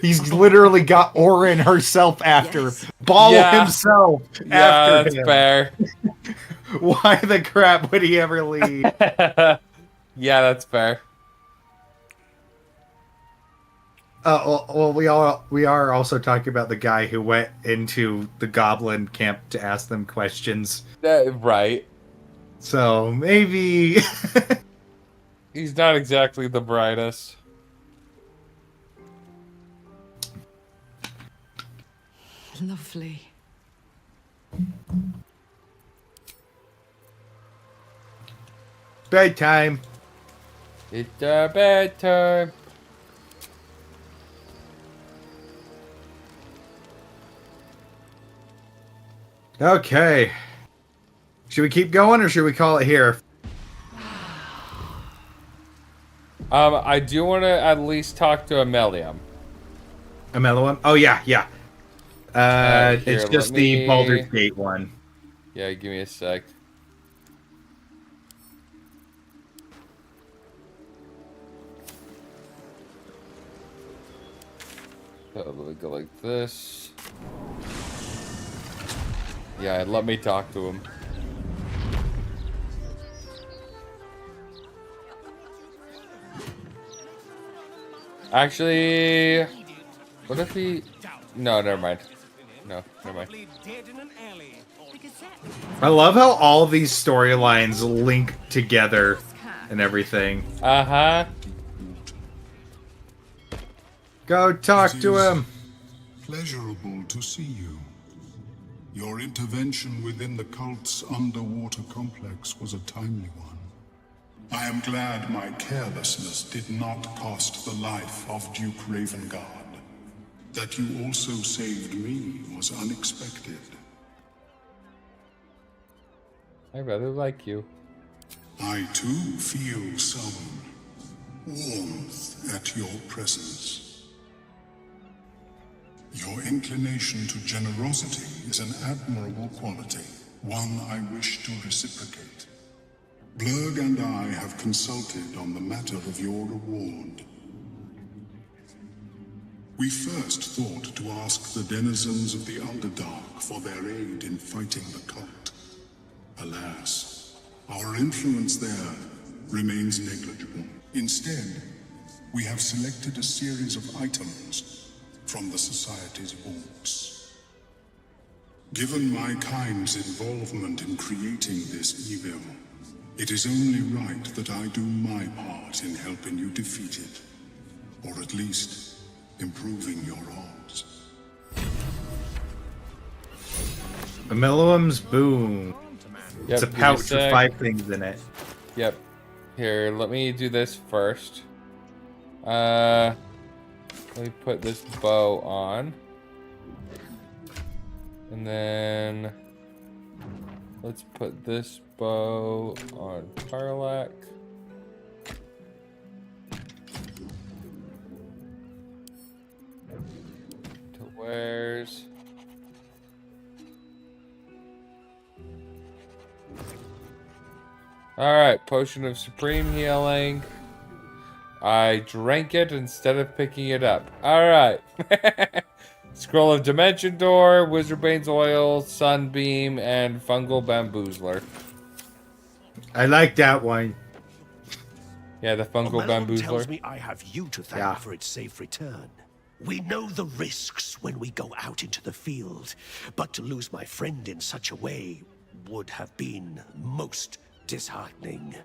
He's literally got Orin herself after. Ball himself Yeah, after that's him. fair. Why the crap would he ever leave? Yeah, that's fair. Well, we are also talking about the guy who went into the goblin camp to ask them questions. Right. So maybe he's not exactly the brightest. Lovely. Bedtime. It's bedtime. Okay. Should we keep going or should we call it here? I do want to at least talk to Amelium. Amelium? Oh yeah, yeah. Here, It's just the Baldur's Gate one. Yeah, give me a sec. So let me go like this. Yeah, let me talk to him. Actually, what if he... No, never mind. No, never mind. I love how all of these storylines link together and everything. Uh-huh. Go talk to him. Pleasurable to see you. Your intervention within the cult's underwater complex was a timely one. I am glad my carelessness did not cost the life of Duke Ravengard. That you also saved me was unexpected. I rather like you. I too feel some warmth at your presence. Your inclination to generosity is an admirable quality, one I wish to reciprocate. Blurg and I have consulted on the matter of your reward. We first thought to ask the denizens of the Underdark for their aid in fighting the cult. Alas, our influence there remains negligible. Instead, we have selected a series of items from the Society's vaults. Given my kind's involvement in creating this evil, it is only right that I do my part in helping you defeat it, or at least improving your odds. Amelium's boom. Yep, It's a give me pouch with sec. 5 things in it. Yep. Here, let me do this first. Let me put this bow on. And then let's put this bow on Karlak. To wares. Alright, potion of supreme healing. I drank it instead of picking it up. Alright. Scroll of Dimension Door, Wizardbane's Oil, Sunbeam, and Fungal Bamboozler. I like that one. Yeah, the Fungal O'Malley tells Bamboozler. me I have you to thank for its safe return. We know the risks when we go out into the field, but to lose my friend in such a way would have been most disheartening.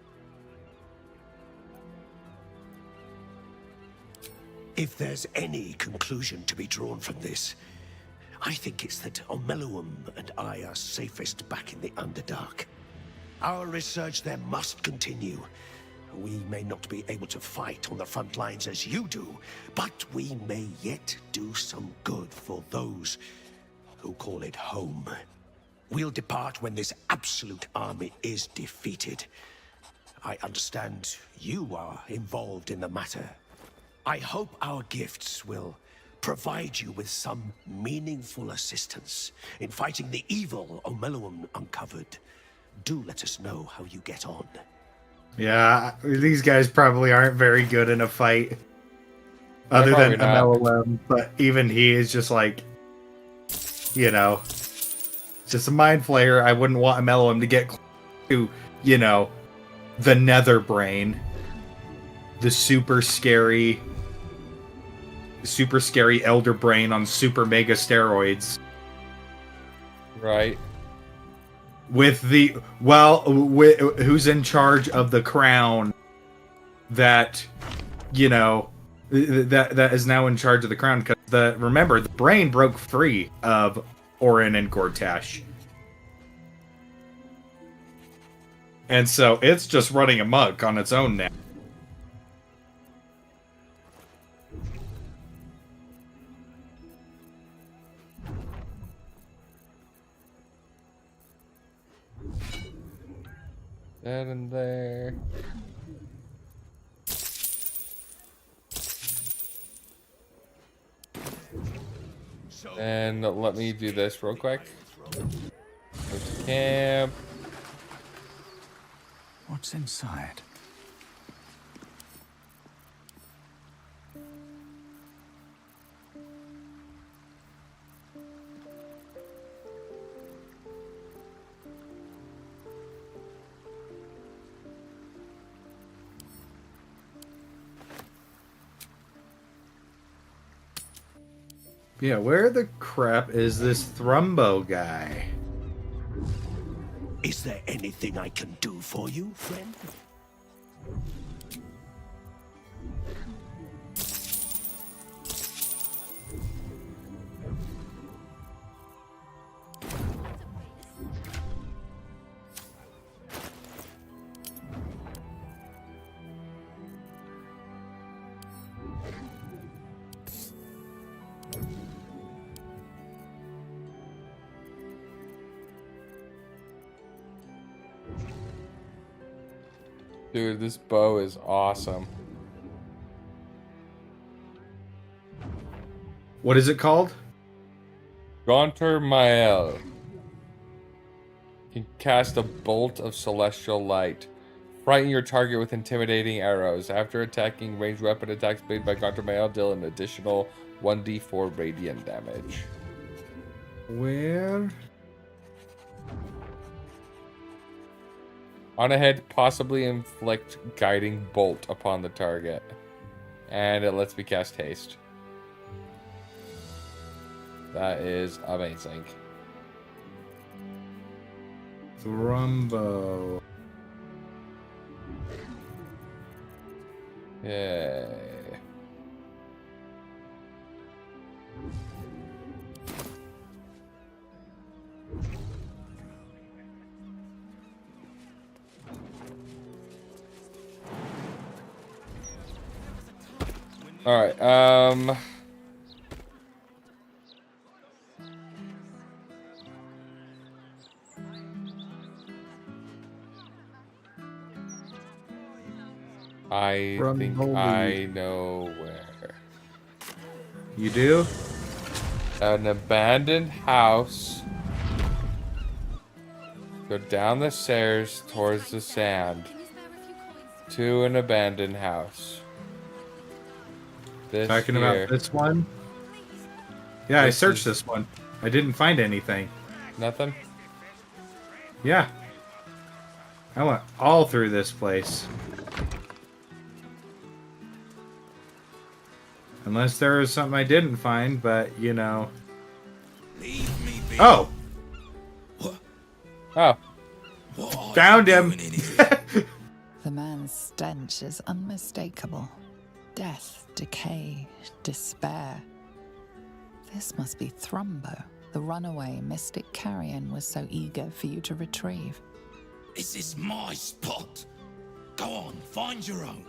If there's any conclusion to be drawn from this, I think it's that Omeluum and I are safest back in the Underdark. Our research there must continue. We may not be able to fight on the front lines as you do, but we may yet do some good for those who call it home. We'll depart when this absolute army is defeated. I understand you are involved in the matter. I hope our gifts will provide you with some meaningful assistance in fighting the evil Omeluum uncovered. Do let us know how you get on. Yeah, these guys probably aren't very good in a fight. Other than Amelium, but even he is just like, you know, just a mind flayer. I wouldn't want Amelium to get to, you know, the Nether Brain. The super scary super scary elder brain on super mega steroids. Right. With the who's in charge of the crown that that is now in charge of the crown, because remember the brain broke free of Orin and Gortash, and so it's just running amok on its own now. That in there. And let me do this real quick. Go to camp. What's inside? Yeah, where the crap is this Thrumbo guy? Is there anything I can do for you, friend? Dude, this bow is awesome. What is it called? Gaunter Mael. You can cast a bolt of celestial light. Frighten your target with intimidating arrows. After attacking, ranged weapon attacks made by Gaunter Mael deal an additional 1d4 radiant damage. Where? On ahead, possibly inflict guiding bolt upon the target. And it lets me cast haste. That is amazing. Thrumbo. Yay. All right. I think I know where. You do? An abandoned house. Go down the stairs towards the sand. To an abandoned house. This Talking here. about this one? Yeah, I searched this one. I didn't find anything. Nothing? Yeah. I went all through this place. Unless there was something I didn't find, but, you know. Oh! Oh. Found him! The man's stench is unmistakable. Death, decay, despair. This must be Thrumbo, the runaway mystic carrion was so eager for you to retrieve. This is my spot. Go on, find your own.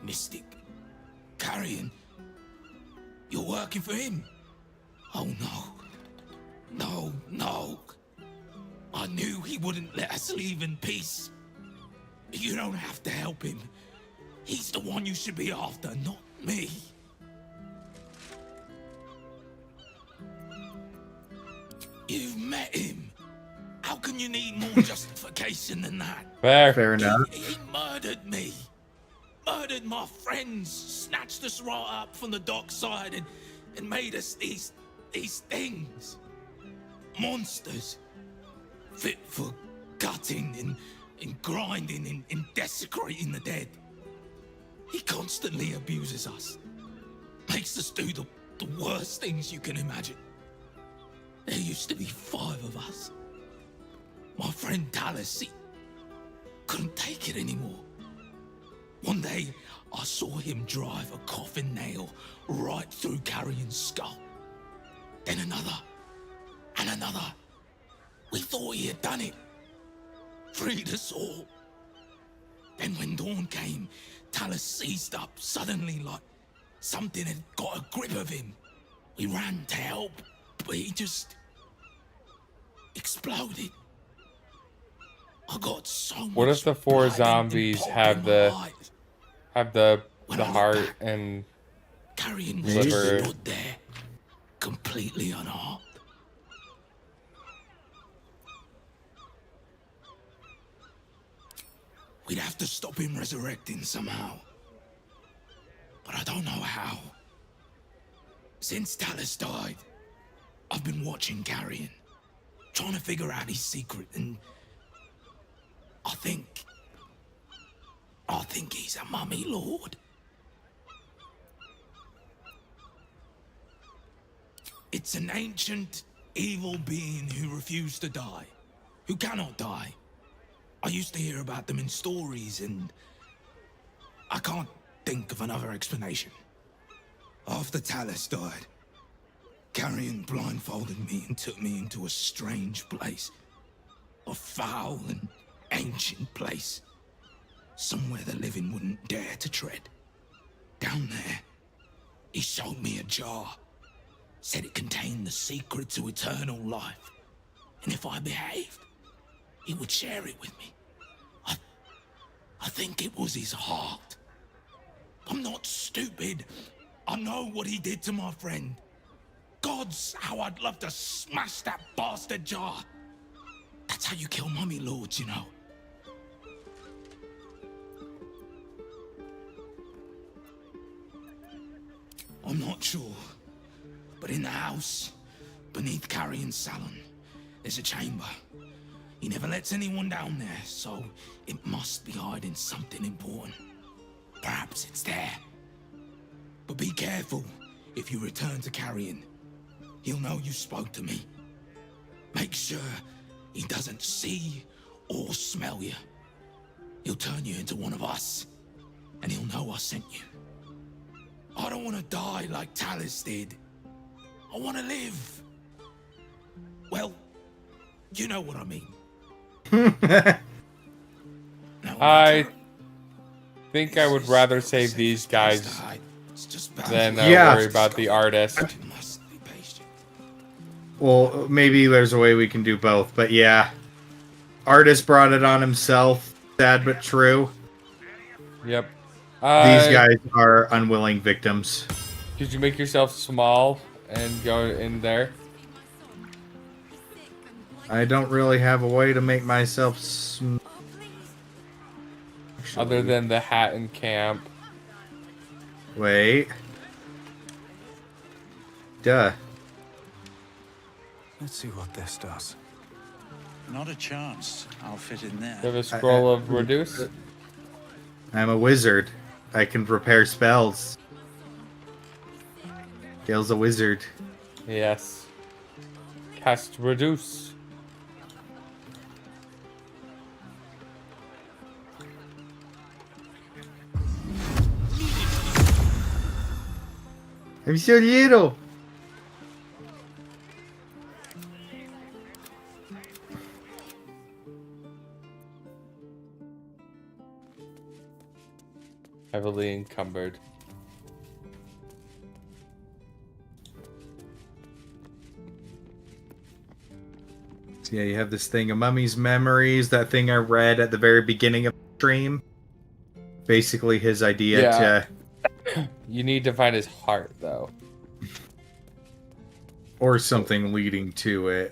Mystic. Carrion. You're working for him? Oh no. No, no. I knew he wouldn't let us leave in peace. You don't have to help him. He's the one you should be after, not me. You've met him. How can you need more justification than that? Fair enough. He murdered me. Murdered my friends. Snatched us right up from the dockside and made us these things. monsters. Fit for gutting and grinding and desecrating the dead. He constantly abuses us. Makes us do the worst things you can imagine. There used to be 5 of us. My friend Talus, he couldn't take it anymore. One day, I saw him drive a coffin nail right through Carrion's skull. Then another, and another. We thought he had done it. Freed us all. Then when dawn came, Talus seized up suddenly like something had got a grip of him. We ran to help, but he just exploded. I got so much. What if the 4 blood zombies and have pulp in the my eyes. the heart and Carrion was liver? just stood there, completely unharmed. We'd have to stop him resurrecting somehow. But I don't know how. Since Talus died, I've been watching Carrion, trying to figure out his secret, and I think he's a mummy lord. It's an ancient, evil being who refused to die, who cannot die. I used to hear about them in stories, and I can't think of another explanation. After Talus died, Carrion blindfolded me and took me into a strange place. A foul and ancient place. Somewhere the living wouldn't dare to tread. Down there, he showed me a jar. Said it contained the secret to eternal life. And if I behaved, he would share it with me. I think it was his heart. I'm not stupid. I know what he did to my friend. Gods, how I'd love to smash that bastard jar. That's how you kill mummy lords, you know. I'm not sure, but in the house, beneath Carrion's salon, there's a chamber. He never lets anyone down there, so it must be hiding something important. Perhaps it's there. But be careful if you return to Carrion. He'll know you spoke to me. Make sure he doesn't see or smell you. He'll turn you into one of us, and he'll know I sent you. I don't want to die like Talus did. I want to live. Well, you know what I mean. I think I would rather save these guys than worry about the artist. Well, maybe there's a way we can do both, but yeah. Artist brought it on himself. Sad but true. Yep. These guys are unwilling victims. Could you make yourself small and go in there? I don't really have a way to make myself Other than the hat and camp. Wait. Duh. Let's see what this does. Not a chance. I'll fit in there. You have a scroll of reduce? I'm a wizard. I can prepare spells. Gale's a wizard. Yes. Cast reduce. I'm so little. Heavily encumbered. So yeah, you have this thing of Mummy's Memories, that thing I read at the very beginning of the stream. Basically his idea to... You need to find his heart, though. Or something leading to it.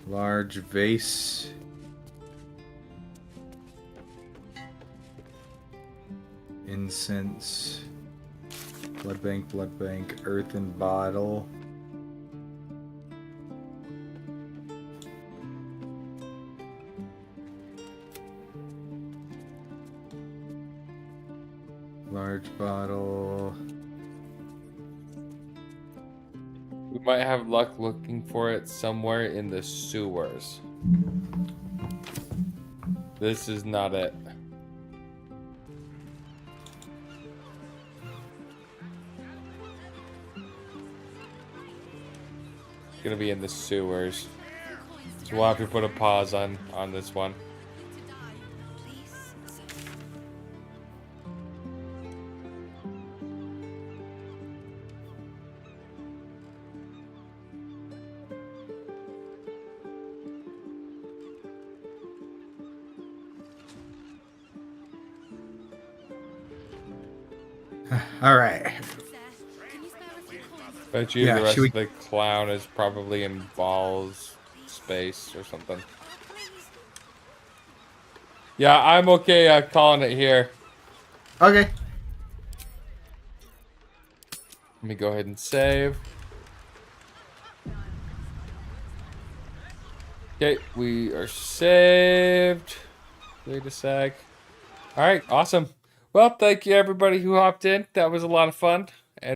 Large vase. Incense. blood bank, earthen bottle. Large bottle. We might have luck looking for it somewhere in the sewers. This is not it. It's gonna be in the sewers. So we'll have to put a pause on this one. All right. Bet you the rest of the clown is probably in balls space or something. Yeah, I'm okay calling it here. Okay. Let me go ahead and save. Okay, we are saved. Wait a sec. Alright, awesome. Well, thank you everybody who hopped in. That was a lot of fun.